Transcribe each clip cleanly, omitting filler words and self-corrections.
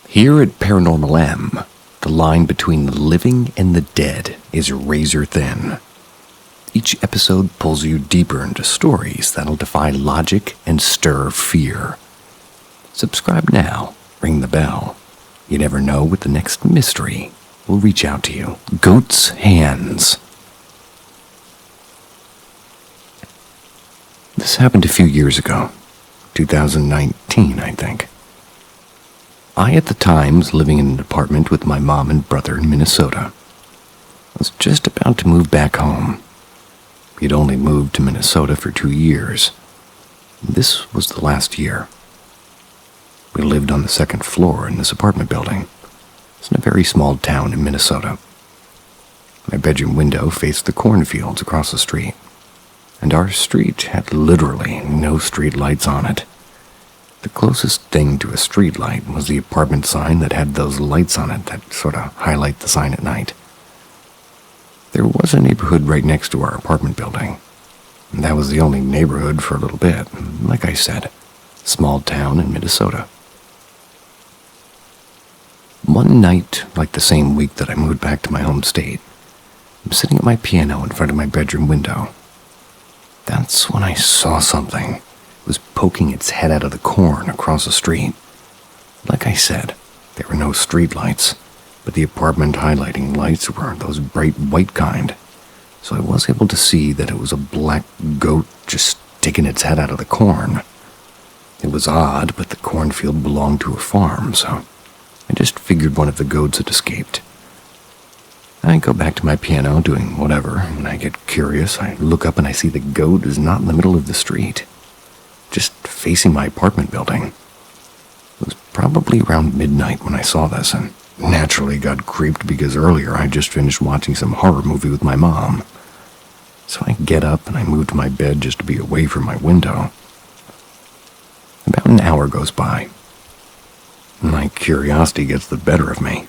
Here at Paranormal M, the line between the living and the dead is razor thin. Each episode pulls you deeper into stories that'll defy logic and stir fear. Subscribe now, ring the bell. You never know what the next mystery will reach out to you. Goat's hands. This happened a few years ago, 2019, I think. I, at the time, was living in an apartment with my mom and brother in Minnesota. I was just about to move back home. We'd only moved to Minnesota for 2 years. This was the last year. We lived on the second floor in this apartment building. It's in a very small town in Minnesota. My bedroom window faced the cornfields across the street, and our street had literally no street lights on it. The closest thing to a street light was the apartment sign that had those lights on it that sort of highlight the sign at night. There was a neighborhood right next to our apartment building, and that was the only neighborhood for a little bit. Like I said, small town in Minnesota. One night, like the same week that I moved back to my home state, I'm sitting at my piano in front of my bedroom window. That's when I saw something. It was poking its head out of the corn across the street. Like I said, there were no street lights, but the apartment highlighting lights were those bright white kind, so I was able to see that it was a black goat just sticking its head out of the corn. It was odd, but the cornfield belonged to a farm, so I just figured one of the goats had escaped. I go back to my piano doing whatever. When I get curious, I look up and I see the goat is not in the middle of the street, just facing my apartment building. It was probably around midnight when I saw this, and naturally got creeped because earlier I just finished watching some horror movie with my mom. So I get up and I move to my bed just to be away from my window. About an hour goes by. My curiosity gets the better of me.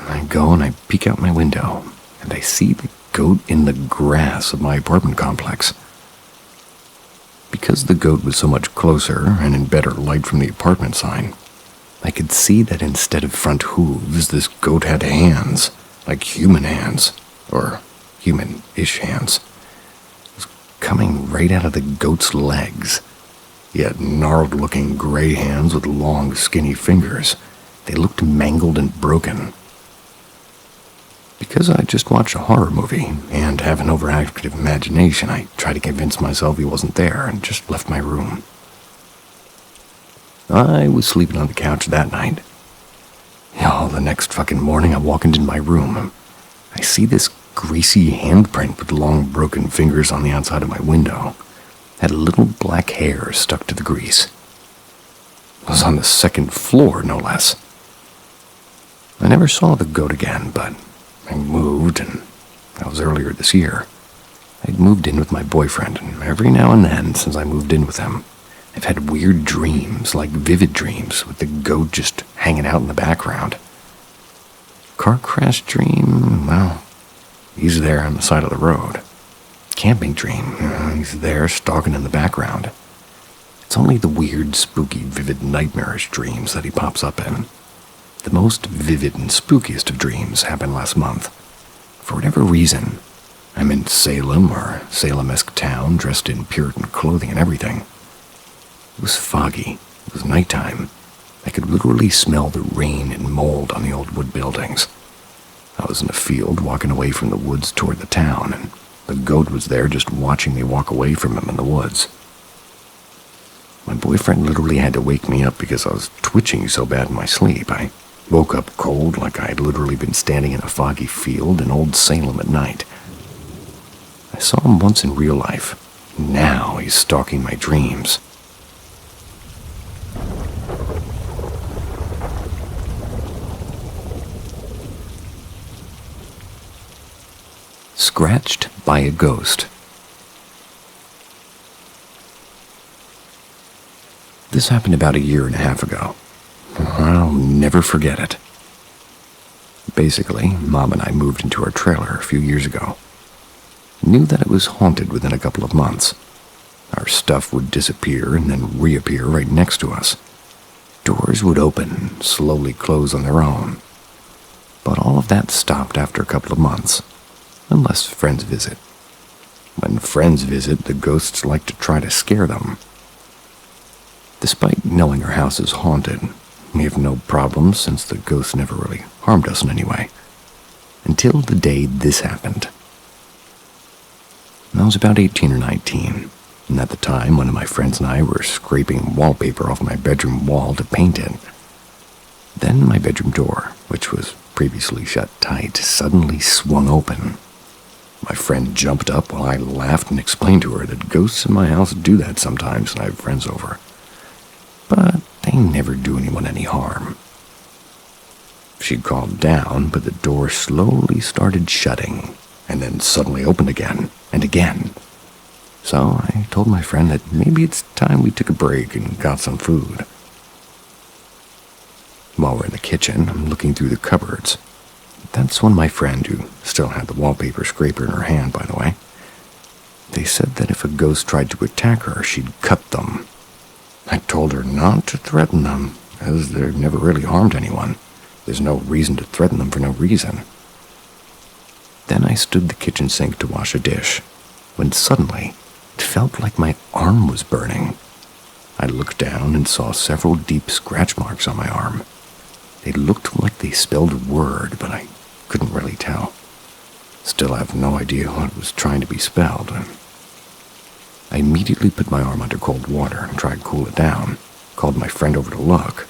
I go and I peek out my window, and I see the goat in the grass of my apartment complex. Because the goat was so much closer and in better light from the apartment sign, I could see that instead of front hooves, this goat had hands, like human hands, or human-ish hands. It was coming right out of the goat's legs. He had gnarled-looking gray hands with long, skinny fingers. They looked mangled and broken. Because I just watched a horror movie and have an overactive imagination, I tried to convince myself he wasn't there and just left my room. I was sleeping on the couch that night. The next fucking morning I walk into my room. I see this greasy handprint with long broken fingers on the outside of my window. Had little black hair stuck to the grease. It was on the second floor, no less. I never saw the goat again, but I moved, and that was earlier this year. I'd moved in with my boyfriend, and every now and then, since I moved in with him, I've had weird dreams, like vivid dreams, with the goat just hanging out in the background. Car crash dream, well, he's there on the side of the road. Camping dream, he's there stalking in the background. It's only the weird, spooky, vivid, nightmarish dreams that he pops up in. The most vivid and spookiest of dreams happened last month. For whatever reason, I'm in Salem, or Salem-esque town, dressed in Puritan clothing and everything. It was foggy. It was nighttime. I could literally smell the rain and mold on the old wood buildings. I was in a field walking away from the woods toward the town, and the goat was there just watching me walk away from him in the woods. My boyfriend literally had to wake me up because I was twitching so bad in my sleep. I woke up cold, like I had literally been standing in a foggy field in old Salem at night. I saw him once in real life. Now he's stalking my dreams. Scratched by a ghost. This happened about 1.5 years ago. I'll never forget it. Basically, Mom and I moved into our trailer a few years ago. Knew that it was haunted within a couple of months. Our stuff would disappear and then reappear right next to us. Doors would open and slowly close on their own. But all of that stopped after a couple of months, unless friends visit. When friends visit, the ghosts like to try to scare them. Despite knowing our house is haunted, we have no problems since the ghosts never really harmed us in any way. Until the day this happened. I was about 18 or 19, and at the time one of my friends and I were scraping wallpaper off my bedroom wall to paint it. Then my bedroom door, which was previously shut tight, suddenly swung open. My friend jumped up while I laughed and explained to her that ghosts in my house do that sometimes when I have friends over. But they never do anyone any harm. She calmed down, but the door slowly started shutting, and then suddenly opened again and again. So I told my friend that maybe it's time we took a break and got some food. While we're in the kitchen, I'm looking through the cupboards. That's when my friend, who still had the wallpaper scraper in her hand, by the way, they said that if a ghost tried to attack her, she'd cut them. I told her not to threaten them, as they've never really harmed anyone. There's no reason to threaten them for no reason. Then I stood the kitchen sink to wash a dish, when suddenly it felt like my arm was burning. I looked down and saw several deep scratch marks on my arm. They looked like they spelled a word, but I couldn't really tell. Still have no idea what was trying to be spelled. I immediately put my arm under cold water and tried to cool it down, called my friend over to look.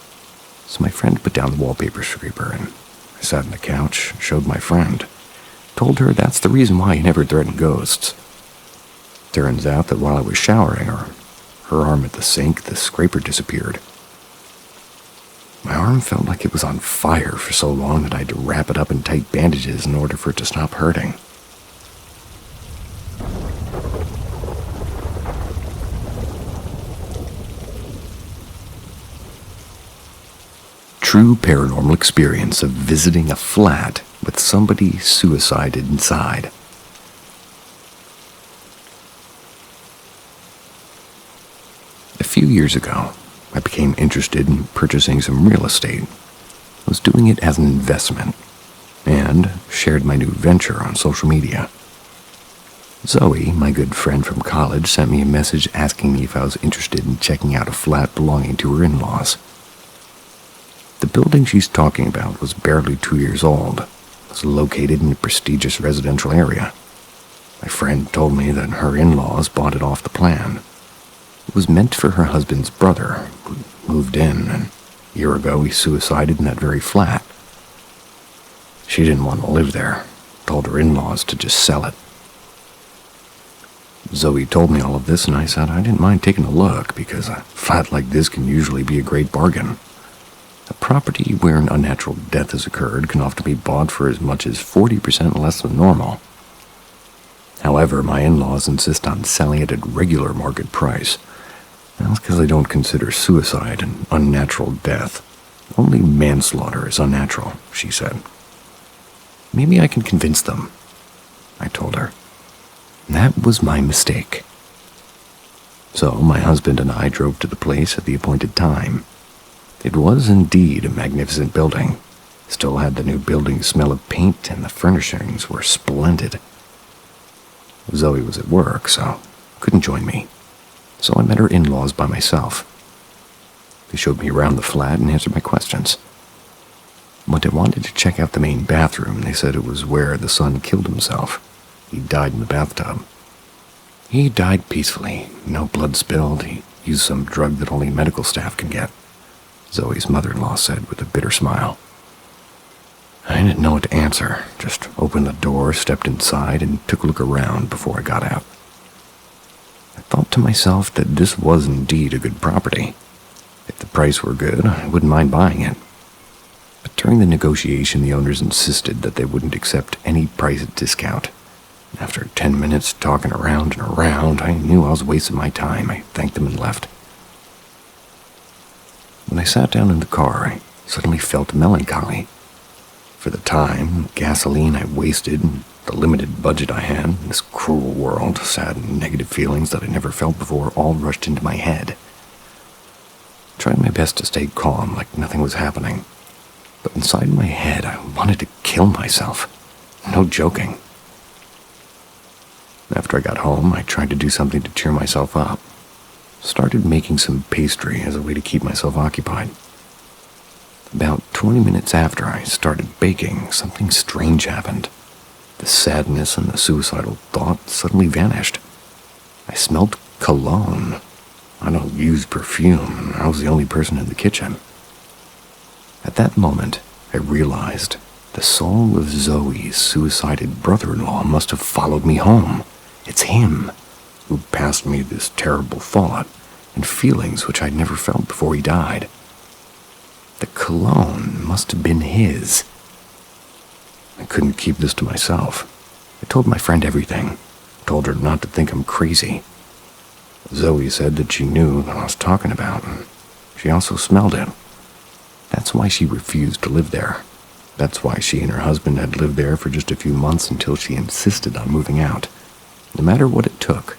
So my friend put down the wallpaper scraper, and I sat on the couch, showed my friend, told her that's the reason why I never threatened ghosts. Turns out that while I was showering, or her arm at the sink, the scraper disappeared. My arm felt like it was on fire for so long that I had to wrap it up in tight bandages in order for it to stop hurting. True paranormal experience of visiting a flat with somebody suicided inside. A few years ago, I became interested in purchasing some real estate. I was doing it as an investment, and shared my new venture on social media. Zoe, my good friend from college, sent me a message asking me if I was interested in checking out a flat belonging to her in-laws. The building she's talking about was barely 2 years old. It was located in a prestigious residential area. My friend told me that her in-laws bought it off the plan. It was meant for her husband's brother, who moved in, and a year ago he suicided in that very flat. She didn't want to live there, told her in-laws to just sell it. Zoe told me all of this, and I said I didn't mind taking a look, because a flat like this can usually be a great bargain. A property where an unnatural death has occurred can often be bought for as much as 40% less than normal. However, my in-laws insist on selling it at regular market price. That's because they don't consider suicide an unnatural death. Only manslaughter is unnatural, she said. Maybe I can convince them, I told her. That was my mistake. So my husband and I drove to the place at the appointed time. It was indeed a magnificent building. Still had the new building smell of paint, and the furnishings were splendid. Zoe was at work, so couldn't join me. So I met her in-laws by myself. They showed me around the flat and answered my questions. When I wanted to check out the main bathroom, they said it was where the son killed himself. He died in the bathtub. He died peacefully, no blood spilled. He used some drug that only medical staff can get, Zoe's mother-in-law said with a bitter smile. I didn't know what to answer, just opened the door, stepped inside, and took a look around before I got out. I thought to myself that this was indeed a good property. If the price were good, I wouldn't mind buying it. But during the negotiation, the owners insisted that they wouldn't accept any price at discount. After 10 minutes talking around and around, I knew I was wasting my time. I thanked them and left. When I sat down in the car, I suddenly felt melancholy. For the time, gasoline I wasted, and the limited budget I had, this cruel world, sad and negative feelings that I never felt before all rushed into my head. tried my best to stay calm, like nothing was happening. But inside my head, I wanted to kill myself. No joking. After I got home, I tried to do something to cheer myself up. Started making some pastry as a way to keep myself occupied. About 20 minutes after I started baking, something strange happened. The sadness and the suicidal thought suddenly vanished. I smelled cologne. I don't use perfume, and I was the only person in the kitchen. At that moment, I realized the soul of Zoe's suicided brother-in-law must have followed me home. It's him who passed me this terrible thought and feelings which I'd never felt before he died. The cologne must have been his. I couldn't keep this to myself. I told my friend everything. Told her not to think I'm crazy. Zoe said that she knew what I was talking about, and she also smelled it. That's why she refused to live there. That's why she and her husband had lived there for just a few months until she insisted on moving out, no matter what it took.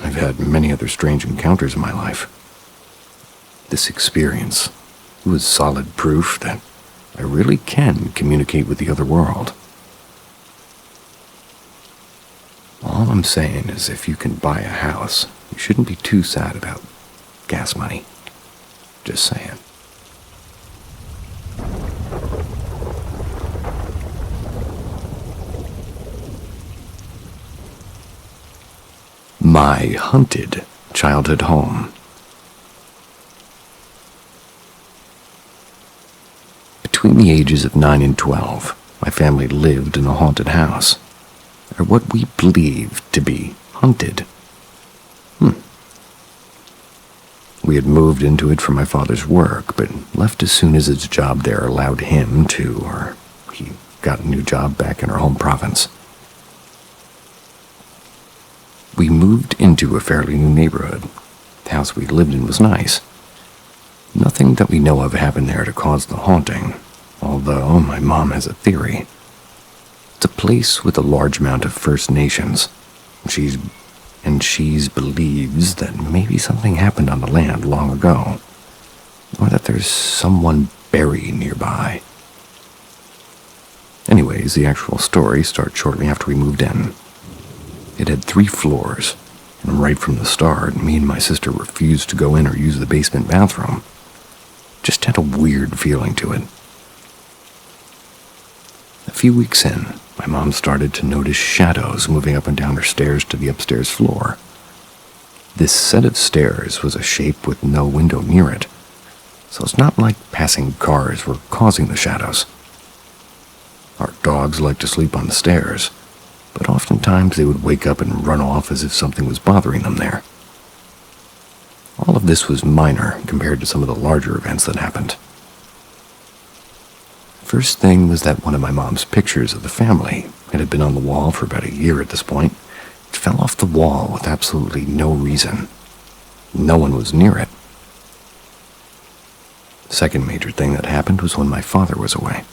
I've had many other strange encounters in my life. This experience was solid proof that I really can communicate with the other world. All I'm saying is if you can buy a house, you shouldn't be too sad about gas money. Just saying. My haunted childhood home. Between the ages of 9 and 12, my family lived in a haunted house, or what we believed to be haunted. We had moved into it for my father's work, but left as soon as his job there allowed him to, or he got a new job back in our home province. We moved into a fairly new neighborhood. The house we lived in was nice. Nothing that we know of happened there to cause the haunting, although my mom has a theory. It's a place with a large amount of First Nations. She believes that maybe something happened on the land long ago, or that there's someone buried nearby. Anyways, the actual story starts shortly after we moved in. It had 3 floors, and right from the start, me and my sister refused to go in or use the basement bathroom. Just had a weird feeling to it. A few weeks in, my mom started to notice shadows moving up and down her stairs to the upstairs floor. This set of stairs was a shape with no window near it, so it's not like passing cars were causing the shadows. Our dogs liked to sleep on the stairs, but oftentimes they would wake up and run off as if something was bothering them there. All of this was minor compared to some of the larger events that happened. First thing was that one of my mom's pictures of the family, it had been on the wall for about a year at this point, it fell off the wall with absolutely no reason. No one was near it. The second major thing that happened was when my father was away.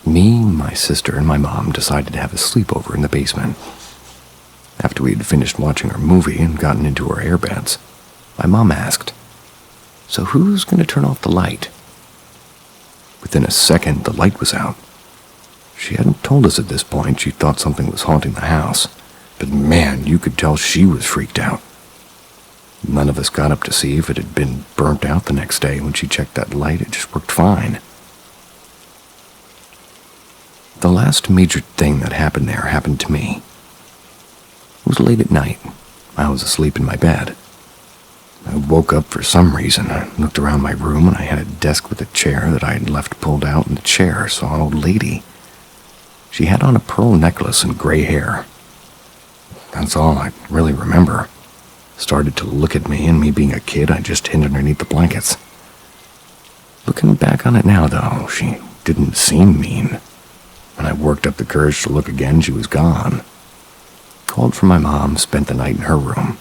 Me, my sister, and my mom decided to have a sleepover in the basement. After we had finished watching our movie and gotten into our airbeds, my mom asked, "So who's going to turn off the light?" Within a second, the light was out. She hadn't told us at this point she thought something was haunting the house, but man, you could tell she was freaked out. None of us got up to see if it had been burnt out the next day. When she checked that light, it just worked fine. The last major thing that happened there happened to me. It was late at night. I was asleep in my bed. I woke up for some reason. I looked around my room and I had a desk with a chair that I had left pulled out, and the chair saw an old lady. She had on a pearl necklace and gray hair. That's all I really remember. Started to look at me, and me being a kid, I just hid underneath the blankets. Looking back on it now, though, she didn't seem mean. When I worked up the courage to look again, she was gone. Called for my mom, spent the night in her room.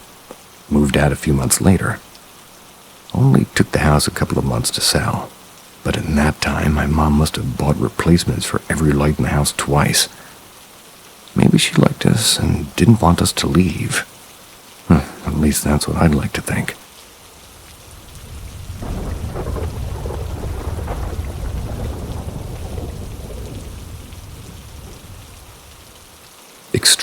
Moved out a few months later. Only took the house a couple of months to sell, but in that time my mom must have bought replacements for every light in the house twice. Maybe she liked us and didn't want us to leave. At least that's what I'd like to think.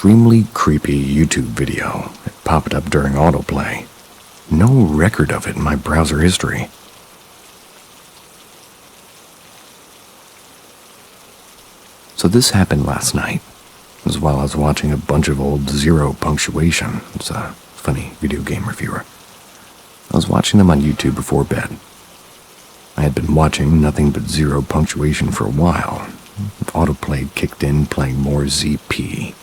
extremely creepy YouTube video. It popped up during autoplay. No record of it in my browser history. So this happened last night, as while I was watching a bunch of old Zero Punctuation. It's a funny video game reviewer. I was watching them on YouTube before bed. I had been watching nothing but Zero Punctuation for a while. Autoplay kicked in, playing more ZP.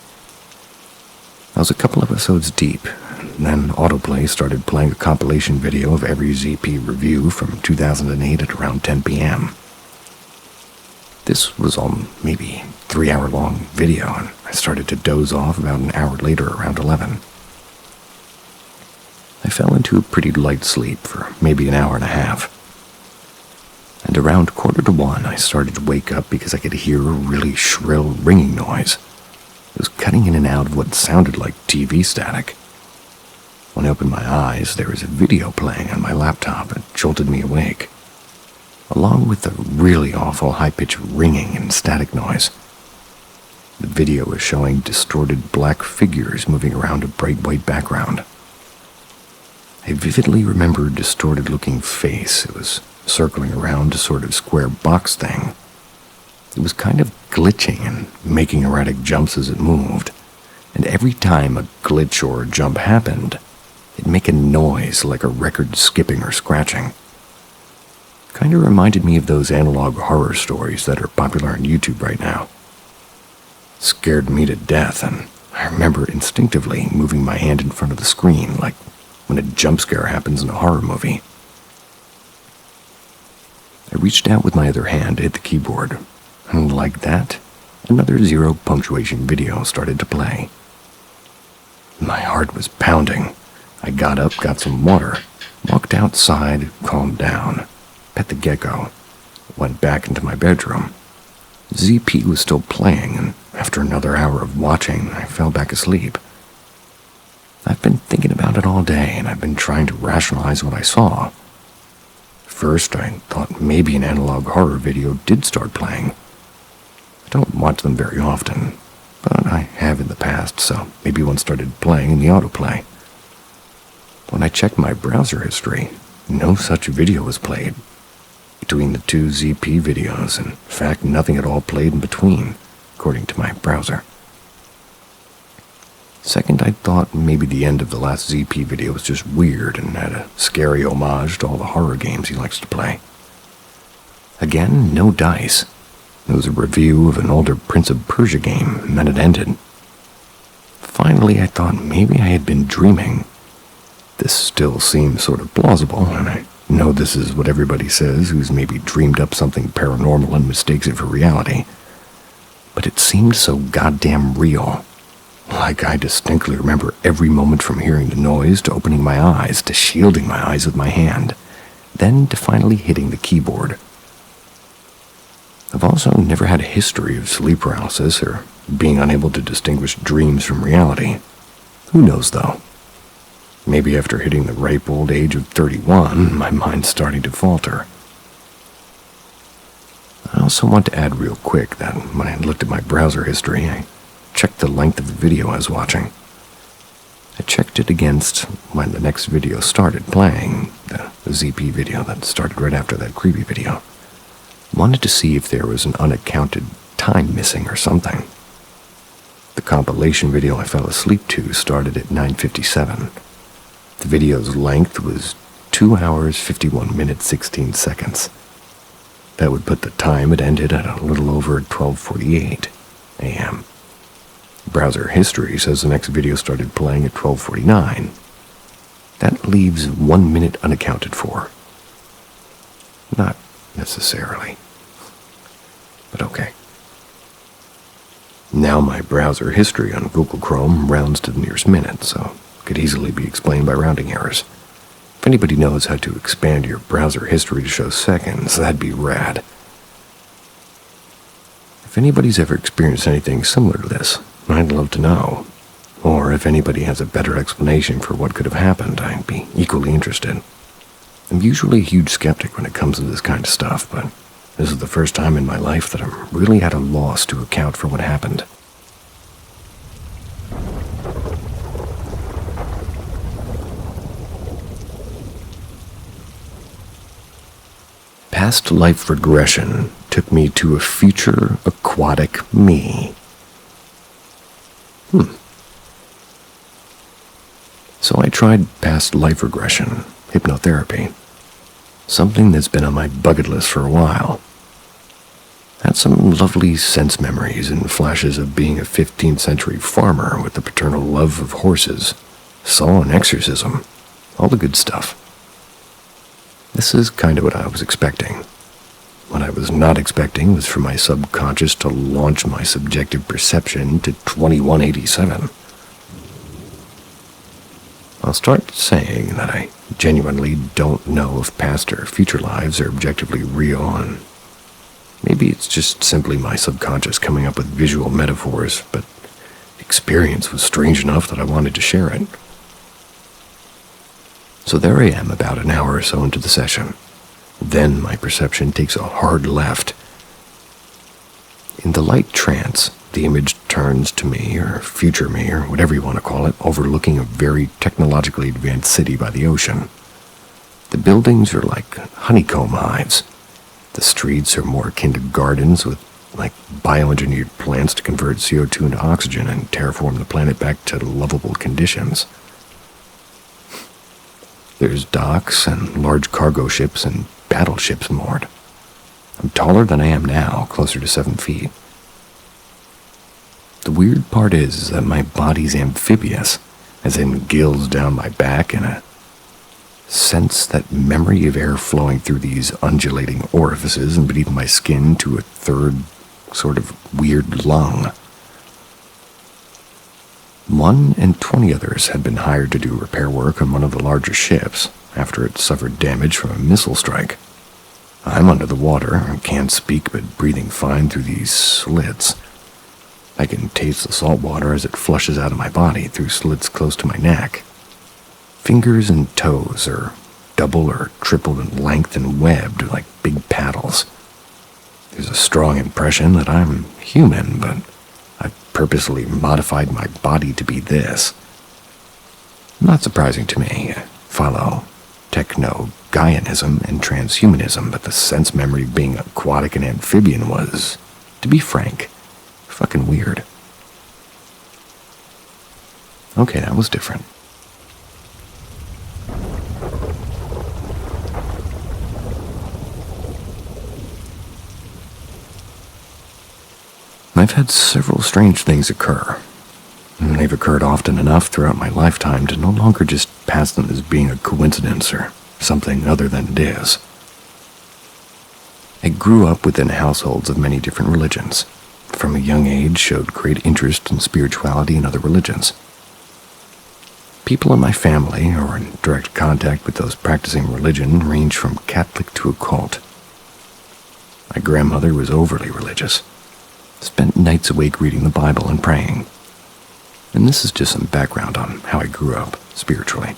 I was a couple episodes deep, and then autoplay started playing a compilation video of every ZP review from 2008 at around 10 p.m. This was all maybe 3-hour-long video, and I started to doze off about an hour later around 11. I fell into a pretty light sleep for maybe an hour and a half. And around 1:45, I started to wake up because I could hear a really shrill ringing noise. It was cutting in and out of what sounded like TV static. When I opened my eyes, there was a video playing on my laptop that jolted me awake, along with a really awful high-pitched ringing and static noise. The video was showing distorted black figures moving around a bright white background. I vividly remember a distorted-looking face. It was circling around a sort of square box thing. It was kind of glitching and making erratic jumps as it moved, and every time a glitch or a jump happened, it'd make a noise like a record skipping or scratching. Kind of reminded me of those analog horror stories that are popular on YouTube right now. Scared me to death, and I remember instinctively moving my hand in front of the screen like when a jump scare happens in a horror movie. I reached out with my other hand to hit the keyboard, and like that, another Zero Punctuation video started to play. My heart was pounding. I got up, got some water, walked outside, calmed down, pet the gecko, went back into my bedroom. ZP was still playing, and after another hour of watching, I fell back asleep. I've been thinking about it all day, and I've been trying to rationalize what I saw. First, I thought maybe an analog horror video did start playing. I don't watch them very often, but I have in the past, so maybe one started playing in the autoplay. When I checked my browser history, no such video was played. Between the two ZP videos, in fact, nothing at all played in between, according to my browser. Second, I thought maybe the end of the last ZP video was just weird and had a scary homage to all the horror games he likes to play. Again, no dice. It was a review of an older Prince of Persia game, and then it ended. Finally, I thought maybe I had been dreaming. This still seems sort of plausible, and I know this is what everybody says who's maybe dreamed up something paranormal and mistakes it for reality. But it seemed so goddamn real. Like I distinctly remember every moment from hearing the noise to opening my eyes to shielding my eyes with my hand, then to finally hitting the keyboard. I've also never had a history of sleep paralysis or being unable to distinguish dreams from reality. Who knows, though? Maybe after hitting the ripe old age of 31, my mind's starting to falter. I also want to add real quick that when I looked at my browser history, I checked the length of the video I was watching. I checked it against when the next video started playing, the ZP video that started right after that creepy video. Wanted to see if there was an unaccounted time missing or something. The compilation video I fell asleep to started at 9:57. The video's length was 2 hours, 51 minutes, 16 seconds. That would put the time it ended at a little over 12:48 a.m. Browser history says the next video started playing at 12:49. That leaves 1 minute unaccounted for. Not necessarily, but okay. Now my browser history on Google Chrome rounds to the nearest minute, so it could easily be explained by rounding errors. If anybody knows how to expand your browser history to show seconds, that'd be rad. If anybody's ever experienced anything similar to this, I'd love to know. Or if anybody has a better explanation for what could have happened, I'd be equally interested. I'm usually a huge skeptic when it comes to this kind of stuff, but this is the first time in my life that I'm really at a loss to account for what happened. past life regression took me to a future aquatic me. So I tried past life regression, hypnotherapy, something that's been on my bucket list for a while. Had some lovely sense memories and flashes of being a 15th century farmer with the paternal love of horses, saw an exorcism, all the good stuff. This is kind of what I was expecting. What I was not expecting was for my subconscious to launch my subjective perception to 2187. I'll start saying that I genuinely don't know if past or future lives are objectively real, and maybe it's just simply my subconscious coming up with visual metaphors, but the experience was strange enough that I wanted to share it. So there I am about an hour or so into the session. Then my perception takes a hard left. In the light trance, the image turns to me, or future me, or whatever you want to call it, overlooking a very technologically advanced city by the ocean. The buildings are like honeycomb hives. The streets are more akin to gardens with like bioengineered plants to convert CO2 into oxygen and terraform the planet back to lovable conditions. There's docks and large cargo ships and battleships moored. I'm taller than I am now, closer to 7 feet. The weird part is that my body's amphibious, as in gills down my back and a sense that memory of air flowing through these undulating orifices and beneath my skin to a third sort of weird lung. 1 and 20 others had been hired to do repair work on one of the larger ships after it suffered damage from a missile strike. I'm under the water and can't speak but breathing fine through these slits. I can taste the salt water as it flushes out of my body through slits close to my neck. Fingers and toes are double or triple in length and webbed like big paddles. There's a strong impression that I'm human, but I've purposely modified my body to be this. Not surprising to me. I follow techno-Gaianism and transhumanism, but the sense memory of being aquatic and amphibian was, to be frank, fucking weird. Okay, that was different. I've had several strange things occur. They've occurred often enough throughout my lifetime to no longer just pass them as being a coincidence or something other than it is. I grew up within households of many different religions. From a young age, showed great interest in spirituality and other religions. People in my family, or in direct contact with those practicing religion, range from Catholic to occult. My grandmother was overly religious. Spent nights awake reading the Bible and praying. And this is just some background on how I grew up spiritually.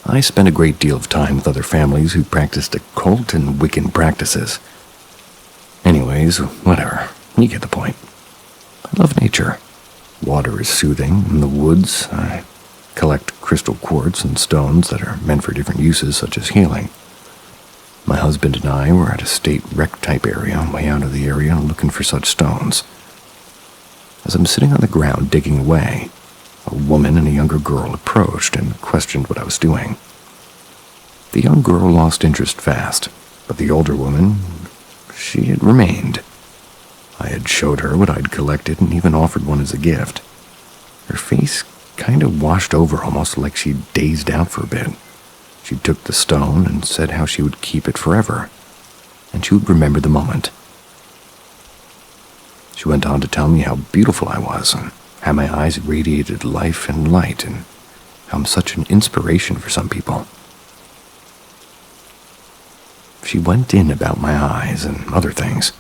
I spent a great deal of time with other families who practiced occult and Wiccan practices. Anyways, whatever. You get the point. I love nature. Water is soothing. In the woods, I collect crystal quartz and stones that are meant for different uses, such as healing. My husband and I were at a state rec-type area on my way out of the area looking for such stones. As I'm sitting on the ground digging away, a woman and a younger girl approached and questioned what I was doing. The young girl lost interest fast, but the older woman, she had remained. I had showed her what I'd collected and even offered one as a gift. Her face kind of washed over, almost like she'd dazed out for a bit. She took the stone and said how she would keep it forever, and she would remember the moment. She went on to tell me how beautiful I was, and how my eyes radiated life and light, and how I'm such an inspiration for some people. She went in about my eyes and other things.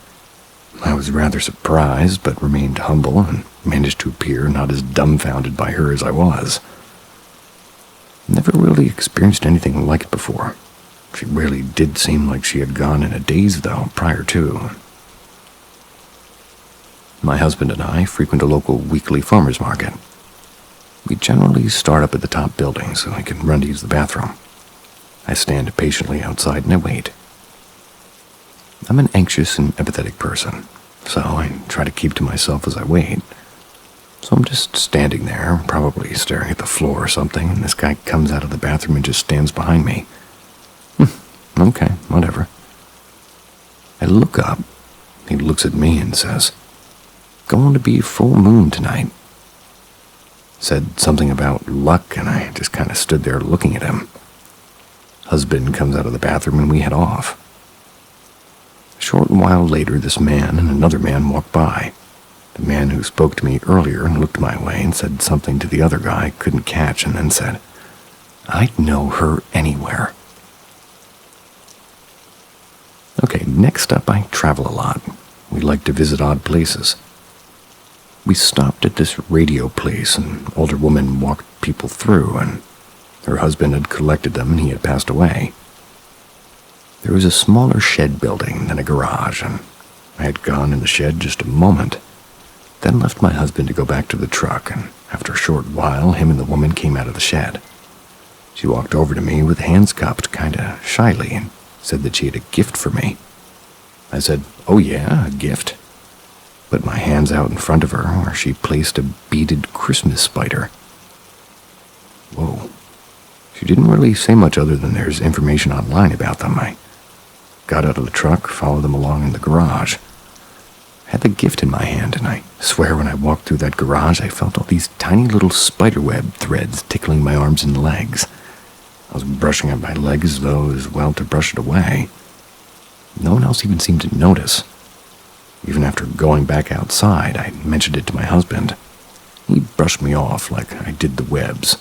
I was rather surprised, but remained humble and managed to appear not as dumbfounded by her as I was. Never really experienced anything like it before. She really did seem like she had gone in a daze, though, prior to. My husband and I frequent a local weekly farmer's market. We generally start up at the top building so I can run to use the bathroom. I stand patiently outside and I wait. I'm an anxious and empathetic person, so I try to keep to myself as I wait. So I'm just standing there, probably staring at the floor or something, and this guy comes out of the bathroom and just stands behind me. Okay, whatever. I look up. He looks at me and says, "Going to be a full moon tonight." Said something about luck, and I just kind of stood there looking at him. Husband comes out of the bathroom and we head off. A short while later, this man and another man walked by. The man who spoke to me earlier looked my way and said something to the other guy I couldn't catch, and then said, "I'd know her anywhere." Okay, next up, I travel a lot. We like to visit odd places. We stopped at this radio place. An older woman walked people through, and her husband had collected them and he had passed away. There was a smaller shed building than a garage, and I had gone in the shed just a moment, then left my husband to go back to the truck, and after a short while, him and the woman came out of the shed. She walked over to me with hands cupped, kinda shyly, and said that she had a gift for me. I said, "Oh yeah, a gift?" Put my hands out in front of her, where she placed a beaded Christmas spider. Whoa. She didn't really say much other than there's information online about them. I got out of the truck, followed them along in the garage. I had the gift in my hand, and I swear when I walked through that garage, I felt all these tiny little spiderweb threads tickling my arms and legs. I was brushing at my leg as though as well to brush it away. No one else even seemed to notice. Even after going back outside, I mentioned it to my husband. He brushed me off like I did the webs.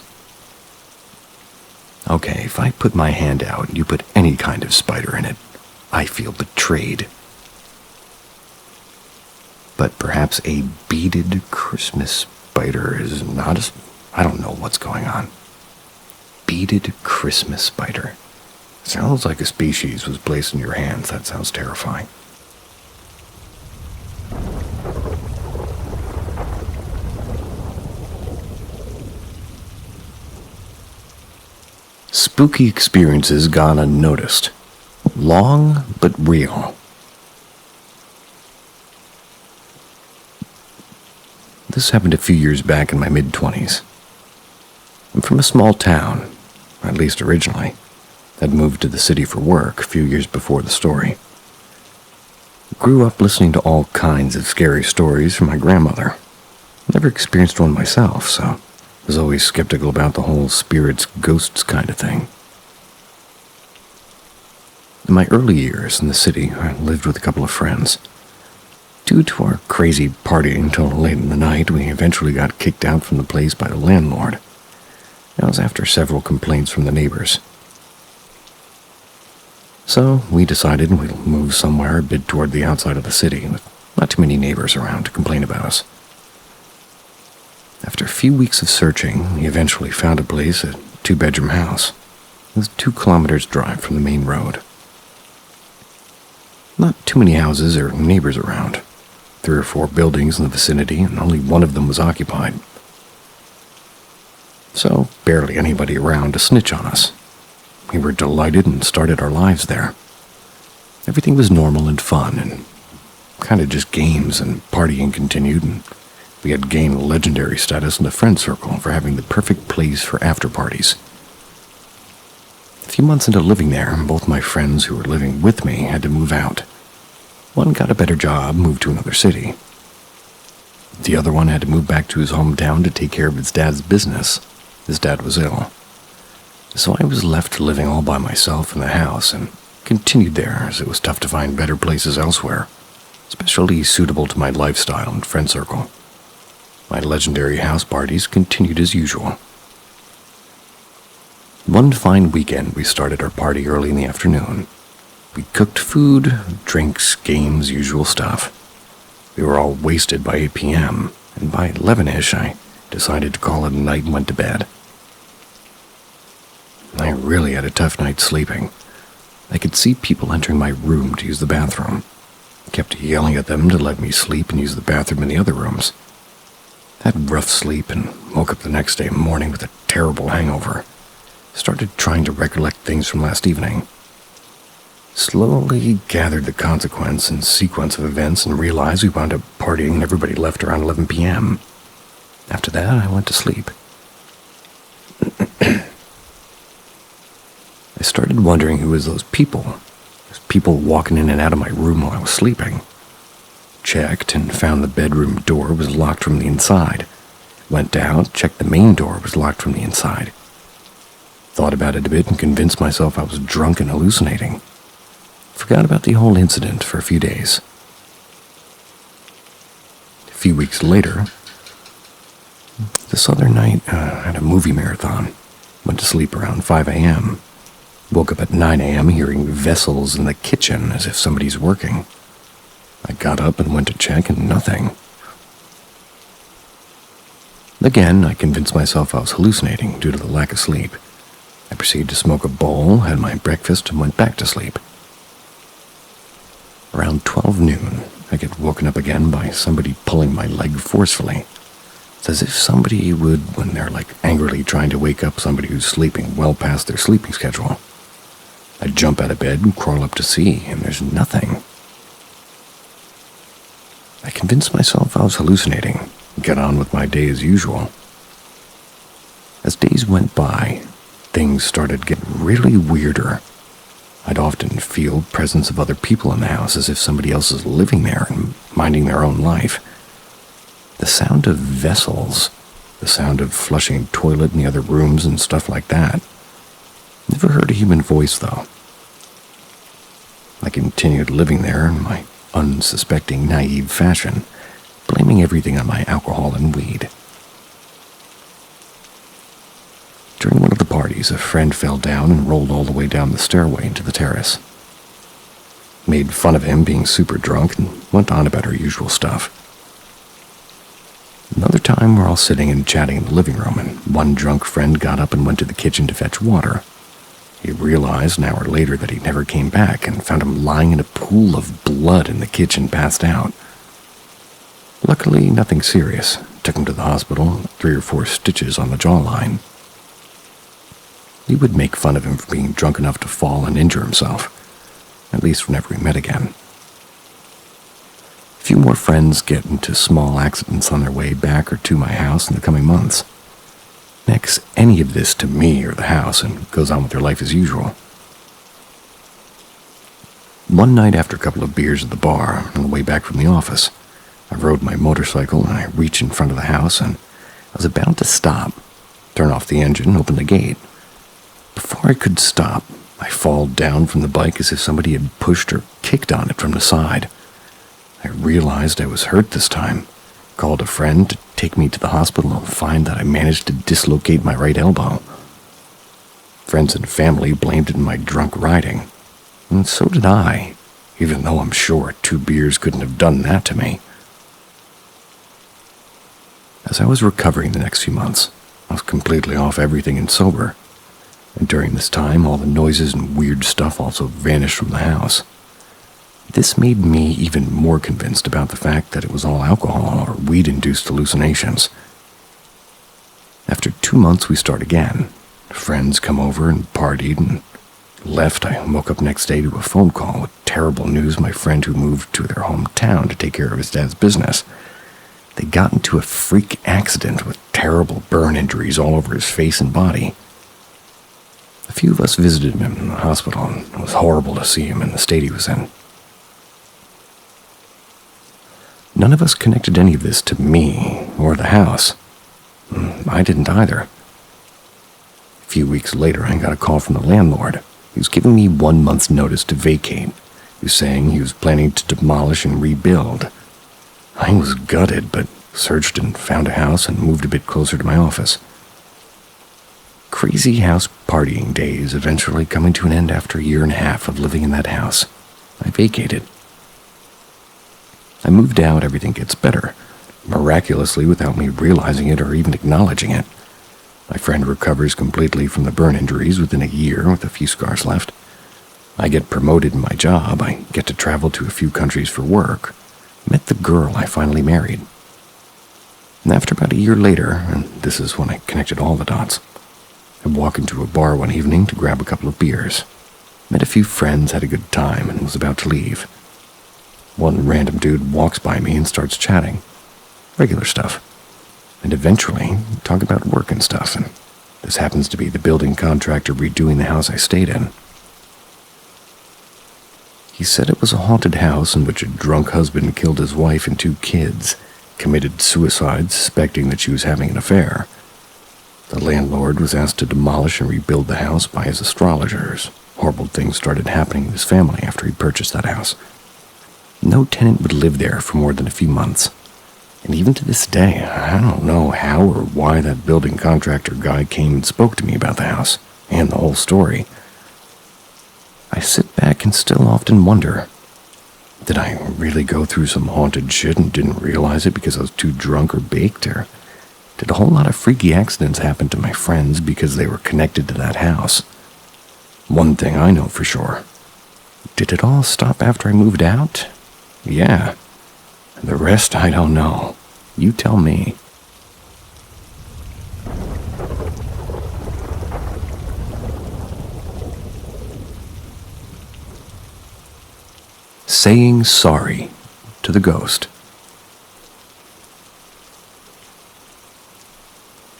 Okay, if I put my hand out and you put any kind of spider in it, I feel betrayed. But perhaps a beaded Christmas spider is not as... I don't know what's going on. Beaded Christmas spider. Sounds like a species was placed in your hands. That sounds terrifying. Spooky experiences gone unnoticed. Long but real. This happened a few years back in my mid-20s. I'm from a small town, at least originally. I'd moved to the city for work a few years before the story. Grew up listening to all kinds of scary stories from my grandmother. Never experienced one myself, so was always skeptical about the whole spirits, ghosts kind of thing. In my early years in the city, I lived with a couple of friends. Due to our crazy partying till late in the night, we eventually got kicked out from the place by the landlord. That was after several complaints from the neighbors. So we decided we'd move somewhere a bit toward the outside of the city, with not too many neighbors around to complain about us. After a few weeks of searching, we eventually found a place, a 2-bedroom house. It was 2 kilometers drive from the main road. Not too many houses or neighbors around. 3 or 4 buildings in the vicinity, and only one of them was occupied. So, barely anybody around to snitch on us. We were delighted and started our lives there. Everything was normal and fun, and kind of just games, and partying continued, and we had gained legendary status in the friend circle for having the perfect place for after parties. A few months into living there, both my friends who were living with me had to move out. One got a better job, moved to another city. The other one had to move back to his hometown to take care of his dad's business. His dad was ill. So I was left living all by myself in the house and continued there as it was tough to find better places elsewhere, especially suitable to my lifestyle and friend circle. My legendary house parties continued as usual. One fine weekend, we started our party early in the afternoon. We cooked food, drinks, games, usual stuff. We were all wasted by 8 p.m., and by 11-ish, I decided to call it a night and went to bed. I really had a tough night sleeping. I could see people entering my room to use the bathroom. I kept yelling at them to let me sleep and use the bathroom in the other rooms. I had rough sleep and woke up the next day morning with a terrible hangover. Started trying to recollect things from last evening. Slowly gathered the consequence and sequence of events and realized we wound up partying and everybody left around 11 p.m. After that, I went to sleep. I started wondering who was those people. Those people walking in and out of my room while I was sleeping. Checked and found the bedroom door was locked from the inside. Went down, checked the main door was locked from the inside. Thought about it a bit and convinced myself I was drunk and hallucinating. Forgot about the whole incident for a few days. A few weeks later, this other night, I had a movie marathon. Went to sleep around 5 a.m. Woke up at 9 a.m. hearing vessels in the kitchen as if somebody's working. I got up and went to check and nothing. Again, I convinced myself I was hallucinating due to the lack of sleep. I proceeded to smoke a bowl, had my breakfast, and went back to sleep. Around 12 noon, I get woken up again by somebody pulling my leg forcefully. It's as if somebody would when they're angrily trying to wake up somebody who's sleeping well past their sleeping schedule. I jump out of bed and crawl up to see, and there's nothing. I convinced myself I was hallucinating, and get on with my day as usual. As days went by, things started getting really weirder. I'd often feel presence of other people in the house as if somebody else is living there and minding their own life. The sound of vessels, the sound of flushing toilet in the other rooms and stuff like that. Never heard a human voice, though. I continued living there in my unsuspecting, naive fashion, blaming everything on my alcohol and weed. During one of the parties, a friend fell down and rolled all the way down the stairway into the terrace. Made fun of him being super drunk and went on about her usual stuff. Another time, we're all sitting and chatting in the living room, and one drunk friend got up and went to the kitchen to fetch water. He realized an hour later that he never came back and found him lying in a pool of blood in the kitchen, passed out. Luckily, nothing serious. Took him to the hospital, 3 or 4 stitches on the jawline. He would make fun of him for being drunk enough to fall and injure himself, at least whenever we met again. A few more friends get into small accidents on their way back or to my house in the coming months. Next any of this to me or the house and goes on with their life as usual. One night after a couple of beers at the bar, on the way back from the office, I rode my motorcycle and I reached in front of the house and I was about to stop, turn off the engine, open the gate. Before I could stop, I fall down from the bike as if somebody had pushed or kicked on it from the side. I realized I was hurt this time, called a friend to take me to the hospital and find that I managed to dislocate my right elbow. Friends and family blamed it on my drunk riding, and so did I, even though I'm sure 2 beers couldn't have done that to me. As I was recovering the next few months, I was completely off everything and sober. And during this time, all the noises and weird stuff also vanished from the house. This made me even more convinced about the fact that it was all alcohol or weed-induced hallucinations. After 2 months, we start again. Friends come over and partied and left. I woke up next day to a phone call with terrible news. My friend who moved to their hometown to take care of his dad's business. They got into a freak accident with terrible burn injuries all over his face and body. A few of us visited him in the hospital, and it was horrible to see him in the state he was in. None of us connected any of this to me or the house. I didn't either. A few weeks later, I got a call from the landlord. He was giving me 1 month's notice to vacate. He was saying he was planning to demolish and rebuild. I was gutted, but searched and found a house and moved a bit closer to my office. Crazy house partying days eventually coming to an end after a 1.5 years of living in that house. I vacated. I moved out, everything gets better, miraculously without me realizing it or even acknowledging it. My friend recovers completely from the burn injuries within a year with a few scars left. I get promoted in my job, I get to travel to a few countries for work, met the girl I finally married. And after about a year later, and this is when I connected all the dots, I walk into a bar one evening to grab a couple of beers. Met a few friends, had a good time, and was about to leave. One random dude walks by me and starts chatting. Regular stuff. And eventually, talk about work and stuff, and this happens to be the building contractor redoing the house I stayed in. He said it was a haunted house in which a drunk husband killed his wife and 2 kids, committed suicide suspecting that she was having an affair. The landlord was asked to demolish and rebuild the house by his astrologers. Horrible things started happening to his family after he purchased that house. No tenant would live there for more than a few months. And even to this day, I don't know how or why that building contractor guy came and spoke to me about the house, and the whole story. I sit back and still often wonder, did I really go through some haunted shit and didn't realize it because I was too drunk or baked, or did a whole lot of freaky accidents happen to my friends because they were connected to that house? One thing I know for sure, did it all stop after I moved out? Yeah. The rest I don't know. You tell me. Saying sorry to the ghost.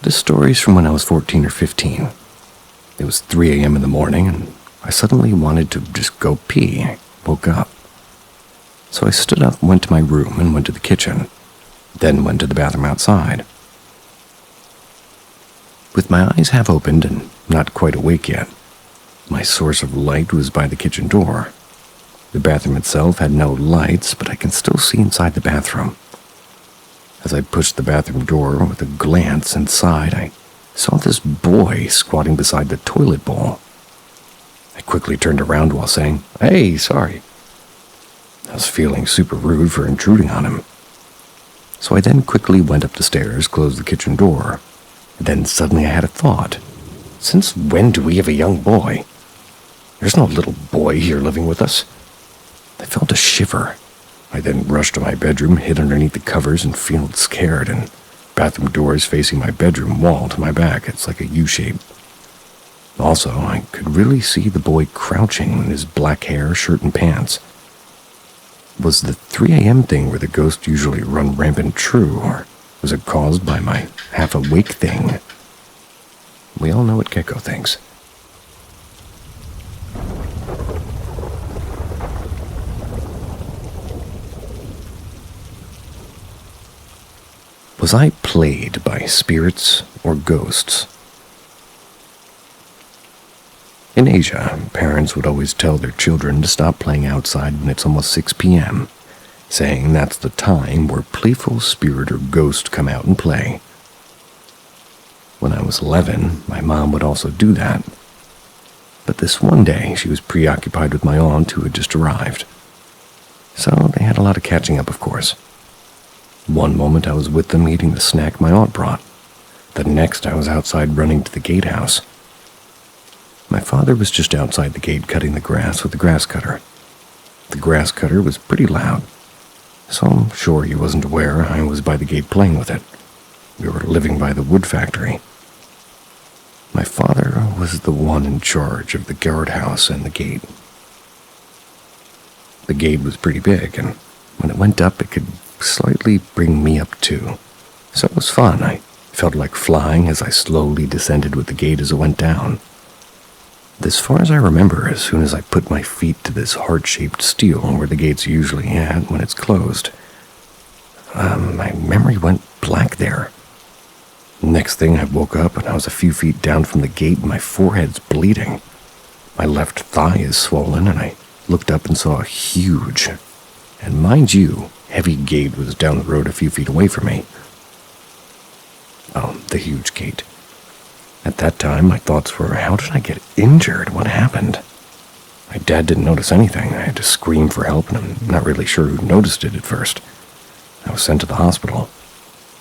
This story's from when I was 14 or 15. It was 3 a.m. in the morning, and I suddenly wanted to just go pee. I woke up. So I stood up, went to my room, and went to the kitchen, then went to the bathroom outside. With my eyes half opened and not quite awake yet, my source of light was by the kitchen door. The bathroom itself had no lights, but I can still see inside the bathroom. As I pushed the bathroom door with a glance inside, I saw this boy squatting beside the toilet bowl. I quickly turned around while saying, "Hey, sorry." I was feeling super rude for intruding on him. So I then quickly went up the stairs, closed the kitchen door, and then suddenly I had a thought. Since when do we have a young boy? There's no little boy here living with us. I felt a shiver. I then rushed to my bedroom, hid underneath the covers, and felt scared, and bathroom door is facing my bedroom wall to my back. It's like a U-shape. Also, I could really see the boy crouching in his black hair, shirt, and pants. Was the 3 a.m. thing where the ghosts usually run rampant true, or was it caused by my half-awake thing? We all know what Gecko thinks. Was I played by spirits or ghosts? In Asia, parents would always tell their children to stop playing outside when it's almost 6 p.m., saying that's the time where playful spirit or ghost come out and play. When I was 11, my mom would also do that. But this one day, she was preoccupied with my aunt who had just arrived. So they had a lot of catching up, of course. One moment I was with them eating the snack my aunt brought. The next I was outside running to the gatehouse. My father was just outside the gate cutting the grass with the grass cutter. The grass cutter was pretty loud, so I'm sure he wasn't aware I was by the gate playing with it. We were living by the wood factory. My father was the one in charge of the guardhouse and the gate. The gate was pretty big, and when it went up, it could slightly bring me up too. So it was fun. I felt like flying as I slowly descended with the gate as it went down. As far as I remember, as soon as I put my feet to this heart-shaped steel where the gate's usually at when it's closed, my memory went blank there. Next thing, I woke up and I was a few feet down from the gate and my forehead's bleeding. My left thigh is swollen and I looked up and saw a huge, and mind you, heavy gate was down the road a few feet away from me. Oh, the huge gate. At that time, my thoughts were, how did I get injured? What happened? My dad didn't notice anything. I had to scream for help, and I'm not really sure who noticed it at first. I was sent to the hospital.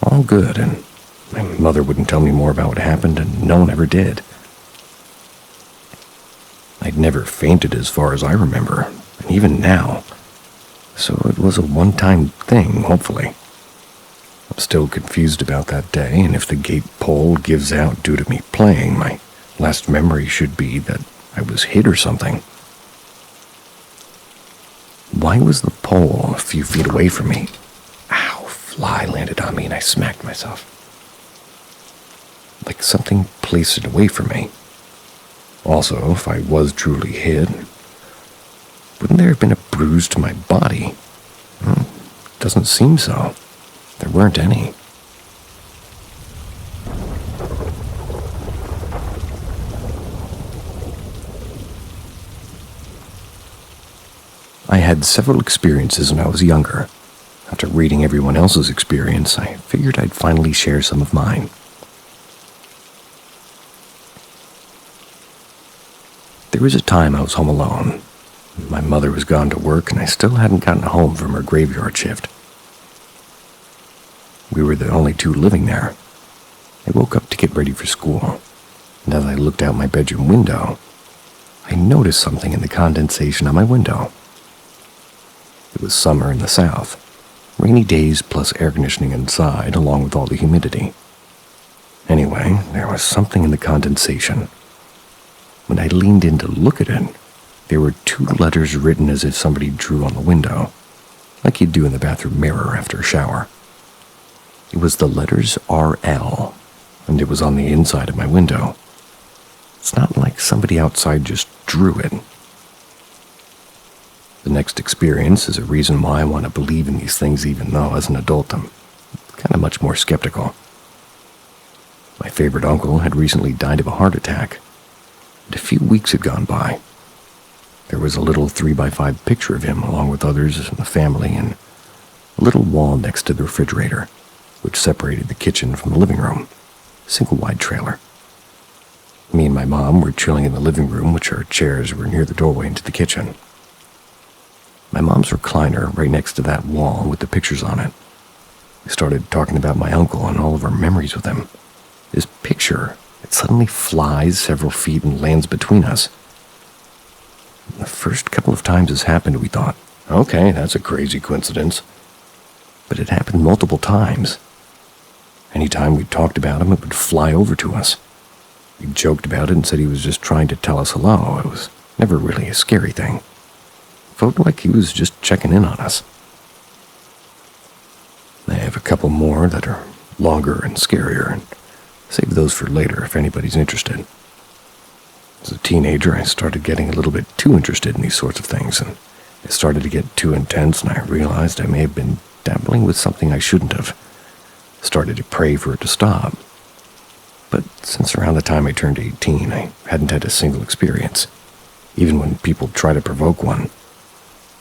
All good, and my mother wouldn't tell me more about what happened, and no one ever did. I'd never fainted as far as I remember, and even now. So it was a one-time thing, hopefully. I'm still confused about that day, and if the gate pole gives out due to me playing, my last memory should be that I was hit or something. Why was the pole a few feet away from me? Ow, fly landed on me and I smacked myself. Like something placed it away from me. Also, if I was truly hit, wouldn't there have been a bruise to my body? Doesn't seem so. There weren't any. I had several experiences when I was younger. After reading everyone else's experience, I figured I'd finally share some of mine. There was a time I was home alone. My mother was gone to work, and I still hadn't gotten home from her graveyard shift. We were the only two living there. I woke up to get ready for school, and as I looked out my bedroom window, I noticed something in the condensation on my window. It was summer in the south, rainy days plus air conditioning inside, along with all the humidity. Anyway, there was something in the condensation. When I leaned in to look at it, there were 2 letters written as if somebody drew on the window, like you'd do in the bathroom mirror after a shower. It was the letters RL, and it was on the inside of my window. It's not like somebody outside just drew it. The next experience is a reason why I want to believe in these things, even though as an adult I'm kind of much more skeptical. My favorite uncle had recently died of a heart attack, and a few weeks had gone by. There was a little 3x5 picture of him along with others in the family and a little wall next to the refrigerator, which separated the kitchen from the living room, single-wide trailer. Me and my mom were chilling in the living room, which our chairs were near the doorway into the kitchen. My mom's recliner right next to that wall with the pictures on it. We started talking about my uncle and all of our memories with him. This picture, it suddenly flies several feet and lands between us. The first couple of times this happened, we thought, okay, that's a crazy coincidence. But it happened multiple times. Anytime we talked about him, it would fly over to us. We joked about it and said he was just trying to tell us hello. It was never really a scary thing. Felt like he was just checking in on us. I have a couple more that are longer and scarier, and save those for later if anybody's interested. As a teenager, I started getting a little bit too interested in these sorts of things, and it started to get too intense, and I realized I may have been dabbling with something I shouldn't have. Started to pray for it to stop. But since around the time I turned 18, I hadn't had a single experience. Even when people try to provoke one,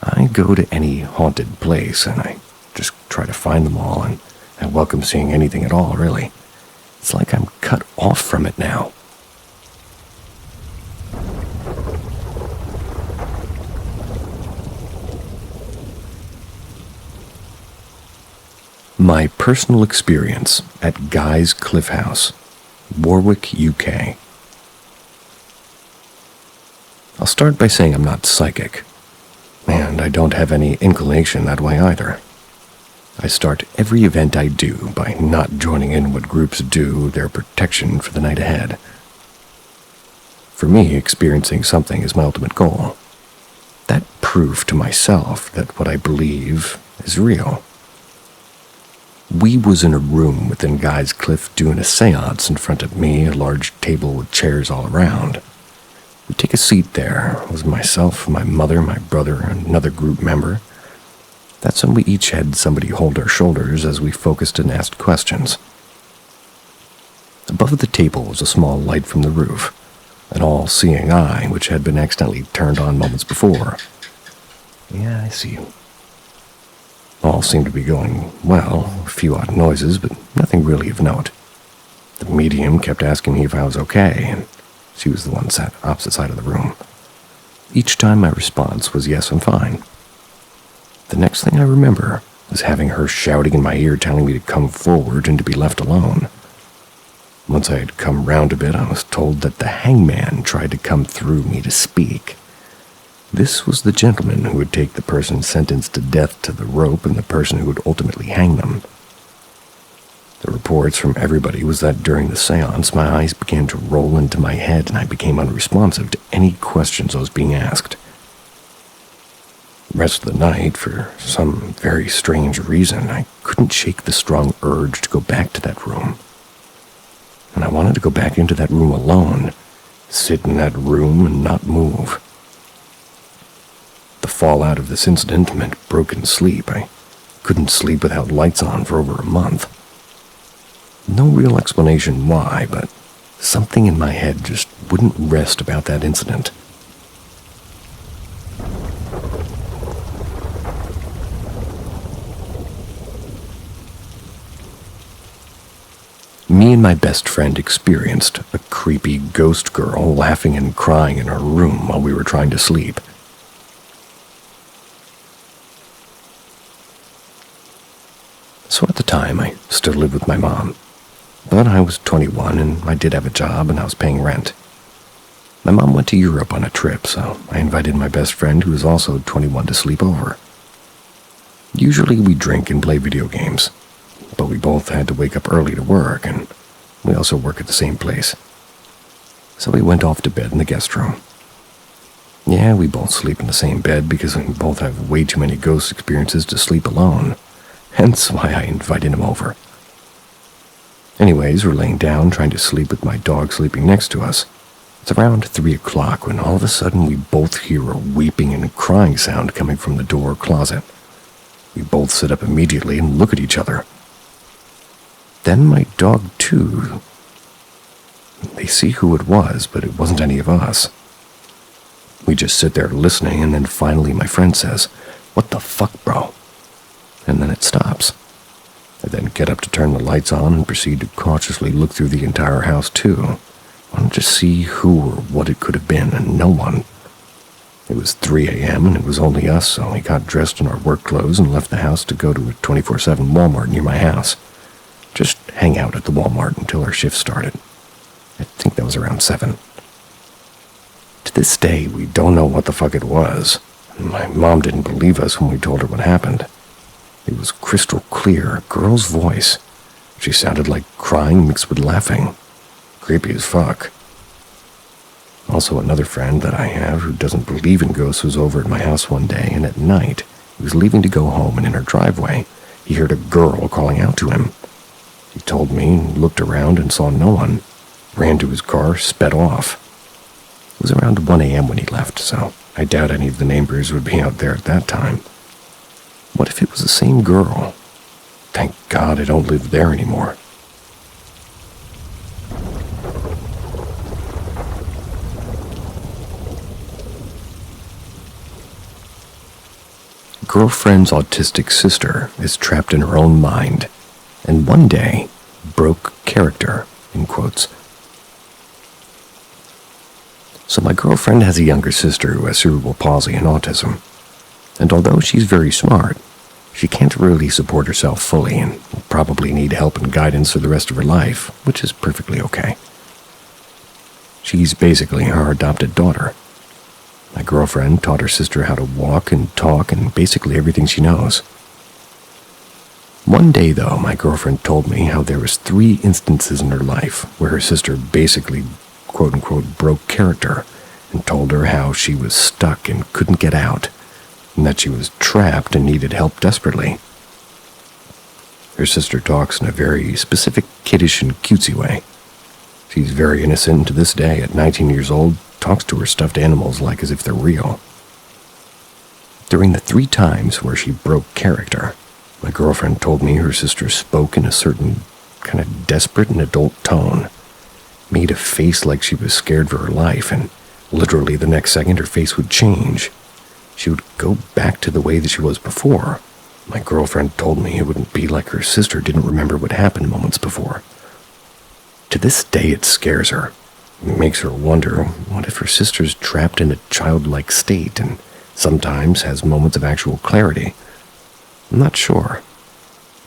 I go to any haunted place, and I just try to find them all, and I welcome seeing anything at all, really. It's like I'm cut off from it now. My personal experience at Guy's Cliff House, Warwick, UK. I'll start by saying I'm not psychic, and I don't have any inclination that way either. I start every event I do by not joining in what groups do their protection for the night ahead. For me, experiencing something is my ultimate goal. That proof to myself that what I believe is real. We was in a room within Guy's Cliff doing a seance in front of me, a large table with chairs all around. We take a seat there. It was myself, my mother, my brother, and another group member. That's when we each had somebody hold our shoulders as we focused and asked questions. Above the table was a small light from the roof, an all-seeing eye which had been accidentally turned on moments before. Yeah, I see you. All seemed to be going well, a few odd noises, but nothing really of note. The medium kept asking me if I was okay, and she was the one sat opposite side of the room. Each time my response was yes, I'm fine. The next thing I remember was having her shouting in my ear telling me to come forward and to be left alone. Once I had come round a bit, I was told that the hangman tried to come through me to speak. This was the gentleman who would take the person sentenced to death to the rope and the person who would ultimately hang them. The reports from everybody was that during the seance, my eyes began to roll into my head and I became unresponsive to any questions I was being asked. The rest of the night, for some very strange reason, I couldn't shake the strong urge to go back to that room. And I wanted to go back into that room alone, sit in that room and not move. The fallout of this incident meant broken sleep. I couldn't sleep without lights on for over a month. No real explanation why, but something in my head just wouldn't rest about that incident. Me and my best friend experienced a creepy ghost girl laughing and crying in her room while we were trying to sleep. So at the time, I still lived with my mom. But I was 21 and I did have a job and I was paying rent. My mom went to Europe on a trip, so I invited my best friend, who was also 21, to sleep over. Usually we drink and play video games, but we both had to wake up early to work, and we also work at the same place. So we went off to bed in the guest room. Yeah, we both sleep in the same bed because we both have way too many ghost experiences to sleep alone, hence why I invited him over. Anyways, we're laying down trying to sleep with my dog sleeping next to us. It's around 3 o'clock when all of a sudden we both hear a weeping and crying sound coming from the door or closet. We both sit up immediately and look at each other. Then my dog too. They see who it was, but it wasn't any of us. We just sit there listening, and then finally my friend says, "What the fuck, bro?" And then it stops. I then get up to turn the lights on and proceed to cautiously look through the entire house too. I wanted to see who or what it could have been, and no one. It was 3 a.m. and it was only us, so we got dressed in our work clothes and left the house to go to a 24/7 Walmart near my house. Just hang out at the Walmart until our shift started. I think that was around 7. To this day, we don't know what the fuck it was. My mom didn't believe us when we told her what happened. It was crystal clear, a girl's voice. She sounded like crying mixed with laughing. Creepy as fuck. Also, another friend that I have who doesn't believe in ghosts was over at my house one day, and at night, he was leaving to go home, and in her driveway, he heard a girl calling out to him. He told me and looked around and saw no one, ran to his car, sped off. It was around 1 a.m. when he left, so I doubt any of the neighbors would be out there at that time. What if it was the same girl? Thank God I don't live there anymore. Girlfriend's autistic sister is trapped in her own mind, and one day broke character, in quotes. So my girlfriend has a younger sister who has cerebral palsy and autism, and although she's very smart, she can't really support herself fully and will probably need help and guidance for the rest of her life, which is perfectly okay. She's basically our adopted daughter. My girlfriend taught her sister how to walk and talk and basically everything she knows. One day, though, my girlfriend told me how there was 3 instances in her life where her sister basically, quote-unquote, broke character and told her how she was stuck and couldn't get out, and that she was trapped and needed help desperately. Her sister talks in a very specific kiddish and cutesy way. She's very innocent, and to this day, at 19 years old, talks to her stuffed animals like as if they're real. During the 3 times where she broke character, my girlfriend told me her sister spoke in a certain kind of desperate and adult tone, made a face like she was scared for her life, and literally the next second her face would change. She would go back to the way that she was before. My girlfriend told me it wouldn't be like her sister didn't remember what happened moments before. To this day it scares her. It makes her wonder, what if her sister's trapped in a childlike state and sometimes has moments of actual clarity? I'm not sure.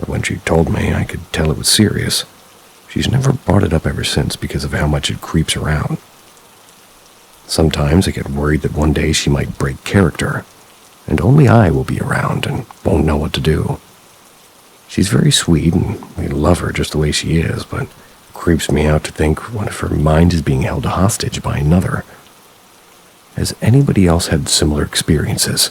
But when she told me, I could tell it was serious. She's never brought it up ever since because of how much it creeps her out. Sometimes I get worried that one day she might break character, and only I will be around and won't know what to do. She's very sweet, and we love her just the way she is, but it creeps me out to think, what if her mind is being held hostage by another? Has anybody else had similar experiences?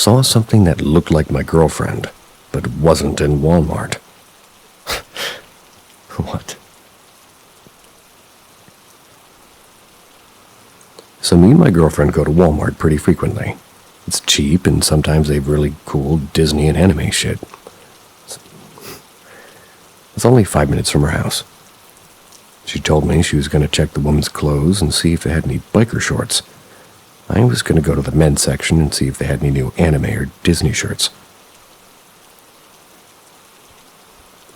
saw something that looked like my girlfriend, but wasn't in Walmart. What? So me and my girlfriend go to Walmart pretty frequently. It's cheap, and sometimes they have really cool Disney and anime shit. It's only 5 minutes from her house. She told me she was going to check the women's clothes and see if they had any biker shorts. I was going to go to the men's section and see if they had any new anime or Disney shirts.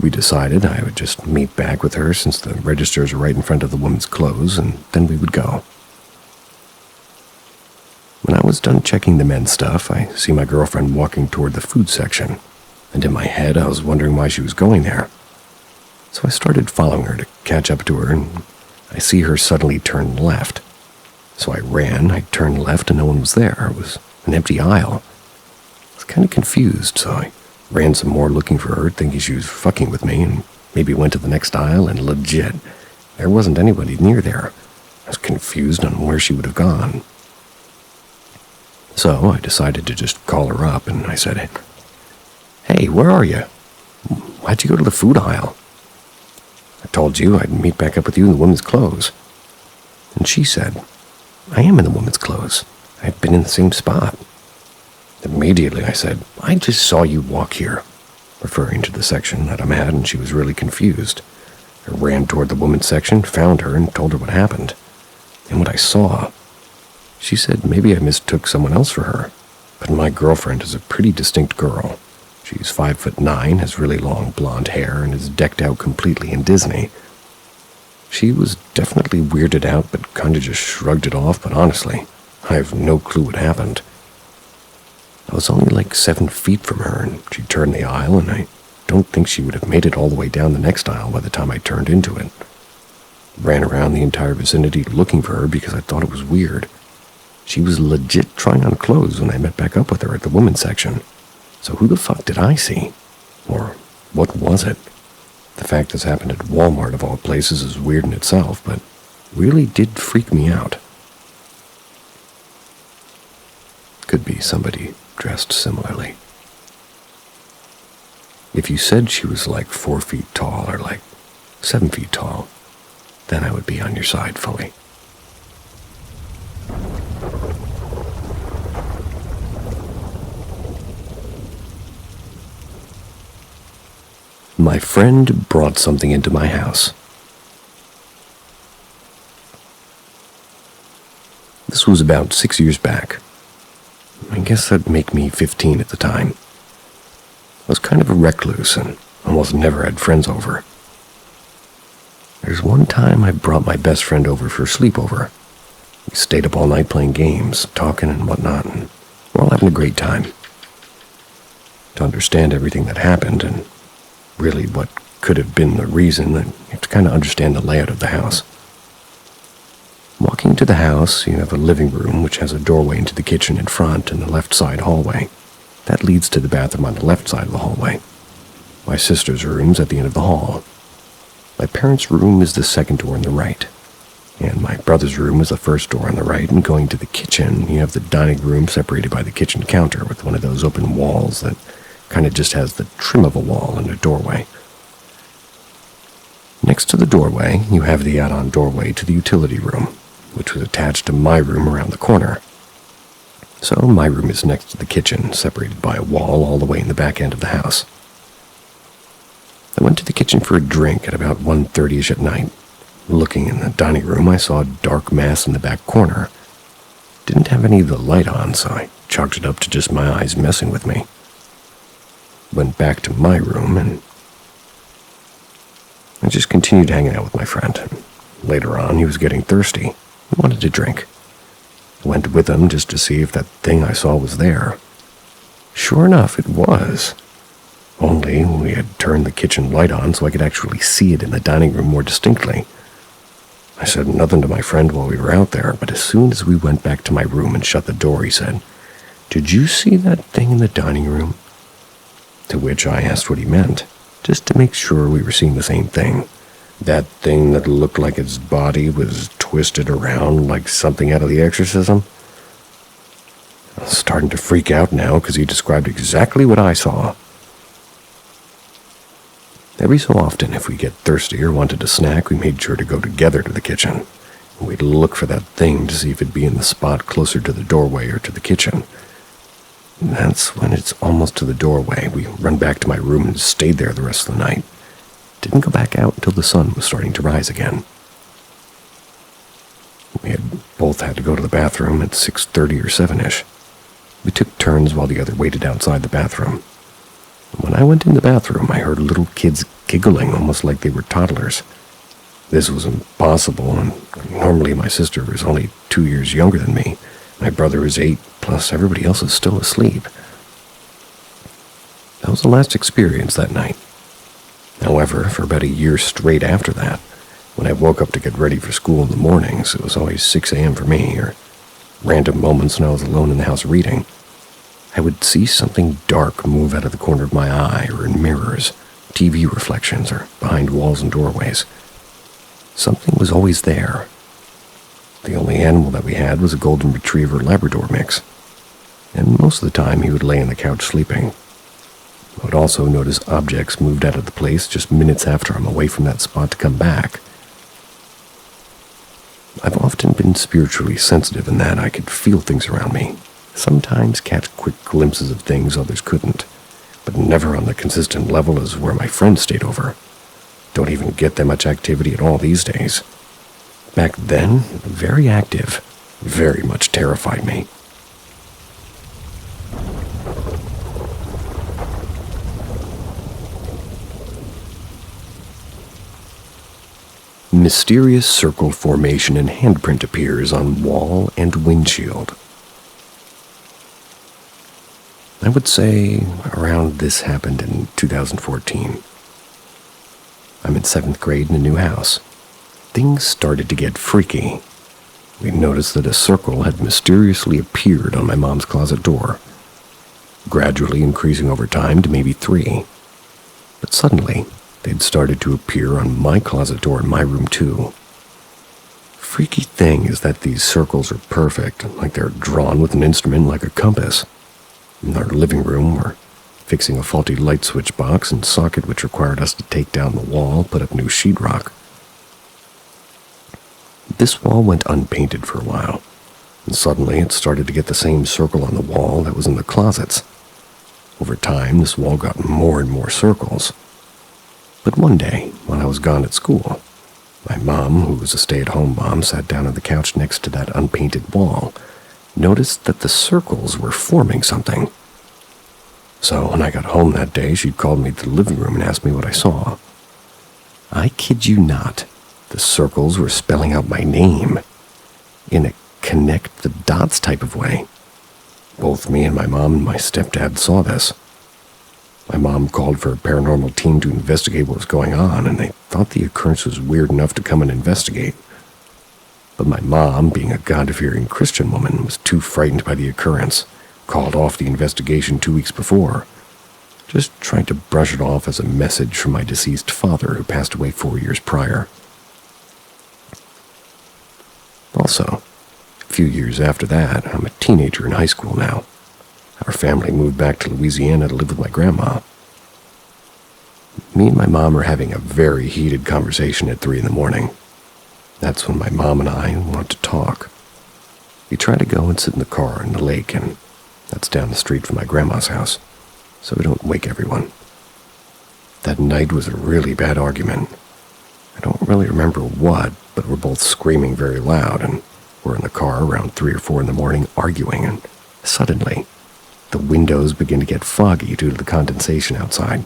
We decided I would just meet back with her since the registers are right in front of the women's clothes, and then we would go. When I was done checking the men's stuff, I see my girlfriend walking toward the food section, and in my head I was wondering why she was going there. So I started following her to catch up to her, and I see her suddenly turn left. So I ran, I turned left, and no one was there. It was an empty aisle. I was kind of confused, so I ran some more looking for her, thinking she was fucking with me, and maybe went to the next aisle, and legit, there wasn't anybody near there. I was confused on where she would have gone. So I decided to just call her up, and I said, "Hey, where are you? Why'd you go to the food aisle? I told you I'd meet back up with you in the women's clothes." And she said, "I am in the women's clothes. I've been in the same spot." Immediately I said, "I just saw you walk here," referring to the section that I'm at, and she was really confused. I ran toward the women's section, found her, and told her what happened. And what I saw, she said maybe I mistook someone else for her, but my girlfriend is a pretty distinct girl. She's 5'9", has really long blonde hair, and is decked out completely in Disney. She was definitely weirded out, but kinda just shrugged it off, but honestly, I have no clue what happened. I was only like 7 feet from her, and she turned the aisle, and I don't think she would have made it all the way down the next aisle by the time I turned into it. Ran around the entire vicinity looking for her because I thought it was weird. She was legit trying on clothes when I met back up with her at the women's section. So who the fuck did I see? Or what was it? The fact this happened at Walmart of all places is weird in itself, but really did freak me out. Could be somebody dressed similarly. If you said she was like 4 feet tall or like 7 feet tall, then I would be on your side fully. My friend brought something into my house. This was about 6 years back. I guess that'd make me 15 at the time. I was kind of a recluse and almost never had friends over. There's one time I brought my best friend over for a sleepover. We stayed up all night playing games, talking and whatnot, and we're all having a great time. To understand everything that happened and really what could have been the reason, you have to kind of understand the layout of the house. Walking to the house, you have a living room which has a doorway into the kitchen in front and the left side hallway. That leads to the bathroom on the left side of the hallway. My sister's room's at the end of the hall. My parents' room is the second door on the right, and my brother's room is the first door on the right, and going to the kitchen, you have the dining room separated by the kitchen counter with one of those open walls that kind of just has the trim of a wall and a doorway. Next to the doorway, you have the add-on doorway to the utility room, which was attached to my room around the corner. So my room is next to the kitchen, separated by a wall all the way in the back end of the house. I went to the kitchen for a drink at about 1:30ish at night. Looking in the dining room, I saw a dark mass in the back corner. Didn't have any of the light on, so I chalked it up to just my eyes messing with me. Went back to my room, and I just continued hanging out with my friend. Later on, he was getting thirsty. He wanted to drink. I went with him just to see if that thing I saw was there. Sure enough, it was. Only we had turned the kitchen light on so I could actually see it in the dining room more distinctly. I said nothing to my friend while we were out there, but as soon as we went back to my room and shut the door, he said, "Did you see that thing in the dining room?" To which I asked what he meant, just to make sure we were seeing the same thing. That thing that looked like its body was twisted around like something out of The Exorcism? I was starting to freak out now because he described exactly what I saw. Every so often, if we get thirsty or wanted a snack, we made sure to go together to the kitchen. We'd look for that thing to see if it'd be in the spot closer to the doorway or to the kitchen. And that's when it's almost to the doorway. We run back to my room and stayed there the rest of the night. Didn't go back out until the sun was starting to rise again. We had both had to go to the bathroom at 6:30 or 7-ish. We took turns while the other waited outside the bathroom. When I went in the bathroom, I heard little kids giggling almost like they were toddlers. This was impossible, and normally my sister was only 2 years younger than me. My brother is 8, plus everybody else is still asleep. That was the last experience that night. However, for about a year straight after that, when I woke up to get ready for school in the mornings, it was always 6 a.m. for me, or random moments when I was alone in the house reading. I would see something dark move out of the corner of my eye, or in mirrors, TV reflections, or behind walls and doorways. Something was always there. The only animal that we had was a golden retriever Labrador mix, and most of the time he would lay on the couch sleeping. I would also notice objects moved out of the place just minutes after I'm away from that spot to come back. I've often been spiritually sensitive in that I could feel things around me, sometimes catch quick glimpses of things others couldn't, but never on the consistent level as where my friends stayed over. Don't even get that much activity at all these days. Back then, very active, very much terrified me. Mysterious circle formation and handprint appears on wall and windshield. I would say around this happened in 2014. I'm in 7th grade in a new house. Things started to get freaky. We noticed that a circle had mysteriously appeared on my mom's closet door, gradually increasing over time to maybe 3. But suddenly, they'd started to appear on my closet door in my room too. Freaky thing is that these circles are perfect, like they're drawn with an instrument like a compass. In our living room, we're fixing a faulty light switch box and socket which required us to take down the wall, put up new sheetrock. This wall went unpainted for a while, and suddenly it started to get the same circle on the wall that was in the closets. Over time, this wall got more and more circles. But one day, when I was gone at school, my mom, who was a stay-at-home mom, sat down on the couch next to that unpainted wall, noticed that the circles were forming something. So when I got home that day, she called me to the living room and asked me what I saw. I kid you not, the circles were spelling out my name, in a connect the dots type of way. Both me and my mom and my stepdad saw this. My mom called for a paranormal team to investigate what was going on, and they thought the occurrence was weird enough to come and investigate. But my mom, being a God-fearing Christian woman, was too frightened by the occurrence, called off the investigation 2 weeks before, just trying to brush it off as a message from my deceased father who passed away 4 years prior. Also, a few years after that, I'm a teenager in high school now. Our family moved back to Louisiana to live with my grandma. Me and my mom are having a very heated conversation at 3 in the morning. That's when my mom and I want to talk. We try to go and sit in the car in the lake, and that's down the street from my grandma's house, so we don't wake everyone. That night was a really bad argument. I don't really remember what, but we're both screaming very loud, and we're in the car around 3 or 4 in the morning arguing, and suddenly, the windows begin to get foggy due to the condensation outside.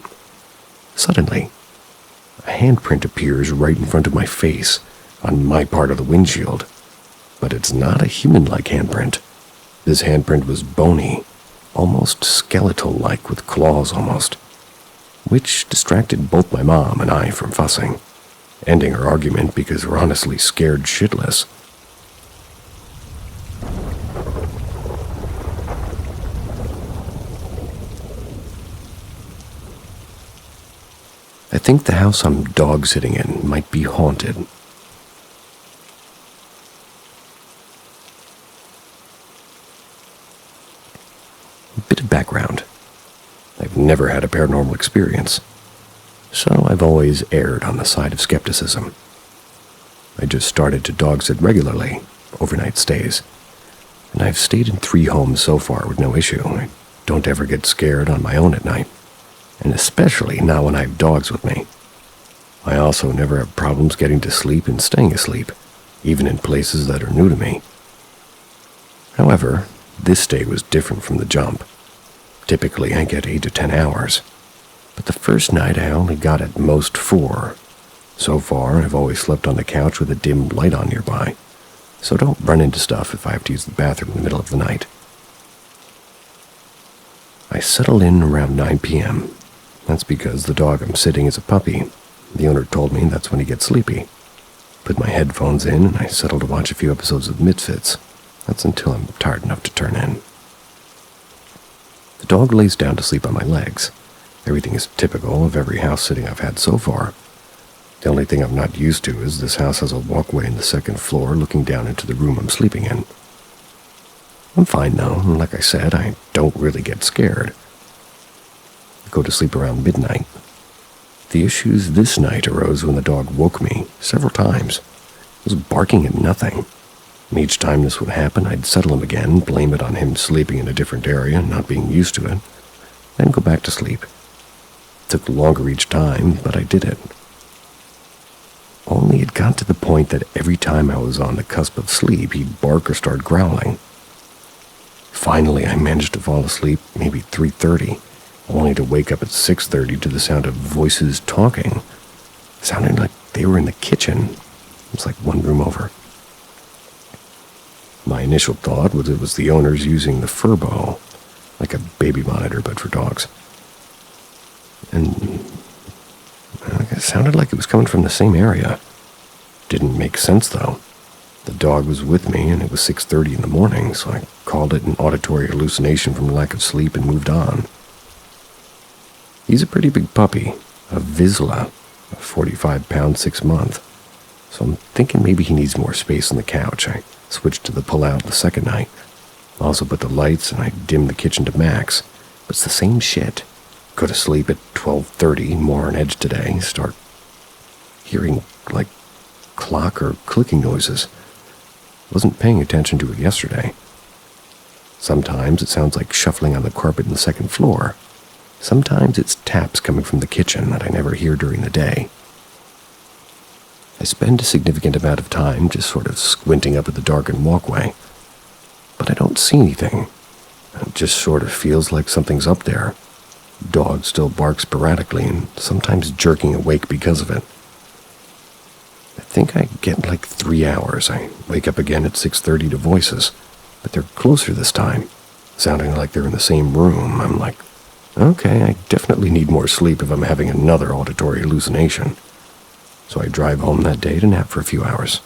Suddenly, a handprint appears right in front of my face, on my part of the windshield. But it's not a human-like handprint. This handprint was bony, almost skeletal-like with claws almost, which distracted both my mom and I from fussing, ending our argument because we're honestly scared shitless. I think the house I'm dog-sitting in might be haunted. I've never had a paranormal experience, so I've always erred on the side of skepticism. I just started to dog sit regularly, overnight stays, and I've stayed in 3 homes so far with no issue. I don't ever get scared on my own at night, and especially not when I have dogs with me. I also never have problems getting to sleep and staying asleep, even in places that are new to me. However, this stay was different from the jump. Typically, I get 8 to 10 hours, but the first night I only got at most 4. So far, I've always slept on the couch with a dim light on nearby, so don't run into stuff if I have to use the bathroom in the middle of the night. I settle in around 9 p.m. That's because the dog I'm sitting is a puppy. The owner told me that's when he gets sleepy. Put my headphones in and I settle to watch a few episodes of Misfits. That's until I'm tired enough to turn in. The dog lays down to sleep on my legs. Everything is typical of every house sitting I've had so far. The only thing I'm not used to is this house has a walkway in the 2nd floor looking down into the room I'm sleeping in. I'm fine though, and like I said, I don't really get scared. I go to sleep around midnight. The issues this night arose when the dog woke me several times. It was barking at nothing. And each time this would happen, I'd settle him again, blame it on him sleeping in a different area and not being used to it, then go back to sleep. It took longer each time, but I did it. Only it got to the point that every time I was on the cusp of sleep, he'd bark or start growling. Finally, I managed to fall asleep maybe 3:30, only to wake up at 6:30 to the sound of voices talking. Sounding like they were in the kitchen. It was like one room over. My initial thought was it was the owners using the furbo, like a baby monitor but for dogs. And it sounded like it was coming from the same area. Didn't make sense though. The dog was with me and it was 6:30 in the morning, so I called it an auditory hallucination from lack of sleep and moved on. He's a pretty big puppy, a Vizsla, a 45-pound 6-month, so I'm thinking maybe he needs more space on the couch. I switched to the pull-out the second night. Also put the lights and I dimmed the kitchen to max. But it's the same shit. Go to sleep at 12:30, more on edge today, start hearing like clock or clicking noises. Wasn't paying attention to it yesterday. Sometimes it sounds like shuffling on the carpet in the 2nd floor. Sometimes it's taps coming from the kitchen that I never hear during the day. I spend a significant amount of time just sort of squinting up at the darkened walkway, but I don't see anything. It just sort of feels like something's up there. Dog still barks sporadically and sometimes jerking awake because of it. I think I get like 3 hours. I wake up again at 6:30 to voices, but they're closer this time, sounding like they're in the same room. I'm like, okay, I definitely need more sleep if I'm having another auditory hallucination. So I drive home that day to nap for a few hours.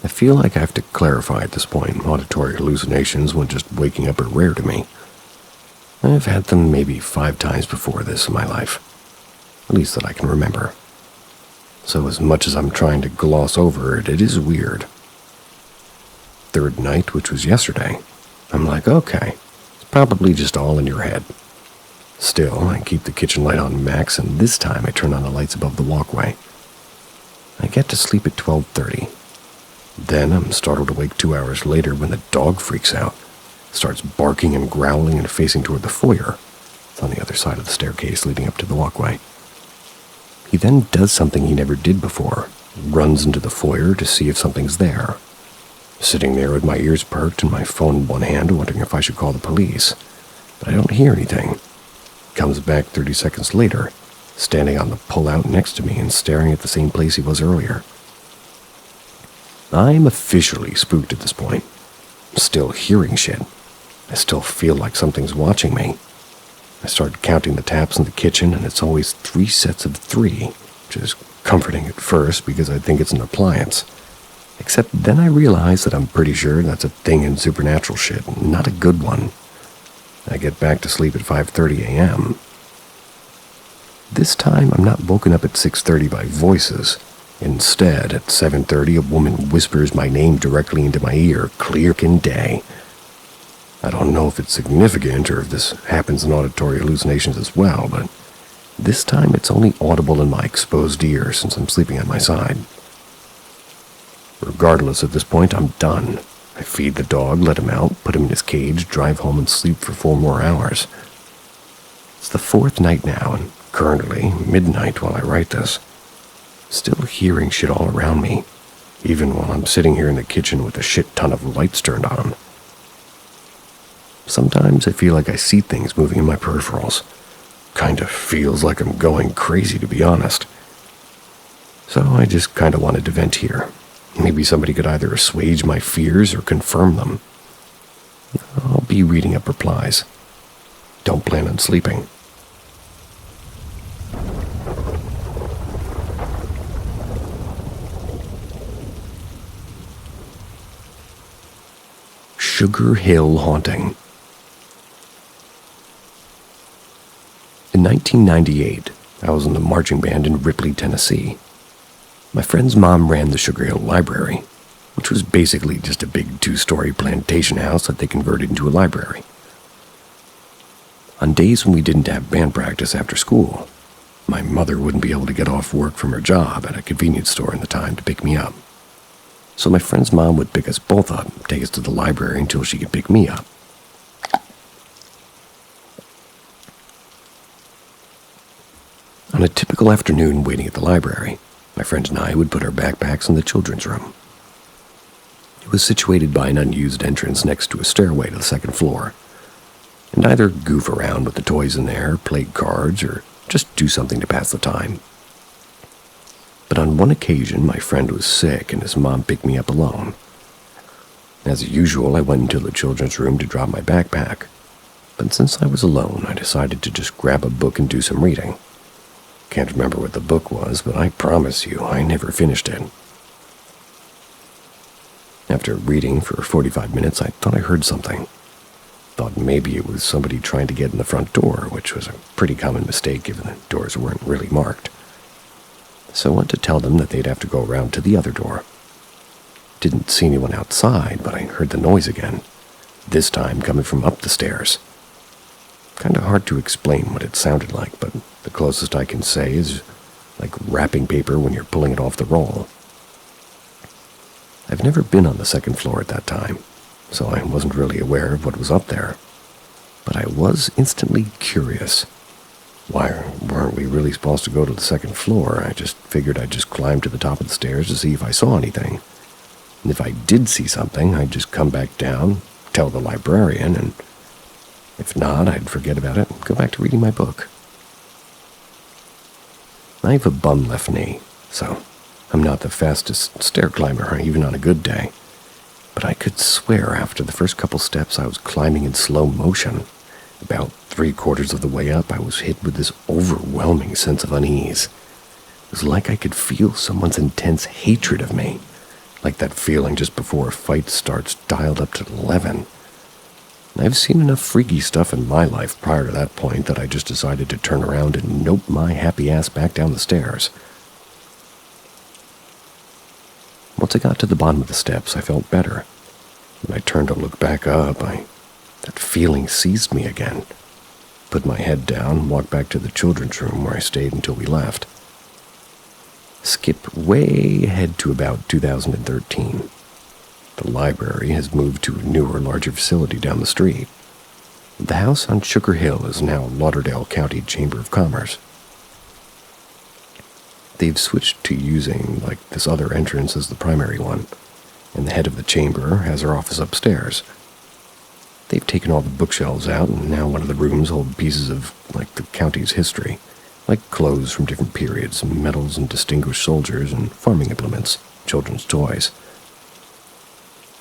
I feel like I have to clarify at this point, auditory hallucinations when just waking up are rare to me. I've had them maybe 5 times before this in my life, at least that I can remember. So as much as I'm trying to gloss over it, it is weird. 3rd night, which was yesterday, I'm like, okay, it's probably just all in your head. Still, I keep the kitchen light on max, and this time I turn on the lights above the walkway. I get to sleep at 12:30. Then I'm startled awake 2 hours later when the dog freaks out, starts barking and growling and facing toward the foyer. It's on the other side of the staircase leading up to the walkway. He then does something he never did before, runs into the foyer to see if something's there. Sitting there with my ears perked and my phone in one hand, wondering if I should call the police. But I don't hear anything. Comes back 30 seconds later, standing on the pull-out next to me and staring at the same place he was earlier. I'm officially spooked at this point. I'm still hearing shit. I still feel like something's watching me. I start counting the taps in the kitchen, and it's always 3 sets of 3, which is comforting at first because I think it's an appliance. Except then I realize that I'm pretty sure that's a thing in supernatural shit, not a good one. I get back to sleep at 5:30 a.m. This time, I'm not woken up at 6:30 by voices. Instead, at 7:30, a woman whispers my name directly into my ear, clear as day. I don't know if it's significant or if this happens in auditory hallucinations as well, but this time it's only audible in my exposed ear since I'm sleeping on my side. Regardless, at this point, I'm done. I feed the dog, let him out, put him in his cage, drive home and sleep for 4 more hours. It's the 4th night now, and currently midnight while I write this. Still hearing shit all around me, even while I'm sitting here in the kitchen with a shit ton of lights turned on. Sometimes I feel like I see things moving in my peripherals. Kinda feels like I'm going crazy, to be honest. So I just kinda wanted to vent here. Maybe somebody could either assuage my fears or confirm them. I'll be reading up replies. Don't plan on sleeping. Sugar Hill Haunting. In 1998, I was in the marching band in Ripley, Tennessee. My friend's mom ran the Sugar Hill Library, which was basically just a big 2-story plantation house that they converted into a library. On days when we didn't have band practice after school, my mother wouldn't be able to get off work from her job at a convenience store in the time to pick me up. So my friend's mom would pick us both up and take us to the library until she could pick me up. On a typical afternoon waiting at the library, my friends and I would put our backpacks in the children's room. It was situated by an unused entrance next to a stairway to the 2nd floor, and either goof around with the toys in there, play cards, or just do something to pass the time. But on one occasion, my friend was sick and his mom picked me up alone. As usual, I went into the children's room to drop my backpack, but since I was alone, I decided to just grab a book and do some reading. Can't remember what the book was, but I promise you, I never finished it. After reading for 45 minutes, I thought I heard something. Thought maybe it was somebody trying to get in the front door, which was a pretty common mistake given the doors weren't really marked. So I went to tell them that they'd have to go around to the other door. Didn't see anyone outside, but I heard the noise again, this time coming from up the stairs. Kinda hard to explain what it sounded like, but the closest I can say is like wrapping paper when you're pulling it off the roll. I've never been on the 2nd floor at that time, so I wasn't really aware of what was up there. But I was instantly curious. Why weren't we really supposed to go to the 2nd floor? I just figured I'd just climb to the top of the stairs to see if I saw anything. And if I did see something, I'd just come back down, tell the librarian, and if not, I'd forget about it and go back to reading my book. I have a bum left knee, so I'm not the fastest stair climber, even on a good day. But I could swear after the first couple steps I was climbing in slow motion. About 3/4 of the way up, I was hit with this overwhelming sense of unease. It was like I could feel someone's intense hatred of me, like that feeling just before a fight starts dialed up to 11. I've seen enough freaky stuff in my life prior to that point that I just decided to turn around and nope my happy ass back down the stairs. Once I got to the bottom of the steps, I felt better. When I turned to look back up, that feeling seized me again. Put my head down, walked back to the children's room where I stayed until we left. Skip way ahead to about 2013. The library has moved to a newer, larger facility down the street. The house on Sugar Hill is now Lauderdale County Chamber of Commerce. They've switched to using, this other entrance as the primary one, and the head of the chamber has her office upstairs. They've taken all the bookshelves out, and now one of the rooms hold pieces of, the county's history, like clothes from different periods, medals and distinguished soldiers, and farming implements, children's toys.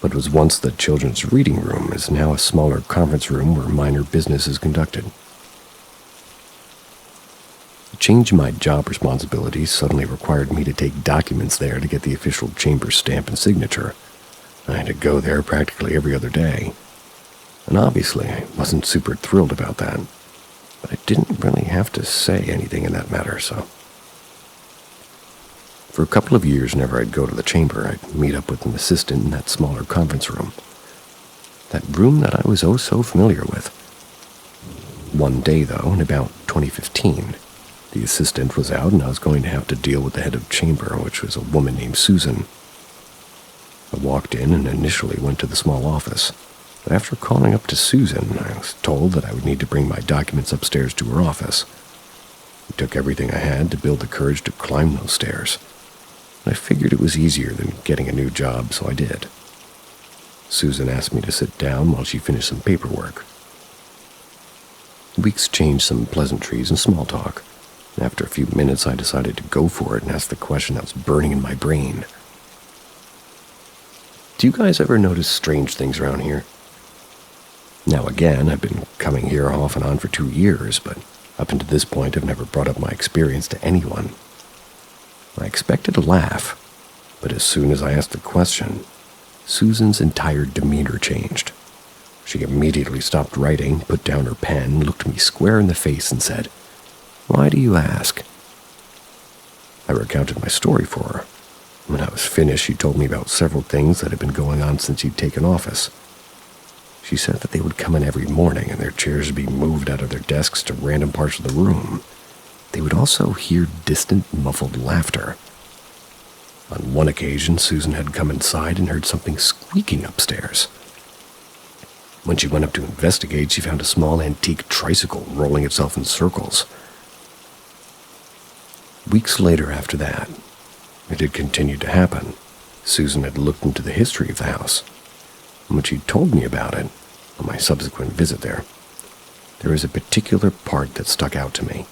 What was once the children's reading room is now a smaller conference room where minor business is conducted. The change in my job responsibilities suddenly required me to take documents there to get the official chamber stamp and signature. I had to go there practically every other day. And obviously, I wasn't super thrilled about that. But I didn't really have to say anything in that matter, so. For a couple of years, whenever I'd go to the chamber, I'd meet up with an assistant in that smaller conference room. That room that I was oh so familiar with. One day, though, in about 2015, the assistant was out and I was going to have to deal with the head of chamber, which was a woman named Susan. I walked in and initially went to the small office. But after calling up to Susan, I was told that I would need to bring my documents upstairs to her office. It took everything I had to build the courage to climb those stairs. I figured it was easier than getting a new job, so I did. Susan asked me to sit down while she finished some paperwork. We exchanged some pleasantries and small talk. After a few minutes, I decided to go for it and ask the question that was burning in my brain. Do you guys ever notice strange things around here? Now again, I've been coming here off and on for 2 years, but up until this point, I've never brought up my experience to anyone. I expected a laugh, but as soon as I asked the question, Susan's entire demeanor changed. She immediately stopped writing, put down her pen, looked me square in the face, and said, "Why do you ask?" I recounted my story for her. When I was finished, she told me about several things that had been going on since she'd taken office. She said that they would come in every morning and their chairs would be moved out of their desks to random parts of the room. They would also hear distant, muffled laughter. On one occasion, Susan had come inside and heard something squeaking upstairs. When she went up to investigate, she found a small antique tricycle rolling itself in circles. Weeks later after that, it had continued to happen. Susan had looked into the history of the house. And when she told me about it, on my subsequent visit there was a particular part that stuck out to me.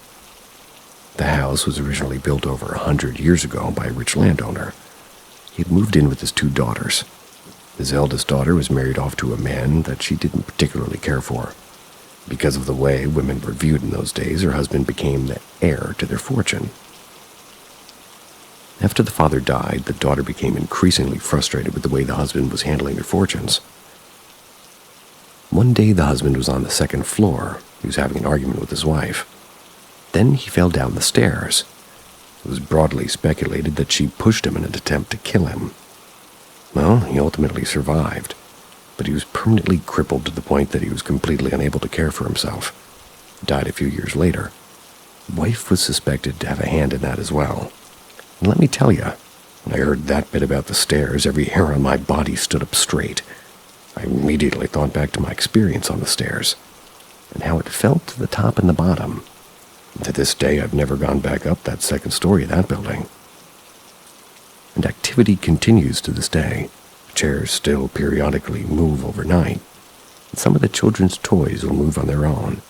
The house was originally built over 100 years ago by a rich landowner. He had moved in with his 2 daughters. His eldest daughter was married off to a man that she didn't particularly care for. Because of the way women were viewed in those days, her husband became the heir to their fortune. After the father died, the daughter became increasingly frustrated with the way the husband was handling their fortunes. One day the husband was on the 2nd floor. He was having an argument with his wife. Then he fell down the stairs. It was broadly speculated that she pushed him in an attempt to kill him. Well, he ultimately survived, but he was permanently crippled to the point that he was completely unable to care for himself. He died a few years later. The wife was suspected to have a hand in that as well. And let me tell you, when I heard that bit about the stairs, every hair on my body stood up straight. I immediately thought back to my experience on the stairs, and how it felt to the top and the bottom. To this day, I've never gone back up that 2nd story of that building. And activity continues to this day. Chairs still periodically move overnight, and some of the children's toys will move on their own.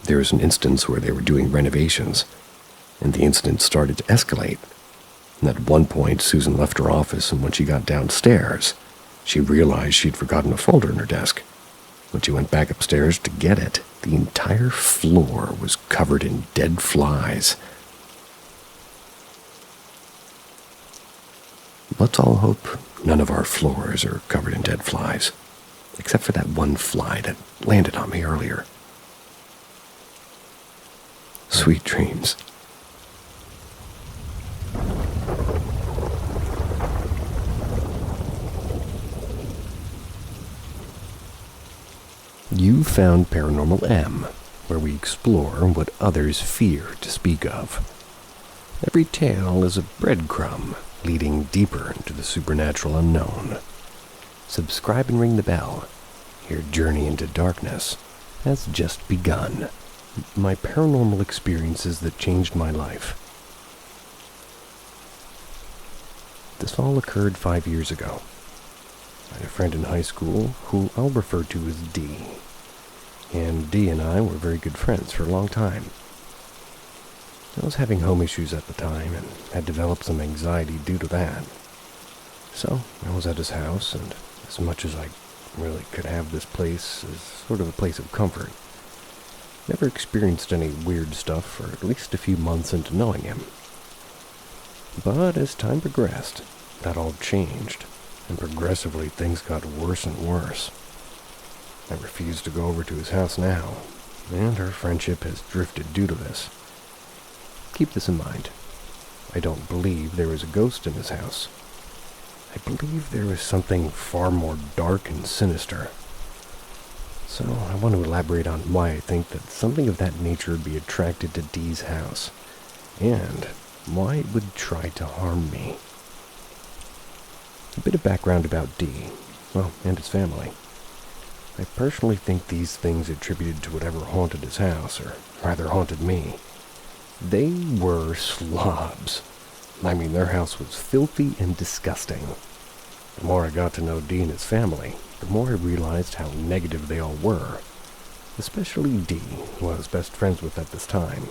There was an instance where they were doing renovations, and the incident started to escalate. And at one point, Susan left her office, and when she got downstairs, she realized she'd forgotten a folder in her desk. When she went back upstairs to get it, the entire floor was covered in dead flies. Let's all hope none of our floors are covered in dead flies, except for that one fly that landed on me earlier. Sweet dreams. You found Paranormal M, where we explore what others fear to speak of. Every tale is a breadcrumb leading deeper into the supernatural unknown. Subscribe and ring the bell. Your journey into darkness has just begun. My paranormal experiences that changed my life. This all occurred 5 years ago. I had a friend in high school who I'll refer to as D. And D and I were very good friends for a long time. I was having home issues at the time and had developed some anxiety due to that. So I was at his house, and as much as I really could have this place as sort of a place of comfort, never experienced any weird stuff for at least a few months into knowing him. But as time progressed, that all changed, and progressively things got worse and worse. I refuse to go over to his house now, and our friendship has drifted due to this. Keep this in mind. I don't believe there is a ghost in his house. I believe there was something far more dark and sinister. So I want to elaborate on why I think that something of that nature would be attracted to Dee's house, and why it would try to harm me. A bit of background about Dee, well, and his family. I personally think these things attributed to whatever haunted his house, or rather haunted me. They were slobs. I mean, their house was filthy and disgusting. The more I got to know Dee and his family, the more I realized how negative they all were. Especially Dee, who I was best friends with at this time.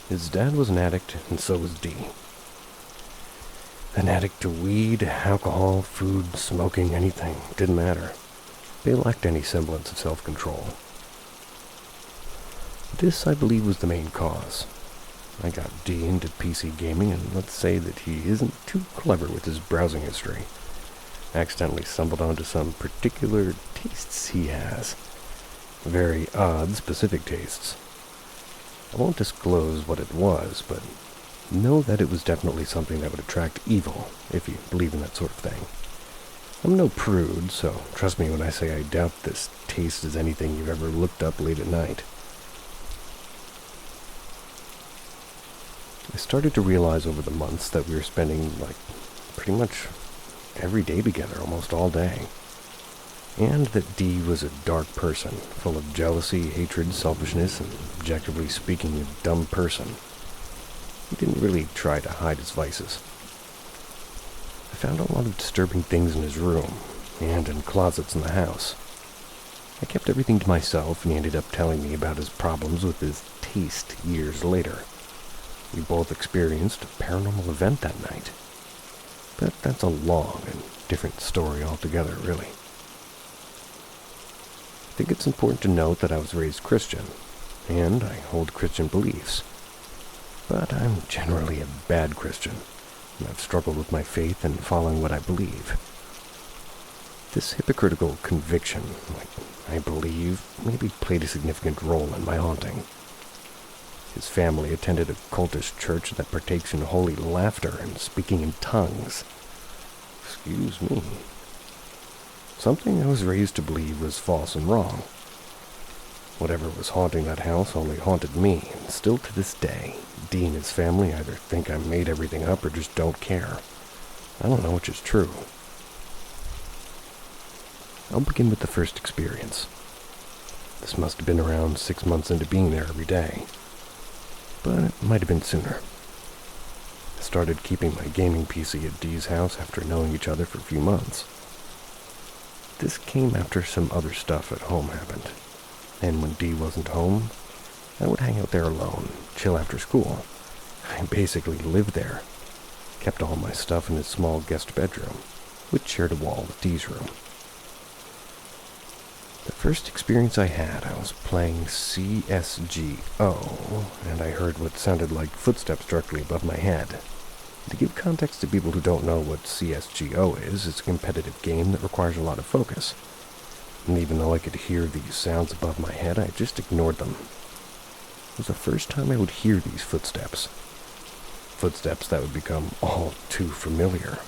His dad was an addict, and so was Dee. An addict to weed, alcohol, food, smoking, anything. Didn't matter. They lacked any semblance of self-control. This, I believe, was the main cause. I got Dee into PC gaming, and let's say that he isn't too clever with his browsing history. I accidentally stumbled onto some particular tastes he has. Very odd, specific tastes. I won't disclose what it was, but know that it was definitely something that would attract evil, if you believe in that sort of thing. I'm no prude, so trust me when I say I doubt this taste is anything you've ever looked up late at night. I started to realize over the months that we were spending, pretty much every day together, almost all day. And that Dee was a dark person, full of jealousy, hatred, selfishness, and, objectively speaking, a dumb person. He didn't really try to hide his vices. I found a lot of disturbing things in his room, and in closets in the house. I kept everything to myself, and he ended up telling me about his problems with his taste years later. We both experienced a paranormal event that night. But that's a long and different story altogether, really. I think it's important to note that I was raised Christian, and I hold Christian beliefs. But I'm generally a bad Christian, and I've struggled with my faith and following what I believe. This hypocritical conviction, I believe, maybe played a significant role in my haunting. His family attended a cultist church that partakes in holy laughter and speaking in tongues. Excuse me. Something I was raised to believe was false and wrong. Whatever was haunting that house only haunted me, and still to this day, Dee and his family either think I made everything up or just don't care. I don't know which is true. I'll begin with the first experience. This must have been around 6 months into being there every day. But it might have been sooner. I started keeping my gaming PC at Dee's house after knowing each other for a few months. This came after some other stuff at home happened, and when Dee wasn't home, I would hang out there alone, chill after school. I basically lived there, kept all my stuff in his small guest bedroom, which shared a wall with Dee's room. The first experience I had, I was playing CSGO, and I heard what sounded like footsteps directly above my head. To give context to people who don't know what CSGO is, it's a competitive game that requires a lot of focus. And even though I could hear these sounds above my head, I just ignored them. It was the first time I would hear these footsteps. Footsteps that would become all too familiar.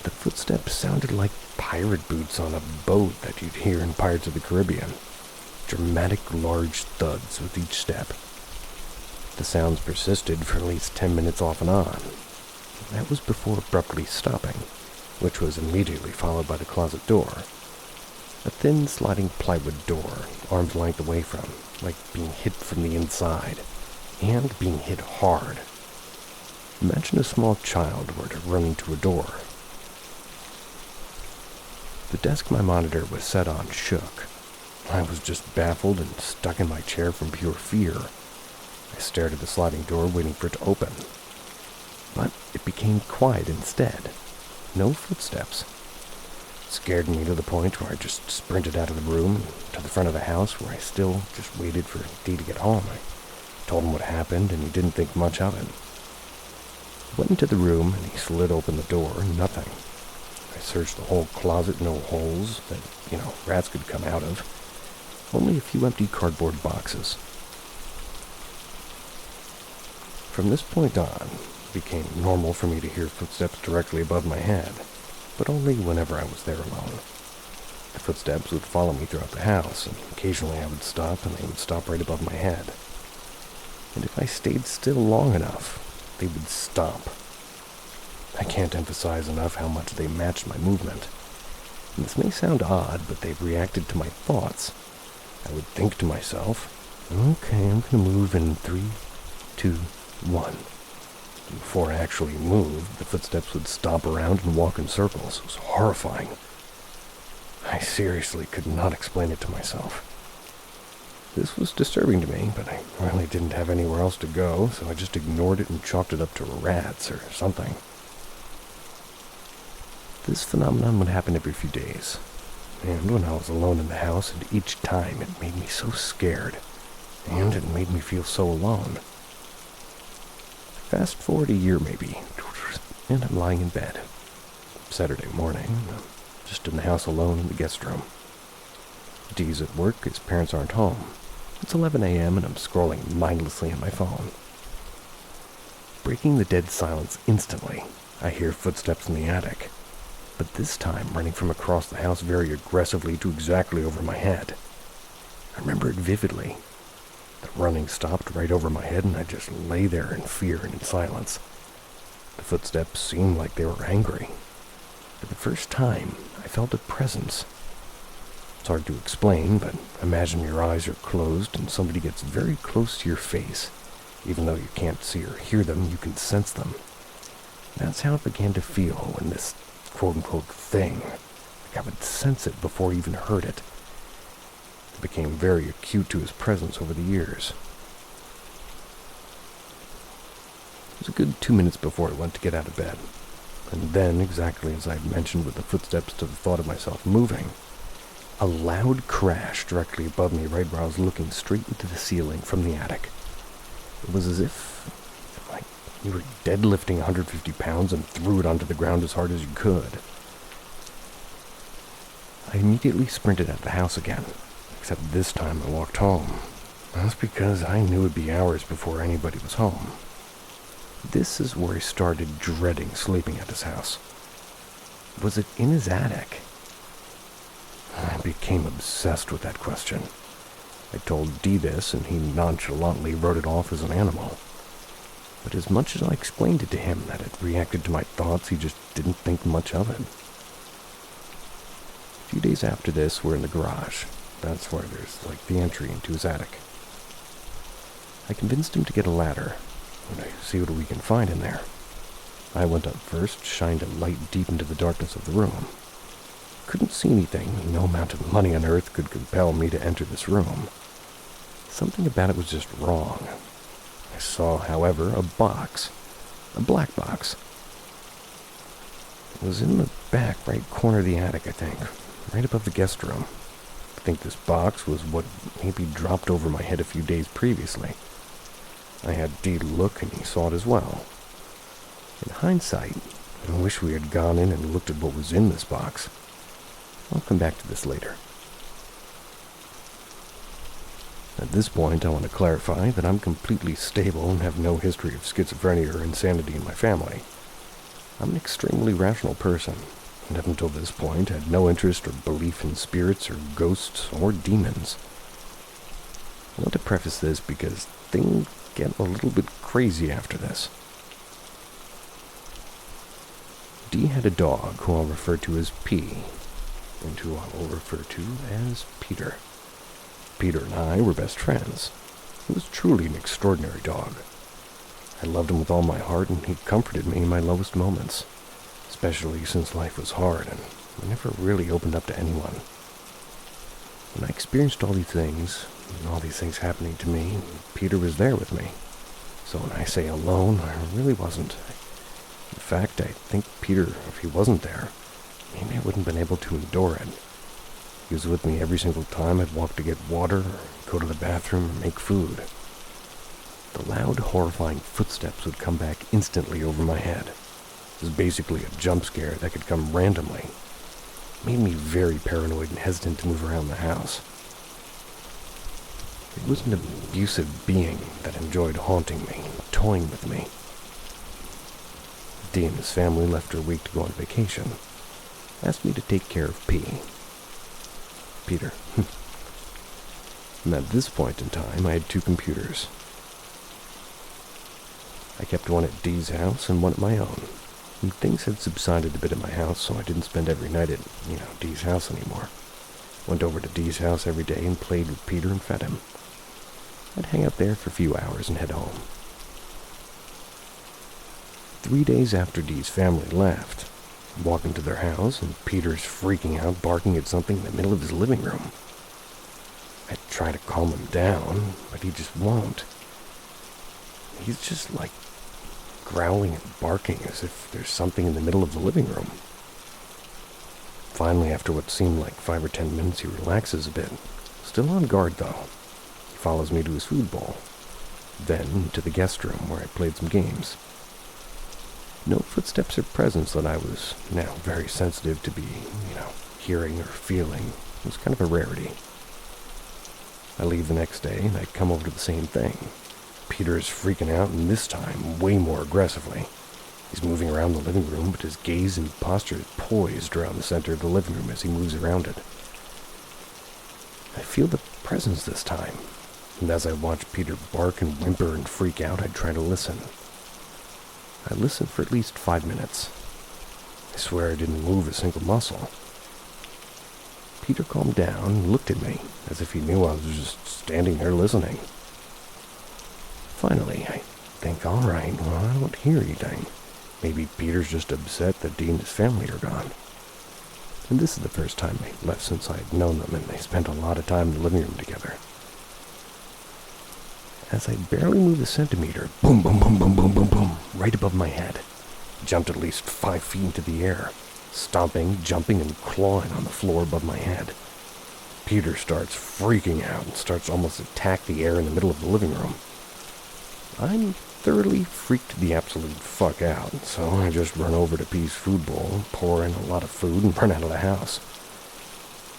The footsteps sounded like pirate boots on a boat that you'd hear in Pirates of the Caribbean. Dramatic, large thuds with each step. The sounds persisted for at least 10 minutes off and on. That was before abruptly stopping, which was immediately followed by the closet door. A thin, sliding plywood door, arm's length away from, like being hit from the inside, and being hit hard. Imagine a small child were to run into a door. The desk my monitor was set on shook. I was just baffled and stuck in my chair from pure fear. I stared at the sliding door, waiting for it to open. But it became quiet instead. No footsteps. It scared me to the point where I just sprinted out of the room to the front of the house where I still just waited for Dee to get home. I told him what happened, and he didn't think much of it. I went into the room, and he slid open the door, nothing. I searched the whole closet, no holes that, rats could come out of. Only a few empty cardboard boxes. From this point on, became normal for me to hear footsteps directly above my head, but only whenever I was there alone. The footsteps would follow me throughout the house, and occasionally I would stop, and they would stop right above my head. And if I stayed still long enough, they would stop. I can't emphasize enough how much they matched my movement. And this may sound odd, but they reacted to my thoughts. I would think to myself, okay, I'm going to move in 3, 2, 1. And before I actually moved, the footsteps would stomp around and walk in circles. It was horrifying. I seriously could not explain it to myself. This was disturbing to me, but I really didn't have anywhere else to go, so I just ignored it and chalked it up to rats or something. This phenomenon would happen every few days, and when I was alone in the house, and each time it made me so scared, and it made me feel so alone. Fast forward a year maybe, and I'm lying in bed. Saturday morning, I'm just in the house alone in the guest room. Dee's at work, his parents aren't home. It's 11 a.m. and I'm scrolling mindlessly on my phone. Breaking the dead silence instantly, I hear footsteps in the attic, but this time running from across the house very aggressively to exactly over my head. I remember it vividly. The running stopped right over my head, and I just lay there in fear and in silence. The footsteps seemed like they were angry. For the first time, I felt a presence. It's hard to explain, but imagine your eyes are closed and somebody gets very close to your face. Even though you can't see or hear them, you can sense them. That's how it began to feel when this quote-unquote thing, like I would sense it before I even heard it. It became very acute to his presence over the years. It was a good 2 minutes before I went to get out of bed. And then, exactly as I had mentioned with the footsteps to the thought of myself moving, a loud crash directly above me right where I was looking straight into the ceiling from the attic. It was as if, like, you were deadlifting 150 pounds and threw it onto the ground as hard as you could. I immediately sprinted out of the house again, except this time I walked home. That's because I knew it'd be hours before anybody was home. This is where I started dreading sleeping at his house. Was it in his attic? I became obsessed with that question. I told Dee this, and he nonchalantly wrote it off as an animal. But as much as I explained it to him that it reacted to my thoughts, he just didn't think much of it. A few days after this, we're in the garage. That's where there's, like, the entry into his attic. I convinced him to get a ladder, and I see what we can find in there. I went up first, shined a light deep into the darkness of the room. Couldn't see anything. No amount of money on earth could compel me to enter this room. Something about it was just wrong. I saw, however, a box. A black box. It was in the back right corner of the attic, I think. Right above the guest room. I think this box was what maybe dropped over my head a few days previously. I had Dee look, and he saw it as well. In hindsight, I wish we had gone in and looked at what was in this box. I'll come back to this later. At this point, I want to clarify that I'm completely stable and have no history of schizophrenia or insanity in my family. I'm an extremely rational person, and up until this point had no interest or belief in spirits or ghosts or demons. I want to preface this because things get a little bit crazy after this. Dee had a dog who I'll refer to as P, and who I will refer to as Peter. Peter and I were best friends. He was truly an extraordinary dog. I loved him with all my heart, and he comforted me in my lowest moments, especially since life was hard, and I never really opened up to anyone. When I experienced all these things, and all these things happening to me, Peter was there with me. So when I say alone, I really wasn't. In fact, I think Peter, if he wasn't there, maybe I wouldn't have been able to endure it. He was with me every single time I'd walk to get water, or go to the bathroom, or make food. The loud, horrifying footsteps would come back instantly over my head. It was basically a jump scare that could come randomly. It made me very paranoid and hesitant to move around the house. It was an abusive being that enjoyed haunting me, toying with me. Dee and his family left for a week to go on vacation. Asked me to take care of Peter. And at this point in time, I had 2 computers. I kept one at Dee's house and one at my own. And things had subsided a bit at my house, so I didn't spend every night at, Dee's house anymore. Went over to Dee's house every day and played with Peter and fed him. I'd hang out there for a few hours and head home. 3 days after Dee's family left, I walk into their house and Peter's freaking out, barking at something in the middle of his living room. I try to calm him down, but he just won't. He's just like growling and barking as if there's something in the middle of the living room. Finally, after what seemed like 5 or 10 minutes, he relaxes a bit. Still on guard, though. He follows me to his food bowl. Then to the guest room, where I played some games. No footsteps or presence that I was now very sensitive to be, hearing or feeling. It was kind of a rarity. I leave the next day, and I come over to the same thing. Peter is freaking out, and this time, way more aggressively. He's moving around the living room, but his gaze and posture is poised around the center of the living room as he moves around it. I feel the presence this time, and as I watch Peter bark and whimper and freak out, I try to listen. I listened for at least 5 minutes. I swear I didn't move a single muscle. Peter calmed down and looked at me, as if he knew I was just standing there listening. Finally, I think, alright, well, I don't hear anything. Maybe Peter's just upset that Dee and his family are gone. And this is the first time they left since I'd known them, and they spent a lot of time in the living room together. As I barely moved a centimeter, boom, boom, boom, boom, boom, boom, boom, right above my head. Jumped at least 5 feet into the air, stomping, jumping, and clawing on the floor above my head. Peter starts freaking out and starts almost to attack the air in the middle of the living room. I'm thoroughly freaked the absolute fuck out, so I just run over to Pete's food bowl, pour in a lot of food, and run out of the house.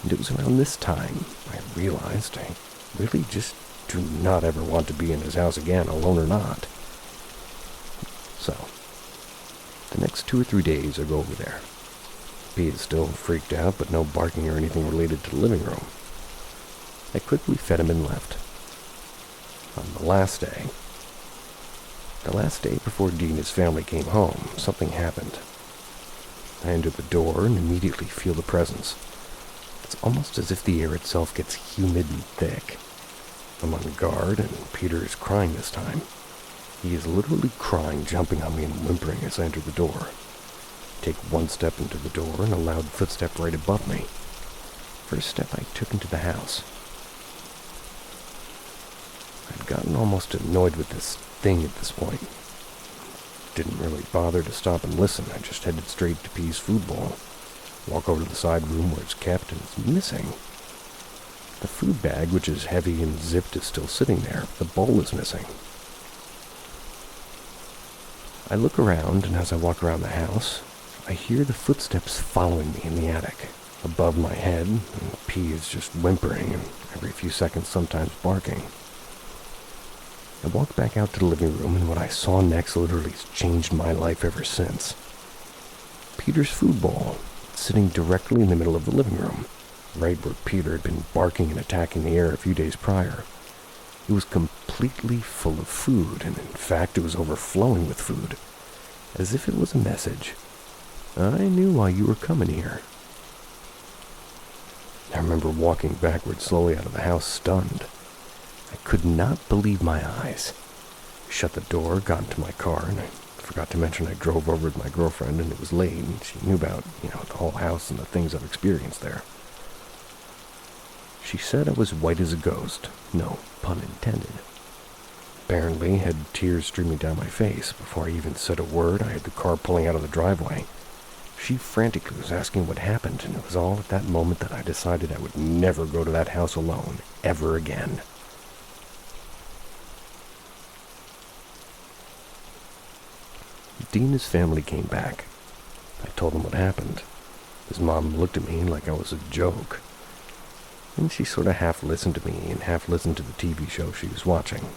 And it was around this time I realized I really just do not ever want to be in his house again, alone or not. So, the next 2 or 3 days I go over there. Pete is still freaked out, but no barking or anything related to the living room. I quickly fed him and left. On the last day before Dee and his family came home, something happened. I enter the door and immediately feel the presence. It's almost as if the air itself gets humid and thick. I'm on guard, and Peter is crying this time. He is literally crying, jumping on me and whimpering as I enter the door. Take 1 step into the door and a loud footstep right above me. First step I took into the house. I'd gotten almost annoyed with this thing at this point. Didn't really bother to stop and listen. I just headed straight to P's food bowl. Walk over to the side room where it's kept, and it's missing. The food bag, which is heavy and zipped, is still sitting there. The bowl is missing. I look around, and as I walk around the house, I hear the footsteps following me in the attic. Above my head, and P is just whimpering, and every few seconds sometimes barking. I walked back out to the living room, and what I saw next literally has changed my life ever since. Peter's food bowl, sitting directly in the middle of the living room, right where Peter had been barking and attacking the air a few days prior. It was completely full of food, and in fact it was overflowing with food, as if it was a message. I knew why you were coming here. I remember walking backward slowly out of the house, stunned. I could not believe my eyes. I shut the door, got into my car, and I forgot to mention I drove over with my girlfriend, and it was late, and she knew about, the whole house and the things I've experienced there. She said I was white as a ghost, no pun intended. Apparently had tears streaming down my face. Before I even said a word, I had the car pulling out of the driveway. She frantically was asking what happened, and it was all at that moment that I decided I would never go to that house alone, ever again. Dee and his family came back. I told them what happened. His mom looked at me like I was a joke. And she sort of half listened to me and half listened to the TV show she was watching.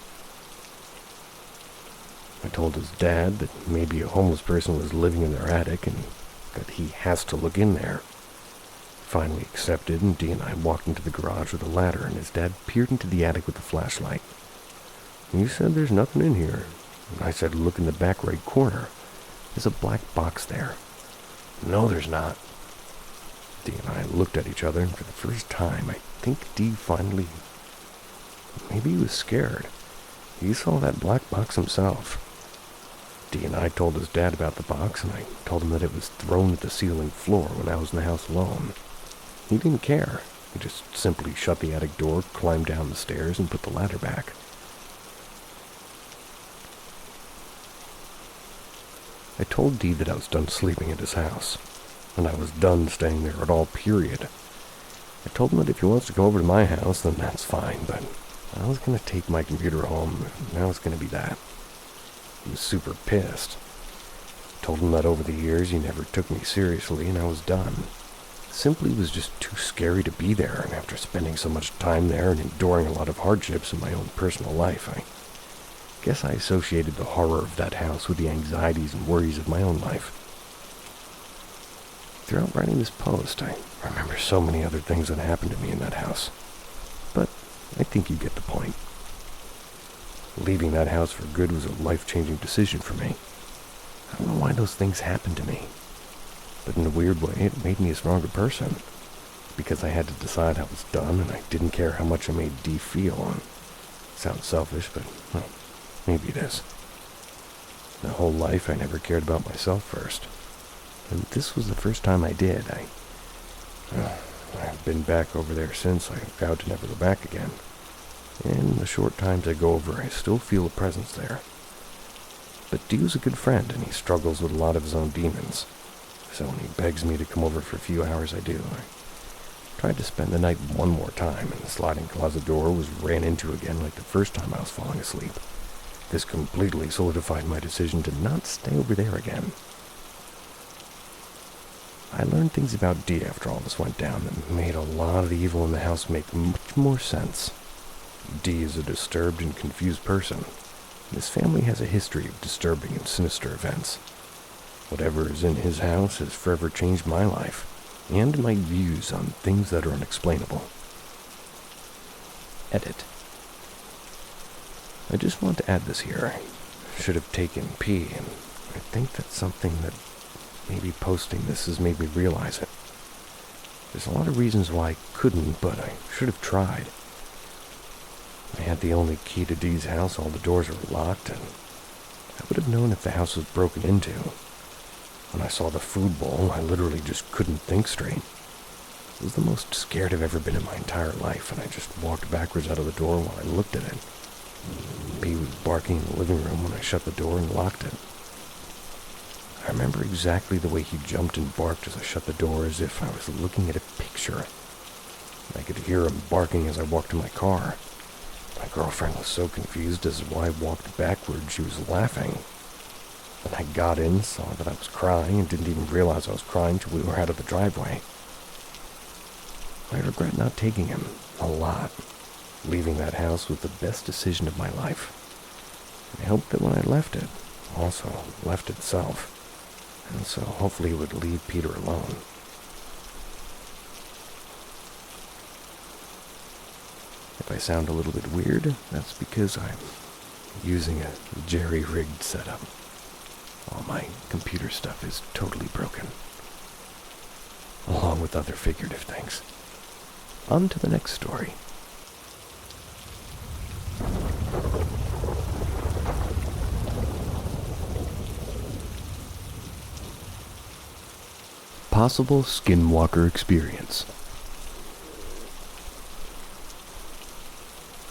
I told his dad that maybe a homeless person was living in their attic and that he has to look in there. Finally accepted, and Dee and I walked into the garage with a ladder, and his dad peered into the attic with a flashlight. "You said there's nothing in here." And I said, "Look in the back right corner. There's a black box there." "No, there's not." Dee and I looked at each other, and for the first time, I think Dee finally... Maybe he was scared. He saw that black box himself. Dee and I told his dad about the box, and I told him that it was thrown at the ceiling floor when I was in the house alone. He didn't care. He just simply shut the attic door, climbed down the stairs, and put the ladder back. I told Dee that I was done sleeping at his house, and I was done staying there at all, period. I told him that if he wants to go over to my house, then that's fine, but I was going to take my computer home, and now it's going to be that. He was super pissed. I told him that over the years he never took me seriously, and I was done. Simply was just too scary to be there, and after spending so much time there and enduring a lot of hardships in my own personal life, I guess I associated the horror of that house with the anxieties and worries of my own life. Throughout writing this post, I remember so many other things that happened to me in that house, but I think you get the point. Leaving that house for good was a life-changing decision for me. I don't know why those things happened to me, but in a weird way, it made me a stronger person, because I had to decide I was done, and I didn't care how much I made Dee feel. Sounds selfish, but well, maybe it is. My whole life, I never cared about myself first, and this was the first time I did. I've been back over there since. I vowed to never go back again. And in the short times I go over, I still feel a presence there. But Dee was a good friend, and he struggles with a lot of his own demons. So when he begs me to come over for a few hours, I do. I tried to spend the night one more time, and the sliding closet door was ran into again like the first time I was falling asleep. This completely solidified my decision to not stay over there again. I learned things about Dee after all this went down that made a lot of the evil in the house make much more sense. Dee is a disturbed and confused person. His family has a history of disturbing and sinister events. Whatever is in his house has forever changed my life, and my views on things that are unexplainable. Edit. I just want to add this here. I should have taken P, and I think that's something that maybe posting this has made me realize it. There's a lot of reasons why I couldn't, but I should have tried. I had the only key to Dee's house, all the doors were locked, and I would have known if the house was broken into. When I saw the food bowl, I literally just couldn't think straight. It was the most scared I've ever been in my entire life, and I just walked backwards out of the door while I looked at it. Bee was barking in the living room when I shut the door and locked it. I remember exactly the way he jumped and barked as I shut the door, as if I was looking at a picture. I could hear him barking as I walked to my car. My girlfriend was so confused as to why I walked backward. She was laughing. When I got in, saw that I was crying, and didn't even realize I was crying till we were out of the driveway. I regret not taking him, a lot. Leaving that house was the best decision of my life. I hoped that when I left it, also left itself, and so hopefully it would leave Peter alone. If I sound a little bit weird, that's because I'm using a jerry-rigged setup. All my computer stuff is totally broken, along with other figurative things. On to the next story. Possible skinwalker experience.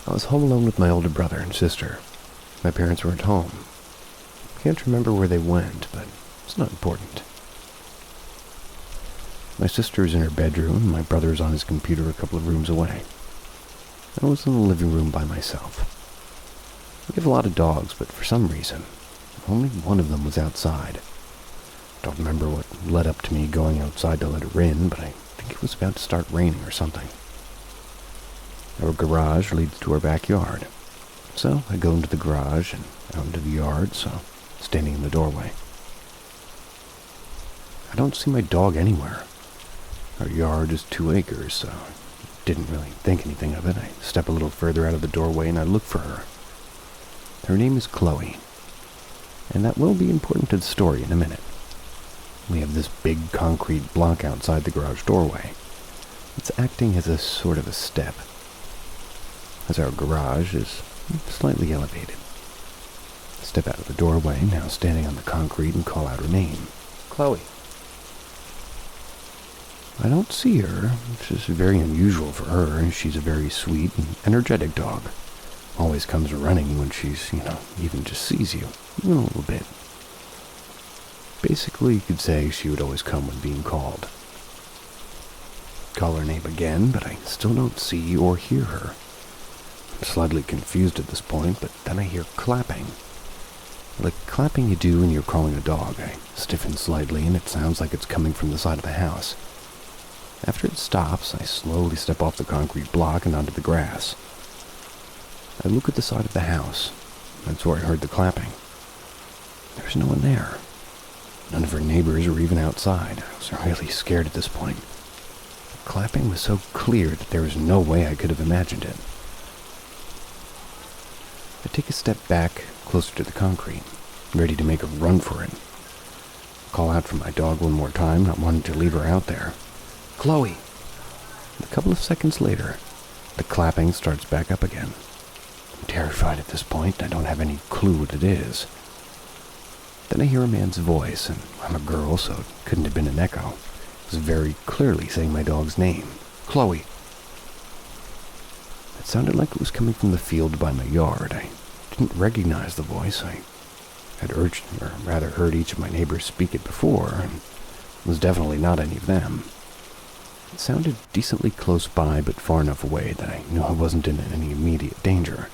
I was home alone with my older brother and sister. My parents weren't home. Can't remember where they went, but it's not important. My sister is in her bedroom, and my brother is on his computer a couple of rooms away. I was in the living room by myself. We have a lot of dogs, but for some reason, only one of them was outside. Don't remember what led up to me going outside to let her in, but I think it was about to start raining or something. Our garage leads to our backyard. So I go into the garage and out into the yard, so standing in the doorway. I don't see my dog anywhere. Our yard is 2 acres, so I didn't really think anything of it. I step a little further out of the doorway and I look for her. Her name is Chloe, and that will be important to the story in a minute. We have this big concrete block outside the garage doorway. It's acting as a sort of a step, as our garage is slightly elevated. I step out of the doorway, now standing on the concrete, and call out her name. Chloe. I don't see her, which is very unusual for her. She's a very sweet and energetic dog. Always comes running when she's, even just sees you, even a little bit. Basically, you could say she would always come when being called. Call her name again, but I still don't see or hear her. I'm slightly confused at this point, but then I hear clapping. Like clapping you do when you're calling a dog. I stiffen slightly, and it sounds like it's coming from the side of the house. After it stops, I slowly step off the concrete block and onto the grass. I look at the side of the house. That's where I heard the clapping. There's no one there. None of her neighbors are even outside. I was really scared at this point. The clapping was so clear that there was no way I could have imagined it. I take a step back, closer to the concrete, ready to make a run for it. Call out for my dog one more time, not wanting to leave her out there. Chloe! A couple of seconds later, the clapping starts back up again. I'm terrified at this point. I don't have any clue what it is. Then I hear a man's voice, and I'm a girl, so it couldn't have been an echo. It was very clearly saying my dog's name. Chloe! It sounded like it was coming from the field by my yard. I didn't recognize the voice. I had heard each of my neighbors speak it before, and it was definitely not any of them. It sounded decently close by, but far enough away that I knew I wasn't in any immediate danger.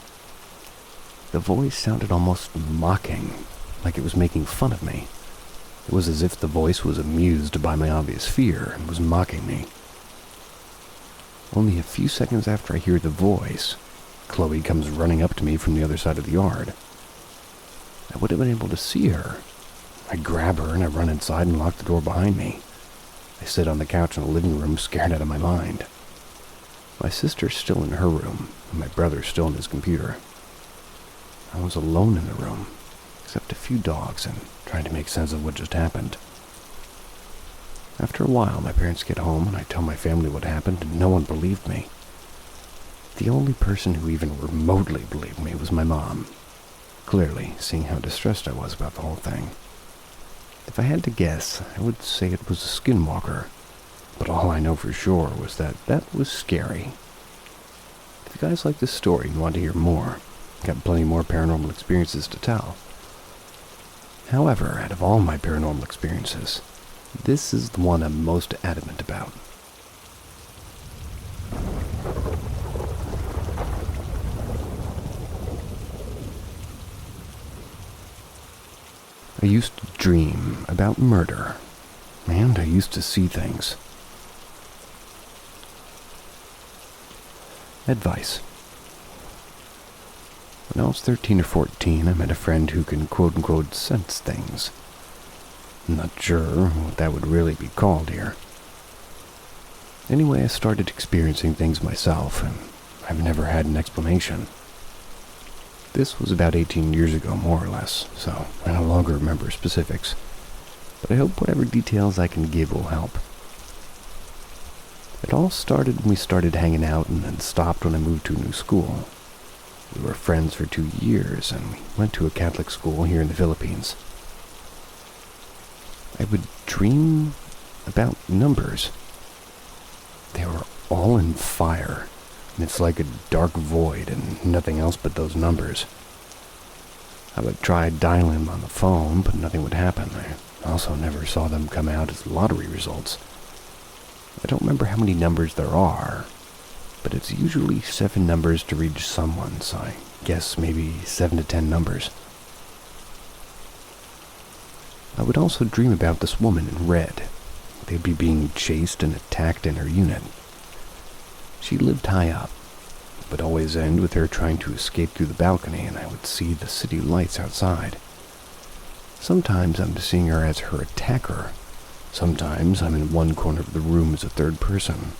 The voice sounded almost mocking, like it was making fun of me. It was as if the voice was amused by my obvious fear and was mocking me. Only a few seconds after I hear the voice, Chloe comes running up to me from the other side of the yard. I would have been able to see her. I grab her and I run inside and lock the door behind me. I sit on the couch in the living room, scared out of my mind. My sister's still in her room, and my brother's still in his computer. I was alone in the room, except a few dogs, and trying to make sense of what just happened. After a while, my parents get home, and I tell my family what happened, and no one believed me. The only person who even remotely believed me was my mom, clearly seeing how distressed I was about the whole thing. If I had to guess, I would say it was a skinwalker, but all I know for sure was that was scary. If you guys like this story and want to hear more, I've got plenty more paranormal experiences to tell. However, out of all my paranormal experiences, this is the one I'm most adamant about. I used to dream about murder, and I used to see things. Advice. When I was 13 or 14, I met a friend who can quote-unquote sense things. I'm not sure what that would really be called here. Anyway, I started experiencing things myself, and I've never had an explanation. This was about 18 years ago, more or less, so I no longer remember specifics, but I hope whatever details I can give will help. It all started when we started hanging out and then stopped when I moved to a new school. We were friends for 2 years, and we went to a Catholic school here in the Philippines. I would dream about numbers. They were all in fire. It's like a dark void and nothing else but those numbers. I would try dialing them on the phone, but nothing would happen. I also never saw them come out as lottery results. I don't remember how many numbers there are, but it's usually 7 numbers to reach someone, so I guess maybe 7 to 10 numbers. I would also dream about this woman in red. They'd be being chased and attacked in her unit. She lived high up, would always end with her trying to escape through the balcony, and I would see the city lights outside. Sometimes I'm seeing her as her attacker. Sometimes I'm in one corner of the room as a third person.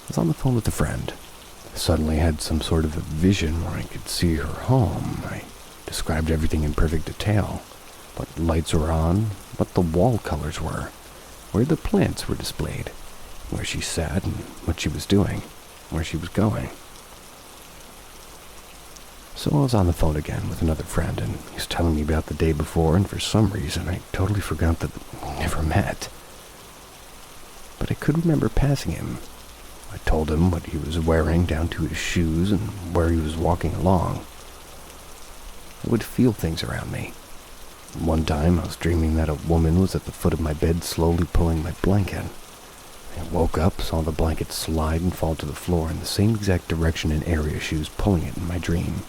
I was on the phone with a friend. I suddenly had some sort of a vision where I could see her home. I described everything in perfect detail. What lights were on, what the wall colors were, where the plants were displayed, where she sat and what she was doing, where she was going. So I was on the phone again with another friend, and he was telling me about the day before, and for some reason I totally forgot that we never met. But I could remember passing him. I told him what he was wearing down to his shoes and where he was walking along. I would feel things around me. One time I was dreaming that a woman was at the foot of my bed slowly pulling my blanket. I woke up, saw the blanket slide and fall to the floor in the same exact direction and area she was pulling it in my dream.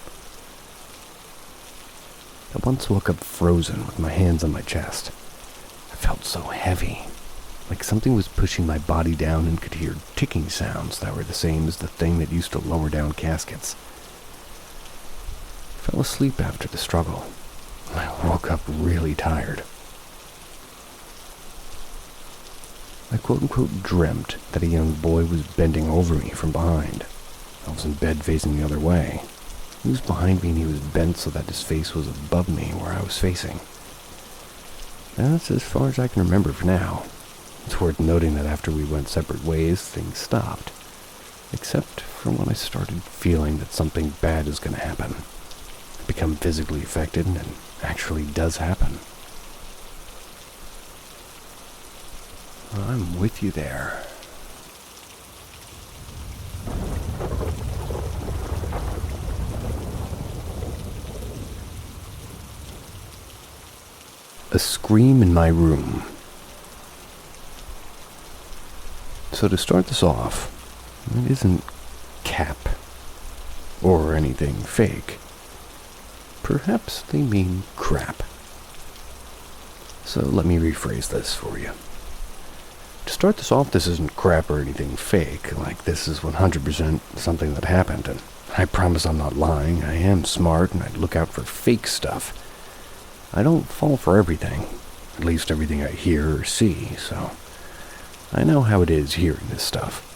I once woke up frozen with my hands on my chest. I felt so heavy, like something was pushing my body down, and could hear ticking sounds that were the same as the thing that used to lower down caskets. I fell asleep after the struggle. I woke up really tired. I quote-unquote dreamt that a young boy was bending over me from behind. I was in bed facing the other way. He was behind me and he was bent so that his face was above me where I was facing. That's as far as I can remember for now. It's worth noting that after we went separate ways, things stopped. Except for when I started feeling that something bad is going to happen. I become physically affected, and it actually does happen. I'm with you there. A scream in my room. So to start this off, it isn't cap or anything fake. Perhaps they mean crap. So let me rephrase this for you. To start this off, this isn't crap or anything fake. Like, this is 100% something that happened, and I promise I'm not lying. I am smart, and I look out for fake stuff. I don't fall for everything, at least everything I hear or see, so I know how it is hearing this stuff.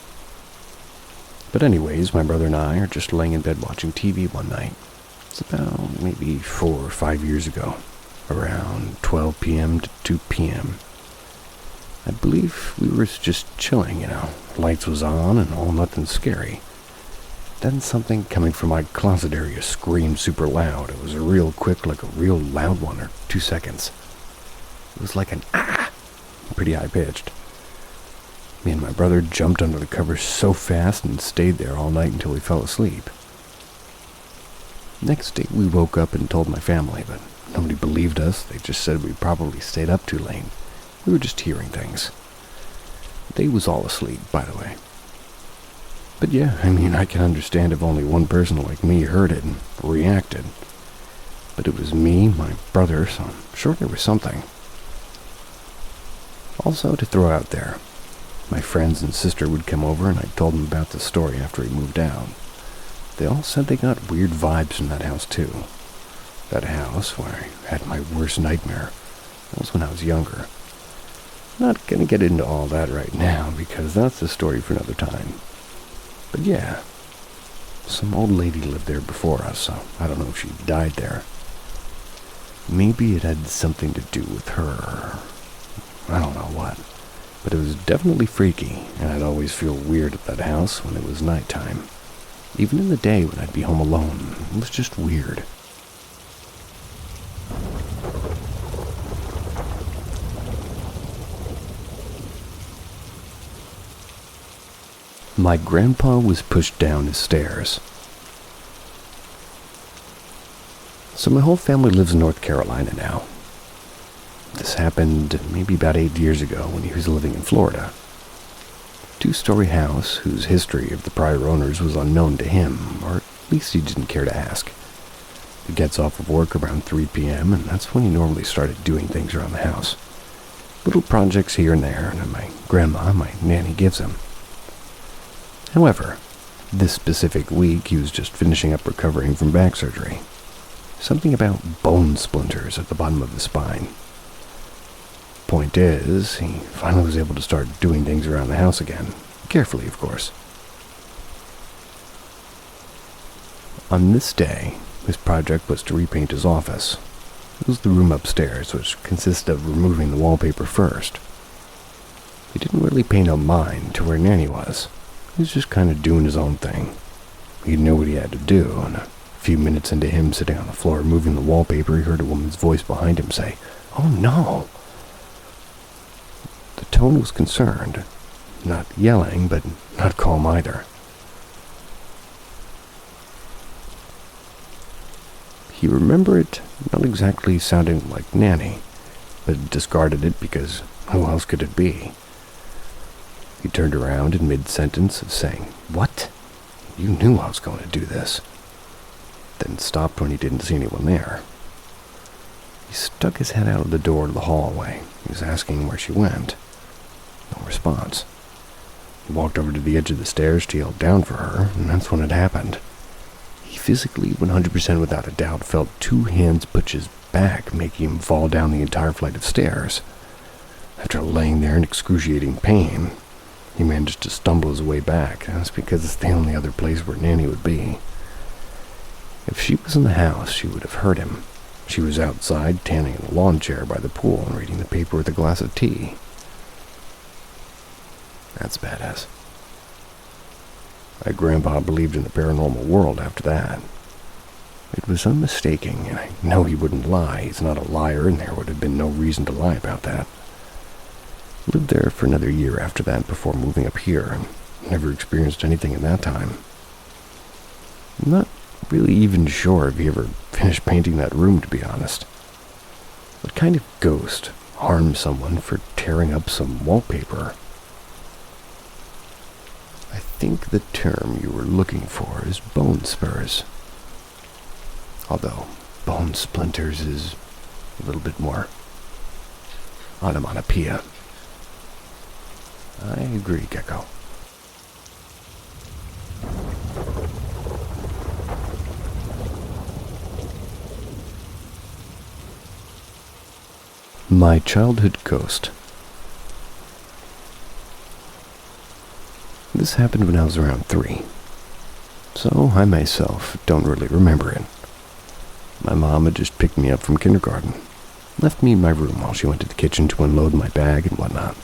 But anyways, my brother and I are just laying in bed watching TV one night. It's about maybe 4 or 5 years ago, around 12 p.m. to 2 p.m. I believe we were just chilling, lights was on and all nothing scary. Then something coming from my closet area screamed super loud. It was a real quick, like a real loud one, or 2 seconds. It was like an ah, pretty high-pitched. Me and my brother jumped under the covers so fast and stayed there all night until we fell asleep. Next day we woke up and told my family, but nobody believed us. They just said we probably stayed up too late. We were just hearing things. They was all asleep, by the way. But yeah, I can understand if only one person like me heard it and reacted. But it was me, my brother, so I'm sure there was something. Also, to throw out there, my friends and sister would come over and I told them about the story after we moved out. They all said they got weird vibes from that house too. That house where I had my worst nightmare. That was when I was younger. Not gonna get into all that right now because that's a story for another time. But yeah, some old lady lived there before us, so I don't know if she died there. Maybe it had something to do with her. I don't know what. But it was definitely freaky, and I'd always feel weird at that house when it was nighttime. Even in the day when I'd be home alone, it was just weird. My grandpa was pushed down the stairs. So my whole family lives in North Carolina now. This happened maybe about 8 years ago when he was living in Florida. 2-story house whose history of the prior owners was unknown to him, or at least he didn't care to ask. He gets off of work around 3 p.m., and that's when he normally started doing things around the house. Little projects here and there that my grandma, my nanny, gives him. However, This specific week, he was just finishing up recovering from back surgery. Something about bone splinters at the bottom of the spine. Point is, he finally was able to start doing things around the house again. Carefully, of course. On this day, his project was to repaint his office. It was the room upstairs, which consisted of removing the wallpaper first. He didn't really pay no mind to where Nanny was. He was just kind of doing his own thing. He knew what he had to do, and a few minutes into him sitting on the floor removing the wallpaper, he heard a woman's voice behind him say, "Oh no!" The tone was concerned. Not yelling, but not calm either. He remembered it not exactly sounding like Nanny, but discarded it because who else could it be? He turned around in mid-sentence, saying, "What? You knew I was going to do this." Then stopped when he didn't see anyone there. He stuck his head out of the door to the hallway. He was asking where she went. No response. He walked over to the edge of the stairs to yell down for her, and that's when it happened. He physically, 100% without a doubt, felt two hands push his back, making him fall down the entire flight of stairs. After laying there in excruciating pain, he managed to stumble his way back. That's because it's the only other place where Nanny would be. If she was in the house, she would have heard him. She was outside, tanning in a lawn chair by the pool and reading the paper with a glass of tea. That's badass. My grandpa believed in the paranormal world after that. It was unmistaking, and I know he wouldn't lie. He's not a liar, and there would have been no reason to lie about that. Lived there for another year after that before moving up here, and never experienced anything in that time. I'm not really even sure if he ever finished painting that room, to be honest. What kind of ghost harms someone for tearing up some wallpaper? I think the term you were looking for is bone spurs. Although bone splinters is a little bit more onomatopoeia. I agree, Gecko. My childhood ghost. This happened when I was around 3, so I myself don't really remember it. My mom had just picked me up from kindergarten, left me in my room while she went to the kitchen to unload my bag and whatnot.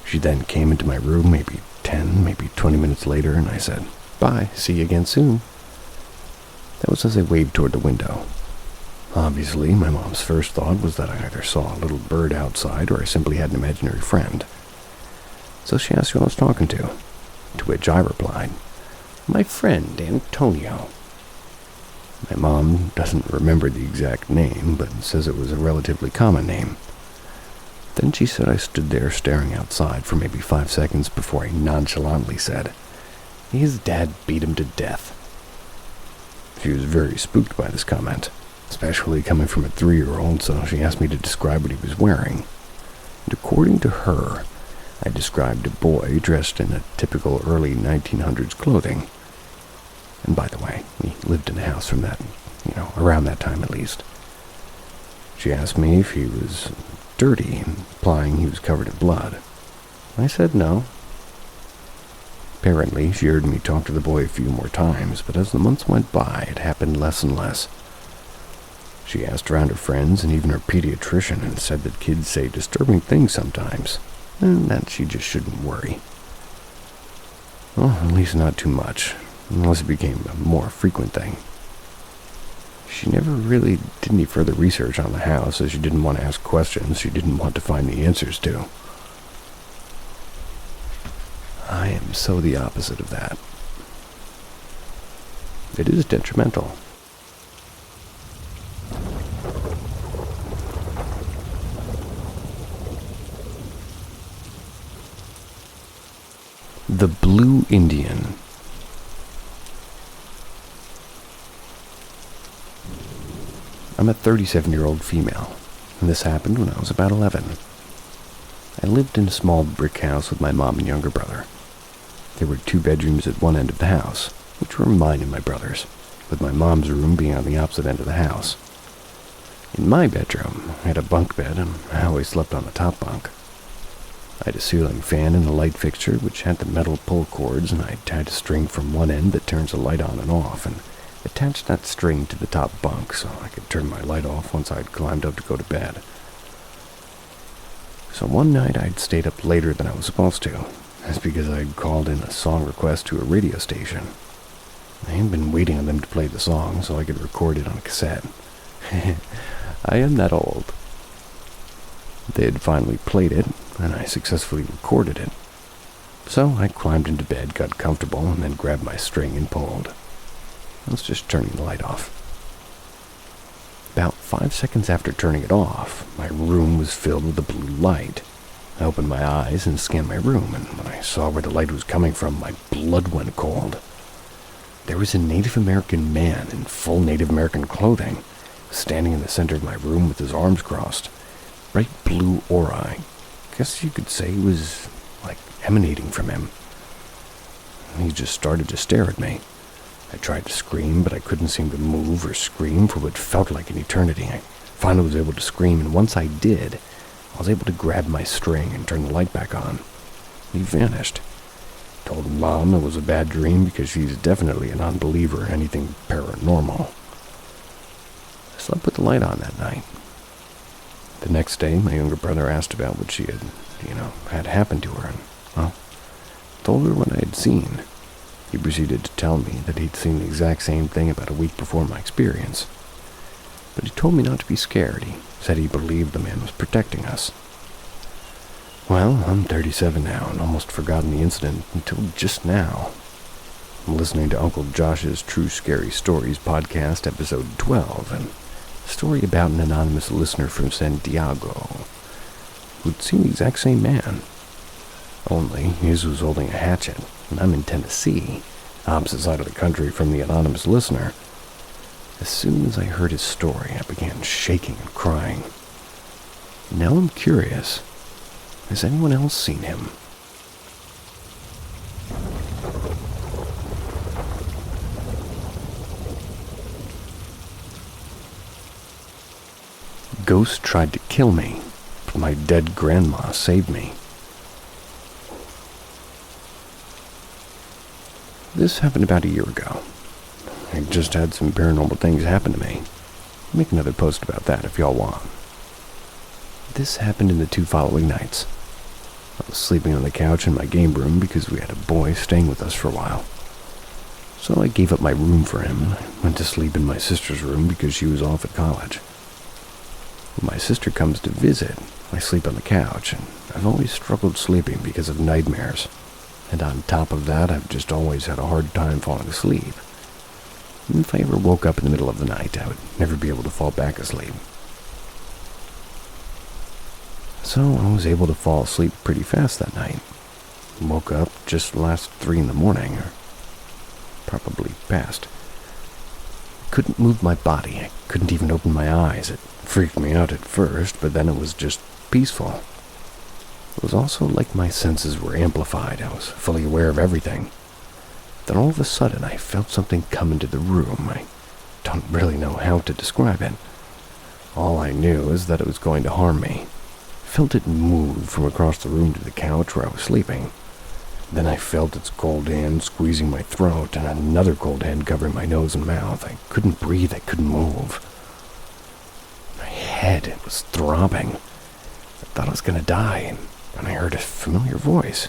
She then came into my room maybe 10, maybe 20 minutes later, and I said, "Bye, see you again soon." That was as I waved toward the window. Obviously, my mom's first thought was that I either saw a little bird outside or I simply had an imaginary friend. So she asked who I was talking to which I replied, "My friend, Antonio." My mom doesn't remember the exact name, but says it was a relatively common name. Then she said I stood there staring outside for maybe 5 seconds before I nonchalantly said, "His dad beat him to death." She was very spooked by this comment, especially coming from a 3-year-old, so she asked me to describe what he was wearing. And according to her, I described a boy dressed in a typical early 1900s clothing. And by the way, we lived in a house from that, around that time at least. She asked me if he was dirty, implying he was covered in blood. I said no. Apparently, she heard me talk to the boy a few more times, but as the months went by, it happened less and less. She asked around her friends and even her pediatrician and said that kids say disturbing things sometimes, and that she just shouldn't worry. Well, at least not too much, unless it became a more frequent thing. She never really did any further research on the house, as she didn't want to ask questions she didn't want to find the answers to. I am so the opposite of that. It is detrimental. The Blue Indian. I'm a 37-year-old female, and this happened when I was about 11. I lived in a small brick house with my mom and younger brother. There were 2 bedrooms at one end of the house, which were mine and my brother's, with my mom's room being on the opposite end of the house. In my bedroom, I had a bunk bed, and I always slept on the top bunk. I had a ceiling fan and a light fixture, which had the metal pull cords, and I tied a string from one end that turns the light on and off, and attached that string to the top bunk so I could turn my light off once I'd climbed up to go to bed. So one night I'd stayed up later than I was supposed to. That's because I'd called in a song request to a radio station. I had been waiting on them to play the song so I could record it on a cassette. I am that old. They had finally played it, and I successfully recorded it. So I climbed into bed, got comfortable, and then grabbed my string and pulled. I was just turning the light off. About 5 seconds after turning it off, my room was filled with a blue light. I opened my eyes and scanned my room, and when I saw where the light was coming from, my blood went cold. There was a Native American man in full Native American clothing, standing in the center of my room with his arms crossed. Bright blue aura. I guess you could say it was like emanating from him. He just started to stare at me. I tried to scream, but I couldn't seem to move or scream for what felt like an eternity. I finally was able to scream, and once I did, I was able to grab my string and turn the light back on. He vanished. Told Mom it was a bad dream because she's definitely a non-believer in anything paranormal. I slept with the light on that night. The next day, my younger brother asked about what she had happened to her, and, well, told her what I had seen. He proceeded to tell me that he'd seen the exact same thing about a week before my experience. But he told me not to be scared. He said he believed the man was protecting us. Well, I'm 37 now and almost forgotten the incident until just now. I'm listening to Uncle Josh's True Scary Stories podcast, episode 12, and a story about an anonymous listener from San Diego who'd seen the exact same man. Only his was holding a hatchet, and I'm in Tennessee, opposite side of the country from the anonymous listener. As soon as I heard his story, I began shaking and crying. Now I'm curious. Has anyone else seen him? Ghost tried to kill me, but my dead grandma saved me. This happened about a year ago. I just had some paranormal things happen to me. I'll make another post about that if y'all want. This happened in the 2 following nights. I was sleeping on the couch in my game room because we had a boy staying with us for a while. So I gave up my room for him, and I went to sleep in my sister's room because she was off at college. When my sister comes to visit, I sleep on the couch, and I've always struggled sleeping because of nightmares. And on top of that, I've just always had a hard time falling asleep. And if I ever woke up in the middle of the night, I would never be able to fall back asleep. So I was able to fall asleep pretty fast that night. Woke up just last 3 in the morning, or probably past. Couldn't move my body. I couldn't even open my eyes. It freaked me out at first, but then it was just peaceful. It was also like my senses were amplified. I was fully aware of everything. Then all of a sudden, I felt something come into the room. I don't really know how to describe it. All I knew is that it was going to harm me. I felt it move from across the room to the couch where I was sleeping. Then I felt its cold hand squeezing my throat and another cold hand covering my nose and mouth. I couldn't breathe. I couldn't move. My head was throbbing. I thought I was going to die, and then I heard a familiar voice.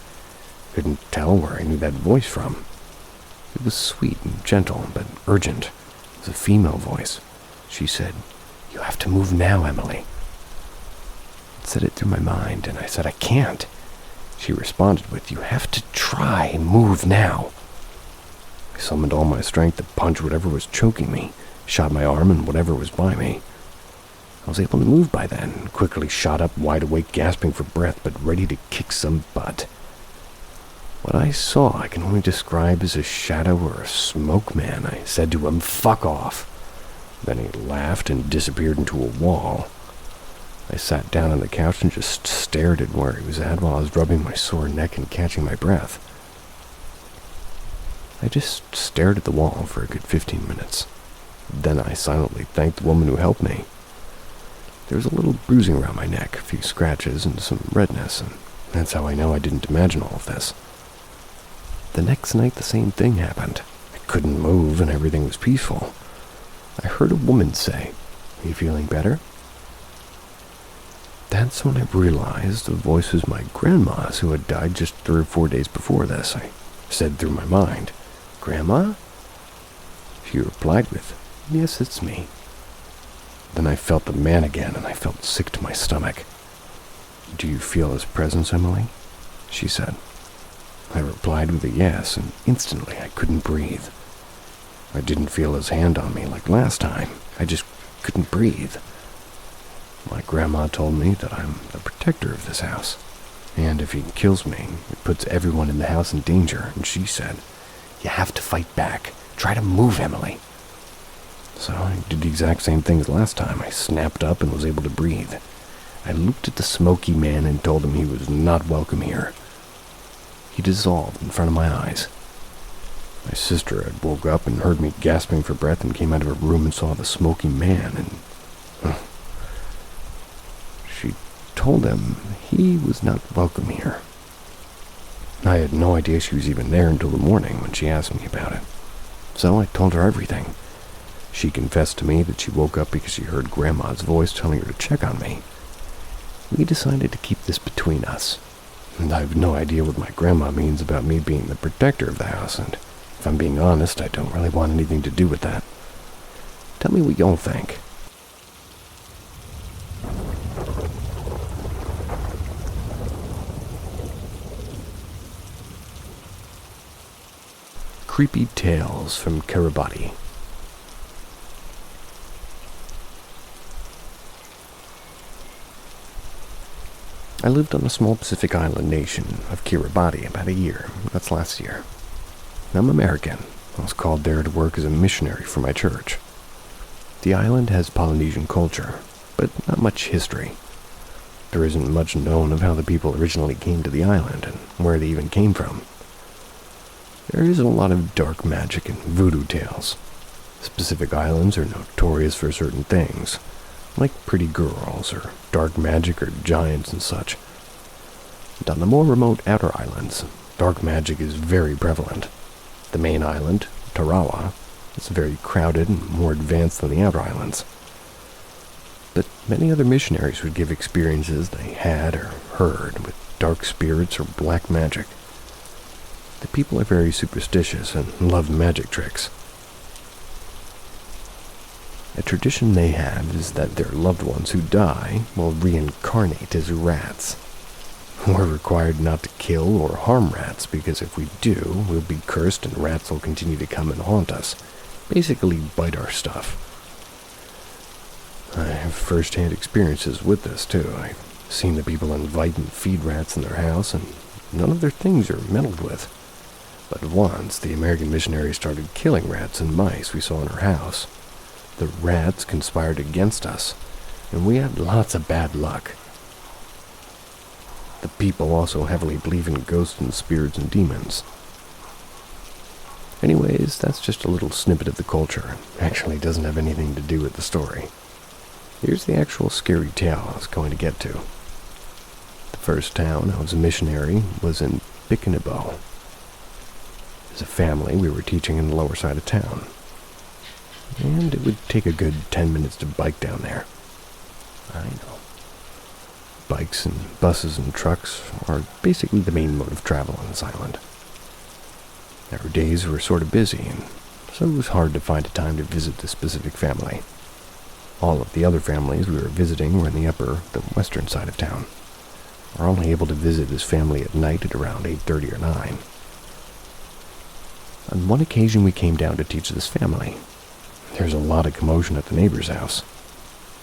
Couldn't tell where I knew that voice from. It was sweet and gentle, but urgent. It was a female voice. She said, "You have to move now, Emily." I said it through my mind, and I said, "I can't." She responded with, "You have to try and move now." I summoned all my strength to punch whatever was choking me, shot my arm and whatever was by me. I was able to move by then, and quickly shot up, wide awake, gasping for breath, but ready to kick some butt. What I saw I can only describe as a shadow or a smoke man. I said to him, "Fuck off." Then he laughed and disappeared into a wall. I sat down on the couch and just stared at where he was at while I was rubbing my sore neck and catching my breath. I just stared at the wall for a good 15 minutes. Then I silently thanked the woman who helped me. There was a little bruising around my neck, a few scratches, and some redness, and that's how I know I didn't imagine all of this. The next night, the same thing happened. I couldn't move, and everything was peaceful. I heard a woman say, "Are you feeling better?" That's when I realized the voice was my grandma's, who had died just 3 or 4 days before this. I said through my mind, "Grandma?" She replied with, "Yes, it's me." Then I felt the man again, and I felt sick to my stomach. "Do you feel his presence, Emily?" she said. I replied with a yes, and instantly I couldn't breathe. I didn't feel his hand on me like last time. I just couldn't breathe. My grandma told me that I'm the protector of this house, and if he kills me, it puts everyone in the house in danger, and she said, "You have to fight back. Try to move, Emily." So I did the exact same thing as last time. I snapped up and was able to breathe. I looked at the smoky man and told him he was not welcome here. He dissolved in front of my eyes. My sister had woke up and heard me gasping for breath and came out of her room and saw the smoky man, and she told him he was not welcome here. I had no idea she was even there until the morning when she asked me about it. So I told her everything. She confessed to me that she woke up because she heard Grandma's voice telling her to check on me. We decided to keep this between us, and I have no idea what my grandma means about me being the protector of the house, and if I'm being honest, I don't really want anything to do with that. Tell me what y'all think. Creepy Tales from Kiribati. I lived on a small Pacific island nation of Kiribati about a year. That's last year. I'm American. I was called there to work as a missionary for my church. The island has Polynesian culture, but not much history. There isn't much known of how the people originally came to the island and where they even came from. There is a lot of dark magic and voodoo tales. Specific islands are notorious for certain things, like pretty girls or dark magic or giants and such. And on the more remote outer islands, dark magic is very prevalent. The main island, Tarawa, is very crowded and more advanced than the outer islands. But many other missionaries would give experiences they had or heard with dark spirits or black magic. The people are very superstitious and love magic tricks. A tradition they have is that their loved ones who die will reincarnate as rats. We're required not to kill or harm rats because if we do, we'll be cursed and rats will continue to come and haunt us, basically bite our stuff. I have first-hand experiences with this too. I've seen the people invite and feed rats in their house and none of their things are meddled with. But once, the American missionary started killing rats and mice we saw in her house. The rats conspired against us, and we had lots of bad luck. The people also heavily believe in ghosts and spirits and demons. Anyways, that's just a little snippet of the culture. Actually, it doesn't have anything to do with the story. Here's the actual scary tale I was going to get to. The first town I was a missionary was in Bennydinero. As a family, we were teaching in the lower side of town. And it would take a good 10 minutes to bike down there. I know. Bikes and buses and trucks are basically the main mode of travel on this island. Our days were sort of busy, and so it was hard to find a time to visit this specific family. All of the other families we were visiting were in the western side of town. We were only able to visit this family at night at around 8:30 or 9. On one occasion, we came down to teach this family. There's a lot of commotion at the neighbor's house.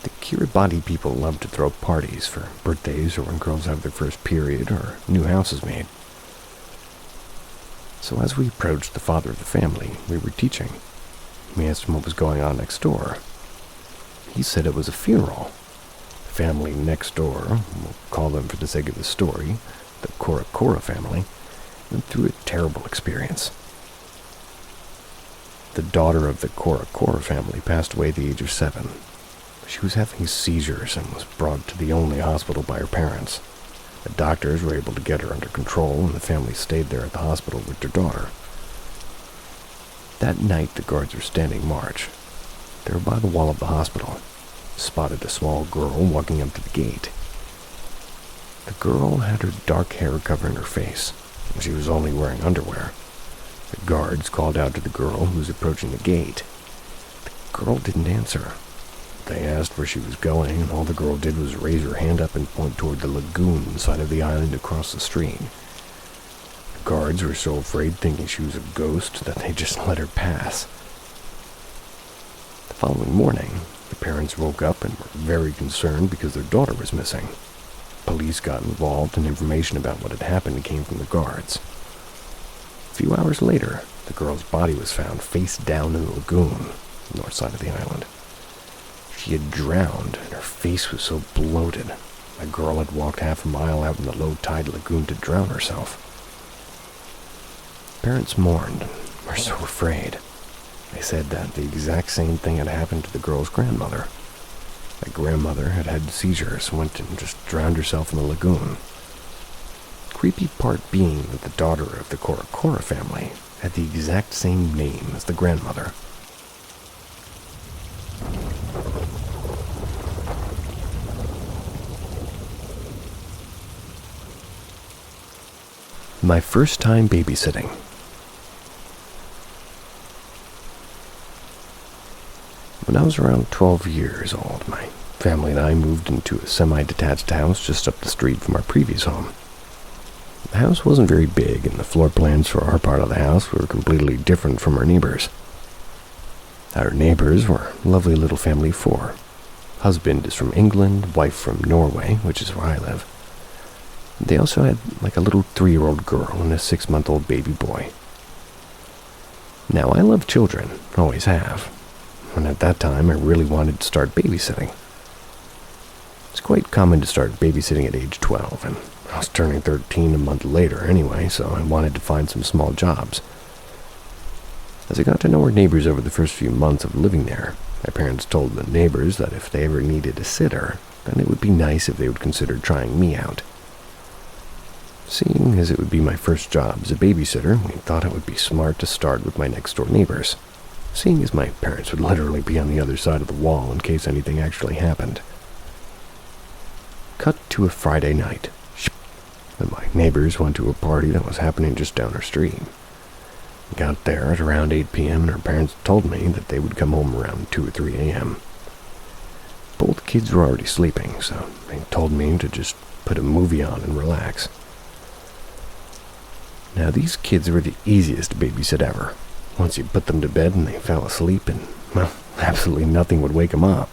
The Kiribati people love to throw parties for birthdays or when girls have their first period or new house is made. So as we approached the father of the family we were teaching, we asked him what was going on next door. He said it was a funeral. The family next door, we'll call them for the sake of the story, the Korakora family, went through a terrible experience. The daughter of the Coexisting family passed away at the age of 7. She was having seizures and was brought to the only hospital by her parents. The doctors were able to get her under control, and the family stayed there at the hospital with their daughter. That night, the guards were standing march. They were by the wall of the hospital, spotted a small girl walking up to the gate. The girl had her dark hair covering her face, and she was only wearing underwear. The guards called out to the girl who was approaching the gate. The girl didn't answer. They asked where she was going, and all the girl did was raise her hand up and point toward the lagoon side of the island across the stream. The guards were so afraid, thinking she was a ghost, that they just let her pass. The following morning, the parents woke up and were very concerned because their daughter was missing. Police got involved, and information about what had happened came from the guards. A few hours later, the girl's body was found face down in the lagoon, the north side of the island. She had drowned, and her face was so bloated. The girl had walked half a mile out in the low-tide lagoon to drown herself. Parents mourned and were so afraid. They said that the exact same thing had happened to the girl's grandmother. The grandmother had had seizures, went and just drowned herself in the lagoon. The creepy part being that the daughter of the Coexisting family had the exact same name as the grandmother. My first time babysitting. When I was around 12 years old, my family and I moved into a semi-detached house just up the street from our previous home. The house wasn't very big, and the floor plans for our part of the house were completely different from our neighbors. Our neighbors were a lovely little family of 4. Husband is from England, wife from Norway, which is where I live. They also had like a little 3-year-old girl and a 6-month-old baby boy. Now, I love children, always have, and at that time I really wanted to start babysitting. It's quite common to start babysitting at age 12, and I was turning 13 a month later anyway, so I wanted to find some small jobs. As I got to know our neighbors over the first few months of living there, my parents told the neighbors that if they ever needed a sitter, then it would be nice if they would consider trying me out. Seeing as it would be my first job as a babysitter, we thought it would be smart to start with my next-door neighbors, seeing as my parents would literally be on the other side of the wall in case anything actually happened. Cut to a Friday night, and my neighbors went to a party that was happening just down our street. We got there at around 8 p.m., and our parents told me that they would come home around 2 or 3 a.m. Both kids were already sleeping, so they told me to just put a movie on and relax. Now, these kids were the easiest to babysit ever. Once you put them to bed and they fell asleep, and, well, absolutely nothing would wake them up.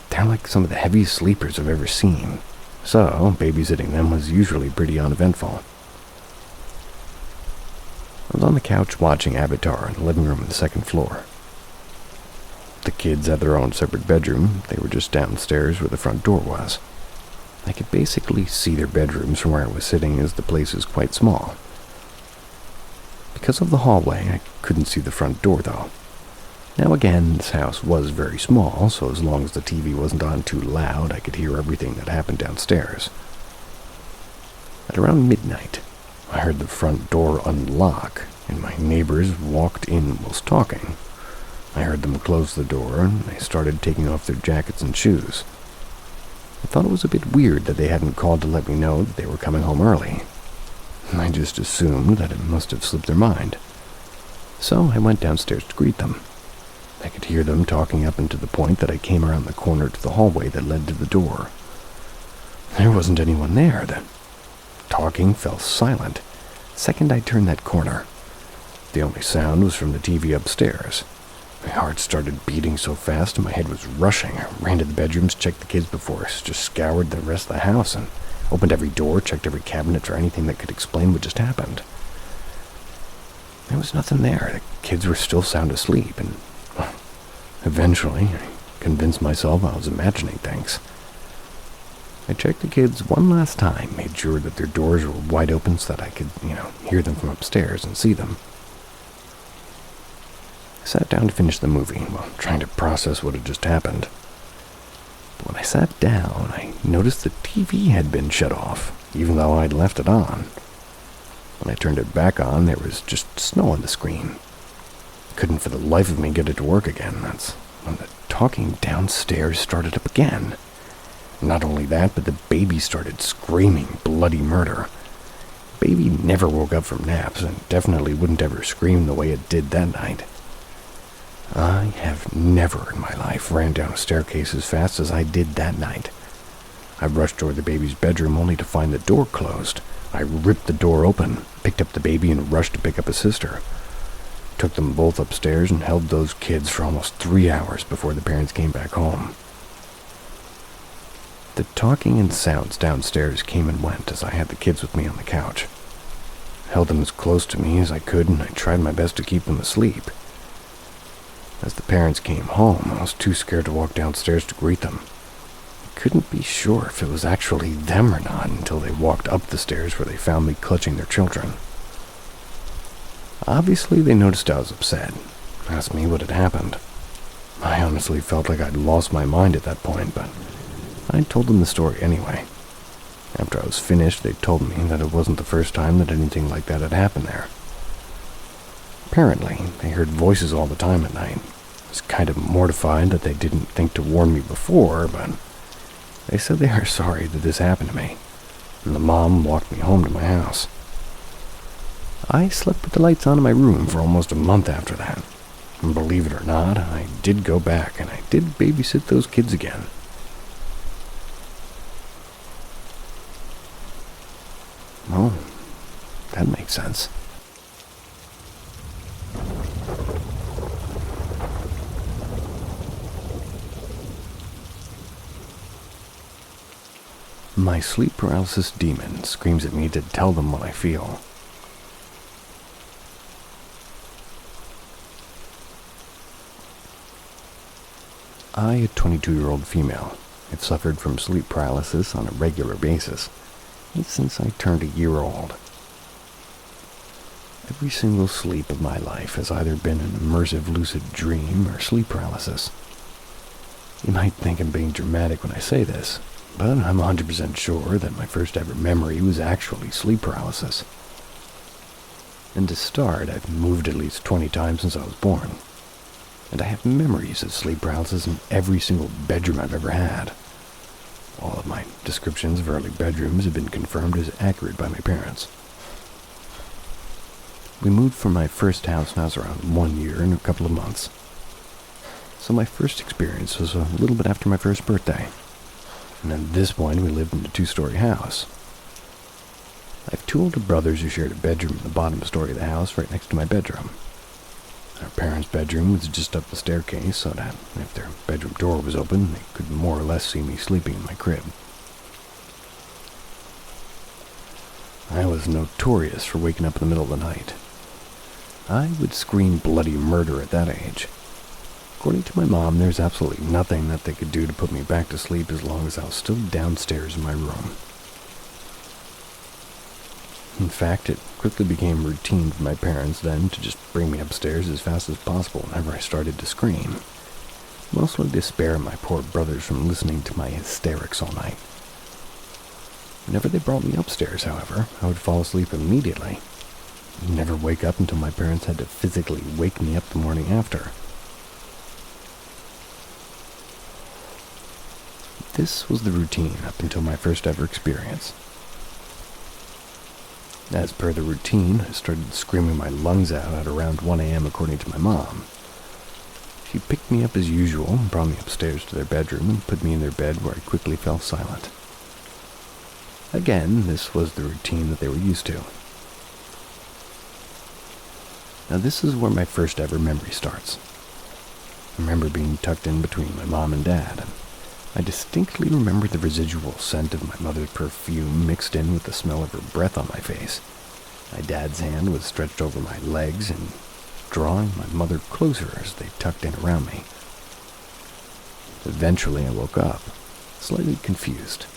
They're like some of the heaviest sleepers I've ever seen, so babysitting them was usually pretty uneventful. I was on the couch watching Avatar in the living room on the 2nd floor. The kids had their own separate bedroom. They were just downstairs where the front door was. I could basically see their bedrooms from where I was sitting, as the place is quite small. Because of the hallway, I couldn't see the front door, though. Now again, this house was very small, so as long as the TV wasn't on too loud, I could hear everything that happened downstairs. At around midnight, I heard the front door unlock, and my neighbors walked in whilst talking. I heard them close the door, and they started taking off their jackets and shoes. I thought it was a bit weird that they hadn't called to let me know that they were coming home early. I just assumed that it must have slipped their mind. So I went downstairs to greet them. I could hear them talking up until the point that I came around the corner to the hallway that led to the door. There wasn't anyone there. The talking fell silent. The second I turned that corner, the only sound was from the TV upstairs. My heart started beating so fast and my head was rushing. I ran to the bedrooms, checked the kids before, just scoured the rest of the house, and opened every door, checked every cabinet for anything that could explain what just happened. There was nothing there. The kids were still sound asleep, and eventually I convinced myself I was imagining things. I checked the kids one last time, made sure that their doors were wide open so that I could, hear them from upstairs and see them. I sat down to finish the movie while trying to process what had just happened. But when I sat down, I noticed the TV had been shut off, even though I'd left it on. When I turned it back on, there was just snow on the screen. I couldn't for the life of me get it to work again. That's when the talking downstairs started up again. Not only that, but the baby started screaming bloody murder. Baby never woke up from naps and definitely wouldn't ever scream the way it did that night. I have never in my life ran down a staircase as fast as I did that night. I rushed toward the baby's bedroom only to find the door closed. I ripped the door open, picked up the baby, and rushed to pick up his sister. Took them both upstairs and held those kids for almost 3 hours before the parents came back home. The talking and sounds downstairs came and went as I had the kids with me on the couch. I held them as close to me as I could, and I tried my best to keep them asleep. As the parents came home, I was too scared to walk downstairs to greet them. I couldn't be sure if it was actually them or not until they walked up the stairs where they found me clutching their children. Obviously, they noticed I was upset, asked me what had happened. I honestly felt like I'd lost my mind at that point, but I told them the story anyway. After I was finished, they told me that it wasn't the first time that anything like that had happened there. Apparently, they heard voices all the time at night. I was kind of mortified that they didn't think to warn me before, but they said they are sorry that this happened to me, and the mom walked me home to my house. I slept with the lights on in my room for almost a month after that. And believe it or not, I did go back and I did babysit those kids again. Oh, that makes sense. My sleep paralysis demon screams at me to tell them what I feel. I, a 22-year-old female, have suffered from sleep paralysis on a regular basis since I turned a year old. Every single sleep of my life has either been an immersive lucid dream or sleep paralysis. You might think I'm being dramatic when I say this, but I'm 100% sure that my first ever memory was actually sleep paralysis. And to start, I've moved at least 20 times since I was born. And I have memories of sleep paralysis in every single bedroom I've ever had. All of my descriptions of early bedrooms have been confirmed as accurate by my parents. We moved from my first house when I was around 1 year and a couple of months. So my first experience was a little bit after my first birthday. And at this point, we lived in a 2-story house. I have 2 older brothers who shared a bedroom in the bottom story of the house right next to my bedroom. Our parents' bedroom was just up the staircase, so that if their bedroom door was open, they could more or less see me sleeping in my crib. I was notorious for waking up in the middle of the night. I would scream bloody murder at that age. According to my mom, there's absolutely nothing that they could do to put me back to sleep as long as I was still downstairs in my room. In fact, it quickly became routine for my parents then to just bring me upstairs as fast as possible whenever I started to scream, mostly to spare my poor brothers from listening to my hysterics all night. Whenever they brought me upstairs, however, I would fall asleep immediately, and never wake up until my parents had to physically wake me up the morning after. This was the routine up until my first ever experience. As per the routine, I started screaming my lungs out at around 1 a.m. according to my mom. She picked me up as usual and brought me upstairs to their bedroom and put me in their bed where I quickly fell silent. Again, this was the routine that they were used to. Now this is where my first ever memory starts. I remember being tucked in between my mom and dad, and I distinctly remember the residual scent of my mother's perfume mixed in with the smell of her breath on my face. My dad's hand was stretched over my legs and drawing my mother closer as they tucked in around me. Eventually I woke up, slightly confused.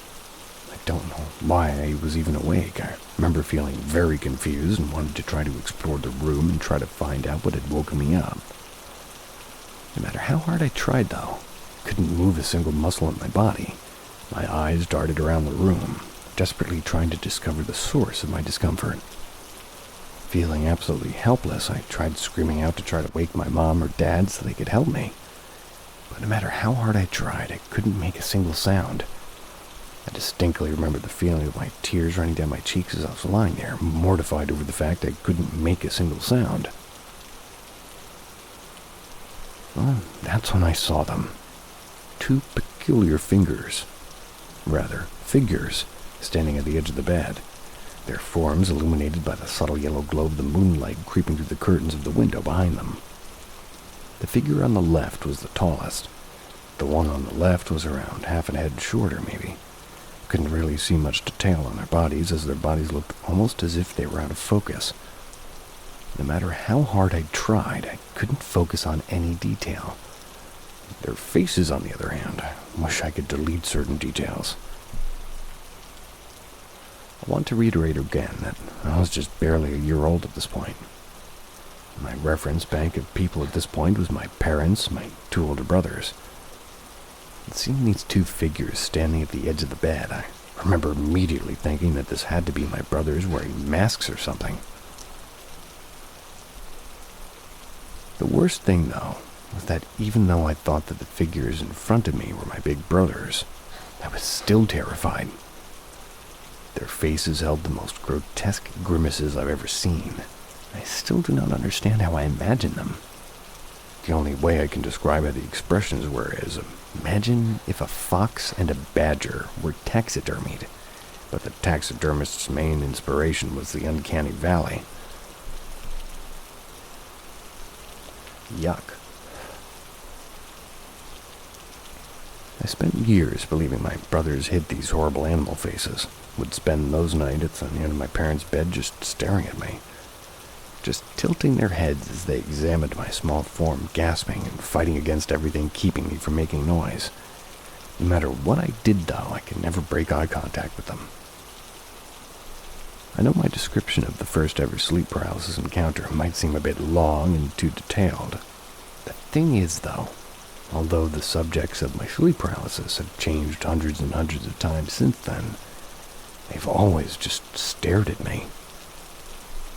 I don't know why I was even awake. I remember feeling very confused and wanted to try to explore the room and try to find out what had woken me up. No matter how hard I tried, though, I couldn't move a single muscle in my body. My eyes darted around the room, desperately trying to discover the source of my discomfort. Feeling absolutely helpless, I tried screaming out to try to wake my mom or dad so they could help me. But no matter how hard I tried, I couldn't make a single sound. I distinctly remember the feeling of my tears running down my cheeks as I was lying there, mortified over the fact I couldn't make a single sound. Well, that's when I saw them. Two peculiar figures, standing at the edge of the bed, their forms illuminated by the subtle yellow glow of the moonlight creeping through the curtains of the window behind them. The figure on the left was the tallest. The one on the left was around half a head shorter, maybe. Couldn't really see much detail on their bodies, as their bodies looked almost as if they were out of focus. No matter how hard I tried, I couldn't focus on any detail. Their faces, on the other hand, I wish I could delete certain details. I want to reiterate again that I was just barely a year old at this point. My reference bank of people at this point was my parents, my two older brothers. And seeing these two figures standing at the edge of the bed, I remember immediately thinking that this had to be my brothers wearing masks or something. The worst thing, though, was that even though I thought that the figures in front of me were my big brothers, I was still terrified. Their faces held the most grotesque grimaces I've ever seen. I still do not understand how I imagined them. The only way I can describe how the expressions were is, imagine if a fox and a badger were taxidermied, but the taxidermist's main inspiration was the uncanny valley. Yuck. I spent years believing my brothers hid these horrible animal faces, would spend those nights on the end of my parents' bed just staring at me, just tilting their heads as they examined my small form, gasping and fighting against everything keeping me from making noise. No matter what I did, though, I could never break eye contact with them. I know my description of the first ever sleep paralysis encounter might seem a bit long and too detailed. The thing is, though, although the subjects of my sleep paralysis have changed hundreds and hundreds of times since then, they've always just stared at me.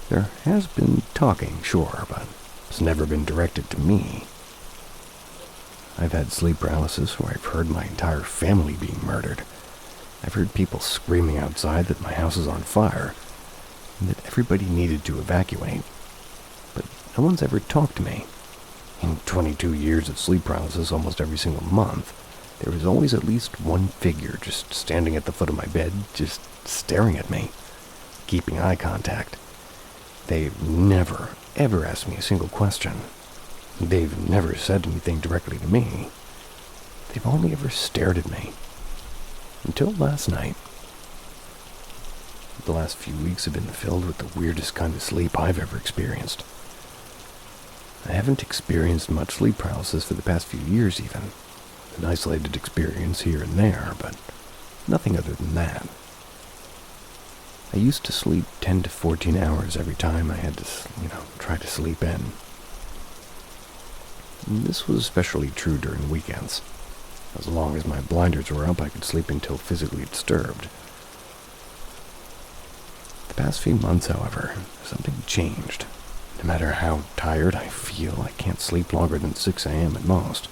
There has been talking, sure, but it's never been directed to me. I've had sleep paralysis where I've heard my entire family being murdered. I've heard people screaming outside that my house is on fire, and that everybody needed to evacuate. But no one's ever talked to me. In 22 years of sleep paralysis almost every single month, there was always at least one figure just standing at the foot of my bed, just staring at me, keeping eye contact. They've never, ever asked me a single question. They've never said anything directly to me. They've only ever stared at me. Until last night. The last few weeks have been filled with the weirdest kind of sleep I've ever experienced. I haven't experienced much sleep paralysis for the past few years even. An isolated experience here and there, but nothing other than that. I used to sleep 10 to 14 hours every time I had to, try to sleep in. And this was especially true during weekends. As long as my blinders were up, I could sleep until physically disturbed. The past few months, however, something changed. No matter how tired I feel, I can't sleep longer than 6 a.m. at most.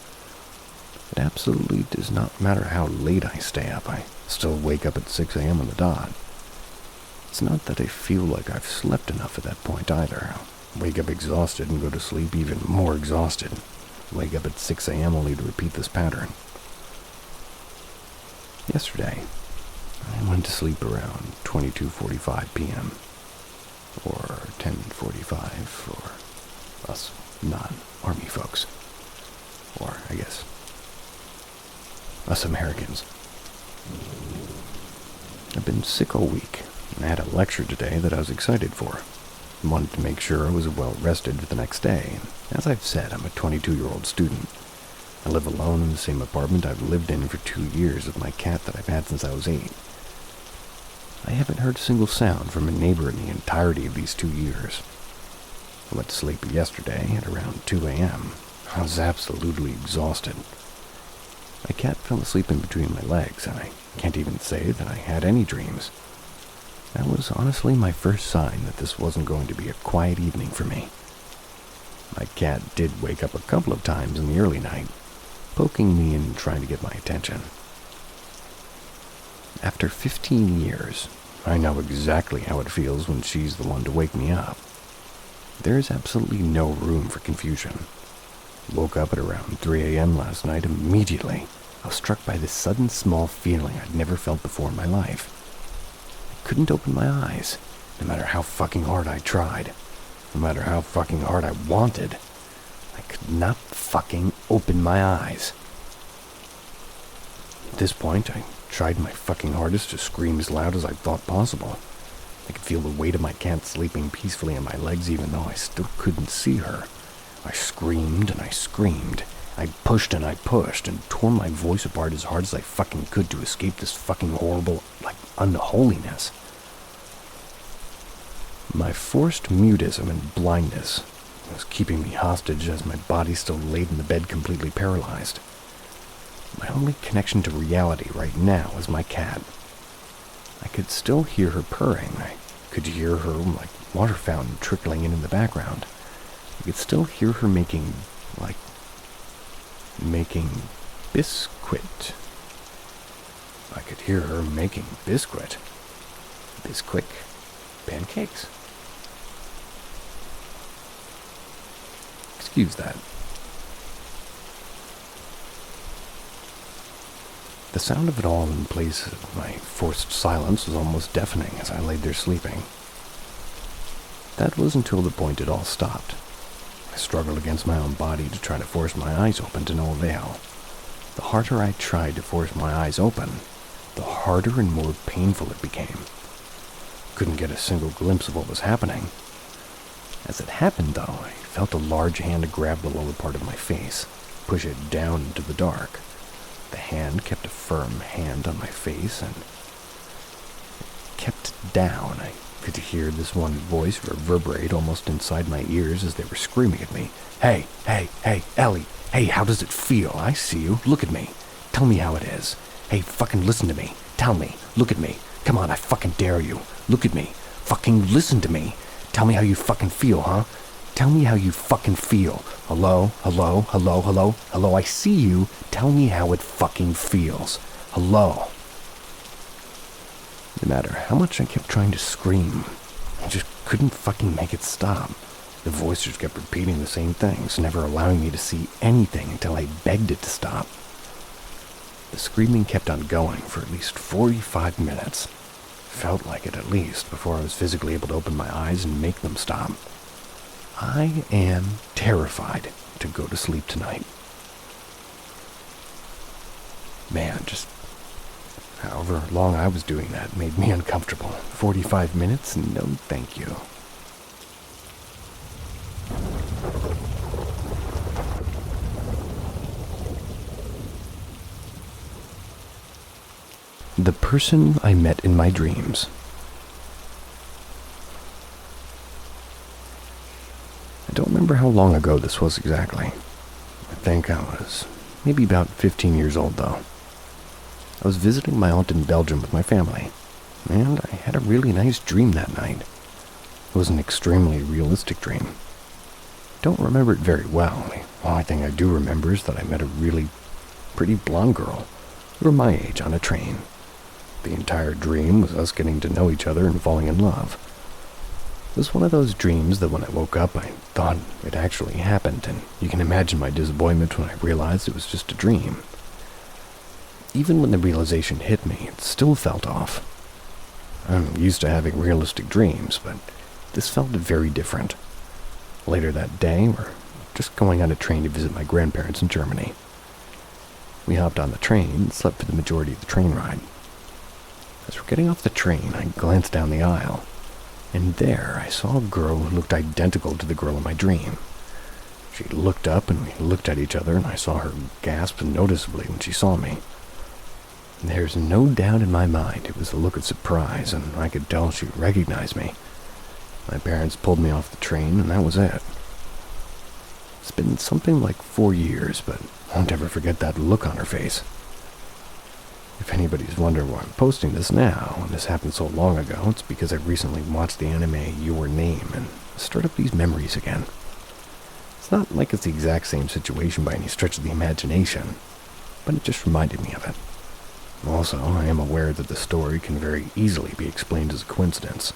It absolutely does not matter how late I stay up, I still wake up at 6 a.m. on the dot. It's not that I feel like I've slept enough at that point either. I'll wake up exhausted and go to sleep even more exhausted. Wake up at 6 a.m. only to repeat this pattern. Yesterday, I went to sleep around 22:45 p.m. or 10:45 for us non-army folks. Or, I guess, us Americans. I've been sick all week. I had a lecture today that I was excited for. I wanted to make sure I was well rested for the next day. And as I've said, I'm a 22-year-old student. I live alone in the same apartment I've lived in for 2 years with my cat that I've had since I was 8. I haven't heard a single sound from a neighbor in the entirety of these 2 years. I went to sleep yesterday at around 2 a.m. I was absolutely exhausted. My cat fell asleep in between my legs, and I can't even say that I had any dreams. That was honestly my first sign that this wasn't going to be a quiet evening for me. My cat did wake up a couple of times in the early night, poking me and trying to get my attention. After 15 years, I know exactly how it feels when she's the one to wake me up. There is absolutely no room for confusion. Woke up at around 3 a.m. last night. Immediately, I was struck by this sudden small feeling I'd never felt before in my life. I couldn't open my eyes, no matter how fucking hard I tried. No matter how fucking hard I wanted. I could not fucking open my eyes. At this point, I tried my fucking hardest to scream as loud as I thought possible. I could feel the weight of my cat sleeping peacefully on my legs even though I still couldn't see her. I screamed and I screamed. I pushed and I pushed and tore my voice apart as hard as I fucking could to escape this fucking horrible, unholiness. My forced mutism and blindness was keeping me hostage as my body still laid in the bed completely paralyzed. My only connection to reality right now was my cat. I could still hear her purring. I could hear her water fountain trickling in the background. I could still hear her making biscuit. I could hear her making biscuit. Bisquick pancakes. Excuse that. The sound of it all in place of my forced silence was almost deafening as I laid there sleeping. That was until the point it all stopped. I struggled against my own body to try to force my eyes open to no avail. The harder I tried to force my eyes open, the harder and more painful it became. Couldn't get a single glimpse of what was happening. As it happened, though, I felt a large hand grab the lower part of my face, push it down into the dark. The hand kept a firm hand on my face and kept it down. I could hear this one voice reverberate almost inside my ears as they were screaming at me. Hey, Ellie, hey, how does it feel? I see you, look at me. Tell me how it is. Hey, fucking listen to me. Tell me, look at me. Come on, I fucking dare you. Look at me. Fucking listen to me. Tell me how you fucking feel, huh? Tell me how you fucking feel. Hello, I see you. Tell me how it fucking feels. Hello. No matter how much I kept trying to scream, I just couldn't fucking make it stop. The voice just kept repeating the same things, never allowing me to see anything until I begged it to stop. The screaming kept on going for at least 45 minutes. Felt like it at least before I was physically able to open my eyes and make them stop. I am terrified to go to sleep tonight. Man, just however long I was doing that made me uncomfortable. 45 minutes? No thank you. The person I met in my dreams. I don't remember how long ago this was exactly. I think I was maybe about 15 years old though. I was visiting my aunt in Belgium with my family, and I had a really nice dream that night. It was an extremely realistic dream. Don't remember it very well. The only thing I do remember is that I met a really pretty blonde girl, who was my age, on a train. The entire dream was us getting to know each other and falling in love. It was one of those dreams that when I woke up, I thought it actually happened, and you can imagine my disappointment when I realized it was just a dream. Even when the realization hit me, it still felt off. I'm used to having realistic dreams, but this felt very different. Later that day, we're just going on a train to visit my grandparents in Germany. We hopped on the train and slept for the majority of the train ride. As we're getting off the train, I glanced down the aisle, and there I saw a girl who looked identical to the girl in my dream. She looked up and we looked at each other, and I saw her gasp noticeably when she saw me. There's no doubt in my mind it was a look of surprise, and I could tell she recognized me. My parents pulled me off the train, and that was it. It's been something like 4 years, but I won't ever forget that look on her face. If anybody's wondering why I'm posting this now, and this happened so long ago, it's because I recently watched the anime Your Name and stirred up these memories again. It's not like it's the exact same situation by any stretch of the imagination, but it just reminded me of it. Also, I am aware that the story can very easily be explained as a coincidence,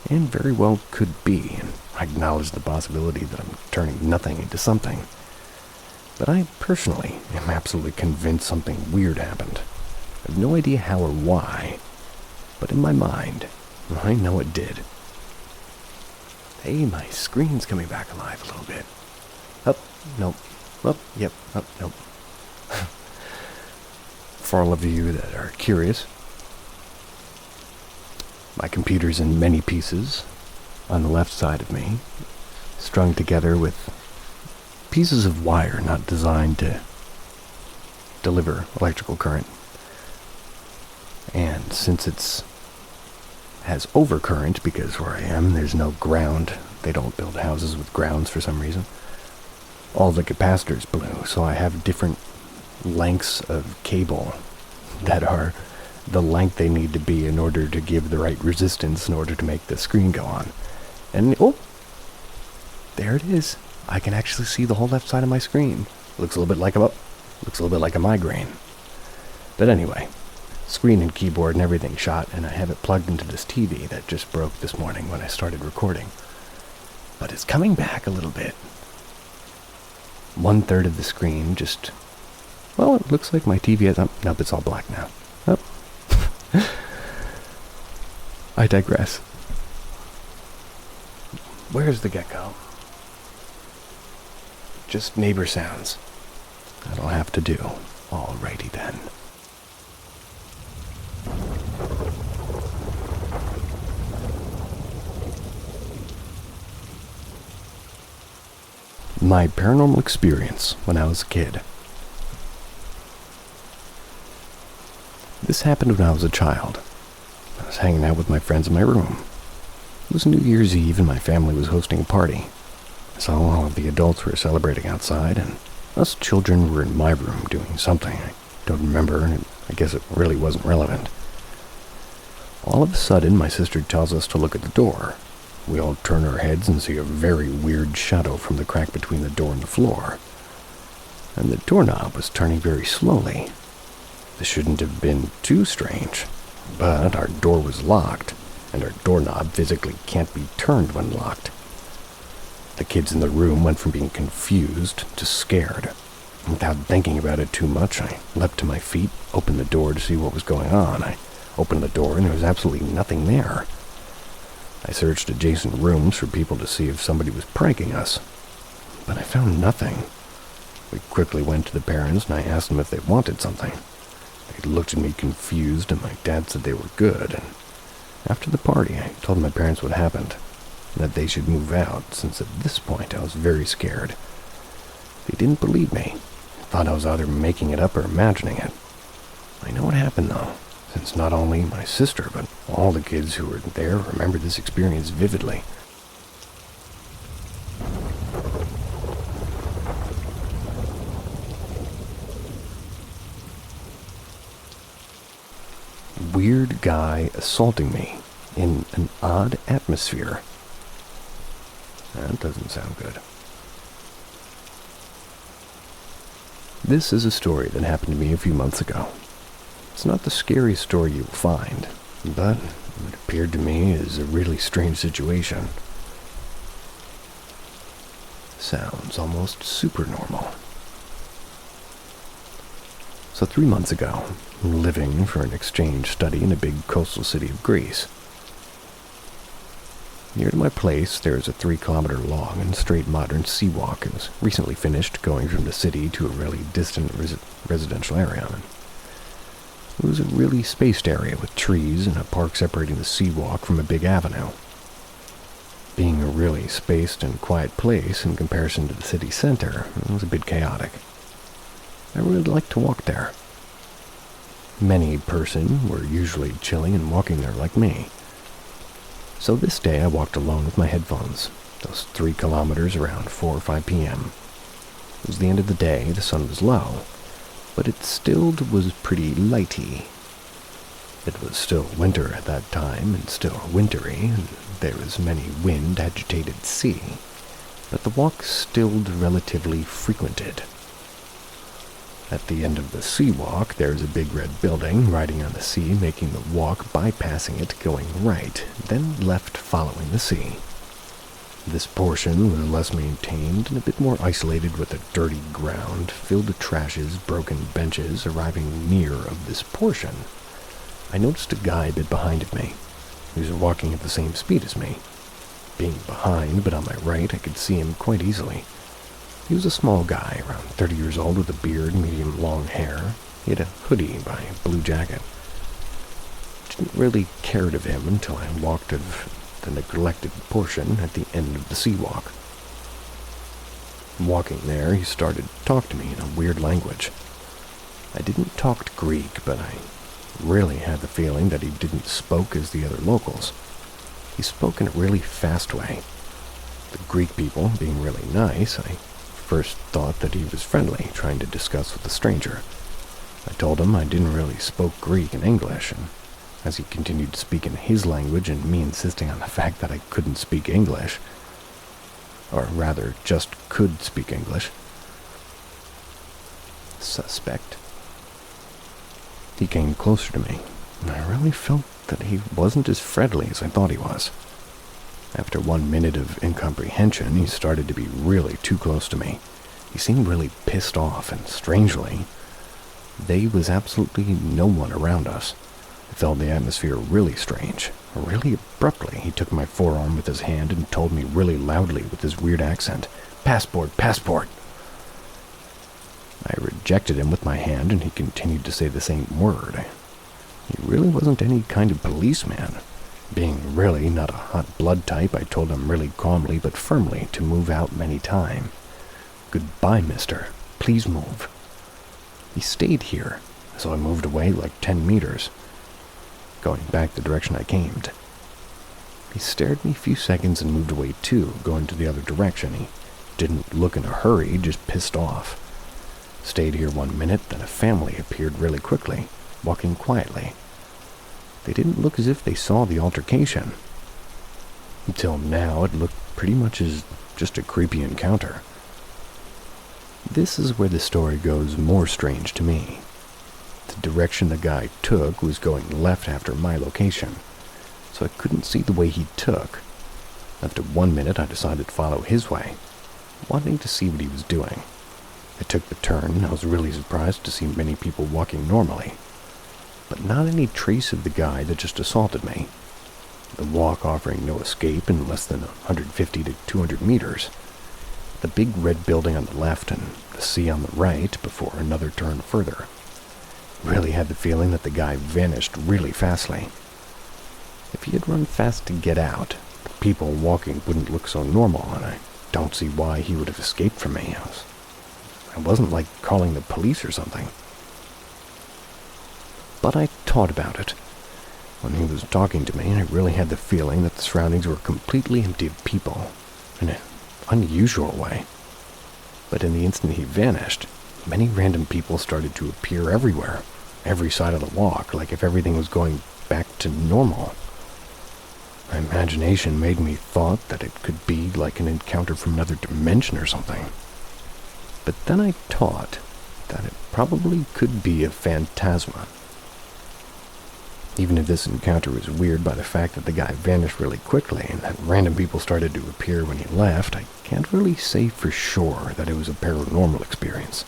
and very well could be, and I acknowledge the possibility that I'm turning nothing into something. But I personally am absolutely convinced something weird happened. I have no idea how or why, but in my mind, I know it did. Hey, my screen's coming back alive a little bit. Up, nope. Up, yep, up, nope. For all of you that are curious, my computer's in many pieces on the left side of me, strung together with pieces of wire not designed to deliver electrical current. And since it has overcurrent, because where I am there's no ground, they don't build houses with grounds for some reason, all the capacitors blew, so I have different lengths of cable that are the length they need to be in order to give the right resistance in order to make the screen go on. And, oh, there it is. I can actually see the whole left side of my screen. Looks a little bit like a migraine. But anyway, screen and keyboard and everything shot, and I have it plugged into this TV that just broke this morning when I started recording. But it's coming back a little bit. 1/3 of the screen just, well, it looks like my TV is, nope, it's all black now. Oh. I digress. Where's the gecko? Just neighbor sounds. That'll have to do. Alrighty then. My paranormal experience when I was a kid. This happened when I was a child. I was hanging out with my friends in my room. It was New Year's Eve and my family was hosting a party. So all of the adults were celebrating outside, and us children were in my room doing something. I don't remember, and I guess it really wasn't relevant. All of a sudden, my sister tells us to look at the door. We all turn our heads and see a very weird shadow from the crack between the door and the floor. And the doorknob was turning very slowly. This shouldn't have been too strange, but our door was locked, and our doorknob physically can't be turned when locked. The kids in the room went from being confused to scared. Without thinking about it too much, I leapt to my feet, opened the door to see what was going on. I opened the door and there was absolutely nothing there. I searched adjacent rooms for people to see if somebody was pranking us, but I found nothing. We quickly went to the parents and I asked them if they wanted something. They looked at me confused and my dad said they were good, and after the party I told my parents what happened, and that they should move out, since at this point I was very scared. They didn't believe me. Thought I was either making it up or imagining it. I know what happened though, since not only my sister, but all the kids who were there remember this experience vividly. Weird guy assaulting me in an odd atmosphere. That doesn't sound good. This is a story that happened to me a few months ago. It's not the scariest story you will find, but it appeared to me as a really strange situation. Sounds almost super normal. So 3 months ago, living for an exchange study in a big coastal city of Greece. Near to my place, there is a 3-kilometer long and straight modern seawalk. It was recently finished, going from the city to a really distant residential area. It was a really spaced area with trees and a park separating the seawalk from a big avenue. Being a really spaced and quiet place in comparison to the city center, it was a bit chaotic. I really liked to walk there. Many person were usually chilling and walking there like me. So this day I walked alone with my headphones, those 3 kilometers around 4 or 5 p.m., It was the end of the day, the sun was low, but it still was pretty lighty. It was still winter at that time, and still wintry, and there was many wind-agitated sea, but the walk still relatively frequented. At the end of the sea walk, there is a big red building riding on the sea, making the walk bypassing it, going right, then left following the sea. This portion was less maintained and a bit more isolated, with a dirty ground filled with trashes, broken benches. Arriving near of this portion, I noticed a guy a bit behind of me. He was walking at the same speed as me. Being behind, but on my right, I could see him quite easily. He was a small guy, around 30 years old, with a beard, medium long hair. He had a hoodie by a blue jacket. Didn't really care of him until I walked of the neglected portion at the end of the sea walk. Walking there, he started to talk to me in a weird language. I didn't talk Greek, but I really had the feeling that he didn't spoke as the other locals. He spoke in a really fast way. The Greek people being really nice, I first thought that he was friendly, trying to discuss with the stranger. I told him I didn't really spoke Greek and English, and as he continued to speak in his language and me insisting on the fact that I couldn't speak English, or rather just could speak English. Suspect. He came closer to me, and I really felt that he wasn't as friendly as I thought he was. After 1 minute of incomprehension, he started to be really too close to me. He seemed really pissed off, and strangely, there was absolutely no one around us. I felt the atmosphere really strange. Really abruptly, he took my forearm with his hand and told me really loudly with his weird accent, "Passport, passport!" I rejected him with my hand, and he continued to say the same word. He really wasn't any kind of policeman. Being really not a hot blood type, I told him really calmly but firmly to move out many times. "Goodbye, mister. Please move." He stayed here, so I moved away like 10 meters, going back the direction I came. He stared at me a few seconds and moved away too, going to the other direction. He didn't look in a hurry, just pissed off. Stayed here 1 minute, then a family appeared really quickly, walking quietly. They didn't look as if they saw the altercation. Until now, it looked pretty much as just a creepy encounter. This is where the story goes more strange to me. The direction the guy took was going left after my location, so I couldn't see the way he took. After 1 minute, I decided to follow his way, wanting to see what he was doing. I took the turn, and I was really surprised to see many people walking normally, but not any trace of the guy that just assaulted me. The walk offering no escape in less than 150 to 200 meters. The big red building on the left and the sea on the right before another turn further. Really had the feeling that the guy vanished really fastly. If he had run fast to get out, the people walking wouldn't look so normal, and I don't see why he would have escaped from me. I wasn't like calling the police or something. But I thought about it. When he was talking to me, I really had the feeling that the surroundings were completely empty of people, in an unusual way. But in the instant he vanished, many random people started to appear everywhere, every side of the walk, like if everything was going back to normal. My imagination made me thought that it could be like an encounter from another dimension or something. But then I thought that it probably could be a phantasma. Even if this encounter was weird by the fact that the guy vanished really quickly and that random people started to appear when he left, I can't really say for sure that it was a paranormal experience.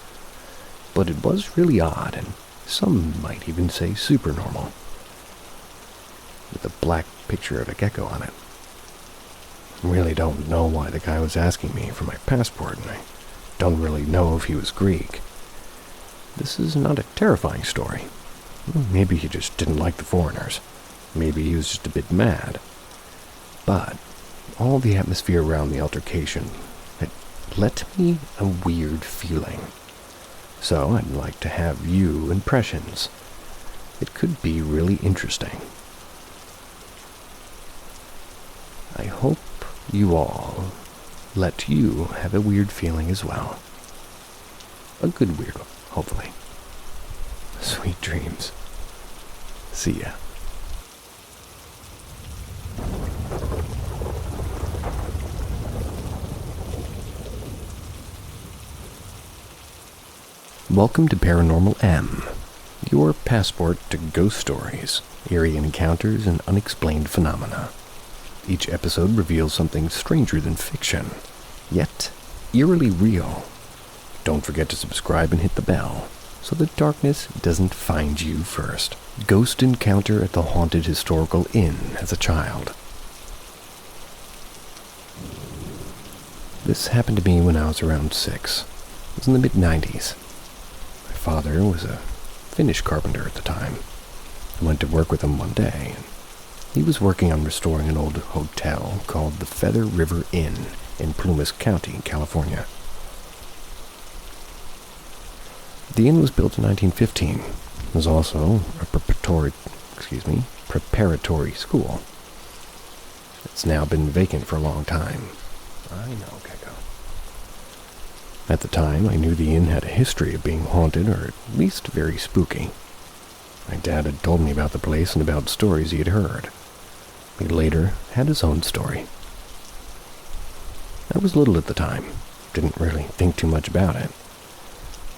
But it was really odd, and some might even say supernormal, with a black picture of a gecko on it. I really don't know why the guy was asking me for my passport, and I don't really know if he was Greek. This is not a terrifying story. Maybe he just didn't like the foreigners. Maybe he was just a bit mad. But all the atmosphere around the altercation had left me a weird feeling. So I'd like to have your impressions. It could be really interesting. I hope you all let you have a weird feeling as well. A good weirdo, hopefully. Sweet dreams. See ya. Welcome to Paranormal M, your passport to ghost stories, eerie encounters, and unexplained phenomena. Each episode reveals something stranger than fiction, yet eerily real. Don't forget to subscribe and hit the bell, so the darkness doesn't find you first. Ghost encounter at the haunted historical inn as a child. This happened to me when I was around 6. It was in the mid-90s. My father was a Finnish carpenter at the time. I went to work with him one day, and he was working on restoring an old hotel called the Feather River Inn in Plumas County, California. The inn was built in 1915. It was also a preparatory school. It's now been vacant for a long time. I know, Gecko. At the time, I knew the inn had a history of being haunted, or at least very spooky. My dad had told me about the place and about stories he had heard. He later had his own story. I was little at the time, didn't really think too much about it.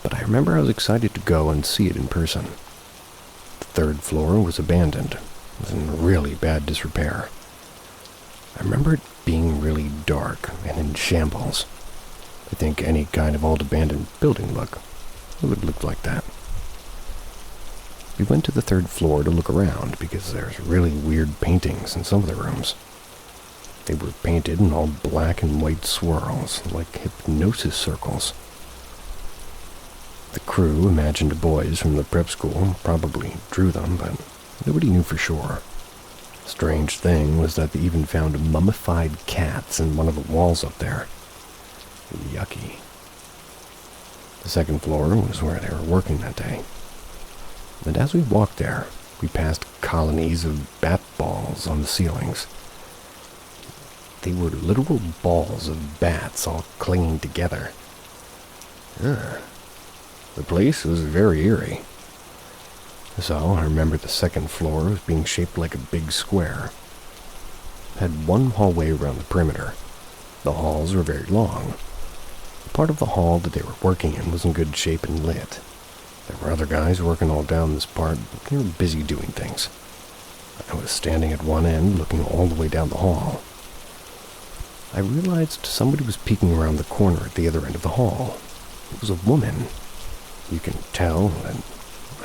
But I remember I was excited to go and see it in person. The 3rd floor was abandoned. It was in really bad disrepair. I remember it being really dark and in shambles. I think any kind of old abandoned building it would look like that. We went to the 3rd floor to look around because there's really weird paintings in some of the rooms. They were painted in all black and white swirls, like hypnosis circles. The crew imagined boys from the prep school probably drew them, but nobody knew for sure. Strange thing was that they even found mummified cats in one of the walls up there. Yucky. The 2nd floor was where they were working that day. And as we walked there, we passed colonies of bat balls on the ceilings. They were literal balls of bats all clinging together. The place was very eerie. So I remember the 2nd floor was being shaped like a big square. It had one hallway around the perimeter. The halls were very long. The part of the hall that they were working in was in good shape and lit. There were other guys working all down this part, but they were busy doing things. I was standing at one end, looking all the way down the hall. I realized somebody was peeking around the corner at the other end of the hall. It was a woman. You can tell that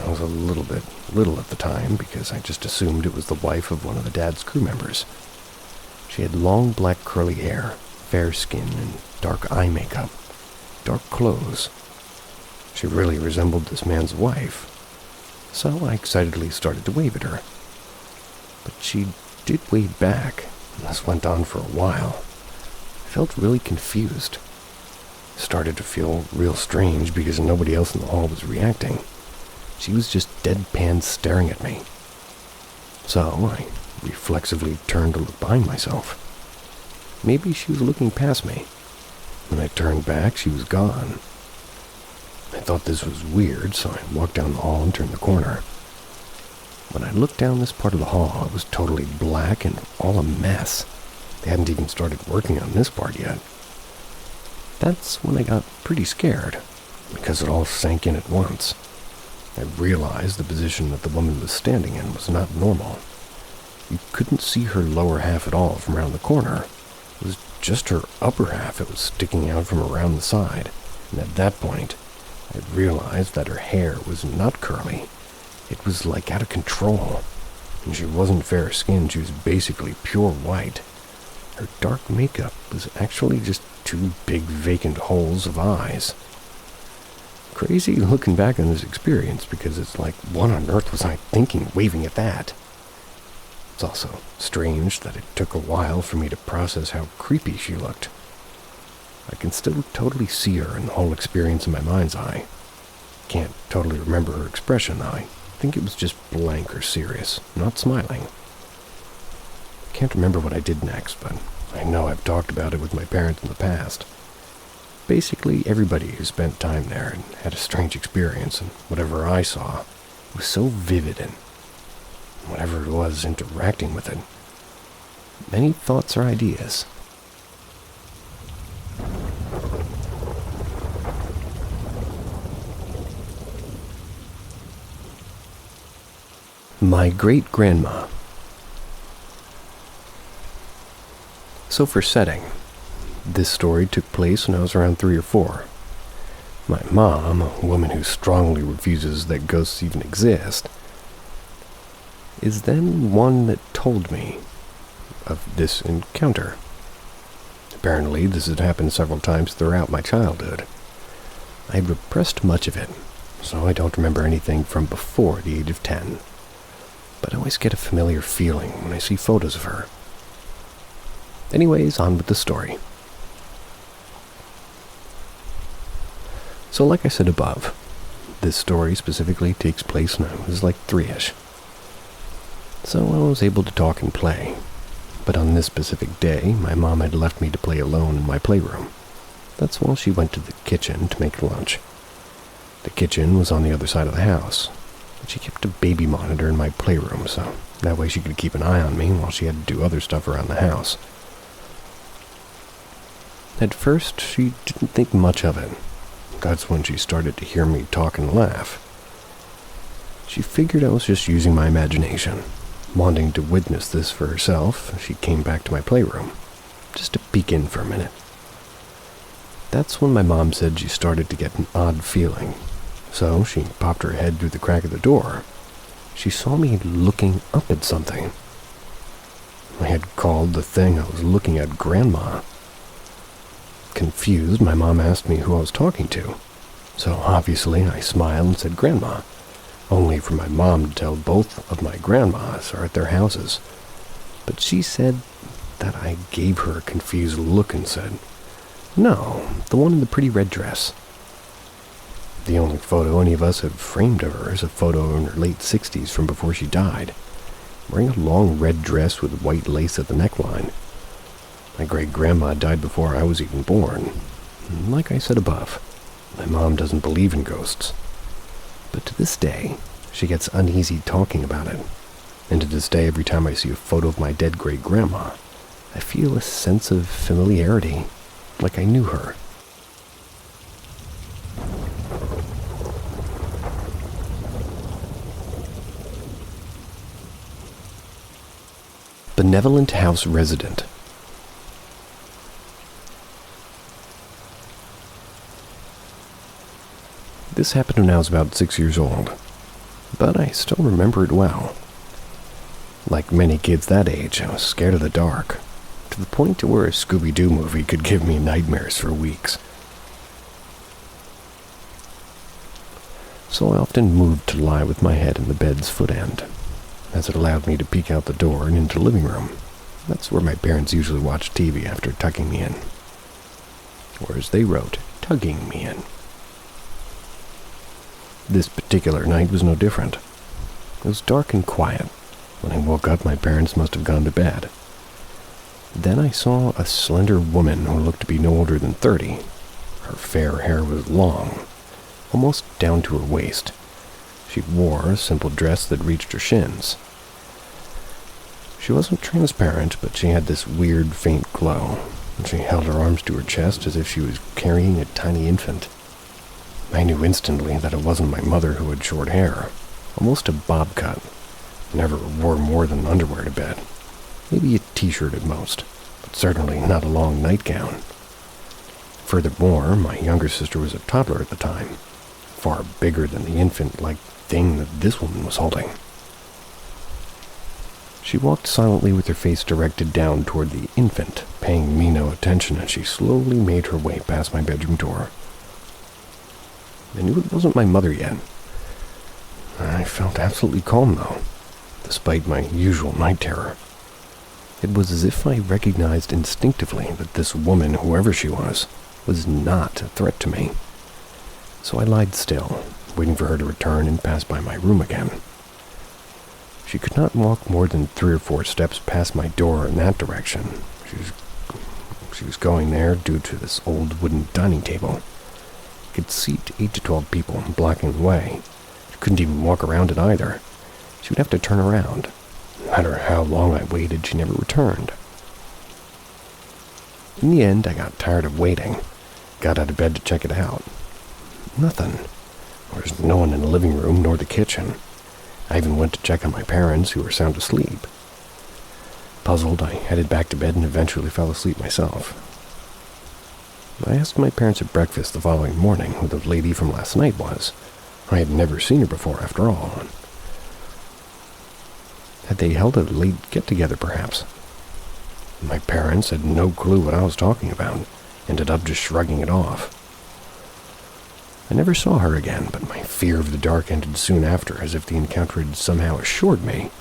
I was a little at the time, because I just assumed it was the wife of one of the dad's crew members. She had long black curly hair, fair skin, and dark eye makeup, dark clothes. She really resembled this man's wife, so I excitedly started to wave at her. But she did wave back, and this went on for a while. I felt really confused. Started to feel real strange because nobody else in the hall was reacting. She was just deadpan staring at me. So I reflexively turned to look behind myself. Maybe she was looking past me. When I turned back, she was gone. I thought this was weird, so I walked down the hall and turned the corner. When I looked down this part of the hall, it was totally black and all a mess. They hadn't even started working on this part yet. That's when I got pretty scared, because it all sank in at once. I realized the position that the woman was standing in was not normal. You couldn't see her lower half at all from around the corner. It was just her upper half that was sticking out from around the side, and at that point, I realized that her hair was not curly. It was like out of control, and she wasn't fair-skinned, she was basically pure white. Her dark makeup was actually just 2 big vacant holes of eyes. Crazy looking back on this experience, because it's like, what on earth was I thinking waving at that? It's also strange that it took a while for me to process how creepy she looked. I can still totally see her and the whole experience in my mind's eye. Can't totally remember her expression, though. I think it was just blank or serious, not smiling. Can't remember what I did next, but I know I've talked about it with my parents in the past. Basically, everybody who spent time there had a strange experience, and whatever I saw was so vivid, and whatever it was interacting with it, many thoughts or ideas. My great-grandma. So for setting, this story took place when I was around 3 or 4. My mom, a woman who strongly refuses that ghosts even exist, is then one that told me of this encounter. Apparently, this had happened several times throughout my childhood. I had repressed much of it, so I don't remember anything from before the age of 10. But I always get a familiar feeling when I see photos of her. Anyways, on with the story. So like I said above, this story specifically takes place when I was like 3-ish. So I was able to talk and play. But on this specific day, my mom had left me to play alone in my playroom. That's while she went to the kitchen to make lunch. The kitchen was on the other side of the house. She kept a baby monitor in my playroom, so that way she could keep an eye on me while she had to do other stuff around the house. At first, she didn't think much of it. That's when she started to hear me talk and laugh. She figured I was just using my imagination. Wanting to witness this for herself, she came back to my playroom, just to peek in for a minute. That's when my mom said she started to get an odd feeling. So she popped her head through the crack of the door. She saw me looking up at something. I had called the thing I was looking at Grandma. Confused, my mom asked me who I was talking to. So obviously I smiled and said Grandma, only for my mom to tell both of my grandmas are at their houses. But she said that I gave her a confused look and said, "No, the one in the pretty red dress." The only photo any of us have framed of her is a photo in her late 60s from before she died, wearing a long red dress with white lace at the neckline. My great-grandma died before I was even born. And like I said above, my mom doesn't believe in ghosts. But to this day, she gets uneasy talking about it. And to this day, every time I see a photo of my dead great-grandma, I feel a sense of familiarity, like I knew her. Benevolent house resident. This happened when I was about 6 years old, but I still remember it well. Like many kids that age, I was scared of the dark, to the point to where a Scooby-Doo movie could give me nightmares for weeks. So I often moved to lie with my head in the bed's foot end, as it allowed me to peek out the door and into the living room. That's where my parents usually watched TV after tucking me in. Or as they wrote, tugging me in. This particular night was no different. It was dark and quiet. When I woke up, my parents must have gone to bed. Then I saw a slender woman who looked to be no older than 30. Her fair hair was long, almost down to her waist. She wore a simple dress that reached her shins. She wasn't transparent, but she had this weird, faint glow, and she held her arms to her chest as if she was carrying a tiny infant. I knew instantly that it wasn't my mother who had short hair, almost a bob cut. Never wore more than underwear to bed. Maybe a t-shirt at most, but certainly not a long nightgown. Furthermore, my younger sister was a toddler at the time, far bigger than the infant-like thing that this woman was holding. She walked silently with her face directed down toward the infant, paying me no attention as she slowly made her way past my bedroom door. I knew it wasn't my mother yet. I felt absolutely calm, though, despite my usual night terror. It was as if I recognized instinctively that this woman, whoever she was not a threat to me. So I lied still, waiting for her to return and pass by my room again. She could not walk more than 3 or 4 steps past my door in that direction. She was She was going there due to this old wooden dining table. It could seat 8 to 12 people, blocking the way. She couldn't even walk around it either. She would have to turn around. No matter how long I waited, she never returned. In the end, I got tired of waiting. Got out of bed to check it out. Nothing. There was no one in the living room nor the kitchen. I even went to check on my parents, who were sound asleep. Puzzled, I headed back to bed and eventually fell asleep myself. I asked my parents at breakfast the following morning who the lady from last night was. I had never seen her before, after all. Had they held a late get-together, perhaps? My parents had no clue what I was talking about, ended up just shrugging it off. I never saw her again, but my fear of the dark ended soon after, as if the encounter had somehow assured me.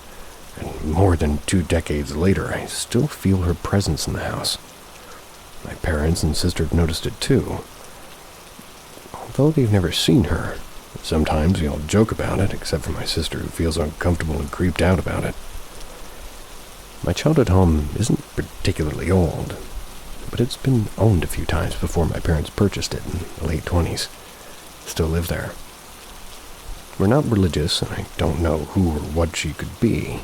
And more than 2 decades later, I still feel her presence in the house. My parents and sister have noticed it too. Although they've never seen her, sometimes we all joke about it, except for my sister, who feels uncomfortable and creeped out about it. My childhood home isn't particularly old, but it's been owned a few times before my parents purchased it in the late 20s. Still live there. We're not religious, and I don't know who or what she could be,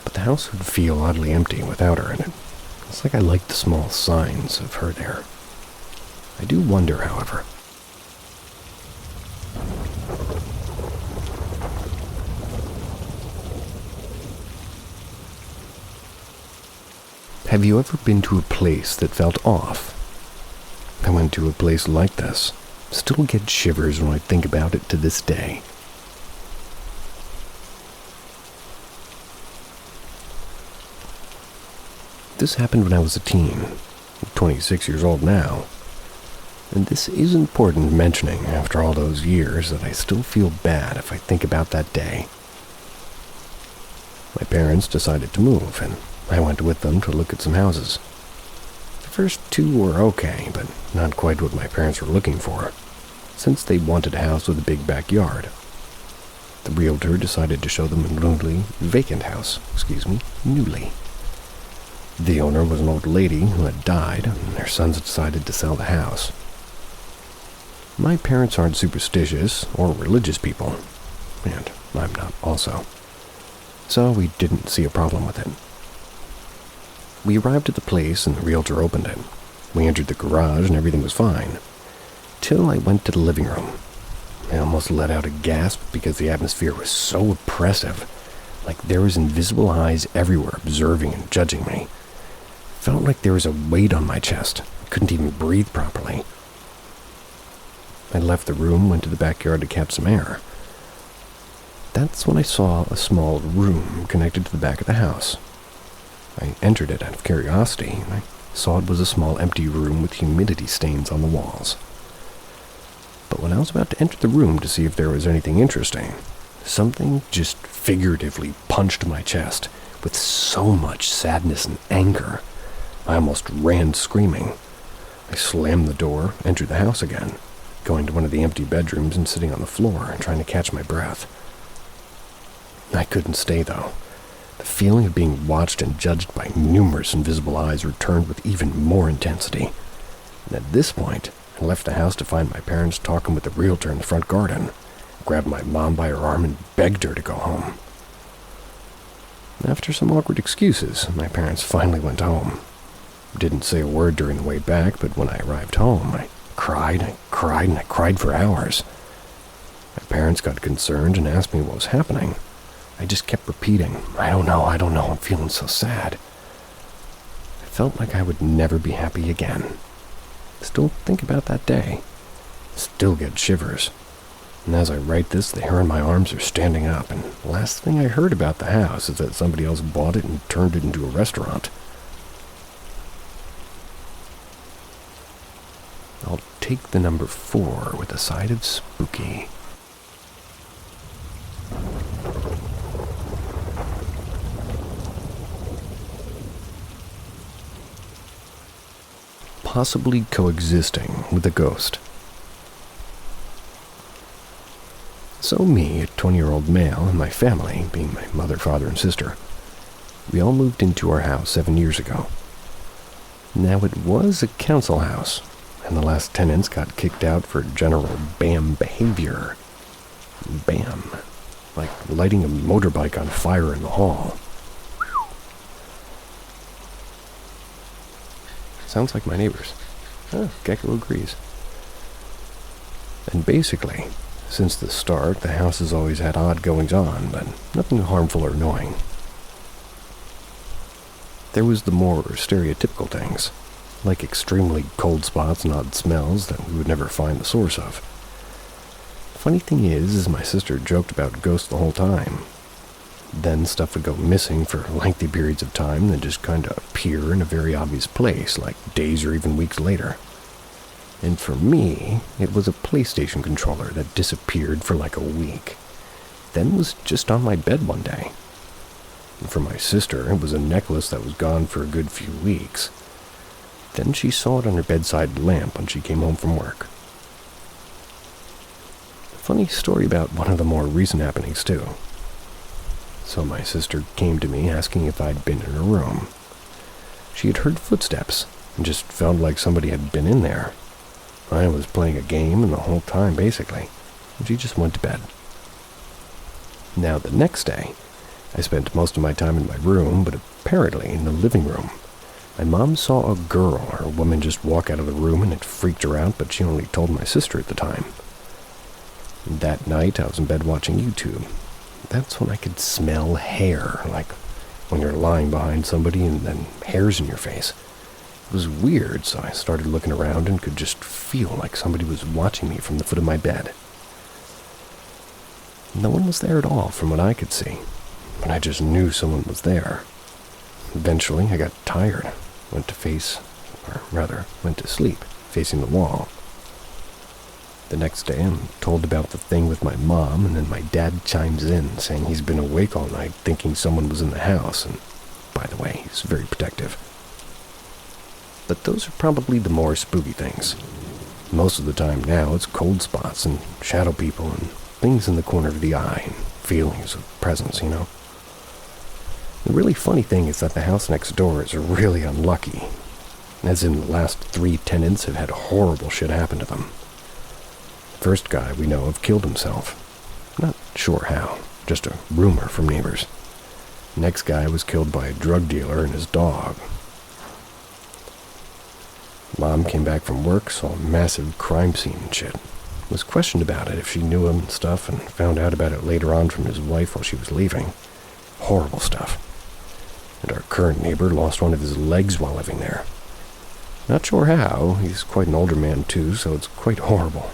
but the house would feel oddly empty without her in it. It's like I like the small signs of her there. I do wonder, however. Have you ever been to a place that felt off? I went to a place like this. Still get shivers when I think about it to this day. This happened when I was a teen. I'm 26 years old now. And this is important mentioning after all those years that I still feel bad if I think about that day. My parents decided to move, and I went with them to look at some houses. The first 2 were okay, but not quite what my parents were looking for, since they wanted a house with a big backyard. The realtor decided to show them a newly vacant house. Newly. The owner was an old lady who had died, and their sons decided to sell the house. My parents aren't superstitious or religious people, and I'm not also, so we didn't see a problem with it. We arrived at the place and the realtor opened it. We entered the garage and everything was fine, till I went to the living room. I almost let out a gasp because the atmosphere was so oppressive, like there was invisible eyes everywhere observing and judging me. Felt like there was a weight on my chest. I couldn't even breathe properly. I left the room, went to the backyard to catch some air. That's when I saw a small room connected to the back of the house. I entered it out of curiosity, and I saw it was a small empty room with humidity stains on the walls. But when I was about to enter the room to see if there was anything interesting, something just figuratively punched my chest with so much sadness and anger. I almost ran screaming. I slammed the door, entered the house again, going to one of the empty bedrooms and sitting on the floor, trying to catch my breath. I couldn't stay, though. The feeling of being watched and judged by numerous invisible eyes returned with even more intensity. And at this point, I left the house to find my parents talking with the realtor in the front garden, grabbed my mom by her arm and begged her to go home. After some awkward excuses, my parents finally went home. Didn't say a word during the way back, but when I arrived home, I cried for hours. My parents got concerned and asked me what was happening. I just kept repeating, I don't know, I'm feeling so sad. I felt like I would never be happy again. Still think about that day. Still get shivers. And as I write this, the hair on my arms are standing up, and the last thing I heard about the house is that somebody else bought it and turned it into a restaurant. I'll take the number 4 with a side of spooky. Possibly coexisting with a ghost. So me, a 20-year-old male, and my family, being my mother, father, and sister, we all moved into our house 7 years ago. Now, it was a council house, and the last tenants got kicked out for general BAM behavior. BAM. Like lighting a motorbike on fire in the hall. Sounds like my neighbors. Gecko agrees. And basically, since the start, the house has always had odd goings-on, but nothing harmful or annoying. There was the more stereotypical things, like extremely cold spots and odd smells that we would never find the source of. Funny thing is my sister joked about ghosts the whole time. Then stuff would go missing for lengthy periods of time, then just kind of appear in a very obvious place, like days or even weeks later. And for me, it was a PlayStation controller that disappeared for like a week, then was just on my bed one day. And for my sister, it was a necklace that was gone for a good few weeks. Then she saw it on her bedside lamp when she came home from work. Funny story about one of the more recent happenings, too. So my sister came to me asking if I'd been in her room. She had heard footsteps and just felt like somebody had been in there. I was playing a game and the whole time, basically, and she just went to bed. Now, the next day, I spent most of my time in my room, but apparently in the living room. My mom saw a girl or a woman just walk out of the room, and it freaked her out, but she only told my sister at the time. That night, I was in bed watching YouTube. That's when I could smell hair, like when you're lying behind somebody and then hair's in your face. It was weird, so I started looking around and could just feel like somebody was watching me from the foot of my bed. No one was there at all from what I could see, but I just knew someone was there. Eventually, I got tired, went to sleep, facing the wall. The next day, I'm told about the thing with my mom, and then my dad chimes in, saying he's been awake all night thinking someone was in the house, and by the way, he's very protective. But those are probably the more spooky things. Most of the time now, it's cold spots and shadow people and things in the corner of the eye and feelings of presence, you know. The really funny thing is that the house next door is really unlucky, as in the last 3 tenants have had horrible shit happen to them. The first guy we know of killed himself. Not sure how, just a rumor from neighbors. The next guy was killed by a drug dealer and his dog. Mom came back from work, saw a massive crime scene and shit. Was questioned about it if she knew him and stuff, and found out about it later on from his wife while she was leaving. Horrible stuff. And our current neighbor lost one of his legs while living there. Not sure how. He's quite an older man too, so it's quite horrible.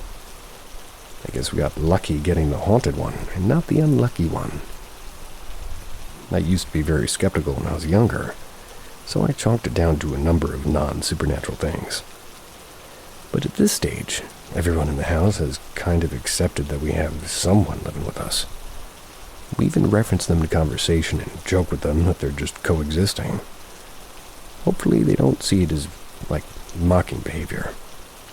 I guess we got lucky getting the haunted one, and not the unlucky one. I used to be very skeptical when I was younger, so I chalked it down to a number of non-supernatural things. But at this stage, everyone in the house has kind of accepted that we have someone living with us. We even reference them to conversation and joke with them that they're just coexisting. Hopefully they don't see it as, like, mocking behavior.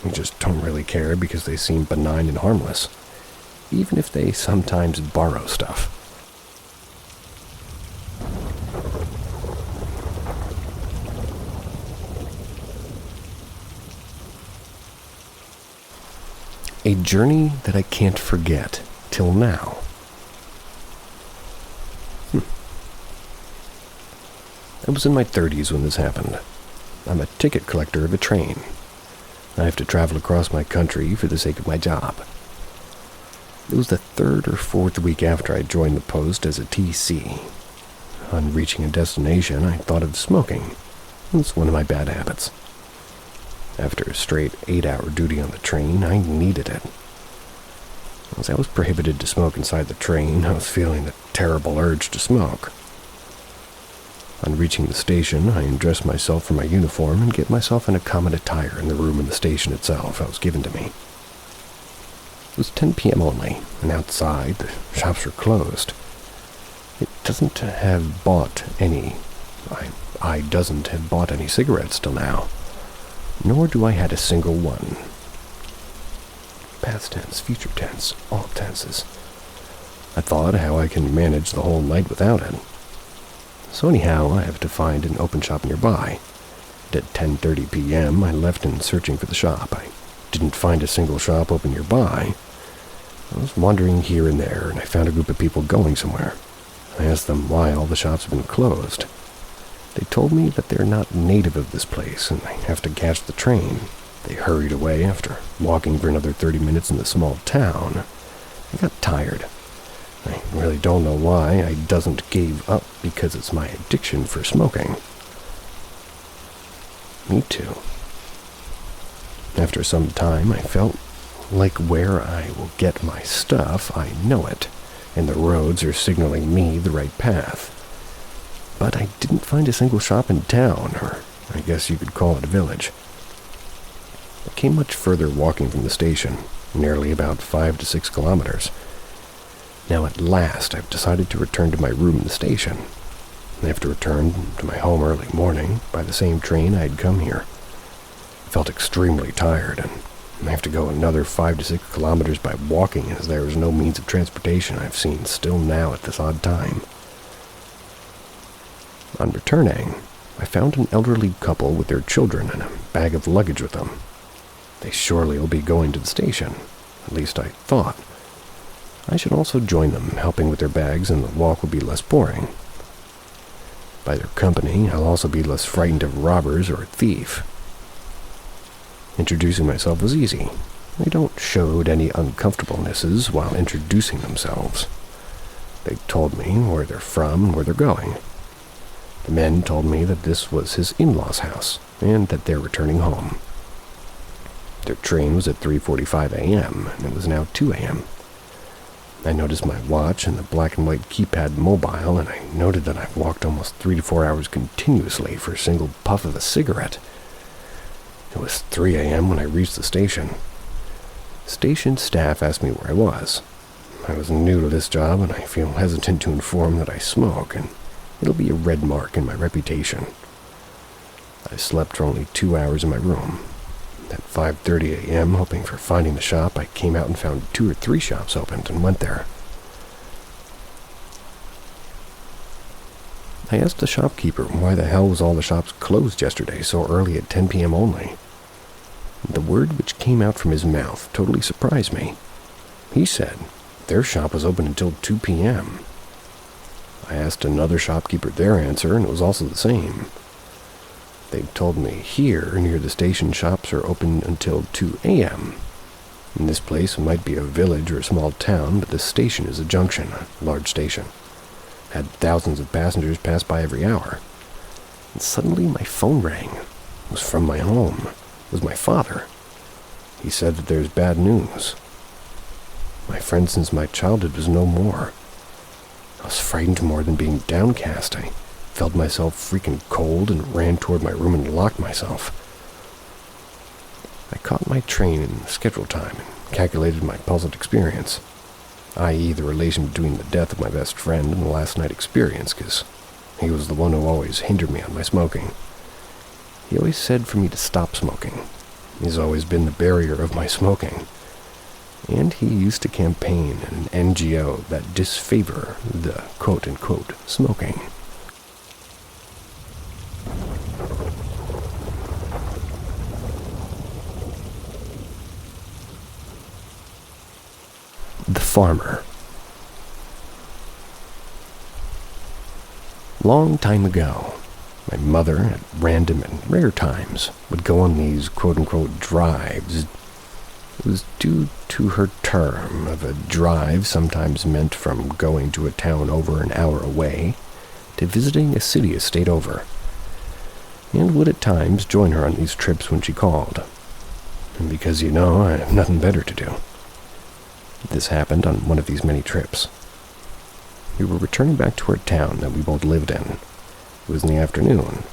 We just don't really care because they seem benign and harmless, even if they sometimes borrow stuff. A journey that I can't forget till now. I was in my 30s when this happened. I'm a ticket collector of a train. I have to travel across my country for the sake of my job. It was the 3rd or 4th week after I joined the post as a TC. On reaching a destination, I thought of smoking. It's one of my bad habits. After a straight 8-hour duty on the train, I needed it. As I was prohibited to smoke inside the train, I was feeling the terrible urge to smoke. On reaching the station, I undressed myself from my uniform and get myself in a common attire in the room in the station itself that was given to me. It was 10 p.m. only, and outside, the shops were closed. It doesn't have bought any cigarettes till now, nor do I had a single one. Past tense, future tense, all tenses. I thought how I can manage the whole night without it. So anyhow, I have to find an open shop nearby. At 10:30 p.m., I left in searching for the shop. I didn't find a single shop open nearby. I was wandering here and there, and I found a group of people going somewhere. I asked them why all the shops had been closed. They told me that they're not native of this place, and I have to catch the train. They hurried away after walking for another 30 minutes in the small town. I got tired. I really don't know why I doesn't give up because it's my addiction for smoking. Me too. After some time, I felt like where I will get my stuff, I know it, and the roads are signaling me the right path. But I didn't find a single shop in town, or I guess you could call it a village. I came much further walking from the station, nearly about 5 to 6 kilometers. Now at last I've decided to return to my room in the station. I have to return to my home early morning by the same train I had come here. I felt extremely tired, and I have to go another 5 to 6 kilometers by walking, as there is no means of transportation I've seen still now at this odd time. On returning, I found an elderly couple with their children and a bag of luggage with them. They surely will be going to the station, at least I thought. I should also join them, helping with their bags, and the walk will be less boring. By their company, I'll also be less frightened of robbers or a thief. Introducing myself was easy. They don't show any uncomfortablenesses while introducing themselves. They told me where they're from and where they're going. The men told me that this was his in-laws' house, and that they're returning home. Their train was at 3:45 a.m., and it was now 2 a.m. I noticed my watch and the black and white keypad mobile, and I noted that I've walked almost 3 to 4 hours continuously for a single puff of a cigarette. It was 3 a.m. when I reached the station. Station staff asked me where I was. I was new to this job, and I feel hesitant to inform that I smoke, and it'll be a red mark in my reputation. I slept for only 2 hours in my room. At 5:30 a.m., hoping for finding the shop, I came out and found 2 or 3 shops opened and went there. I asked the shopkeeper why the hell was all the shops closed yesterday so early at 10 p.m. only. The word which came out from his mouth totally surprised me. He said their shop was open until 2 p.m. I asked another shopkeeper their answer, and it was also the same. They told me here, near the station, shops are open until 2 a.m. In this place might be a village or a small town, but the station is a junction, a large station. Had thousands of passengers pass by every hour. And suddenly my phone rang. It was from my home. It was my father. He said that there's bad news. My friend since my childhood was no more. I was frightened more than being downcast. I felt myself freaking cold and ran toward my room and locked myself. I caught my train in schedule time and calculated my puzzled experience, i.e. the relation between the death of my best friend and the last night experience, because he was the one who always hindered me on my smoking. He always said for me to stop smoking. He's always been the barrier of my smoking. And he used to campaign in an NGO that disfavor the quote-unquote smoking. The farmer. Long time ago, my mother, at random and rare times, would go on these quote-unquote drives. It was due to her term of a drive sometimes meant from going to a town over an hour away to visiting a city a state over, and would at times join her on these trips when she called. And because I have nothing better to do. This happened on one of these many trips. We were returning back to our town that we both lived in. It was in the afternoon.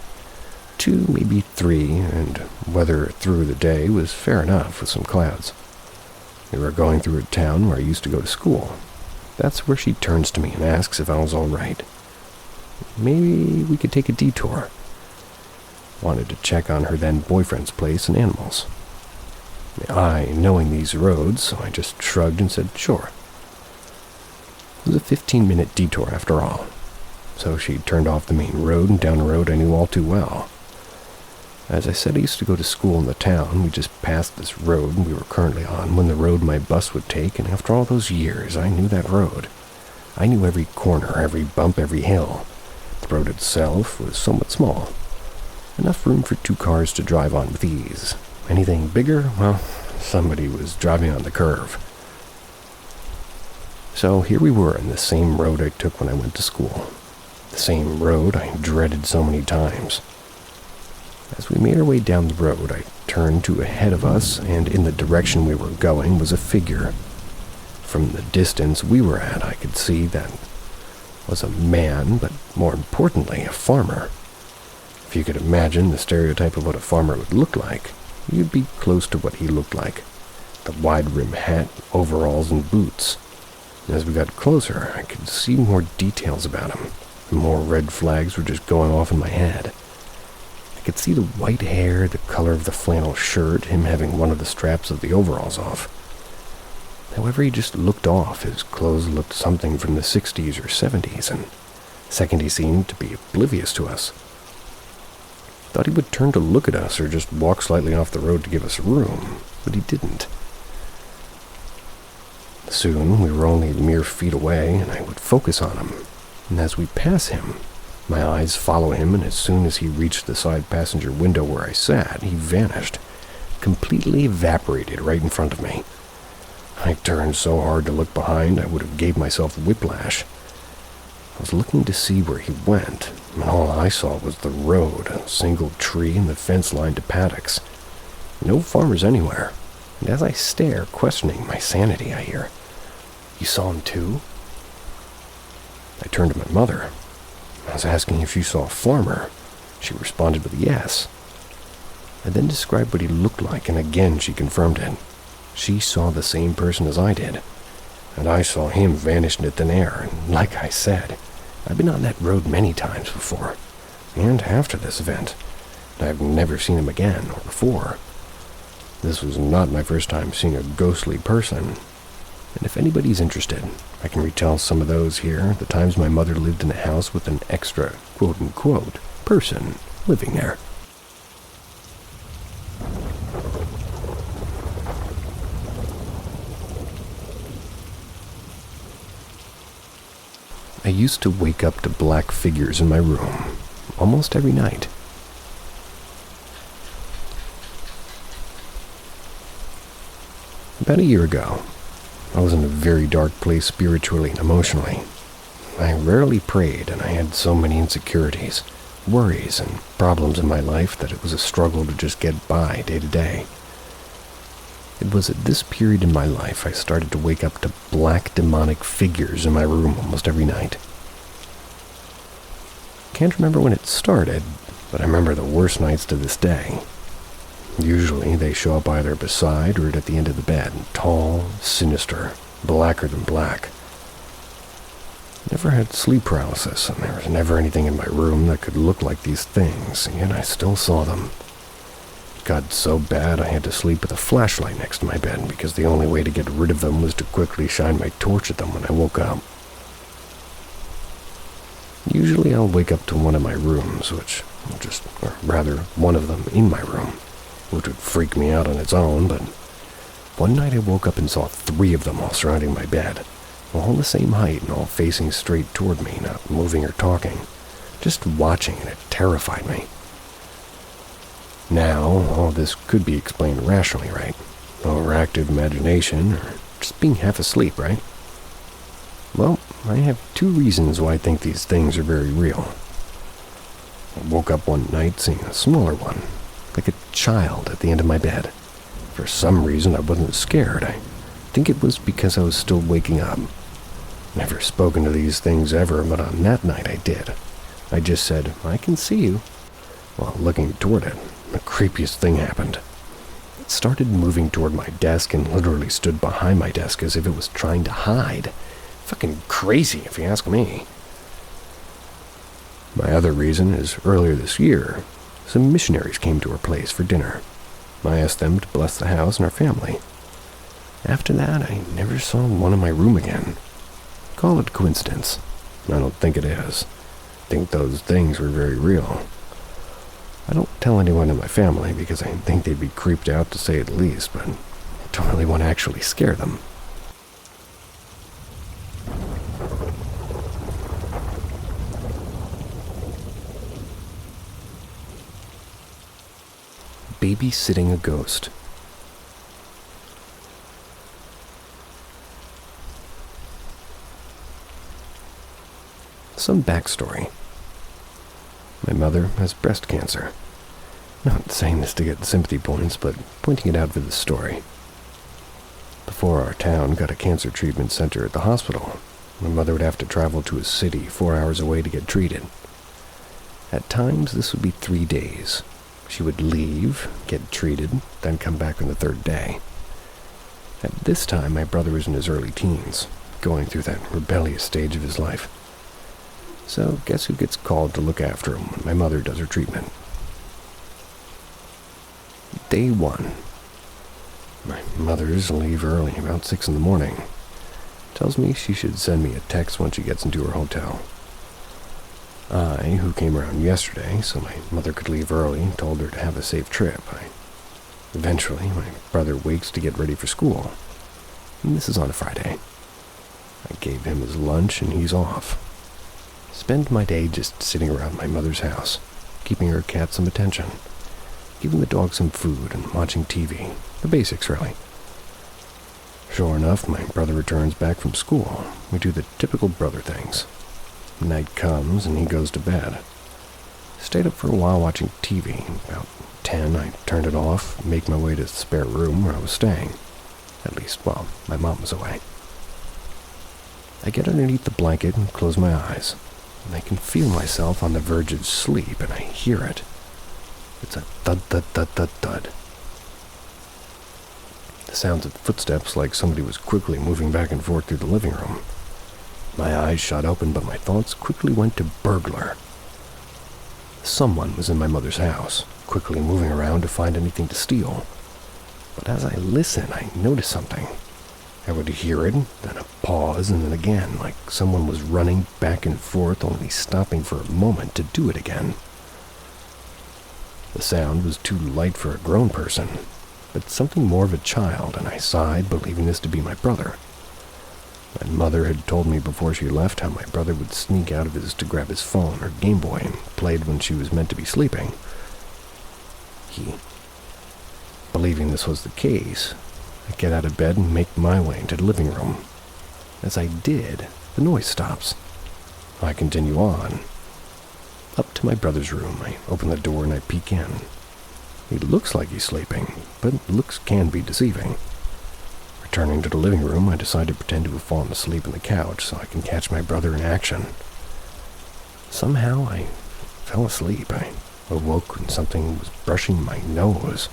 2, maybe 3, and weather through the day was fair enough with some clouds. We were going through a town where I used to go to school. That's where she turns to me and asks if I was all right. Maybe we could take a detour. Wanted to check on her then boyfriend's place and animals. I, knowing these roads, so I just shrugged and said, sure. It was a 15-minute detour after all. So she turned off the main road and down a road I knew all too well. As I said, I used to go to school in the town. We just passed this road we were currently on when the road my bus would take, and after all those years, I knew that road. I knew every corner, every bump, every hill. The road itself was somewhat small. Enough room for 2 cars to drive on with ease. Anything bigger, well, somebody was driving on the curve. So here we were in the same road I took when I went to school. The same road I dreaded so many times. As we made our way down the road, I turned to ahead of us, and in the direction we were going was a figure. From the distance we were at, I could see that was a man, but more importantly, a farmer. If you could imagine the stereotype of what a farmer would look like, you'd be close to what he looked like. The wide-rim hat, overalls, and boots. As we got closer, I could see more details about him. More red flags were just going off in my head. I could see the white hair, the color of the flannel shirt, him having one of the straps of the overalls off. However, he just looked off. His clothes looked something from the 60s or 70s, and second he seemed to be oblivious to us. Thought he would turn to look at us or just walk slightly off the road to give us room, but he didn't. Soon, we were only mere feet away, and I would focus on him. And as we pass him, my eyes follow him, and as soon as he reached the side passenger window where I sat, he vanished, completely evaporated right in front of me. I turned so hard to look behind, I would have gave myself whiplash. I was looking to see where he went, and all I saw was the road, a single tree, and the fence line to paddocks. No farmers anywhere, and as I stare, questioning my sanity, I hear, "You saw him too?" I turned to my mother. I was asking if she saw a farmer. She responded with yes. I then described what he looked like, and again she confirmed it. She saw the same person as I did, and I saw him vanish into thin air, and like I said, I've been on that road many times before, and after this event, and I've never seen him again or before. This was not my first time seeing a ghostly person, and if anybody's interested, I can retell some of those here, the times my mother lived in a house with an extra, quote-unquote, person living there. I used to wake up to black figures in my room almost every night. About a year ago, I was in a very dark place spiritually and emotionally. I rarely prayed, and I had so many insecurities, worries, and problems in my life that it was a struggle to just get by day to day. It was at this period in my life I started to wake up to black demonic figures in my room almost every night. Can't remember when it started, but I remember the worst nights to this day. Usually they show up either beside or at the end of the bed, tall, sinister, blacker than black. Never had sleep paralysis, and there was never anything in my room that could look like these things, and yet I still saw them. It got so bad I had to sleep with a flashlight next to my bed because the only way to get rid of them was to quickly shine my torch at them when I woke up. Usually I'll wake up to one of my rooms, or rather one of them in my room, which would freak me out on its own, but one night I woke up and saw 3 of them all surrounding my bed, all the same height and all facing straight toward me, not moving or talking, just watching, and it terrified me. Now, all this could be explained rationally, right? Overactive imagination, or just being half asleep, right? Well, I have 2 reasons why I think these things are very real. I woke up one night seeing a smaller one, like a child at the end of my bed. For some reason, I wasn't scared. I think it was because I was still waking up. Never spoken to these things ever, but on that night I did. I just said, "I can see you." While looking toward it, the creepiest thing happened. It started moving toward my desk and literally stood behind my desk as if it was trying to hide. Fucking crazy, if you ask me. My other reason is earlier this year, some missionaries came to our place for dinner. I asked them to bless the house and our family. After that, I never saw one in my room again. Call it coincidence. I don't think it is. I think those things were very real. I don't tell anyone in my family because I think they'd be creeped out to say the least, but I don't really want to actually scare them. Babysitting a ghost. Some backstory. My mother has breast cancer. Not saying this to get sympathy points, but pointing it out for the story. Before our town got a cancer treatment center at the hospital, my mother would have to travel to a city 4 hours away to get treated. At times, this would be 3 days. She would leave, get treated, then come back on the third day. At this time, my brother was in his early teens, going through that rebellious stage of his life. So, guess who gets called to look after him when my mother does her treatment? Day 1. My mother's leave early, about 6 in the morning. Tells me she should send me a text when she gets into her hotel. I, who came around yesterday so my mother could leave early, told her to have a safe trip. Eventually, my brother wakes to get ready for school. And this is on a Friday. I gave him his lunch and he's off. Spend my day just sitting around my mother's house, keeping her cat some attention, giving the dog some food and watching TV. The basics, really. Sure enough, my brother returns back from school. We do the typical brother things. Night comes and he goes to bed. Stayed up for a while watching TV. About 10, I turned it off, make my way to the spare room where I was staying. At least, while my mom was away. I get underneath the blanket and close my eyes. And I can feel myself on the verge of sleep, and I hear it. It's a thud, thud, thud, thud, thud. The sounds of footsteps like somebody was quickly moving back and forth through the living room. My eyes shot open, but my thoughts quickly went to burglar. Someone was in my mother's house, quickly moving around to find anything to steal. But as I listen, I notice something. I would hear it, then a pause, and then again, like someone was running back and forth, only stopping for a moment to do it again. The sound was too light for a grown person, but something more of a child, and I sighed, believing this to be my brother. My mother had told me before she left how my brother would sneak out of his to grab his phone or Game Boy and played when she was meant to be sleeping. Believing this was the case, I get out of bed and make my way into the living room. As I did, the noise stops. I continue on. Up to my brother's room, I open the door and I peek in. He looks like he's sleeping, but looks can be deceiving. Returning to the living room, I decide to pretend to have fallen asleep on the couch so I can catch my brother in action. Somehow, I fell asleep. I awoke when something was brushing my nose.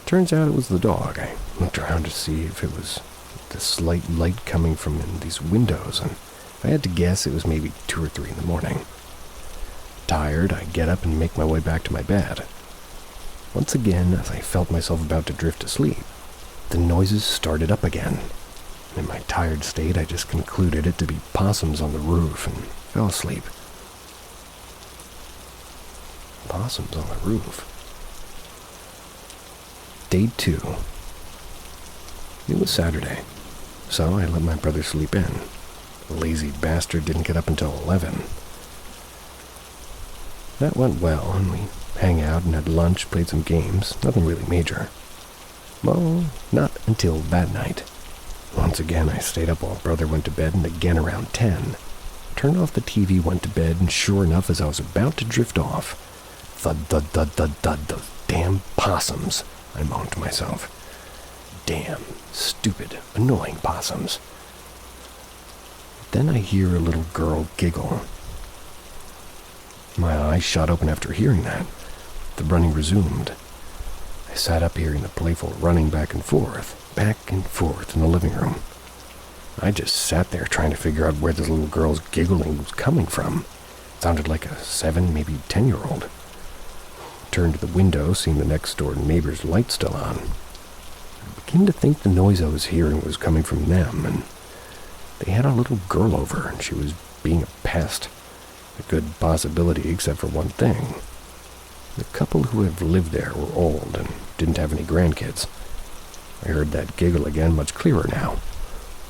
Turns out it was the dog. I looked around to see if it was the slight light coming from in these windows, and if I had to guess, it was maybe 2 or 3 in the morning. Tired, I get up and make my way back to my bed. Once again, as I felt myself about to drift asleep, the noises started up again. In my tired state, I just concluded it to be possums on the roof and fell asleep. Possums on the roof. Day 2. It was Saturday, so I let my brother sleep in. The lazy bastard didn't get up until 11. That went well, and we hang out and had lunch, played some games, nothing really major. Well, not until that night. Once again, I stayed up while brother went to bed, and again around 10. Turned off the TV, went to bed, and sure enough, as I was about to drift off, thud, thud, thud, thud, thud, those damn possums, I moaned to myself. Damn, stupid, annoying possums. Then I hear a little girl giggle. My eyes shot open after hearing that. The running resumed. I sat up hearing the playful running back and forth in the living room. I just sat there trying to figure out where this little girl's giggling was coming from. It sounded like a 7, maybe 10-year-old. Turned to the window, seeing the next door neighbor's light still on. I began to think the noise I was hearing was coming from them, and they had a little girl over, and she was being a pest. A good possibility except for one thing. The couple who have lived there were old and didn't have any grandkids. I heard that giggle again much clearer now,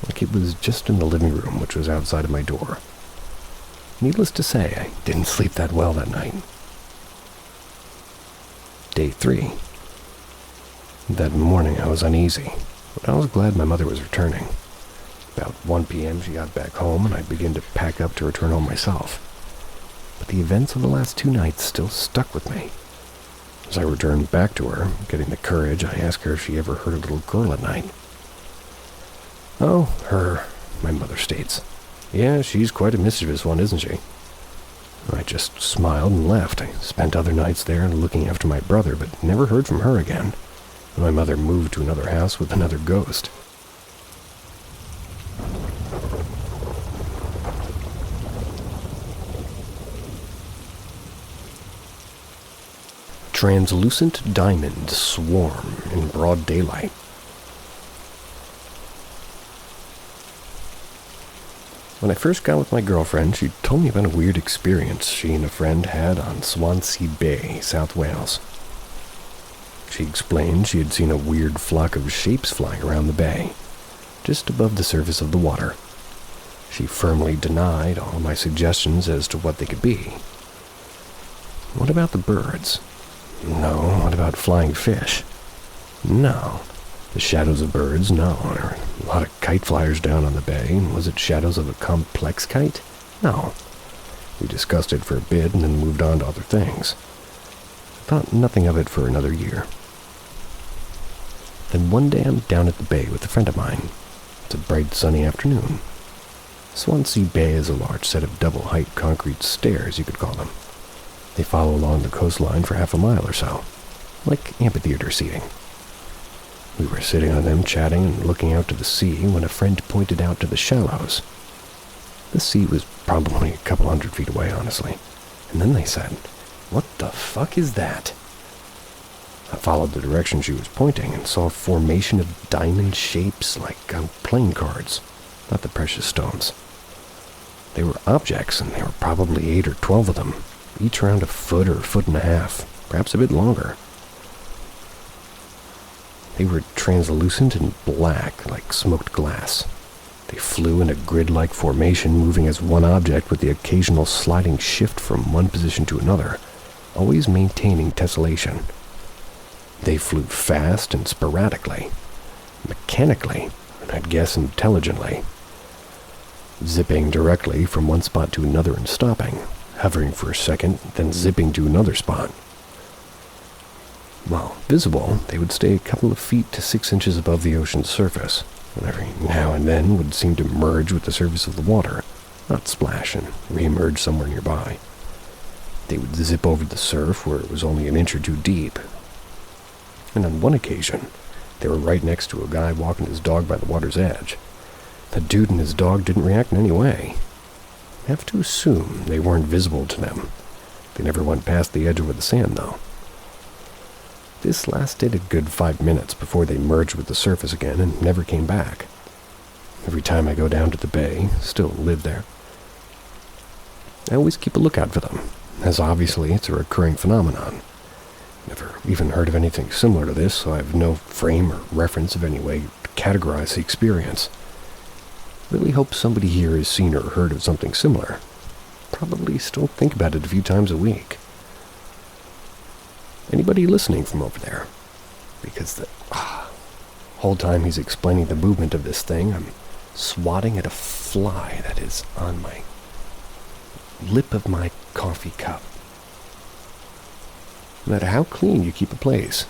like it was just in the living room, which was outside of my door. Needless to say, I didn't sleep that well that night. Day 3. That morning I was uneasy, but I was glad my mother was returning. About 1 p.m. she got back home, and I began to pack up to return home myself. But the events of the last 2 nights still stuck with me. As I returned back to her, getting the courage, I asked her if she ever heard a little girl at night. "Oh, her," my mother states. "Yeah, she's quite a mischievous one, isn't she?" I just smiled and left. I spent other nights there looking after my brother, but never heard from her again. My mother moved to another house with another ghost. Translucent diamonds swarm in broad daylight. When I first got with my girlfriend, she told me about a weird experience she and a friend had on Swansea Bay, South Wales. She explained she had seen a weird flock of shapes flying around the bay, just above the surface of the water. She firmly denied all my suggestions as to what they could be. What about the birds? No. What about flying fish? No. The shadows of birds? No. There were a lot of kite flyers down on the bay. Was it shadows of a complex kite? No. We discussed it for a bit and then moved on to other things. Thought nothing of it for another year. Then one day I'm down at the bay with a friend of mine. It's a bright sunny afternoon. Swansea Bay is a large set of double-height concrete stairs, you could call them. They follow along the coastline for half a mile or so, like amphitheater seating. We were sitting on them chatting and looking out to the sea when a friend pointed out to the shallows. The sea was probably a couple 100 feet away, honestly. And then they said, "What the fuck is that?" I followed the direction she was pointing and saw a formation of diamond shapes like on playing cards, not the precious stones. They were objects, and there were probably 8 or 12 of them, each around a foot or a foot and a half, perhaps a bit longer. They were translucent and black, like smoked glass. They flew in a grid-like formation, moving as one object with the occasional sliding shift from one position to another, always maintaining tessellation. They flew fast and sporadically, mechanically, and I'd guess intelligently, zipping directly from one spot to another and stopping, hovering for a second, then zipping to another spot. While visible, they would stay a couple of feet to 6 inches above the ocean's surface, and every now and then would seem to merge with the surface of the water, not splash and re-emerge somewhere nearby. They would zip over the surf where it was only an inch or two deep. And on one occasion, they were right next to a guy walking his dog by the water's edge. The dude and his dog didn't react in any way. I have to assume they weren't visible to them. They never went past the edge over the sand, though. This lasted a good 5 minutes before they merged with the surface again and never came back. Every time I go down to the bay, still live there, I always keep a lookout for them, as obviously it's a recurring phenomenon. Never even heard of anything similar to this, so I have no frame or reference of any way to categorize the experience. Really hope somebody here has seen or heard of something similar. Probably still think about it a few times a week. Anybody listening from over there? Because the whole time he's explaining the movement of this thing, I'm swatting at a fly that is on my lip of my coffee cup. No matter how clean you keep a place,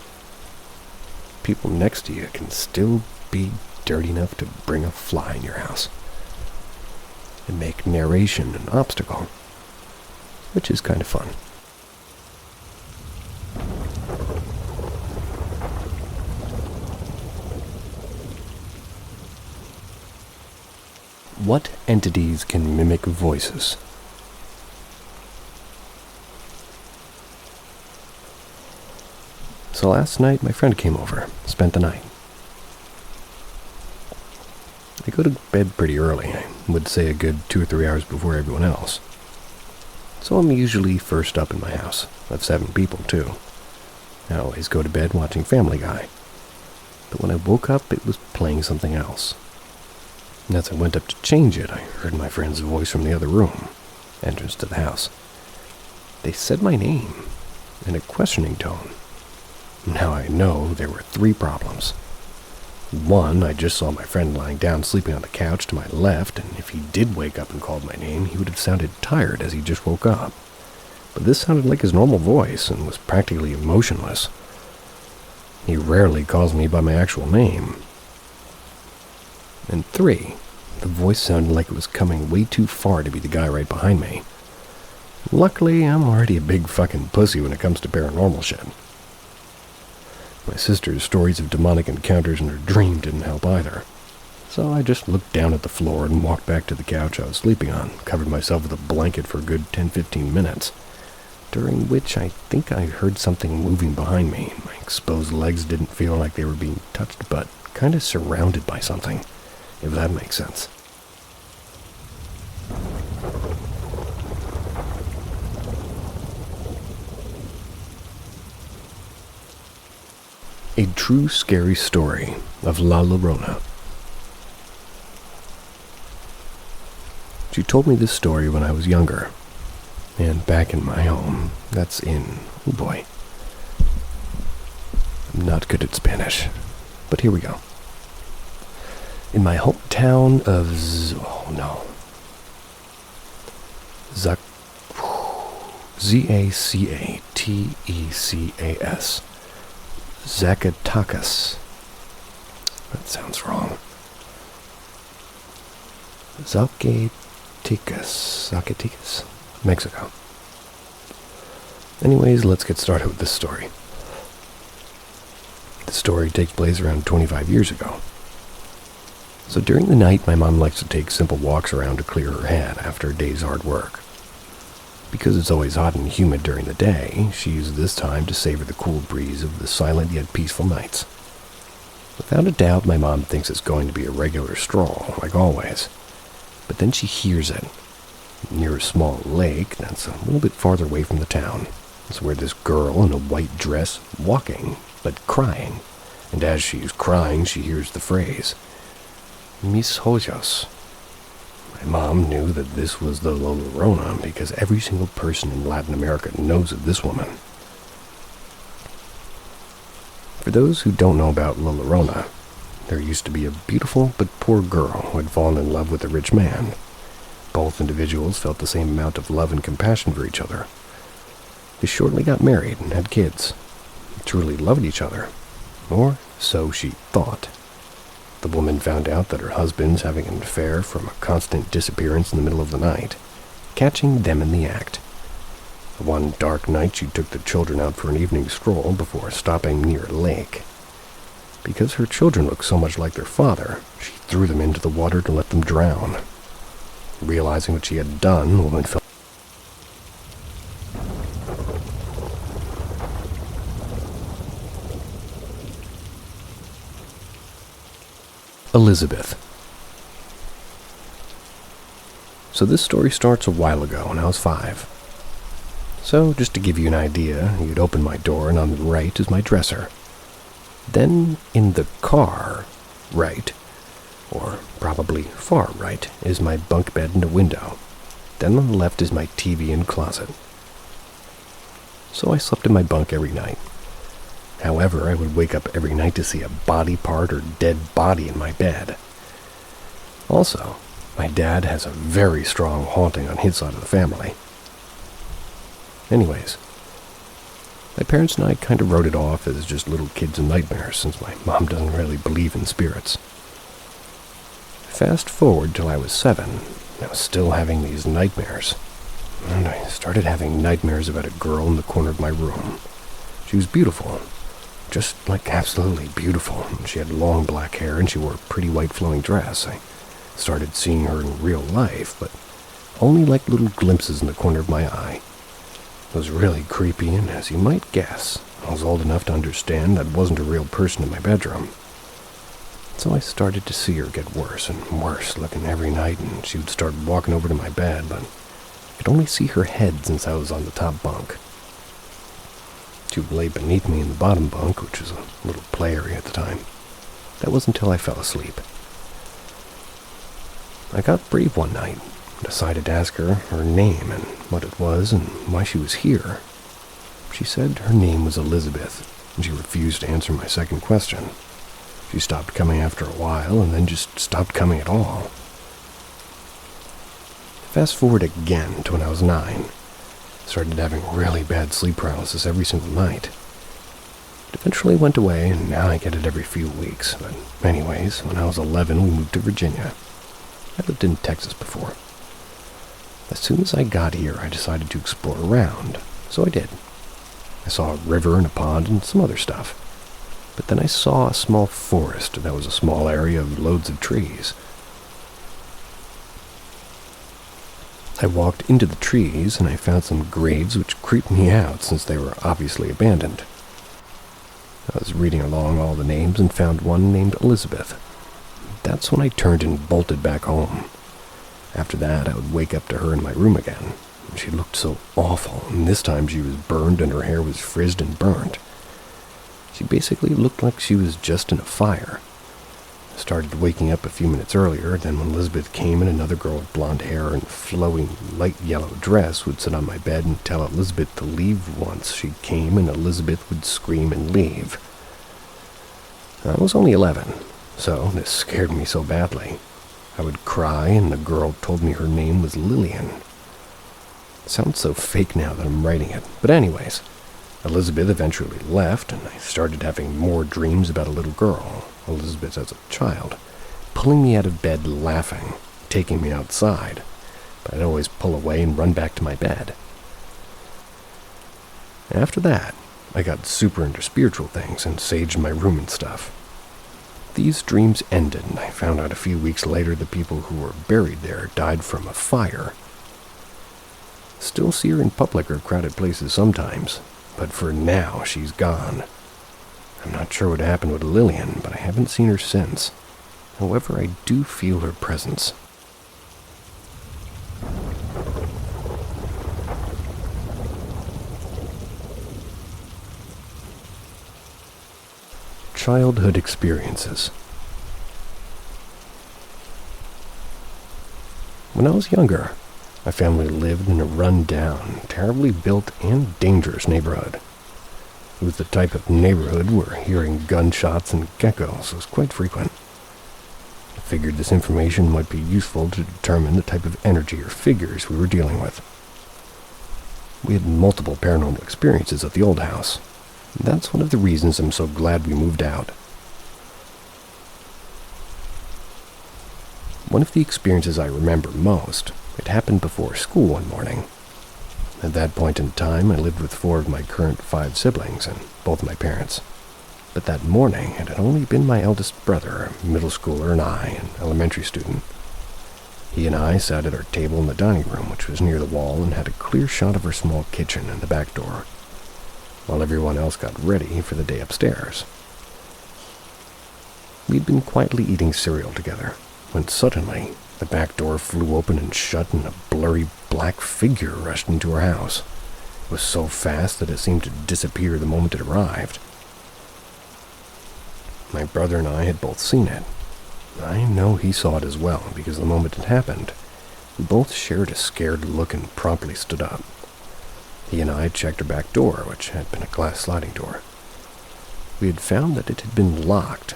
people next to you can still be dirty enough to bring a fly in your house and make narration an obstacle, which is kind of fun. What entities can mimic voices? So last night, my friend came over, spent the night. I go to bed pretty early, I would say a good 2 or 3 hours before everyone else. So I'm usually first up in my house. of 7 people, too. I always go to bed watching Family Guy. But when I woke up, it was playing something else. And as I went up to change it, I heard my friend's voice from the other room, entrance to the house. They said my name, in a questioning tone. Now I know there were 3 problems. 1, I just saw my friend lying down sleeping on the couch to my left, and if he did wake up and called my name, he would have sounded tired as he just woke up. But this sounded like his normal voice and was practically emotionless. He rarely calls me by my actual name. And 3, the voice sounded like it was coming way too far to be the guy right behind me. Luckily, I'm already a big fucking pussy when it comes to paranormal shit. My sister's stories of demonic encounters in her dream didn't help either. So I just looked down at the floor and walked back to the couch I was sleeping on, covered myself with a blanket for a good 10-15 minutes, during which I think I heard something moving behind me. My exposed legs didn't feel like they were being touched, but kind of surrounded by something, if that makes sense. A true scary story of LayaRene. She told me this story when I was younger, and back in my home, that's in, oh boy, I'm not good at Spanish, but here we go. In my hometown of Zacatecas. Zacatecas. That sounds wrong. Zacatecas, Mexico. Anyways, let's get started with this story. The story takes place around 25 years ago. So during the night, my mom likes to take simple walks around to clear her head after a day's hard work. Because it's always hot and humid during the day, she uses this time to savor the cool breeze of the silent yet peaceful nights. Without a doubt, my mom thinks it's going to be a regular stroll, like always. But then she hears it. Near a small lake that's a little bit farther away from the town. It's where this girl in a white dress walking, but crying. And as she's crying, she hears the phrase, "Mis ojos." My mom knew that this was the LayaRene because every single person in Latin America knows of this woman. For those who don't know about LayaRene, there used to be a beautiful but poor girl who had fallen in love with a rich man. Both individuals felt the same amount of love and compassion for each other. They shortly got married and had kids. They truly loved each other, or so she thought. The woman found out that her husband's having an affair from a constant disappearance in the middle of the night, catching them in the act. One dark night she took the children out for an evening stroll before stopping near a lake. Because her children looked so much like their father, she threw them into the water to let them drown. Realizing what she had done, the woman felt Elizabeth. So this story starts a while ago when I was 5. So just to give you an idea, you'd open my door and on the right is my dresser. Then in the car, right, or probably far right, is my bunk bed and a window. Then on the left is my TV and closet. So I slept in my bunk every night. However, I would wake up every night to see a body part or dead body in my bed. Also, my dad has a very strong haunting on his side of the family. Anyways, my parents and I kind of wrote it off as just little kids and nightmares since my mom doesn't really believe in spirits. Fast forward till I was 7, I was still having these nightmares. And I started having nightmares about a girl in the corner of my room. She was beautiful. Just like absolutely beautiful. She had long black hair and she wore a pretty white flowing dress. I started seeing her in real life, but only like little glimpses in the corner of my eye. It was really creepy, and as you might guess, I was old enough to understand that wasn't a real person in my bedroom. So I started to see her get worse and worse looking every night, and she would start walking over to my bed, but I could only see her head since I was on the top bunk. to lay beneath me in the bottom bunk, which was a little play area at the time. That was until I fell asleep. I got brave one night, decided to ask her her name and what it was and why she was here. She said her name was Elizabeth, and she refused to answer my second question. She stopped coming after a while and then just stopped coming at all. Fast forward again to when I was 9. Started having really bad sleep paralysis every single night. It eventually went away, and now I get it every few weeks. But anyways, when I was 11, we moved to Virginia. I lived in Texas before. As soon as I got here, I decided to explore around, so I did. I saw a river and a pond and some other stuff. But then I saw a small forest that was a small area of loads of trees. I walked into the trees and I found some graves which creeped me out since they were obviously abandoned. I was reading along all the names and found one named Elizabeth. That's when I turned and bolted back home. After that, I would wake up to her in my room again. She looked so awful, and this time she was burned and her hair was frizzed and burnt. She basically looked like she was just in a fire. I started waking up a few minutes earlier, then when Elizabeth came in, another girl with blonde hair and flowing light yellow dress would sit on my bed and tell Elizabeth to leave once she came, and Elizabeth would scream and leave. I was only 11, so this scared me so badly. I would cry, and the girl told me her name was Lillian. It sounds so fake now that I'm writing it, but anyways, Elizabeth eventually left, and I started having more dreams about a little girl, Elizabeth as a child, pulling me out of bed laughing, taking me outside, but I'd always pull away and run back to my bed. After that, I got super into spiritual things and saged my room and stuff. These dreams ended, and I found out a few weeks later the people who were buried there died from a fire. Still see her in public or crowded places sometimes, but for now she's gone. I'm not sure what happened with Lillian, but I haven't seen her since. However, I do feel her presence. Childhood experiences. When I was younger, my family lived in a run-down, terribly built, and dangerous neighborhood. It was the type of neighborhood where hearing gunshots and geckos was quite frequent. I figured this information might be useful to determine the type of energy or figures we were dealing with. We had multiple paranormal experiences at the old house. That's one of the reasons I'm so glad we moved out. One of the experiences I remember most, it happened before school one morning. At that point in time, I lived with 4 of my current 5 siblings and both my parents. But that morning, it had only been my eldest brother, a middle schooler, and I, an elementary student. He and I sat at our table in the dining room, which was near the wall and had a clear shot of our small kitchen and the back door, while everyone else got ready for the day upstairs. We'd been quietly eating cereal together, when suddenly the back door flew open and shut and a blurry black figure rushed into our house. It was so fast that it seemed to disappear the moment it arrived. My brother and I had both seen it. I know he saw it as well, because the moment it happened, we both shared a scared look and promptly stood up. He and I checked our back door, which had been a glass sliding door. We had found that it had been locked.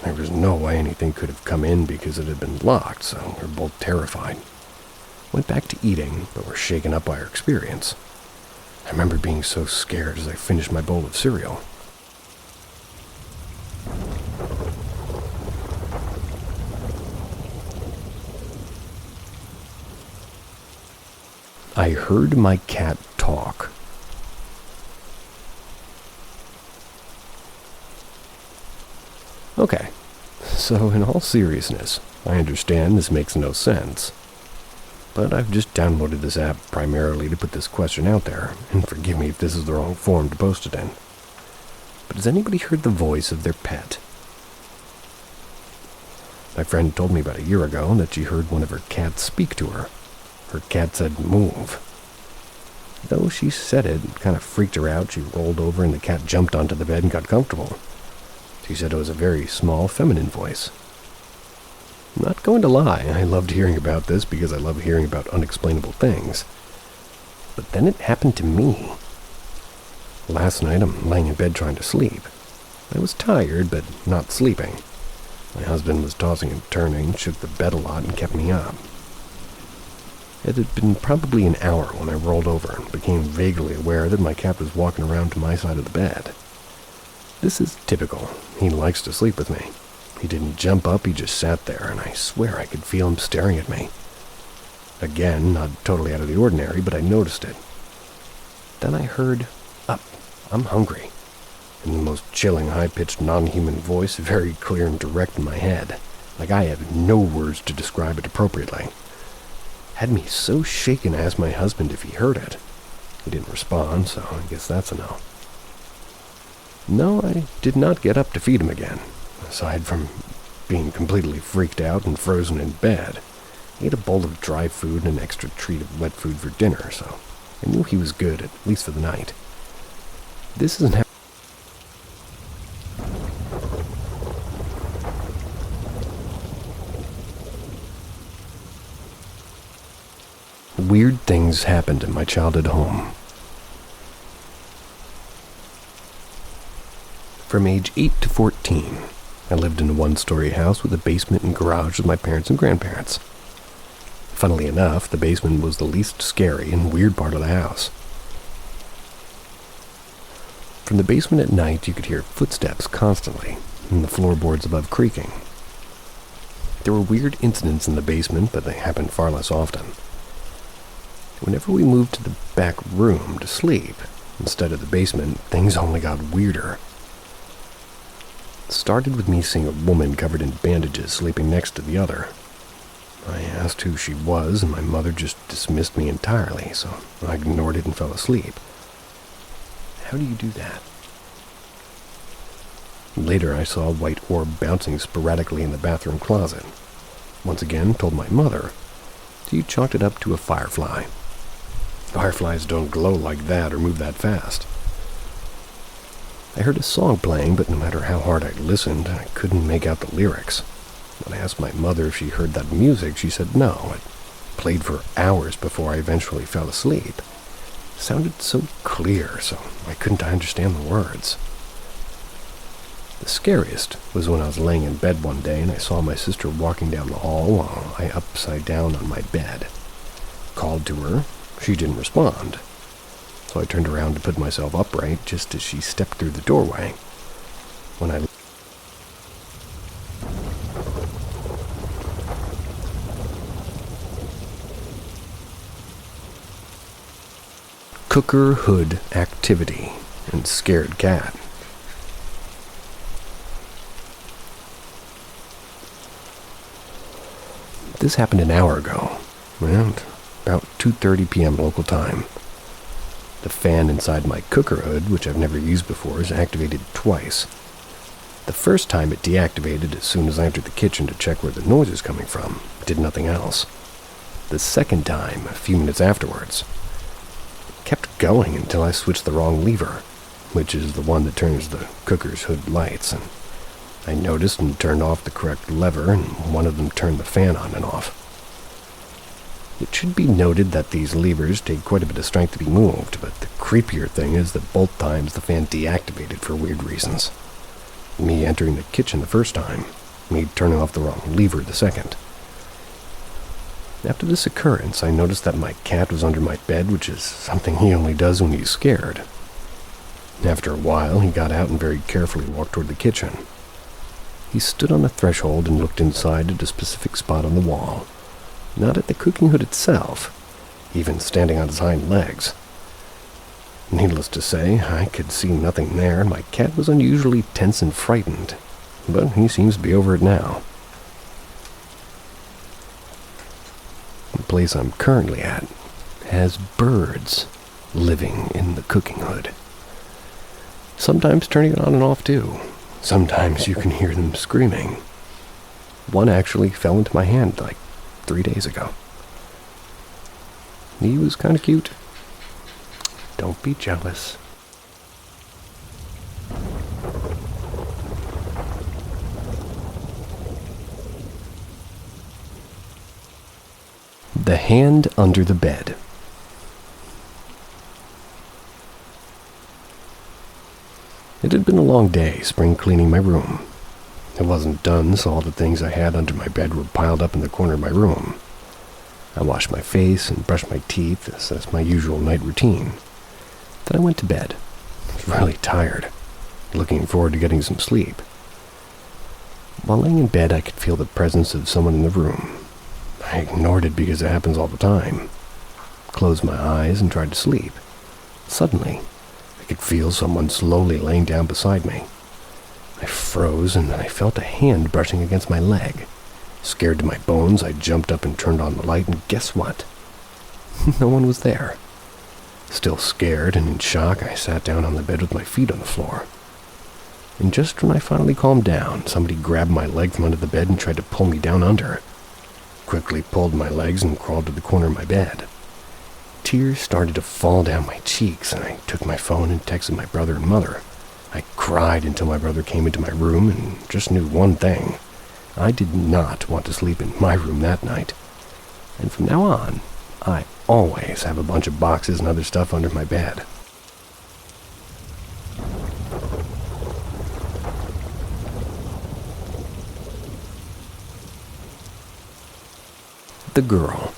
There was no way anything could have come in because it had been locked, so we were both terrified. Went back to eating, but were shaken up by our experience. I remember being so scared as I finished my bowl of cereal. I heard my cat talk. Okay, so in all seriousness, I understand this makes no sense. But I've just downloaded this app primarily to put this question out there, and forgive me if this is the wrong form to post it in. But has anybody heard the voice of their pet? My friend told me about a year ago that she heard one of her cats speak to her. Her cat said, "Move." Though she said it kind of freaked her out, she rolled over and the cat jumped onto the bed and got comfortable. She said it was a very small, feminine voice. Not going to lie, I loved hearing about this because I love hearing about unexplainable things. But then it happened to me. Last night, I'm laying in bed trying to sleep. I was tired, but not sleeping. My husband was tossing and turning, shook the bed a lot, and kept me up. It had been probably an hour when I rolled over and became vaguely aware that my cat was walking around to my side of the bed. This is typical. He likes to sleep with me. He didn't jump up, he just sat there, and I swear I could feel him staring at me. Again, not totally out of the ordinary, but I noticed it. Then I heard, "Up, I'm hungry," in the most chilling, high-pitched, non-human voice, very clear and direct in my head, like I have no words to describe it appropriately. Had me so shaken I asked my husband if he heard it. He didn't respond, so I guess that's a no. No, I did not get up to feed him again. Aside from being completely freaked out and frozen in bed, he ate a bowl of dry food and an extra treat of wet food for dinner, so I knew he was good, at least for the night. This isn't how... Weird things happened in my childhood home. From age 8 to 14, I lived in a one-story house with a basement and garage with my parents and grandparents. Funnily enough, the basement was the least scary and weird part of the house. From the basement at night, you could hear footsteps constantly, and the floorboards above creaking. There were weird incidents in the basement, but they happened far less often. Whenever we moved to the back room to sleep, instead of the basement, things only got weirder. It started with me seeing a woman covered in bandages sleeping next to the other. I asked who she was, and my mother just dismissed me entirely, so I ignored it and fell asleep. How do you do that? Later, I saw a white orb bouncing sporadically in the bathroom closet. Once again, told my mother, so you chalked it up to a firefly. Fireflies don't glow like that or move that fast. I heard a song playing, but no matter how hard I listened, I couldn't make out the lyrics. When I asked my mother if she heard that music, she said no. It played for hours before I eventually fell asleep. It sounded so clear, so I couldn't understand the words. The scariest was when I was laying in bed one day and I saw my sister walking down the hall while I upside down on my bed. Called to her. She didn't respond. So I turned around to put myself upright just as she stepped through the doorway. When I cooker hood activity and scared cat. This happened an hour ago, and about 2:30 p.m. local time. The fan inside my cooker hood, which I've never used before, is activated twice. The first time it deactivated as soon as I entered the kitchen to check where the noise is coming from. It did nothing else. The second time, a few minutes afterwards, it kept going until I switched the wrong lever, which is the one that turns the cooker's hood lights, and I noticed and turned off the correct lever, and one of them turned the fan on and off. It should be noted that these levers take quite a bit of strength to be moved, but the creepier thing is that both times the fan deactivated for weird reasons. Me entering the kitchen the first time, me turning off the wrong lever the second. After this occurrence, I noticed that my cat was under my bed, which is something he only does when he's scared. After a while, he got out and very carefully walked toward the kitchen. He stood on the threshold and looked inside at a specific spot on the wall. Not at the cooking hood itself, even standing on his hind legs. Needless to say, I could see nothing there, and my cat was unusually tense and frightened, but he seems to be over it now. The place I'm currently at has birds living in the cooking hood. Sometimes turning it on and off too. Sometimes you can hear them screaming. One actually fell into my hand like 3 days ago. He was kind of cute. Don't be jealous. The hand under the bed. It had been a long day spring cleaning my room. It wasn't done, so all the things I had under my bed were piled up in the corner of my room. I washed my face and brushed my teeth, as that's my usual night routine. Then I went to bed. I was really tired, looking forward to getting some sleep. While laying in bed, I could feel the presence of someone in the room. I ignored it because it happens all the time. Closed my eyes and tried to sleep. Suddenly, I could feel someone slowly laying down beside me. I froze, and then I felt a hand brushing against my leg. Scared to my bones, I jumped up and turned on the light, and guess what? No one was there. Still scared and in shock, I sat down on the bed with my feet on the floor. And just when I finally calmed down, somebody grabbed my leg from under the bed and tried to pull me down under. Quickly pulled my legs and crawled to the corner of my bed. Tears started to fall down my cheeks, and I took my phone and texted my brother and mother. I cried until my brother came into my room and just knew one thing. I did not want to sleep in my room that night. And from now on, I always have a bunch of boxes and other stuff under my bed. The girl.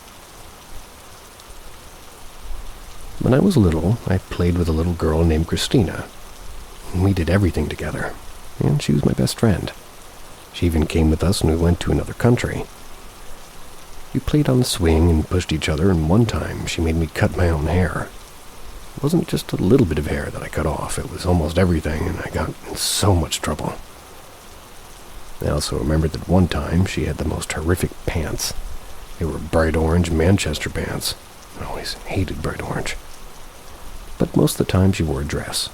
When I was little, I played with a little girl named Christina. We did everything together, and she was my best friend. She even came with us when we went to another country. We played on the swing and pushed each other, and one time she made me cut my own hair. It wasn't just a little bit of hair that I cut off, it was almost everything, and I got in so much trouble. I also remembered that one time she had the most horrific pants. They were bright orange Manchester pants. I always hated bright orange. But most of the time she wore a dress.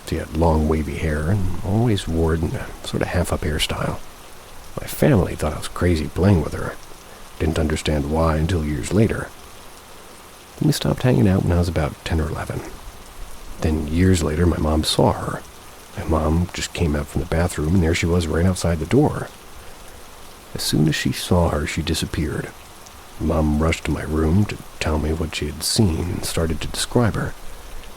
She had long wavy hair and always wore it in a sort of half-up hairstyle. My family thought I was crazy playing with her. Didn't understand why until years later. Then we stopped hanging out when I was about 10 or 11. Then years later my mom saw her. My mom just came out from the bathroom and there she was right outside the door. As soon as she saw her, she disappeared. Mom rushed to my room to tell me what she had seen and started to describe her.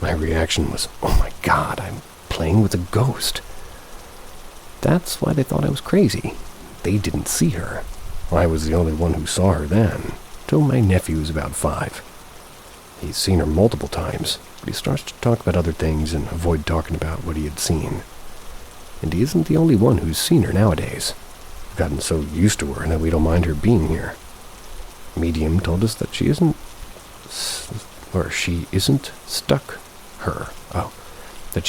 My reaction was, "Oh my God, I'm playing with a ghost." That's why they thought I was crazy. They didn't see her. I was the only one who saw her then, till my nephew was about 5. He's seen her multiple times, but he starts to talk about other things and avoid talking about what he had seen. And he isn't the only one who's seen her nowadays. We've gotten so used to her that we don't mind her being here. Medium told us that she isn't stuck that she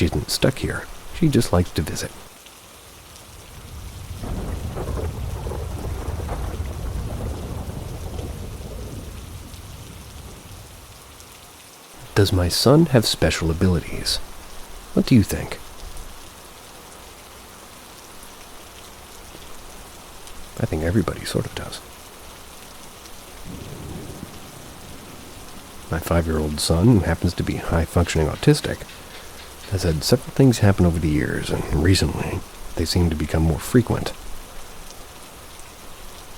isn't stuck here. She just likes to visit. Does my son have special abilities? What do you think? I think everybody sort of does. My 5-year-old son, who happens to be high-functioning autistic, has had several things happen over the years, and recently they seem to become more frequent.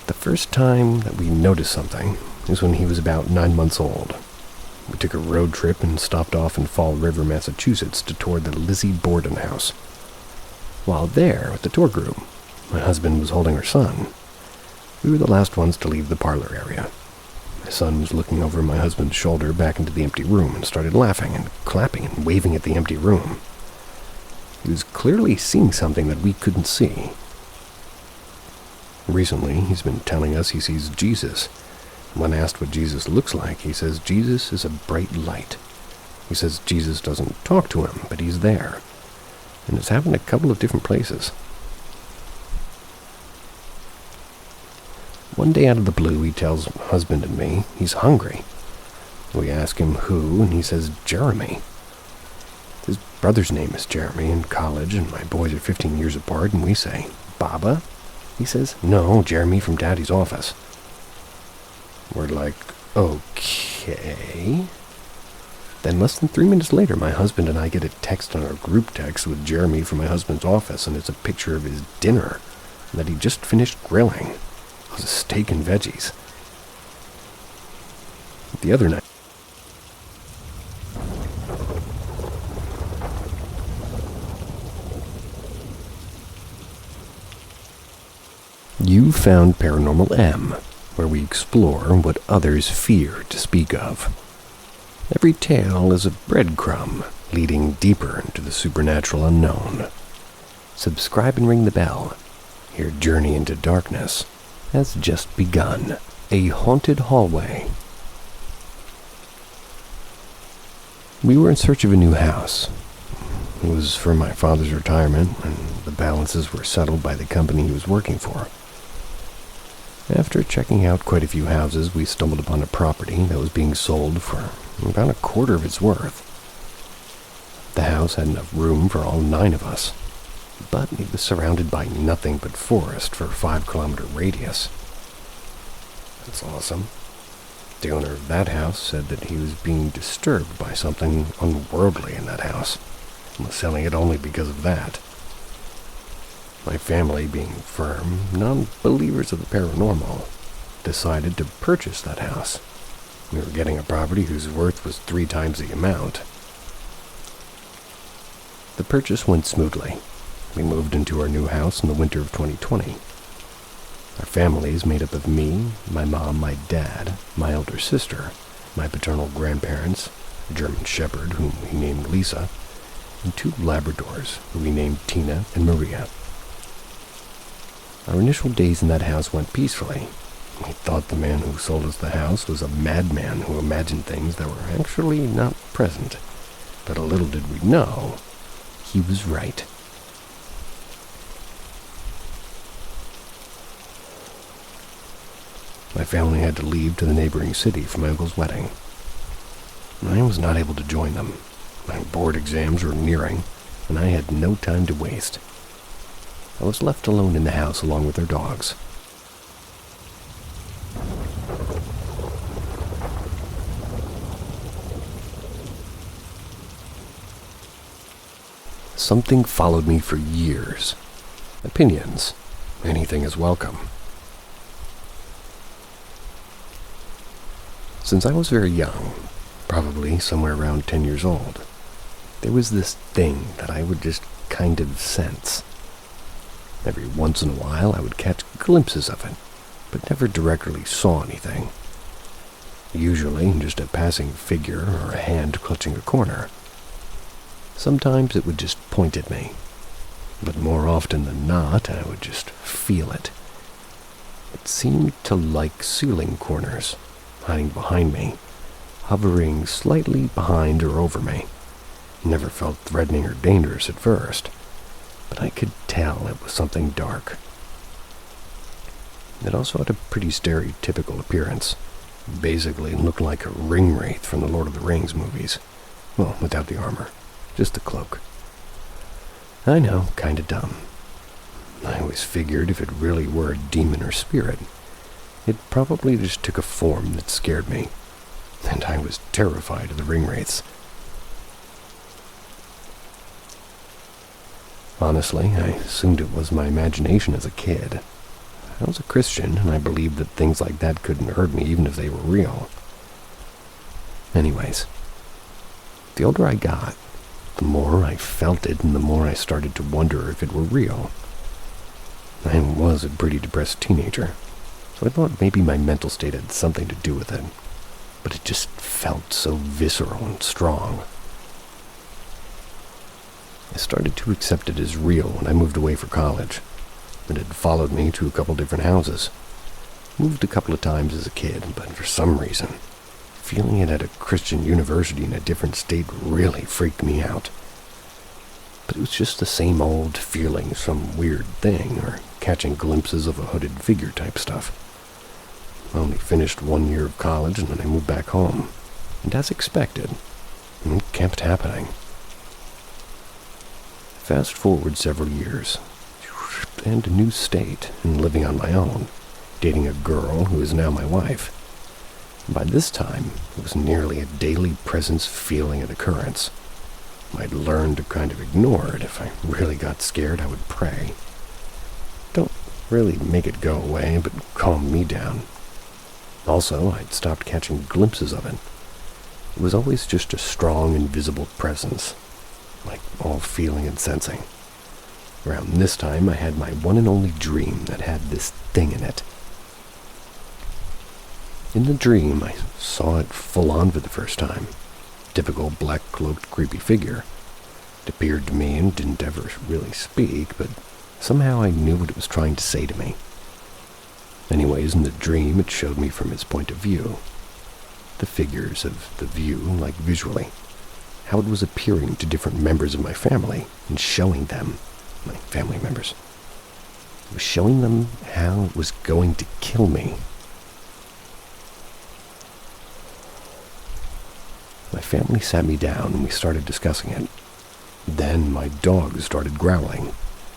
The first time that we noticed something is when he was about 9 months old. We took a road trip and stopped off in Fall River, Massachusetts to tour the Lizzie Borden house. While there with the tour group, my husband was holding her son. We were the last ones to leave the parlor area. My son was looking over my husband's shoulder back into the empty room and started laughing and clapping and waving at the empty room. He was clearly seeing something that we couldn't see. Recently, he's been telling us he sees Jesus. When asked what Jesus looks like, he says Jesus is a bright light. He says Jesus doesn't talk to him, but he's there. And it's happened a couple of different places. One day out of the blue, he tells husband and me he's hungry. We ask him who, and he says Jeremy. His brother's name is Jeremy in college, and my boys are 15 years apart, and we say, Baba? He says, no, Jeremy from Daddy's office. We're like, okay. Then less than 3 minutes later, my husband and I get a text on our group text with Jeremy from my husband's office, and it's a picture of his dinner that he just finished grilling. It was a steak and veggies. The other night, you found Paranormal M, where we explore what others fear to speak of. Every tale is a breadcrumb leading deeper into the supernatural unknown. Subscribe and ring the bell. Your journey into darkness has just begun. A haunted hallway. We were in search of a new house. It was for my father's retirement, and the balances were settled by the company he was working for. After checking out quite a few houses, we stumbled upon a property that was being sold for about a quarter of its worth. The house had enough room for all 9 of us, but it was surrounded by nothing but forest for a 5-kilometer radius. That's awesome. The owner of that house said that he was being disturbed by something unworldly in that house, and was selling it only because of that. My family, being firm non-believers of the paranormal, decided to purchase that house. We were getting a property whose worth was 3 times the amount. The purchase went smoothly. We moved into our new house in the winter of 2020. Our family is made up of me, my mom, my dad, my elder sister, my paternal grandparents, a German shepherd whom we named Lisa, and 2 Labradors who we named Tina and Maria. Our initial days in that house went peacefully. We thought the man who sold us the house was a madman who imagined things that were actually not present. But a little did we know, he was right. My family had to leave to the neighboring city for my uncle's wedding. I was not able to join them. My board exams were nearing, and I had no time to waste. I was left alone in the house along with our dogs. Something followed me for years. Opinions. Anything is welcome. Since I was very young, probably somewhere around 10 years old, there was this thing that I would just kind of sense. Every once in a while I would catch glimpses of it, but never directly saw anything. Usually just a passing figure or a hand clutching a corner. Sometimes it would just point at me, but more often than not I would just feel it. It seemed to like ceiling corners, hiding behind me, hovering slightly behind or over me. Never felt threatening or dangerous at first, but I could tell it was something dark. It also had a pretty stereotypical appearance. Basically looked like a ring wraith from the Lord of the Rings movies. Well, without the armor, just the cloak. I know, kinda dumb. I always figured if it really were a demon or spirit, it probably just took a form that scared me, and I was terrified of the ring wraiths. Honestly, I assumed it was my imagination as a kid. I was a Christian, and I believed that things like that couldn't hurt me even if they were real. Anyways, the older I got, the more I felt it and the more I started to wonder if it were real. I was a pretty depressed teenager, so I thought maybe my mental state had something to do with it, but it just felt so visceral and strong. I started to accept it as real when I moved away for college. It had followed me to a couple different houses. Moved a couple of times as a kid, but for some reason, feeling it at a Christian university in a different state really freaked me out. But it was just the same old feeling some weird thing, or catching glimpses of a hooded figure type stuff. I only finished 1 year of college and then I moved back home. And as expected, it kept happening. Fast forward several years, and a new state, and living on my own, dating a girl who is now my wife. By this time, it was nearly a daily presence feeling and occurrence. I'd learned to kind of ignore it. If I really got scared, I would pray. Don't really make it go away, but calm me down. Also, I'd stopped catching glimpses of it. It was always just a strong, invisible presence, like all feeling and sensing. Around this time, I had my one and only dream that had this thing in it. In the dream, I saw it full on for the first time. Typical black-cloaked, creepy figure. It appeared to me and didn't ever really speak, but somehow I knew what it was trying to say to me. Anyways, in the dream, it showed me from its point of view. The figures of the view, like visually. How it was appearing to different members of my family and showing them, my family members. It was showing them how it was going to kill me. My family sat me down and we started discussing it. Then my dog started growling.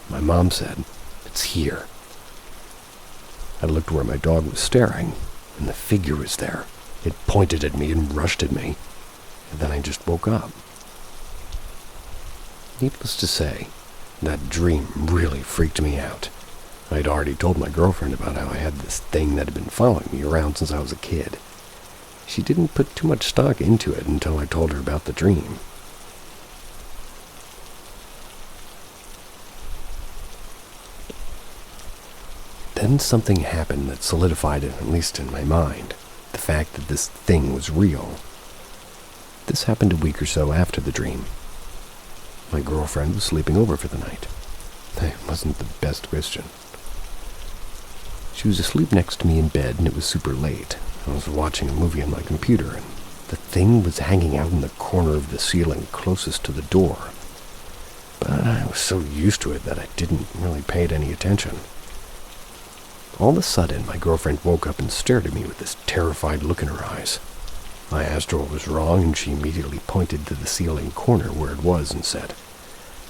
My mom said, "It's here." I looked where my dog was staring, and the figure was there. It pointed at me and rushed at me, and then I just woke up. Needless to say, that dream really freaked me out. I'd already told my girlfriend about how I had this thing that had been following me around since I was a kid. She didn't put too much stock into it until I told her about the dream. Then something happened that solidified it, at least in my mind, the fact that this thing was real. This happened a week or so after the dream. My girlfriend was sleeping over for the night. I wasn't the best Christian. She was asleep next to me in bed, and it was super late. I was watching a movie on my computer, and the thing was hanging out in the corner of the ceiling closest to the door. But I was so used to it that I didn't really pay it any attention. All of a sudden, my girlfriend woke up and stared at me with this terrified look in her eyes. I asked her what was wrong, and she immediately pointed to the ceiling corner where it was and said,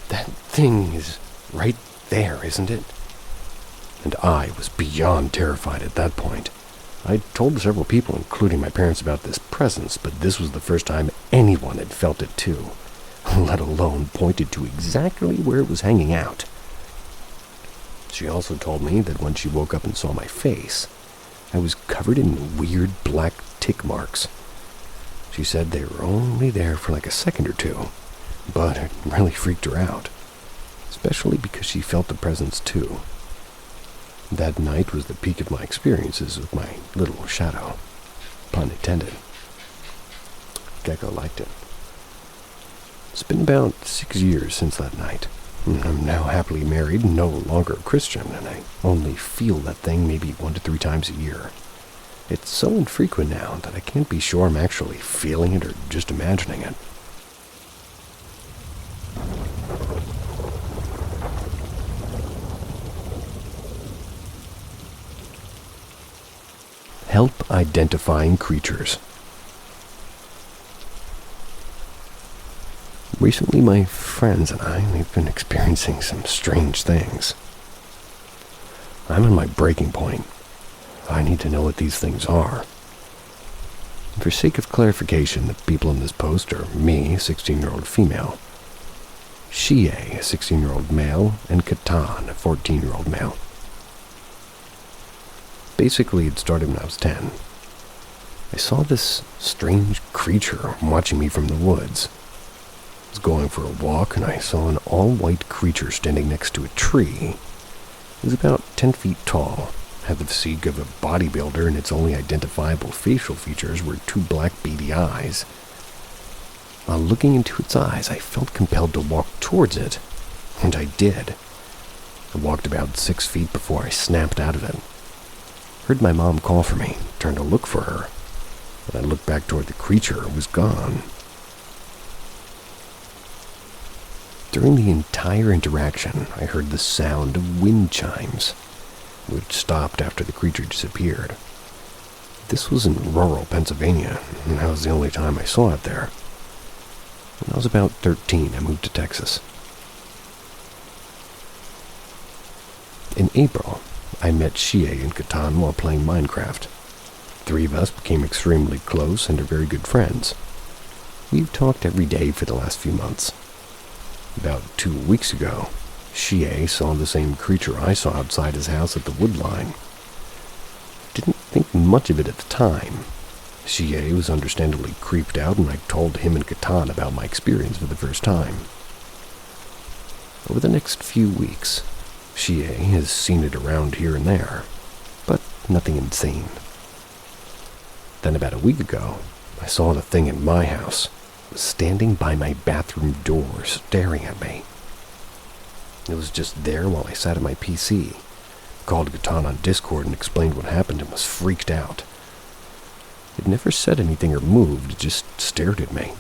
"That thing is right there, isn't it?" And I was beyond terrified at that point. I'd told several people, including my parents, about this presence, but this was the first time anyone had felt it too, let alone pointed to exactly where it was hanging out. She also told me that when she woke up and saw my face, I was covered in weird black tick marks. She said they were only there for like a second or two, but it really freaked her out, especially because she felt the presence too. That night was the peak of my experiences with my little shadow. Pun intended. Gecko liked it. It's been about 6 years since that night. I'm now happily married and no longer a Christian, and I only feel that thing maybe 1 to 3 times a year. It's so infrequent now that I can't be sure I'm actually feeling it or just imagining it. Help identifying creatures. Recently, my friends and we've been experiencing some strange things. I'm on my breaking point. I need to know what these things are. For sake of clarification, the people in this post are me, a 16-year-old female, Shie, a 16-year-old male, and Katan, a 14-year-old male. Basically, it started when I was 10. I saw this strange creature watching me from the woods. I was going for a walk, and I saw an all-white creature standing next to a tree. It was about 10 feet tall, had the physique of a bodybuilder, and its only identifiable facial features were 2 black beady eyes. While looking into its eyes, I felt compelled to walk towards it, and I did. I walked about 6 feet before I snapped out of it. Heard my mom call for me, turned to look for her. When I looked back toward the creature, it was gone. During the entire interaction, I heard the sound of wind chimes, which stopped after the creature disappeared. This was in rural Pennsylvania, and that was the only time I saw it there. When I was about 13, I moved to Texas. In April, I met Shie and Katan while playing Minecraft. three of us became extremely close and are very good friends. We've talked every day for the last few months. About 2 weeks ago, Shie saw the same creature I saw outside his house at the wood line. Didn't think much of it at the time. Shie was understandably creeped out, and I told him and Catan about my experience for the first time. Over the next few weeks, Shie has seen it around here and there, but nothing insane. Then about a week ago, I saw the thing in my house. It was standing by my bathroom door, staring at me. It was just there while I sat at my PC. Called Catan on Discord and explained what happened and was freaked out. It never said anything or moved, it just stared at me.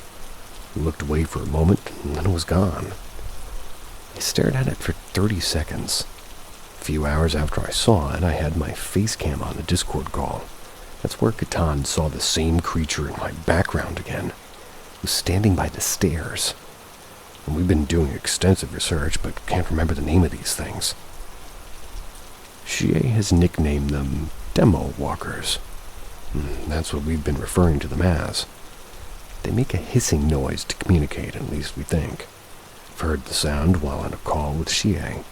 It looked away for a moment, and then it was gone. I stared at it for 30 seconds. A few hours after I saw it, I had my face cam on the Discord call. That's where Catan saw the same creature in my background again. It was standing by the stairs. And we've been doing extensive research, but can't remember the name of these things. Shie has nicknamed them Demo Walkers. That's what we've been referring to them as. They make a hissing noise to communicate, at least we think. I've heard the sound while on a call with Shie.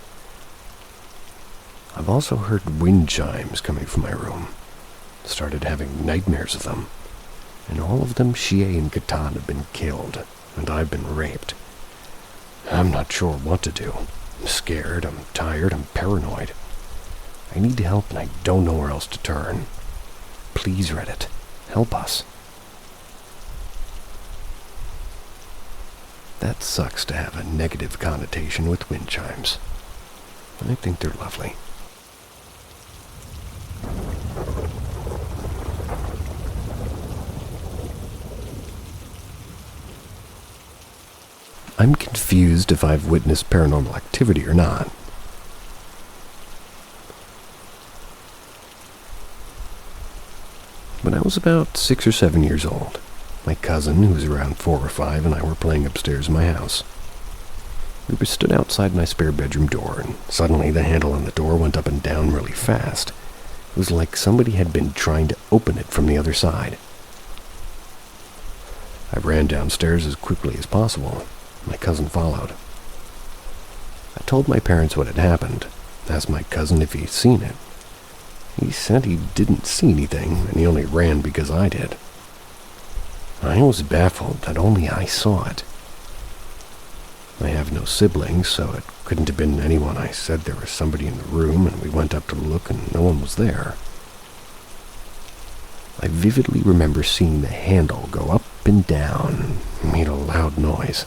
I've also heard wind chimes coming from my room. Started having nightmares of them. And all of them, Shie and Catan have been killed, and I've been raped. I'm not sure what to do. I'm scared, I'm tired, I'm paranoid. I need help, and I don't know where else to turn. Please, Reddit, help us. That sucks to have a negative connotation with wind chimes. I think they're lovely. I'm confused if I've witnessed paranormal activity or not. When I was about 6 or 7 years old, my cousin, who was around 4 or 5, and I were playing upstairs in my house. We were stood outside my spare bedroom door, and suddenly the handle on the door went up and down really fast. It was like somebody had been trying to open it from the other side. I ran downstairs as quickly as possible. My cousin followed. I told my parents what had happened, asked my cousin if he'd seen it. He said he didn't see anything, and he only ran because I did. I was baffled that only I saw it. I have no siblings, so it couldn't have been anyone. I said there was somebody in the room, and we went up to look, and no one was there. I vividly remember seeing the handle go up and down and made a loud noise.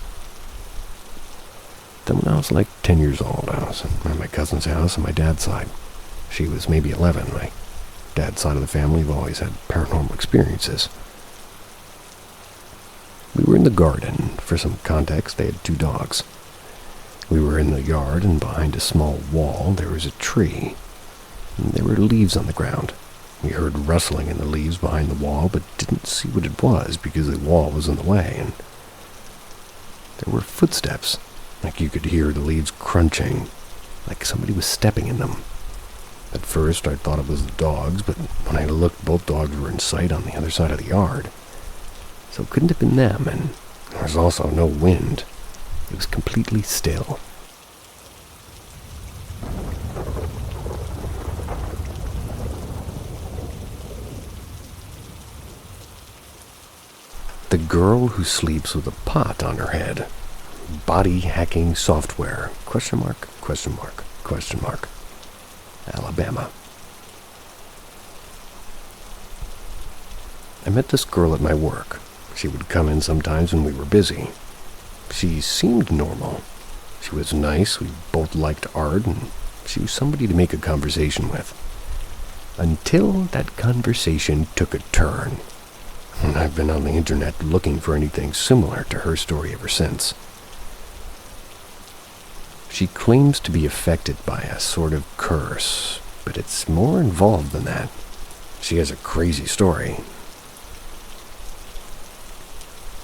Then when I was like 10 years old, I was at my cousin's house on my dad's side. She was maybe 11. My dad's side of the family have always had paranormal experiences. We were in the garden. For some context, they had 2 dogs. We were in the yard, and behind a small wall there was a tree. And there were leaves on the ground. We heard rustling in the leaves behind the wall, but didn't see what it was because the wall was in the way, and there were footsteps. Like you could hear the leaves crunching, like somebody was stepping in them. At first I thought it was the dogs, but when I looked, both dogs were in sight on the other side of the yard. So it couldn't have been them, and there was also no wind. It was completely still. The girl who sleeps with a pot on her head. Body hacking software, ? Alabama. I met this girl at my work. She would come in sometimes when we were busy. She seemed normal. She was nice, we both liked art, and she was somebody to make a conversation with. Until that conversation took a turn. And I've been on the internet looking for anything similar to her story ever since. She claims to be affected by a sort of curse, but it's more involved than that. She has a crazy story.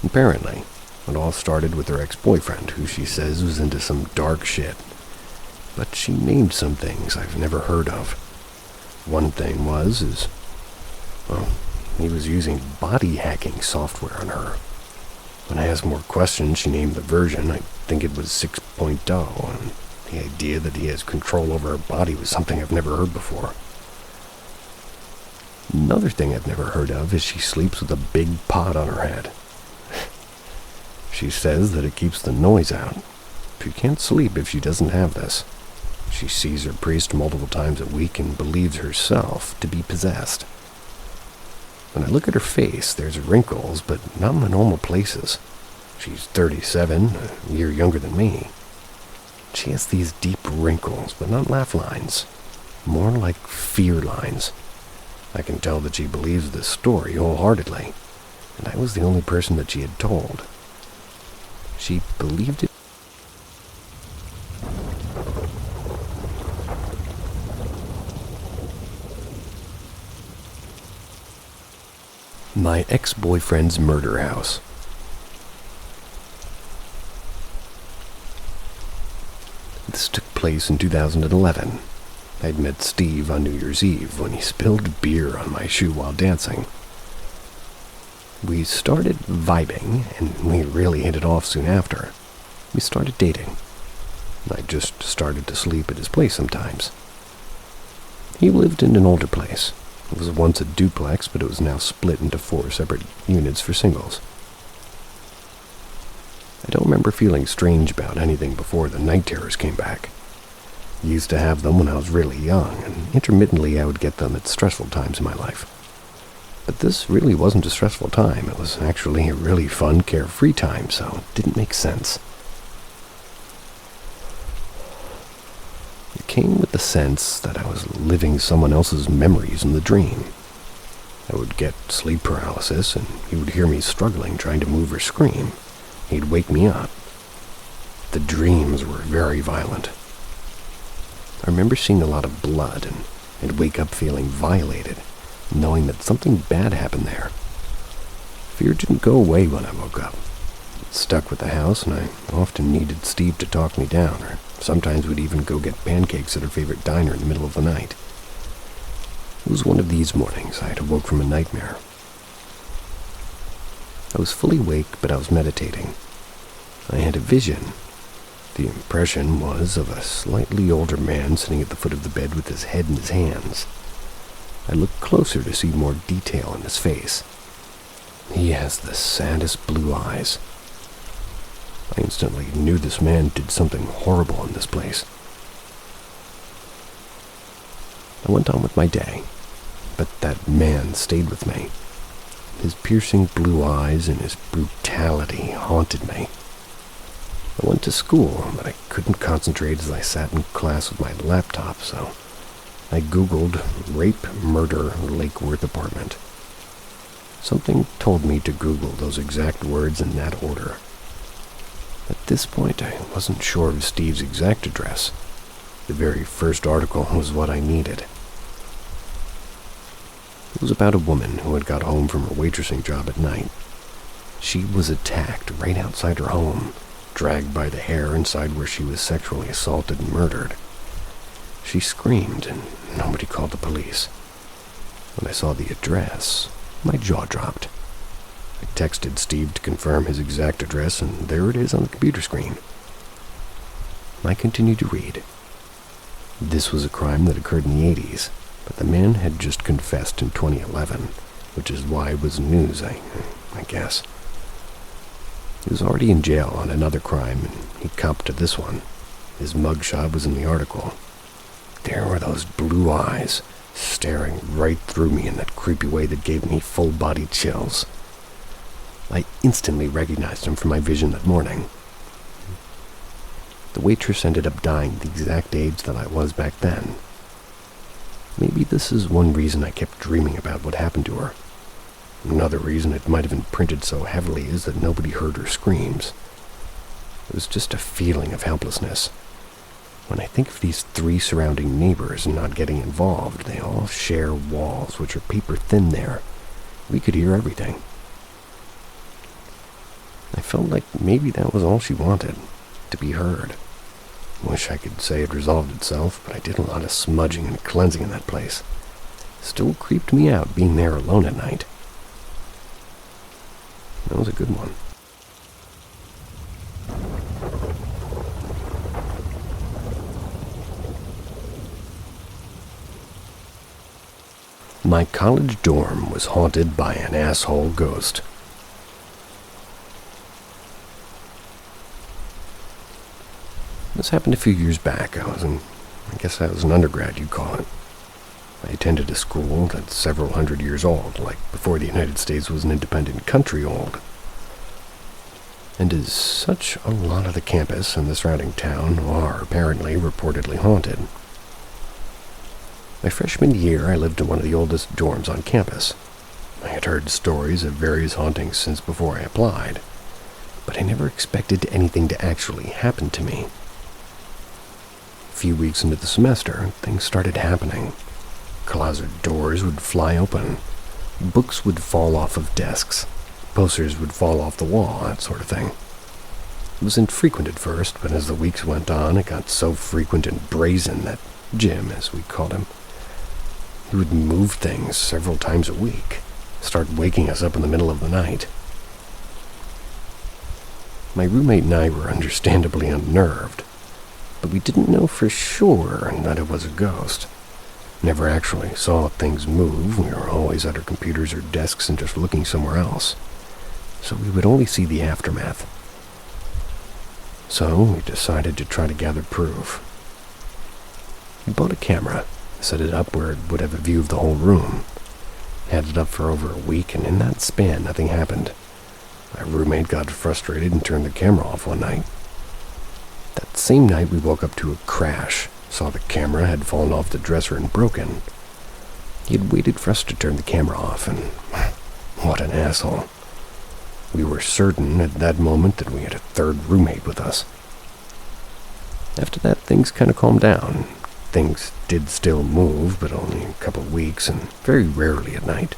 Apparently, it all started with her ex-boyfriend, who she says was into some dark shit. But she named some things I've never heard of. One thing he was using body hacking software on her. When I asked more questions, she named the version. I think it was 6.0, and the idea that he has control over her body was something I've never heard before. Another thing I've never heard of is she sleeps with a big pot on her head. She says that it keeps the noise out. She can't sleep if she doesn't have this. She sees her priest multiple times a week and believes herself to be possessed. When I look at her face, there's wrinkles, but not in the normal places. She's 37, a year younger than me. She has these deep wrinkles, but not laugh lines. More like fear lines. I can tell that she believes this story wholeheartedly, and I was the only person that she had told. She believed it. My ex-boyfriend's murder house. This took place in 2011. I'd met Steve on New Year's Eve when he spilled beer on my shoe while dancing. We started vibing, and we really hit it off soon after. We started dating. I just started to sleep at his place sometimes. He lived in an older place. It was once a duplex, but it was now split into 4 separate units for singles. I don't remember feeling strange about anything before the night terrors came back. I used to have them when I was really young, and intermittently I would get them at stressful times in my life. But this really wasn't a stressful time. It was actually a really fun, carefree time, so it didn't make sense. It came with the sense that I was living someone else's memories in the dream. I would get sleep paralysis, and he would hear me struggling trying to move or scream. He'd wake me up. The dreams were very violent. I remember seeing a lot of blood, and I'd wake up feeling violated, knowing that something bad happened there. Fear didn't go away when I woke up. It stuck with the house, and I often needed Steve to talk me down, or sometimes we'd even go get pancakes at her favorite diner in the middle of the night. It was one of these mornings I had awoke from a nightmare. I was fully awake, but I was meditating. I had a vision. The impression was of a slightly older man sitting at the foot of the bed with his head in his hands. I looked closer to see more detail in his face. He has the saddest blue eyes. I instantly knew this man did something horrible in this place. I went on with my day, but that man stayed with me. His piercing blue eyes and his brutality haunted me. I went to school, but I couldn't concentrate as I sat in class with my laptop, so I Googled rape, murder, Lake Worth apartment. Something told me to Google those exact words in that order. At this point, I wasn't sure of Steve's exact address. The very first article was what I needed. It was about a woman who had got home from her waitressing job at night. She was attacked right outside her home, dragged by the hair inside where she was sexually assaulted and murdered. She screamed, and nobody called the police. When I saw the address, my jaw dropped. I texted Steve to confirm his exact address, and there it is on the computer screen. I continued to read. This was a crime that occurred in the 80s, but the man had just confessed in 2011, which is why it was news, I guess. He was already in jail on another crime, and he copped to this one. His mugshot was in the article. There were those blue eyes, staring right through me in that creepy way that gave me full-body chills. I instantly recognized him from my vision that morning. The waitress ended up dying the exact age that I was back then. Maybe this is one reason I kept dreaming about what happened to her. Another reason it might have imprinted so heavily is that nobody heard her screams. It was just a feeling of helplessness. When I think of these 3 surrounding neighbors not getting involved, they all share walls which are paper thin there. We could hear everything. I felt like maybe that was all she wanted, to be heard. Wish I could say it resolved itself, but I did a lot of smudging and cleansing in that place. Still creeped me out being there alone at night. That was a good one. My college dorm was haunted by an asshole ghost. This happened a few years back. I guess I was an undergrad, you'd call it. I attended a school that's several hundred years old, like before the United States was an independent country old. And as such, a lot of the campus and the surrounding town are apparently reportedly haunted. My freshman year, I lived in one of the oldest dorms on campus. I had heard stories of various hauntings since before I applied, but I never expected anything to actually happen to me. A few weeks into the semester, things started happening. Closet doors would fly open, books would fall off of desks, posters would fall off the wall, that sort of thing. It was infrequent at first, but as the weeks went on, it got so frequent and brazen that Jim, as we called him, he would move things several times a week, start waking us up in the middle of the night. My roommate and I were understandably unnerved, but we didn't know for sure that it was a ghost. Never actually saw things move. We were always at our computers or desks and just looking somewhere else, so we would only see the aftermath. So we decided to try to gather proof. We bought a camera, set it up where it would have a view of the whole room. Had it up for over a week, and in that span, nothing happened. My roommate got frustrated and turned the camera off one night. That same night, we woke up to a crash, saw the camera had fallen off the dresser and broken. He had waited for us to turn the camera off, and what an asshole. We were certain at that moment that we had a third roommate with us. After that, things kind of calmed down. Things did still move, but only a couple of weeks, and very rarely at night.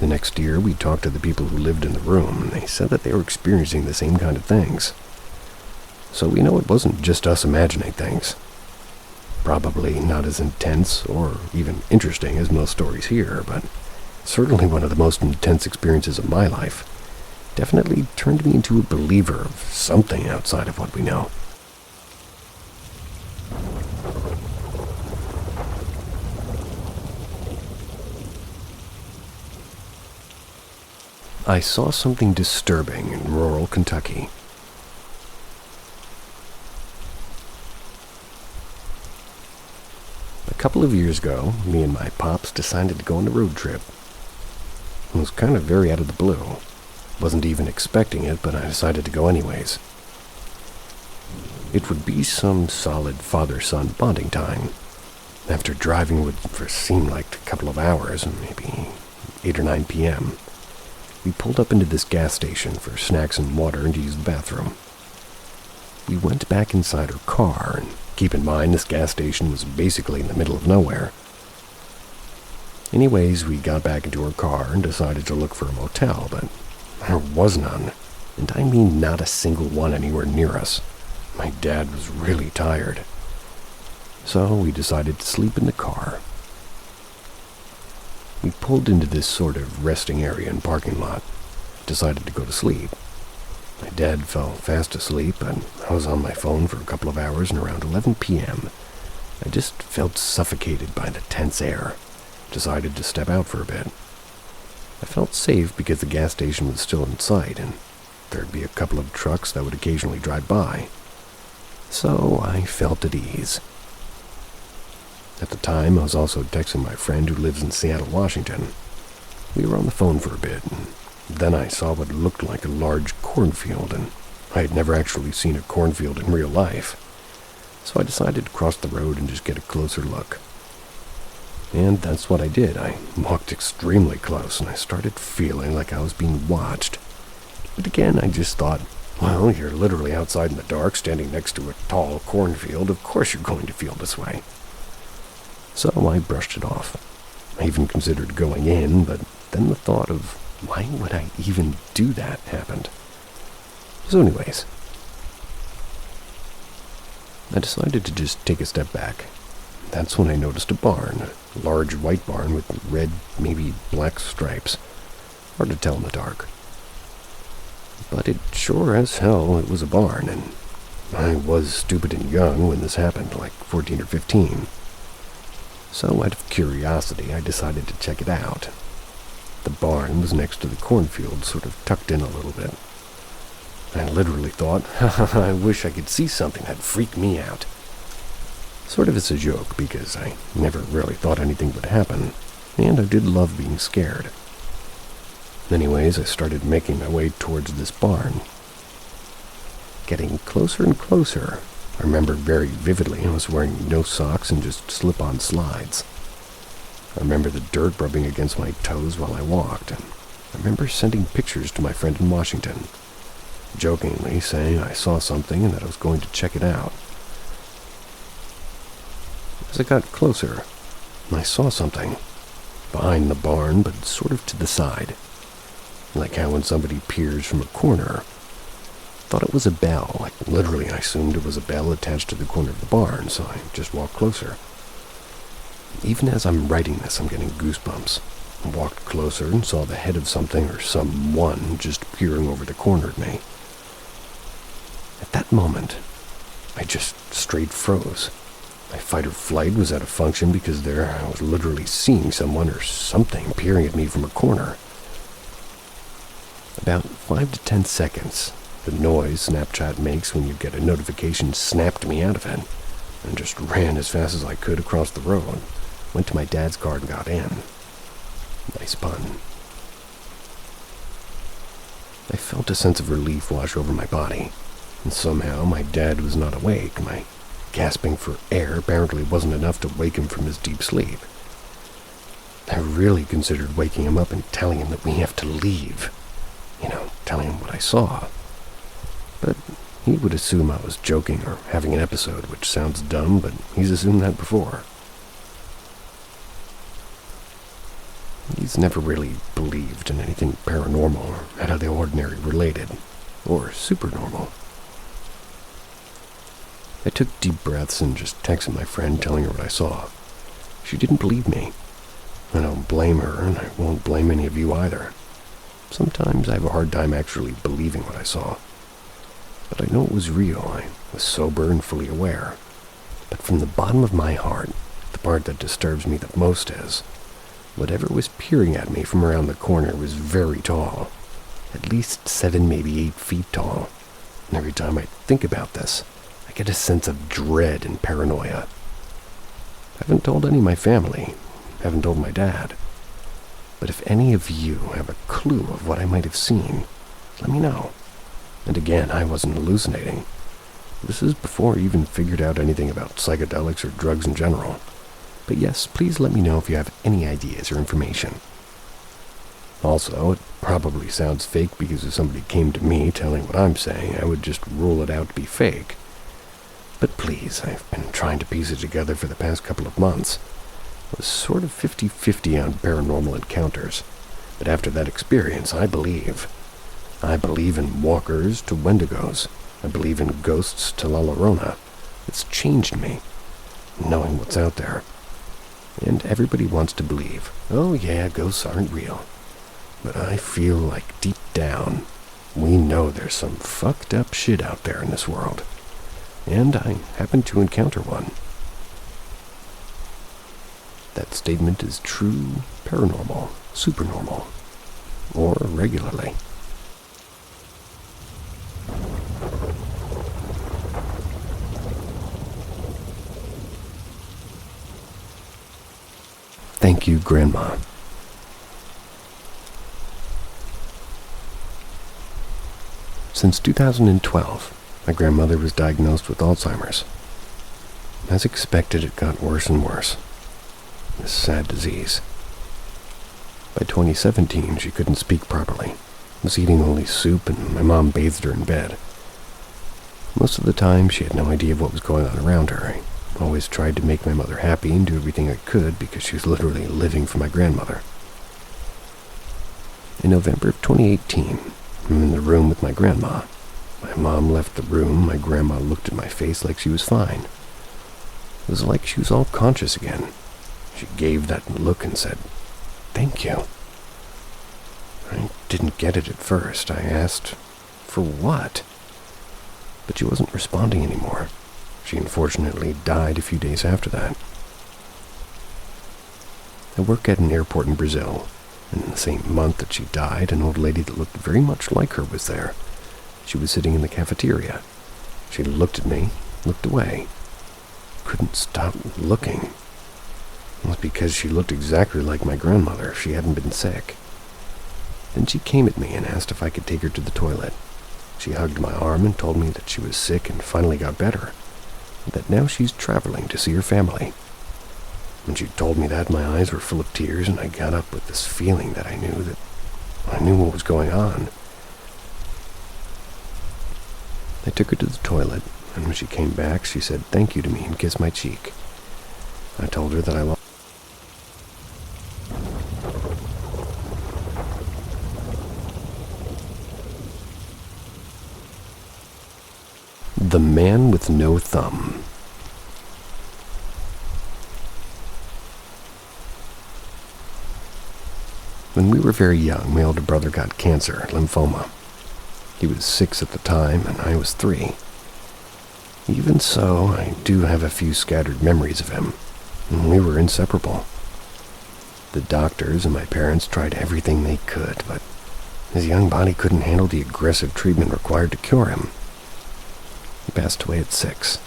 The next year, we talked to the people who lived in the room, and they said that they were experiencing the same kind of things. So we know it wasn't just us imagining things. Probably not as intense or even interesting as most stories here, but certainly one of the most intense experiences of my life. Definitely turned me into a believer of something outside of what we know. I saw something disturbing in rural Kentucky. A couple of years ago, me and my pops decided to go on a road trip. It was kind of very out of the blue. Wasn't even expecting it, but I decided to go anyways. It would be some solid father-son bonding time. After driving for seemed like a couple of hours, maybe 8 or 9 p.m., we pulled up into this gas station for snacks and water and to use the bathroom. We went back inside our car, and keep in mind this gas station was basically in the middle of nowhere. Anyways, we got back into our car and decided to look for a motel, but there was none. And I mean not a single one anywhere near us. My dad was really tired. So we decided to sleep in the car. We pulled into this sort of resting area and parking lot. Decided to go to sleep. My dad fell fast asleep, and I was on my phone for a couple of hours, and around 11 p.m., I just felt suffocated by the tense air. Decided to step out for a bit. I felt safe because the gas station was still in sight, and there'd be a couple of trucks that would occasionally drive by. So I felt at ease. At the time, I was also texting my friend who lives in Seattle, Washington. We were on the phone for a bit, and then I saw what looked like a large cornfield, and I had never actually seen a cornfield in real life. So I decided to cross the road and just get a closer look. And that's what I did. I walked extremely close, and I started feeling like I was being watched. But again, I just thought, well, you're literally outside in the dark, standing next to a tall cornfield. Of course you're going to feel this way. So I brushed it off. I even considered going in, but then the thought of why would I even do that happened. So anyways, I decided to just take a step back. That's when I noticed a barn, a large white barn with red, maybe black stripes. Hard to tell in the dark. But it sure as hell it was a barn, and I was stupid and young when this happened, like 14 or 15. So out of curiosity, I decided to check it out. The barn was next to the cornfield, sort of tucked in a little bit. I literally thought, I wish I could see something that'd freak me out. Sort of as a joke, because I never really thought anything would happen, and I did love being scared. Anyways, I started making my way towards this barn. Getting closer and closer, I remember very vividly I was wearing no socks and just slip-on slides. I remember the dirt rubbing against my toes while I walked, and I remember sending pictures to my friend in Washington, jokingly saying I saw something and that I was going to check it out. As I got closer, I saw something behind the barn, but sort of to the side, like how when somebody peers from a corner. Thought it was a bell, like literally I assumed it was a bell attached to the corner of the barn, so I just walked closer. Even as I'm writing this, I'm getting goosebumps. I walked closer and saw the head of something or someone just peering over the corner at me. At that moment, I just straight froze. My fight or flight was out of function because there I was literally seeing someone or something peering at me from a corner. About 5 to 10 seconds, the noise Snapchat makes when you get a notification snapped me out of it, and just ran as fast as I could across the road, went to my dad's car and got in. Nice pun. I felt a sense of relief wash over my body, and somehow my dad was not awake. My gasping for air apparently wasn't enough to wake him from his deep sleep. I really considered waking him up and telling him that we have to leave. Telling him what I saw. But he would assume I was joking or having an episode, which sounds dumb, but he's assumed that before. He's never really believed in anything paranormal or out of the ordinary related, or supernormal. I took deep breaths and just texted my friend telling her what I saw. She didn't believe me. I don't blame her, and I won't blame any of you either. Sometimes I have a hard time actually believing what I saw. But I know it was real. I was sober and fully aware. But from the bottom of my heart, the part that disturbs me the most is, whatever was peering at me from around the corner was very tall. At least 7, maybe 8 feet tall. And every time I think about this, I get a sense of dread and paranoia. I haven't told any of my family. Haven't told my dad. But if any of you have a clue of what I might have seen, let me know. And again, I wasn't hallucinating. This is before I even figured out anything about psychedelics or drugs in general. But yes, please let me know if you have any ideas or information. Also, it probably sounds fake because if somebody came to me telling what I'm saying, I would just rule it out to be fake. But please, I've been trying to piece it together for the past couple of months. I was sort of 50-50 on paranormal encounters, but after that experience, I believe. I believe in walkers to wendigos. I believe in ghosts to La Llorona. It's changed me, knowing what's out there. And everybody wants to believe, oh yeah, ghosts aren't real. But I feel like deep down, we know there's some fucked up shit out there in this world. And I happen to encounter one. That statement is true, paranormal, supernormal, or regularly. Thank you, Grandma. Since 2012, my grandmother was diagnosed with Alzheimer's. As expected, it got worse and worse. This sad disease. By 2017, she couldn't speak properly, was eating only soup, and my mom bathed her in bed. Most of the time, she had no idea of what was going on around her. I always tried to make my mother happy and do everything I could because she was literally living for my grandmother. In November of 2018, I'm in the room with my grandma. My mom left the room. My grandma looked at my face like she was fine. It was like she was all conscious again. She gave that look and said, "Thank you." I didn't get it at first. I asked, For what? But she wasn't responding anymore. She unfortunately died a few days after that. I work at an airport in Brazil, and in the same month that she died, an old lady that looked very much like her was there. She was sitting in the cafeteria. She looked at me, looked away. Couldn't stop looking. It was because she looked exactly like my grandmother if she hadn't been sick. Then she came at me and asked if I could take her to the toilet. She hugged my arm and told me that she was sick and finally got better, and that now she's traveling to see her family. When she told me that, my eyes were full of tears, and I got up with this feeling that I knew what was going on. I took her to the toilet, and when she came back, she said thank you to me and kissed my cheek. I told her that I loved The Man with No Thumb. When we were very young, my older brother got cancer, lymphoma. He was 6 at the time, and I was 3. Even so, I do have a few scattered memories of him, and we were inseparable. The doctors and my parents tried everything they could, but his young body couldn't handle the aggressive treatment required to cure him. He passed away at 6.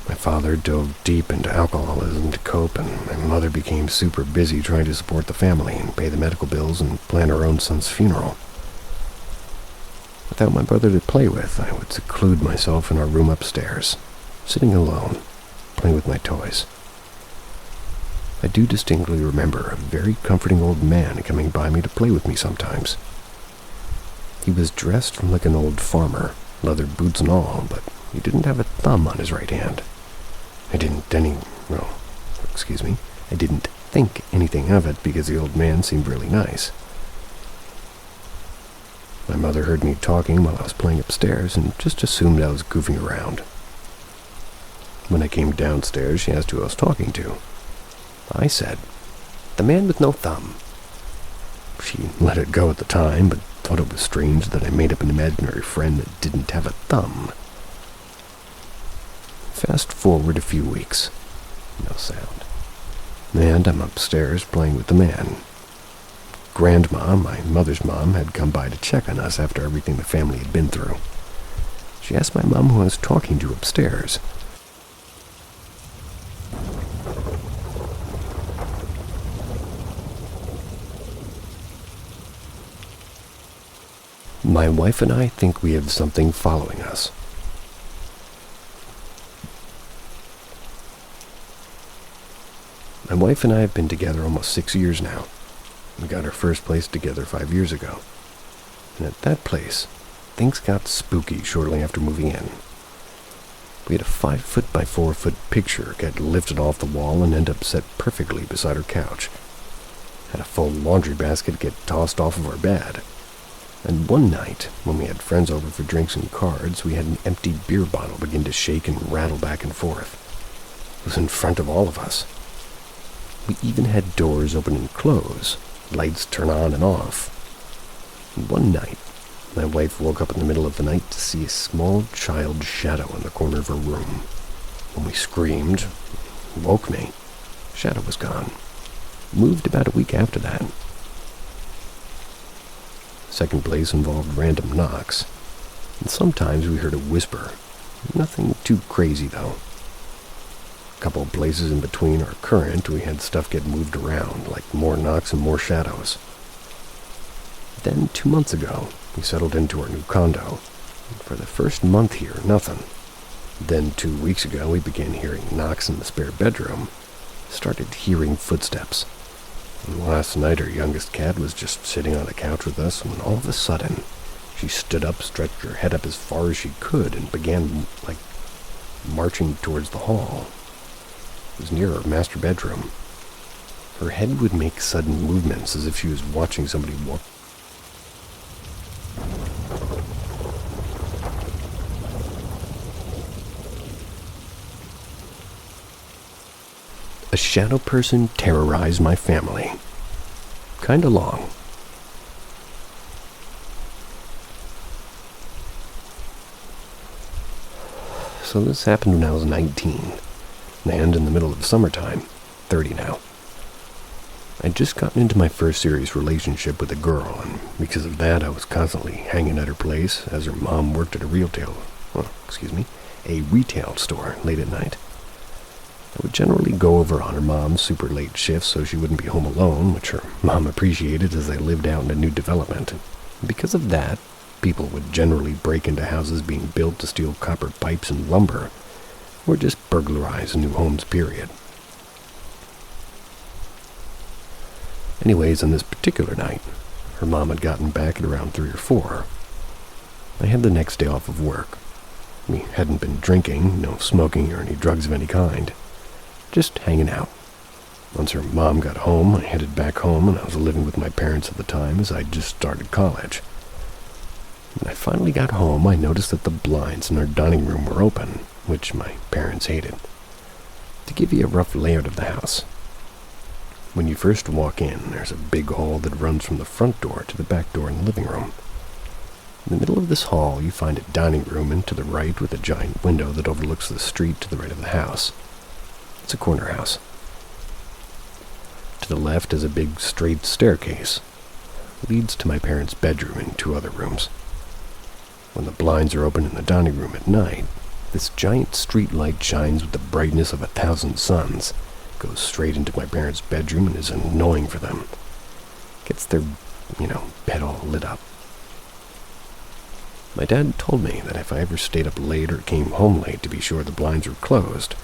My father dove deep into alcoholism to cope, and my mother became super busy trying to support the family and pay the medical bills and plan her own son's funeral. Without my brother to play with, I would seclude myself in our room upstairs, sitting alone, playing with my toys. I do distinctly remember a very comforting old man coming by me to play with me sometimes. He was dressed like an old farmer, leather boots and all, but he didn't have a thumb on his right hand. I didn't think anything of it because the old man seemed really nice. My mother heard me talking while I was playing upstairs and just assumed I was goofing around. When I came downstairs, she asked who I was talking to. I said, "The man with no thumb." She let it go at the time, but thought it was strange that I made up an imaginary friend that didn't have a thumb. Fast forward a few weeks. No sound. And I'm upstairs playing with the man. Grandma, my mother's mom, had come by to check on us after everything the family had been through. She asked my mom who I was talking to upstairs. My wife and I think we have something following us. My wife and I have been together almost 6 years now. We got our first place together 5 years ago. And at that place, things got spooky shortly after moving in. We had a 5-foot by 4-foot picture get lifted off the wall and end up set perfectly beside our couch. Had a full laundry basket get tossed off of our bed. And one night, when we had friends over for drinks and cards, we had an empty beer bottle begin to shake and rattle back and forth. It was in front of all of us. We even had doors open and close, lights turn on and off. And one night, my wife woke up in the middle of the night to see a small child's shadow in the corner of her room. When we screamed, it woke me. The shadow was gone. Moved about a week after that. Second place involved random knocks, and sometimes we heard a whisper. Nothing too crazy, though. A couple of places in between our current, we had stuff get moved around, like more knocks and more shadows. Then 2 months ago, we settled into our new condo. For the first month here, nothing. Then 2 weeks ago, we began hearing knocks in the spare bedroom. Started hearing footsteps. And last night, our youngest cat was just sitting on the couch with us when all of a sudden, she stood up, stretched her head up as far as she could, and began, marching towards the hall. It was near our master bedroom. Her head would make sudden movements as if she was watching somebody walk. A shadow person terrorized my family. Kinda long. So this happened when I was 19, and in the middle of summertime, 30 now. I'd just gotten into my first serious relationship with a girl, and because of that I was constantly hanging at her place, as her mom worked at a retail store late at night. I would generally go over on her mom's super late shifts so she wouldn't be home alone, which her mom appreciated as they lived out in a new development. And because of that, people would generally break into houses being built to steal copper pipes and lumber, or just burglarize new homes, period. Anyways, on this particular night, her mom had gotten back at around 3 or 4. I had the next day off of work. We hadn't been drinking, no smoking or any drugs of any kind. Just hanging out. Once her mom got home, I headed back home, and I was living with my parents at the time as I'd just started college. When I finally got home, I noticed that the blinds in our dining room were open, which my parents hated. To give you a rough layout of the house, when you first walk in, there's a big hall that runs from the front door to the back door in the living room. In the middle of this hall, you find a dining room, and to the right with a giant window that overlooks the street to the right of the house. It's a corner house. To the left is a big straight staircase. It leads to my parents' bedroom and 2 other rooms. When the blinds are open in the dining room at night, this giant street light shines with the brightness of 1,000 suns, goes straight into my parents' bedroom and is annoying for them. Gets their, bed all lit up. My dad told me that if I ever stayed up late or came home late to be sure the blinds were closed.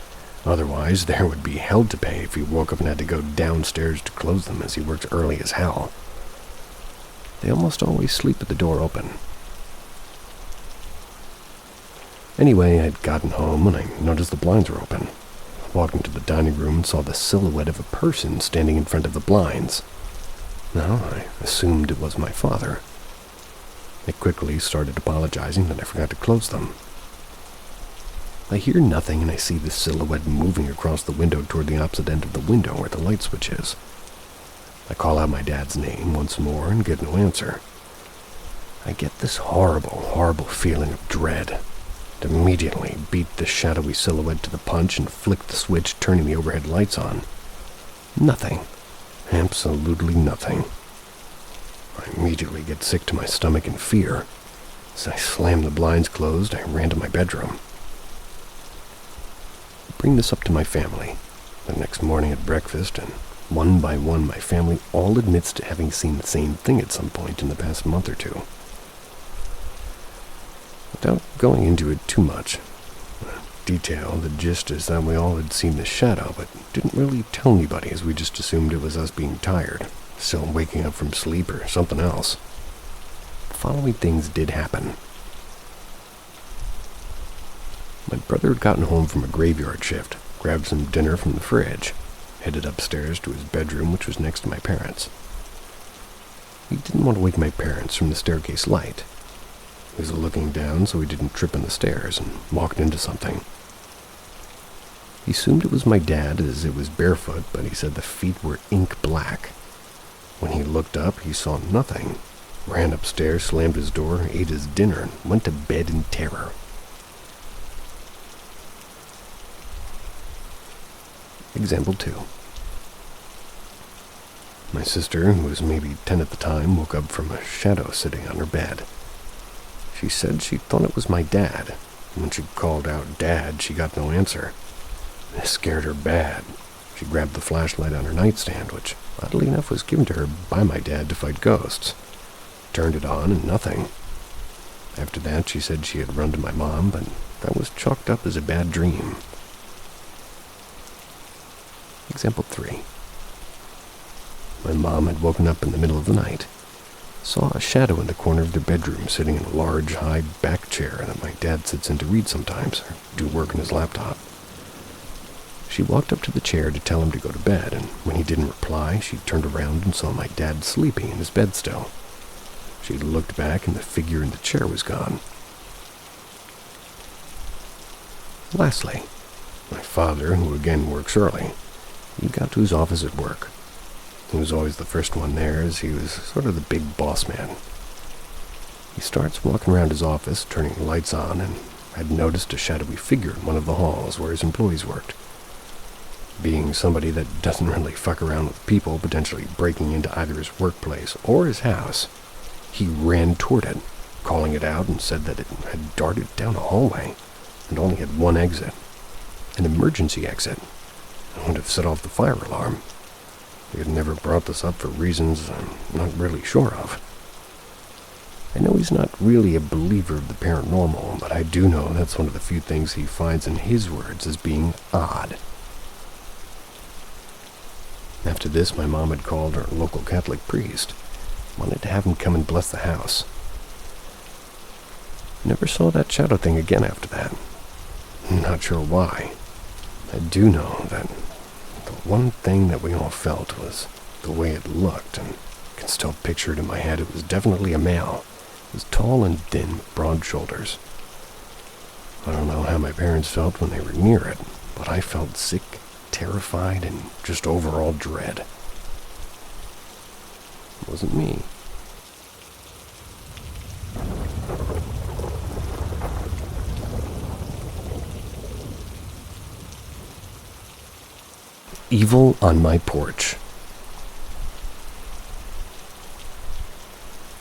Otherwise, there would be hell to pay if he woke up and had to go downstairs to close them, as he worked early as hell. They almost always sleep with the door open. Anyway, I'd gotten home and I noticed the blinds were open. I walked into the dining room and saw the silhouette of a person standing in front of the blinds. Now, I assumed it was my father. I quickly started apologizing that I forgot to close them. I hear nothing, and I see the silhouette moving across the window toward the opposite end of the window where the light switch is. I call out my dad's name once more and get no answer. I get this horrible, horrible feeling of dread. And immediately beat the shadowy silhouette to the punch and flick the switch, turning the overhead lights on. Nothing. Absolutely nothing. I immediately get sick to my stomach in fear. As I slammed the blinds closed, I ran to my bedroom. I bring this up to my family the next morning at breakfast, and one by one my family all admits to having seen the same thing at some point in the past month or 2. Without going into it too much detail, the gist is that we all had seen the shadow, but didn't really tell anybody, as we just assumed it was us being tired, still waking up from sleep or something else. The following things did happen. My brother had gotten home from a graveyard shift, grabbed some dinner from the fridge, headed upstairs to his bedroom, which was next to my parents'. He didn't want to wake my parents from the staircase light. He was looking down so he didn't trip on the stairs and walked into something. He assumed it was my dad as it was barefoot, but he said the feet were ink black. When he looked up, he saw nothing, ran upstairs, slammed his door, ate his dinner, and went to bed in terror. Example 2. My sister, who was maybe 10 at the time, woke up from a shadow sitting on her bed. She said she thought it was my dad. When she called out Dad, she got no answer. This scared her bad. She grabbed the flashlight on her nightstand, which, oddly enough, was given to her by my dad to fight ghosts. Turned it on, and nothing. After that, she said she had run to my mom, but that was chalked up as a bad dream. Example 3. My mom had woken up in the middle of the night. Saw a shadow in the corner of their bedroom sitting in a large, high back chair that my dad sits in to read sometimes, or do work on his laptop. She walked up to the chair to tell him to go to bed, and when he didn't reply, she turned around and saw my dad sleeping in his bed still. She looked back, and the figure in the chair was gone. Lastly, my father, who again works early, he got to his office at work. He was always the first one there, as he was sort of the big boss man. He starts walking around his office, turning the lights on, and I'd noticed a shadowy figure in one of the halls where his employees worked. Being somebody that doesn't really fuck around with people potentially breaking into either his workplace or his house, he ran toward it, calling it out, and said that it had darted down a hallway and only had one exit, an emergency exit, and would have set off the fire alarm. He had never brought this up for reasons I'm not really sure of. I know he's not really a believer of the paranormal, but I do know that's one of the few things he finds in his words as being odd. After this, my mom had called our local Catholic priest, wanted to have him come and bless the house. Never saw that shadow thing again after that. Not sure why. I do know that the one thing that we all felt was the way it looked, and I can still picture it in my head. It was definitely a male. It was tall and thin, broad shoulders. I don't know how my parents felt when they were near it, but I felt sick, terrified, and just overall dread. It wasn't me. Evil on my porch.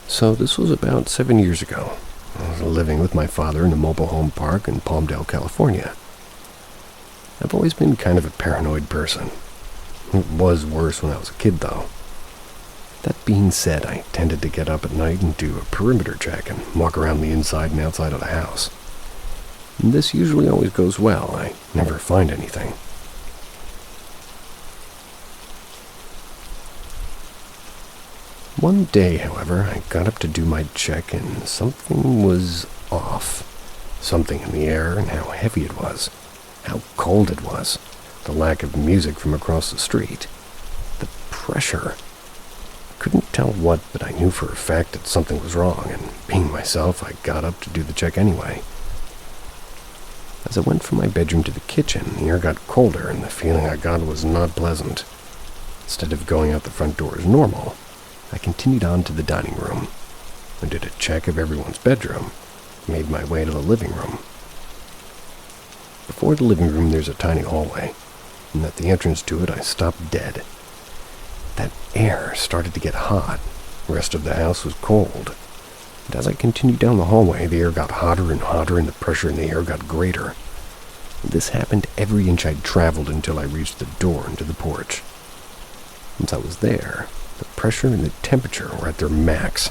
So this was about 7 years ago. I was living with my father in a mobile home park in Palmdale, California. I've always been kind of a paranoid person. It was worse when I was a kid, though. That being said, I tended to get up at night and do a perimeter check and walk around the inside and outside of the house. And this usually always goes well. I never find anything. One day, however, I got up to do my check and something was off. Something in the air and how heavy it was. How cold it was. The lack of music from across the street. The pressure. Couldn't tell what, but I knew for a fact that something was wrong, and being myself, I got up to do the check anyway. As I went from my bedroom to the kitchen, the air got colder and the feeling I got was not pleasant. Instead of going out the front door as normal, I continued on to the dining room. I did a check of everyone's bedroom, made my way to the living room. Before the living room there's a tiny hallway, and at the entrance to it I stopped dead. That air started to get hot. The rest of the house was cold. And as I continued down the hallway, the air got hotter and hotter and the pressure in the air got greater. And this happened every inch I'd traveled until I reached the door into the porch. Once I was there, the pressure and the temperature were at their max.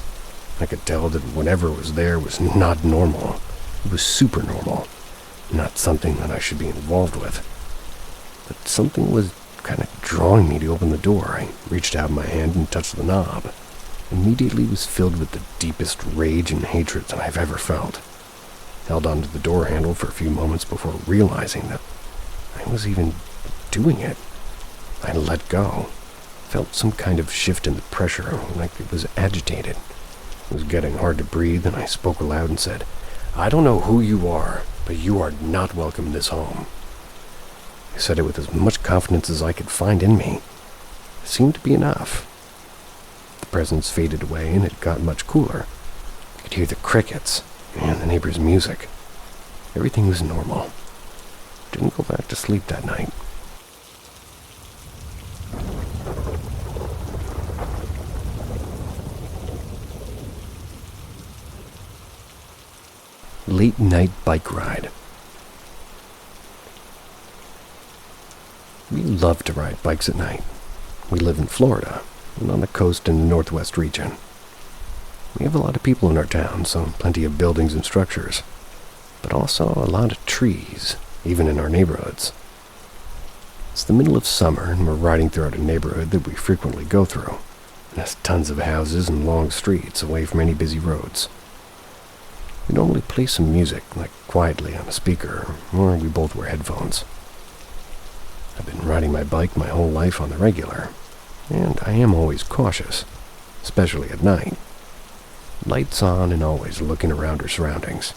I could tell that whatever was there was not normal. It was super normal. Not something that I should be involved with. But something was kind of drawing me to open the door. I reached out my hand and touched the knob. Immediately was filled with the deepest rage and hatred that I've ever felt. Held onto the door handle for a few moments before realizing that I was even doing it. I let go. Felt some kind of shift in the pressure, like it was agitated. It was getting hard to breathe, and I spoke aloud and said, "I don't know who you are, but you are not welcome in this home." I said it with as much confidence as I could find in me. It seemed to be enough. The presence faded away, and it got much cooler. I could hear the crickets and the neighbors' music. Everything was normal. Didn't go back to sleep that night. Late night bike ride. We love to ride bikes at night. We live in Florida, and on the coast in the northwest region. We have a lot of people in our town, so plenty of buildings and structures, but also a lot of trees, even in our neighborhoods. It's the middle of summer, and we're riding throughout a neighborhood that we frequently go through. It has tons of houses and long streets away from any busy roads. We normally play some music, like quietly on a speaker, or we both wear headphones. I've been riding my bike my whole life on the regular, and I am always cautious, especially at night. Lights on and always looking around our surroundings.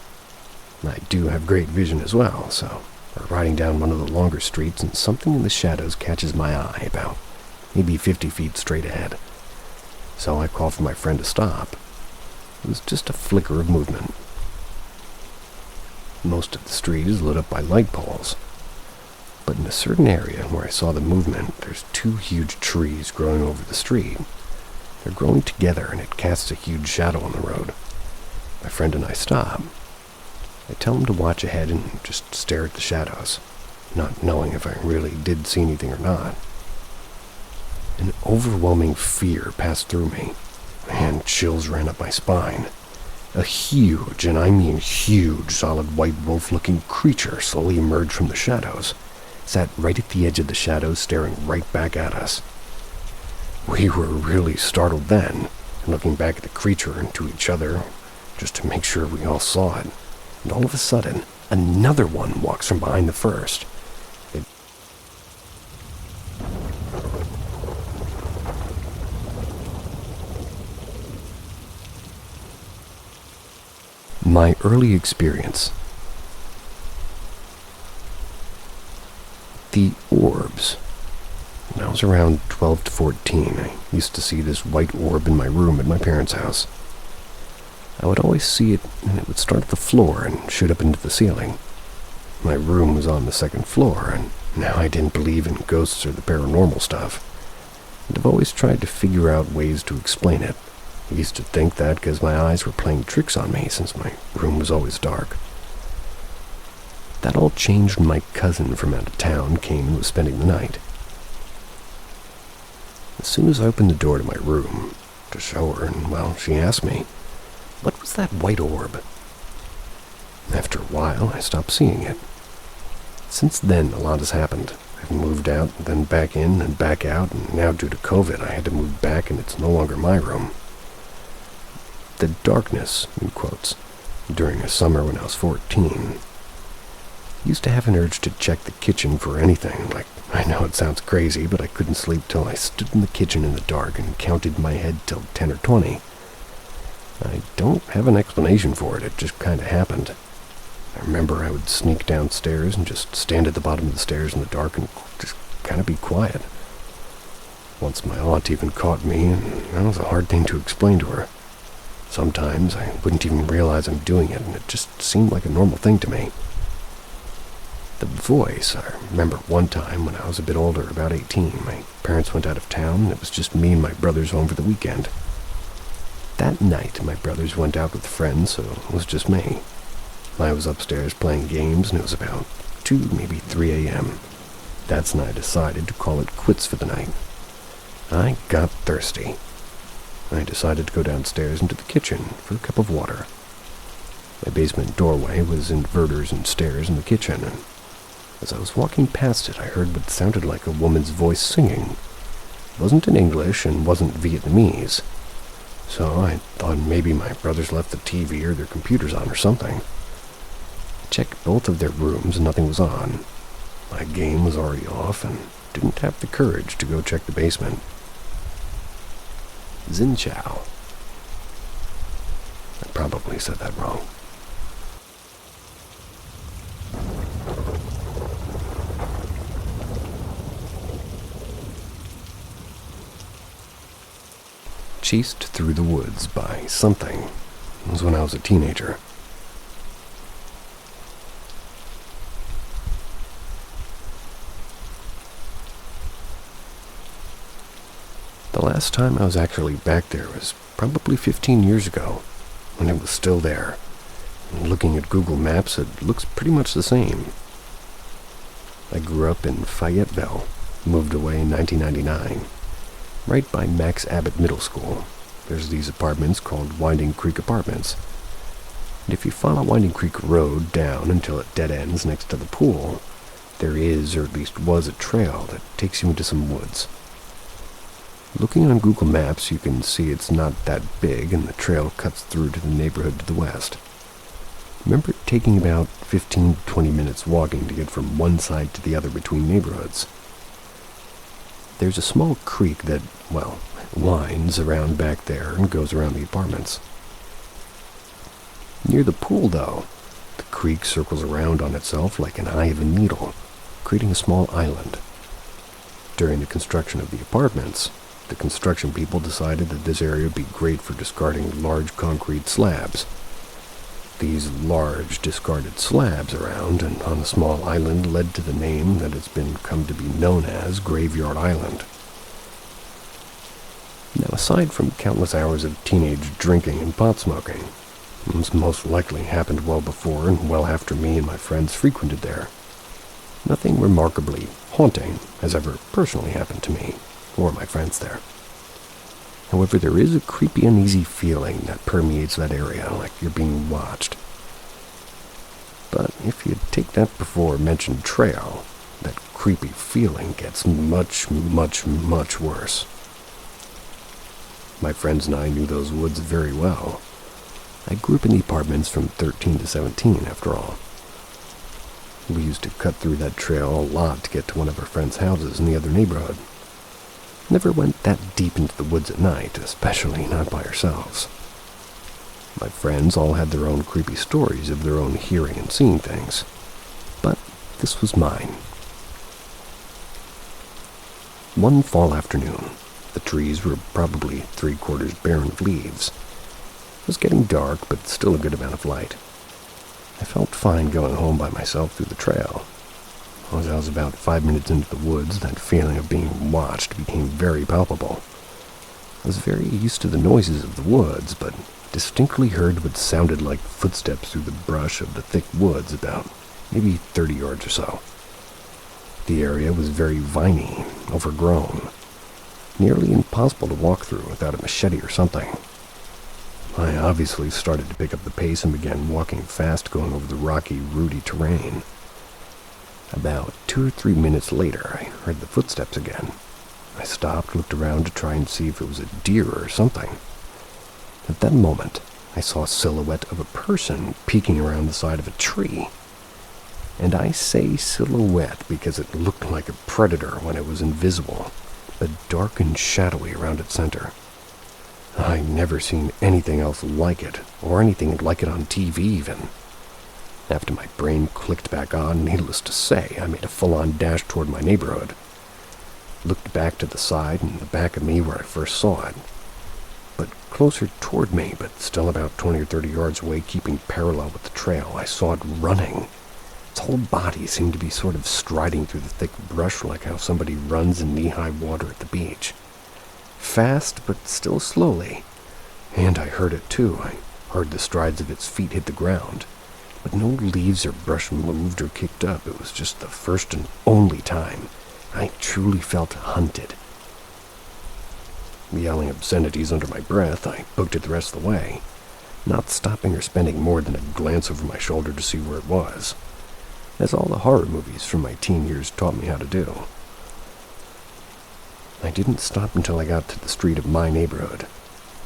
I do have great vision as well, so we're riding down one of the longer streets and something in the shadows catches my eye about maybe 50 feet straight ahead. So I call for my friend to stop. It was just a flicker of movement. Most of the street is lit up by light poles. But in a certain area where I saw the movement, there's 2 huge trees growing over the street. They're growing together and it casts a huge shadow on the road. My friend and I stop. I tell him to watch ahead and just stare at the shadows, not knowing if I really did see anything or not. An overwhelming fear passed through me, and chills ran up my spine. A huge, and I mean huge, solid white wolf-looking creature slowly emerged from the shadows, sat right at the edge of the shadows, staring right back at us. We were really startled then, and looking back at the creature and to each other, just to make sure we all saw it. And all of a sudden, another one walks from behind the first. My early experience. The orbs. When I was around 12 to 14, I used to see this white orb in my room at my parents' house. I would always see it, and it would start at the floor and shoot up into the ceiling. My room was on the 2nd floor, and now I didn't believe in ghosts or the paranormal stuff. And I've always tried to figure out ways to explain it. I used to think that because my eyes were playing tricks on me since my room was always dark. That all changed when my cousin from out of town came and was spending the night. As soon as I opened the door to my room to show her, and well, she asked me, "What was that white orb?" After a while, I stopped seeing it. Since then, a lot has happened. I've moved out, then back in, and back out, and now due to COVID, I had to move back, and it's no longer my room. The darkness, in quotes, during a summer when I was 14, I used to have an urge to check the kitchen for anything. Like, I know it sounds crazy, but I couldn't sleep till I stood in the kitchen in the dark and counted in my head till 10 or 20. I don't have an explanation for it, it just kind of happened. I remember I would sneak downstairs and just stand at the bottom of the stairs in the dark and just kind of be quiet. Once my aunt even caught me, and that was a hard thing to explain to her. Sometimes I wouldn't even realize I'm doing it, and it just seemed like a normal thing to me. The voice, I remember one time when I was a bit older, about 18, my parents went out of town, and it was just me and my brothers home for the weekend. That night, my brothers went out with friends, so it was just me. I was upstairs playing games, and it was about 2, maybe 3 a.m. That's when I decided to call it quits for the night. I got thirsty. I decided to go downstairs into the kitchen for a cup of water. My basement doorway was inverters and stairs in the kitchen, and as I was walking past it, I heard what sounded like a woman's voice singing. It wasn't in English and wasn't Vietnamese, so I thought maybe my brothers left the TV or their computers on or something. I checked both of their rooms and nothing was on. My game was already off and didn't have the courage to go check the basement. Xin Chao. I probably said that wrong. Chased through the woods by something. It was when I was a teenager. The last time I was actually back there was probably 15 years ago, when it was still there. And looking at Google Maps, it looks pretty much the same. I grew up in Fayetteville, moved away in 1999, right by Max Abbott Middle School. There's these apartments called Winding Creek Apartments. And if you follow Winding Creek Road down until it dead ends next to the pool, there is, or at least was, a trail that takes you into some woods. Looking on Google Maps, you can see it's not that big, and the trail cuts through to the neighborhood to the west. I remember it taking about 15 to 20 minutes walking to get from one side to the other between neighborhoods. There's a small creek that, well, winds around back there and goes around the apartments. Near the pool, though, the creek circles around on itself like an eye of a needle, creating a small island. During the construction of the apartments, the construction people decided that this area would be great for discarding large concrete slabs. these large discarded slabs around, and on a small island led to the name that has come to be known as Graveyard Island. Now, aside from countless hours of teenage drinking and pot smoking, this most likely happened well before and well after me and my friends frequented there. Nothing remarkably haunting has ever personally happened to me or my friends there. However, there is a creepy, uneasy feeling that permeates that area, like you're being watched. But if you take that before-mentioned trail, that creepy feeling gets much, much, much worse. My friends and I knew those woods very well. I grew up in the apartments from 13 to 17, after all. We used to cut through that trail a lot to get to one of our friends' houses in the other neighborhood. Never went that deep into the woods at night, especially not by ourselves. My friends all had their own creepy stories of their own hearing and seeing things, but this was mine. One fall afternoon, the trees were probably 3/4 barren of leaves. It was getting dark, but still a good amount of light. I felt fine going home by myself through the trail. As I was about 5 minutes into the woods, that feeling of being watched became very palpable. I was very used to the noises of the woods, but distinctly heard what sounded like footsteps through the brush of the thick woods about maybe 30 yards or so. The area was very viney, overgrown, nearly impossible to walk through without a machete or something. I obviously started to pick up the pace and began walking fast, going over the rocky, rooty terrain. About 2 or 3 minutes later, I heard the footsteps again. I stopped, looked around to try and see if it was a deer or something. At that moment, I saw a silhouette of a person peeking around the side of a tree. And I say silhouette because it looked like a predator when it was invisible, but dark and shadowy around its center. I'd never seen anything else like it, or anything like it on TV even. After my brain clicked back on, needless to say, I made a full-on dash toward my neighborhood. Looked back to the side and the back of me where I first saw it. But closer toward me, but still about 20 or 30 yards away, keeping parallel with the trail, I saw it running. Its whole body seemed to be sort of striding through the thick brush like how somebody runs in knee-high water at the beach. Fast, but still slowly. And I heard it too. I heard the strides of its feet hit the ground. But no leaves or brush moved or kicked up. It was just the first and only time I truly felt hunted. Yelling obscenities under my breath, I booked it the rest of the way, not stopping or spending more than a glance over my shoulder to see where it was, as all the horror movies from my teen years taught me how to do. I didn't stop until I got to the street of my neighborhood,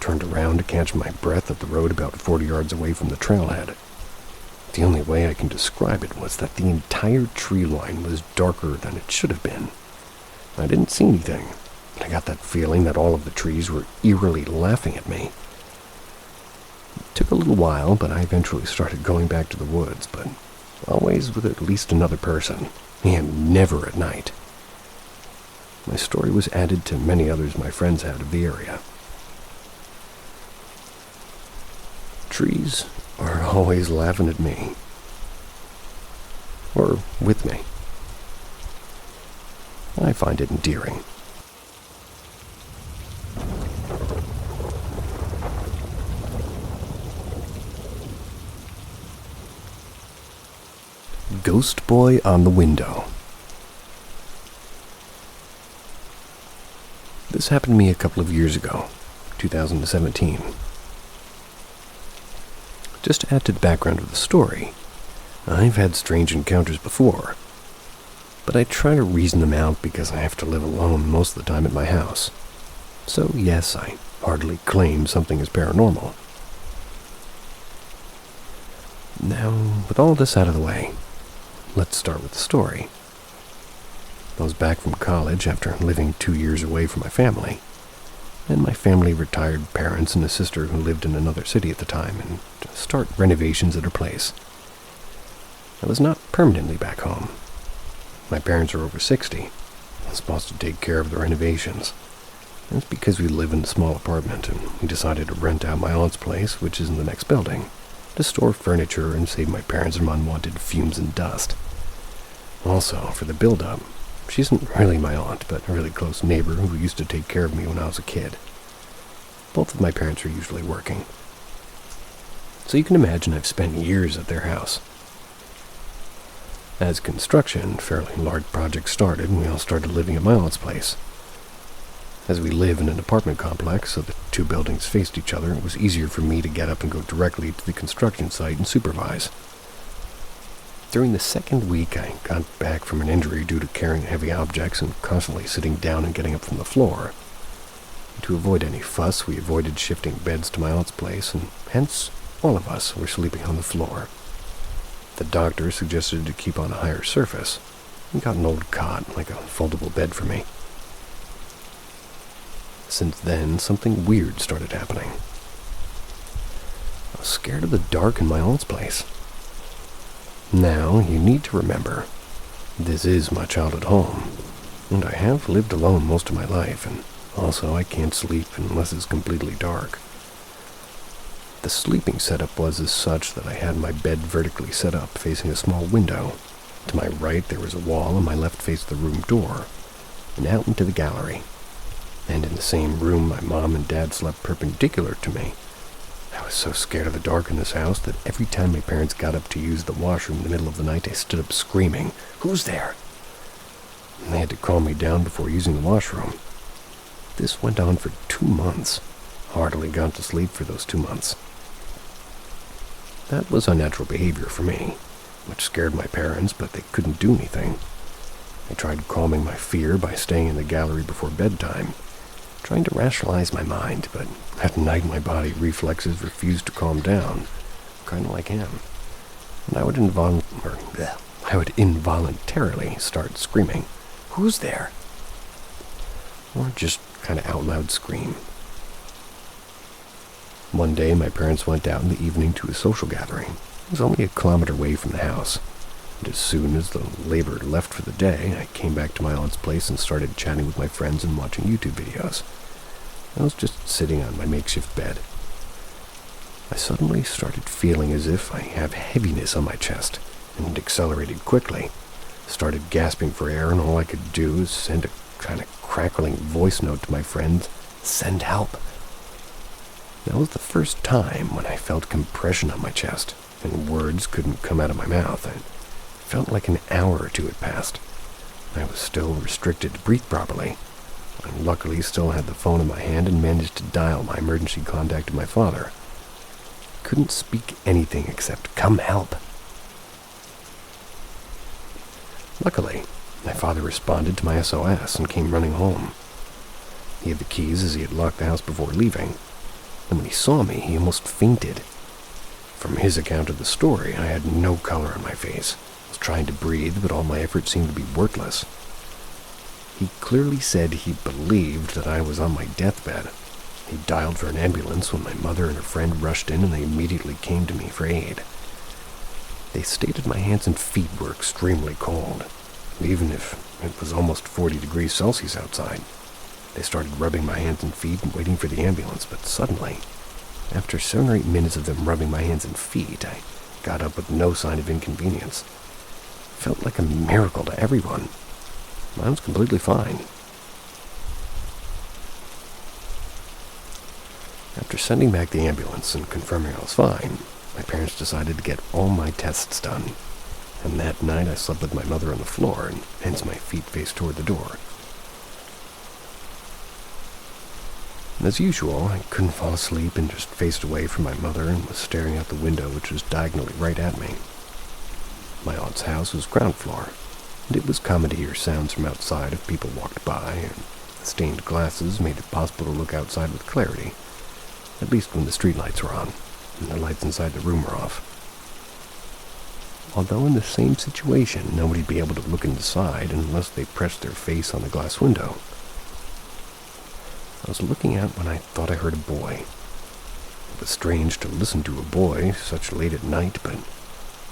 turned around to catch my breath at the road about 40 yards away from the trailhead. The only way I can describe it was that the entire tree line was darker than it should have been. I didn't see anything, but I got that feeling that all of the trees were eerily laughing at me. It took a little while, but I eventually started going back to the woods, but always with at least another person, and never at night. My story was added to many others my friends had of the area. Trees are always laughing at me. Or with me. I find it endearing. Ghost Boy on the Window. This happened to me a couple of years ago, 2017. Just to add to the background of the story, I've had strange encounters before, but I try to reason them out because I have to live alone most of the time at my house. So yes, I hardly claim something is paranormal. Now, with all this out of the way, let's start with the story. I was back from college after living 2 years away from my family, and my family retired parents and a sister who lived in another city at the time, and to start renovations at her place. I was not permanently back home. My parents are over 60. I was supposed to take care of the renovations. That's because we live in a small apartment, and we decided to rent out my aunt's place, which is in the next building. to store furniture and save my parents from unwanted fumes and dust. Also, for the build-up, she isn't really my aunt, but a really close neighbor who used to take care of me when I was a kid. Both of my parents are usually working. So you can imagine I've spent years at their house. As construction, fairly large project started, we all started living at my aunt's place. As we live in an apartment complex, so the two buildings faced each other, it was easier for me to get up and go directly to the construction site and supervise. During the second week, I got back from an injury due to carrying heavy objects and constantly sitting down and getting up from the floor. To avoid any fuss, we avoided shifting beds to my aunt's place, and hence all of us were sleeping on the floor. The doctor suggested to keep on a higher surface, and got an old cot, like a foldable bed for me. Since then, something weird started happening. I was scared of the dark in my aunt's place. Now, you need to remember, this is my childhood home, and I have lived alone most of my life, and also I can't sleep unless it's completely dark. The sleeping setup was as such that I had my bed vertically set up, facing a small window. To my right there was a wall, and my left faced the room door, and out into the gallery. And in the same room, my mom and dad slept perpendicular to me. I was so scared of the dark in this house that every time my parents got up to use the washroom in the middle of the night, I stood up screaming, "Who's there?" And they had to calm me down before using the washroom. This went on for 2 months. Hardly got to sleep for those 2 months. That was unnatural behavior for me, which scared my parents, but they couldn't do anything. I tried calming my fear by staying in the gallery before bedtime, trying to rationalize my mind, but at night my body reflexes refused to calm down, kind of like him. And I would involuntarily start screaming, "Who's there?" Or just kind of out loud scream. One day, my parents went out in the evening to a social gathering. It was only a kilometer away from the house. And as soon as the labor left for the day, I came back to my aunt's place and started chatting with my friends and watching YouTube videos. I was just sitting on my makeshift bed. I suddenly started feeling as if I have heaviness on my chest, and it accelerated quickly. Started gasping for air, and all I could do is send a kind of crackling voice note to my friend, "Send help." That was the first time when I felt compression on my chest, and words couldn't come out of my mouth. It felt like an hour or two had passed. I was still restricted to breathe properly. I luckily still had the phone in my hand and managed to dial my emergency contact to my father. Couldn't speak anything except, "Come help." Luckily, my father responded to my SOS and came running home. He had the keys as he had locked the house before leaving, and when he saw me, he almost fainted. From his account of the story, I had no color on my face. I was trying to breathe, but all my efforts seemed to be worthless. He clearly said he believed that I was on my deathbed. He dialed for an ambulance when my mother and her friend rushed in, and they immediately came to me for aid. They stated my hands and feet were extremely cold, even if it was almost 40 degrees Celsius outside. They started rubbing my hands and feet and waiting for the ambulance, but suddenly, after 7 or 8 minutes of them rubbing my hands and feet, I got up with no sign of inconvenience. It felt like a miracle to everyone. I was completely fine. After sending back the ambulance and confirming I was fine, my parents decided to get all my tests done. And that night I slept with my mother on the floor, and hence my feet faced toward the door. As usual, I couldn't fall asleep and just faced away from my mother and was staring out the window, which was diagonally right at me. My aunt's house was ground floor, and it was common to hear sounds from outside if people walked by, and the stained glasses made it possible to look outside with clarity, at least when the streetlights were on, and the lights inside the room were off. Although in the same situation, nobody'd be able to look inside unless they pressed their face on the glass window. I was looking out when I thought I heard a boy. It was strange to listen to a boy such late at night, but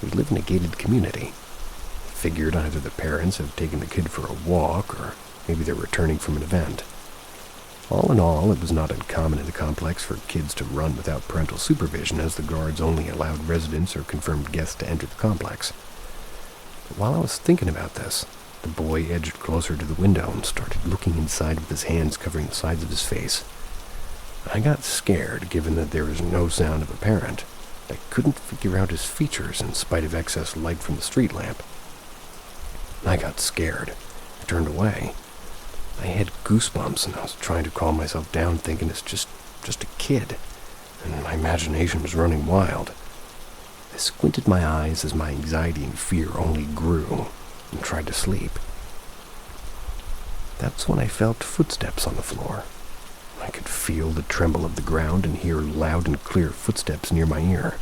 we live in a gated community. I figured either the parents have taken the kid for a walk, or maybe they're returning from an event. All in all, it was not uncommon in the complex for kids to run without parental supervision, as the guards only allowed residents or confirmed guests to enter the complex. But while I was thinking about this, the boy edged closer to the window and started looking inside with his hands covering the sides of his face. I got scared, given that there was no sound of a parent. I couldn't figure out his features in spite of excess light from the street lamp. I got scared. I turned away. I had goosebumps, and I was trying to calm myself down, thinking it's just a kid, and my imagination was running wild. I squinted my eyes as my anxiety and fear only grew, and tried to sleep. That's when I felt footsteps on the floor. I could feel the tremble of the ground and hear loud and clear footsteps near my ear.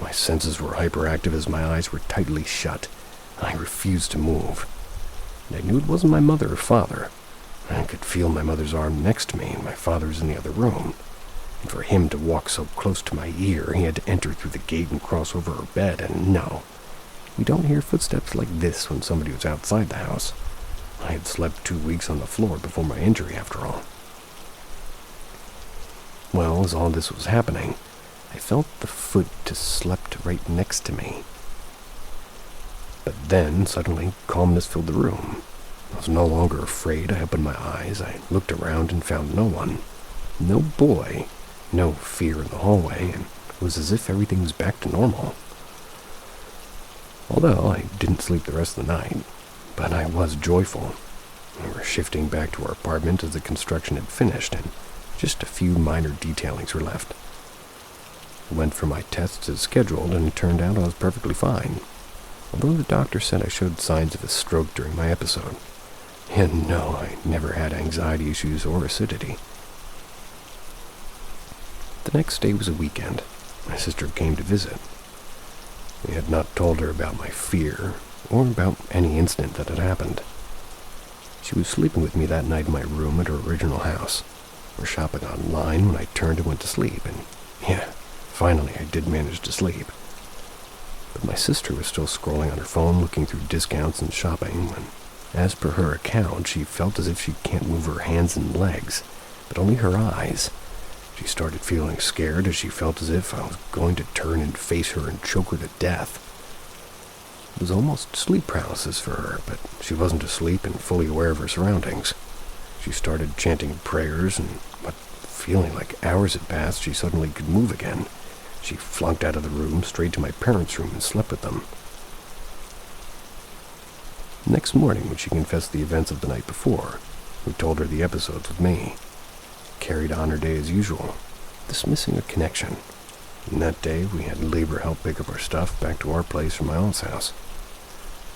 My senses were hyperactive as my eyes were tightly shut. I refused to move. And I knew it wasn't my mother or father. I could feel my mother's arm next to me and my father's in the other room. And for him to walk so close to my ear, he had to enter through the gate and cross over her bed, and no. You don't hear footsteps like this when somebody was outside the house. I had slept 2 weeks on the floor before my injury, after all. Well, as all this was happening, I felt the foot just slept right next to me. But then, suddenly, calmness filled the room. I was no longer afraid. I opened my eyes. I looked around and found no one. No boy. No fear in the hallway, and it was as if everything was back to normal. Although I didn't sleep the rest of the night, but I was joyful. We were shifting back to our apartment as the construction had finished, and just a few minor detailings were left. I went for my tests as scheduled, and it turned out I was perfectly fine, although the doctor said I showed signs of a stroke during my episode. And no, I never had anxiety issues or acidity. The next day was a weekend. My sister came to visit. We had not told her about my fear, or about any incident that had happened. She was sleeping with me that night in my room at her original house. We were shopping online when I turned and went to sleep, and yeah, finally I did manage to sleep. But my sister was still scrolling on her phone, looking through discounts and shopping, when, as per her account, she felt as if she can't move her hands and legs, but only her eyes. She started feeling scared as she felt as if I was going to turn and face her and choke her to death. It was almost sleep paralysis for her, but she wasn't asleep and fully aware of her surroundings. She started chanting prayers, and but feeling like hours had passed, she suddenly could move again. She flunked out of the room, straight to my parents' room, and slept with them. Next morning, when she confessed the events of the night before, we told her the episodes with me. Carried on her day as usual, dismissing a connection. And that day, we had labor help pick up our stuff back to our place from my aunt's house.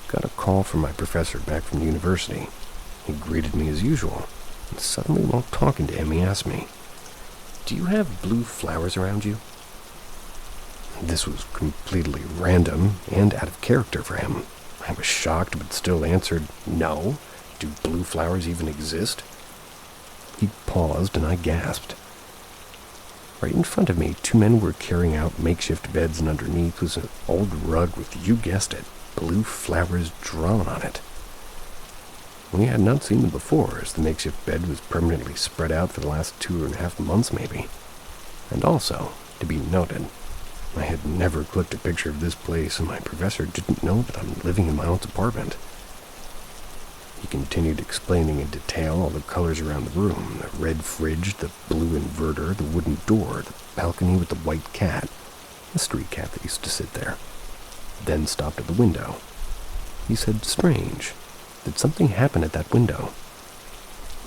Got a call from my professor back from university. He greeted me as usual, and suddenly, while talking to him, he asked me, "Do you have blue flowers around you?" This was completely random and out of character for him. I was shocked, but still answered, "No. Do blue flowers even exist?" He paused, and I gasped. Right in front of me, 2 men were carrying out makeshift beds, and underneath was an old rug with, you guessed it, blue flowers drawn on it. We had not seen them before, as the makeshift bed was permanently spread out for the last 2.5 months, maybe. And also, to be noted, I had never clicked a picture of this place, and my professor didn't know that I'm living in my aunt's apartment. He continued explaining in detail all the colors around the room, the red fridge, the blue inverter, the wooden door, the balcony with the white cat, the street cat that used to sit there. Then stopped at the window. He said, "Strange. Did something happen at that window?"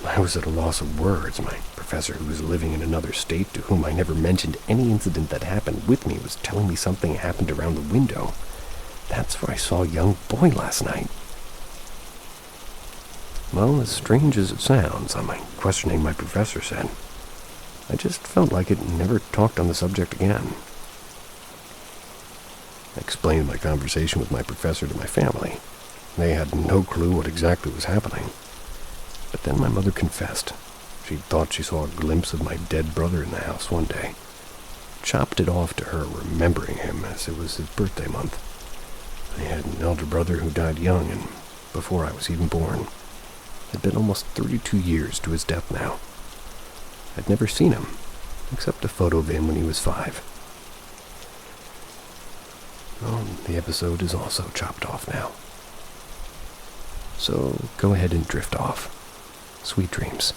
I was at a loss of words. My professor, who was living in another state, to whom I never mentioned any incident that happened with me, was telling me something happened around the window. That's where I saw a young boy last night. Well, as strange as it sounds, on my questioning, my professor said, I just felt like it and never talked on the subject again. I explained my conversation with my professor to my family. They had no clue what exactly was happening. But then my mother confessed. She thought she saw a glimpse of my dead brother in the house one day. Chopped it off to her, remembering him as it was his birthday month. I had an elder brother who died young, and before I was even born. It had been almost 32 years to his death now. I'd never seen him, except a photo of him when he was 5. Well, the episode is also chopped off now. So go ahead and drift off. Sweet dreams.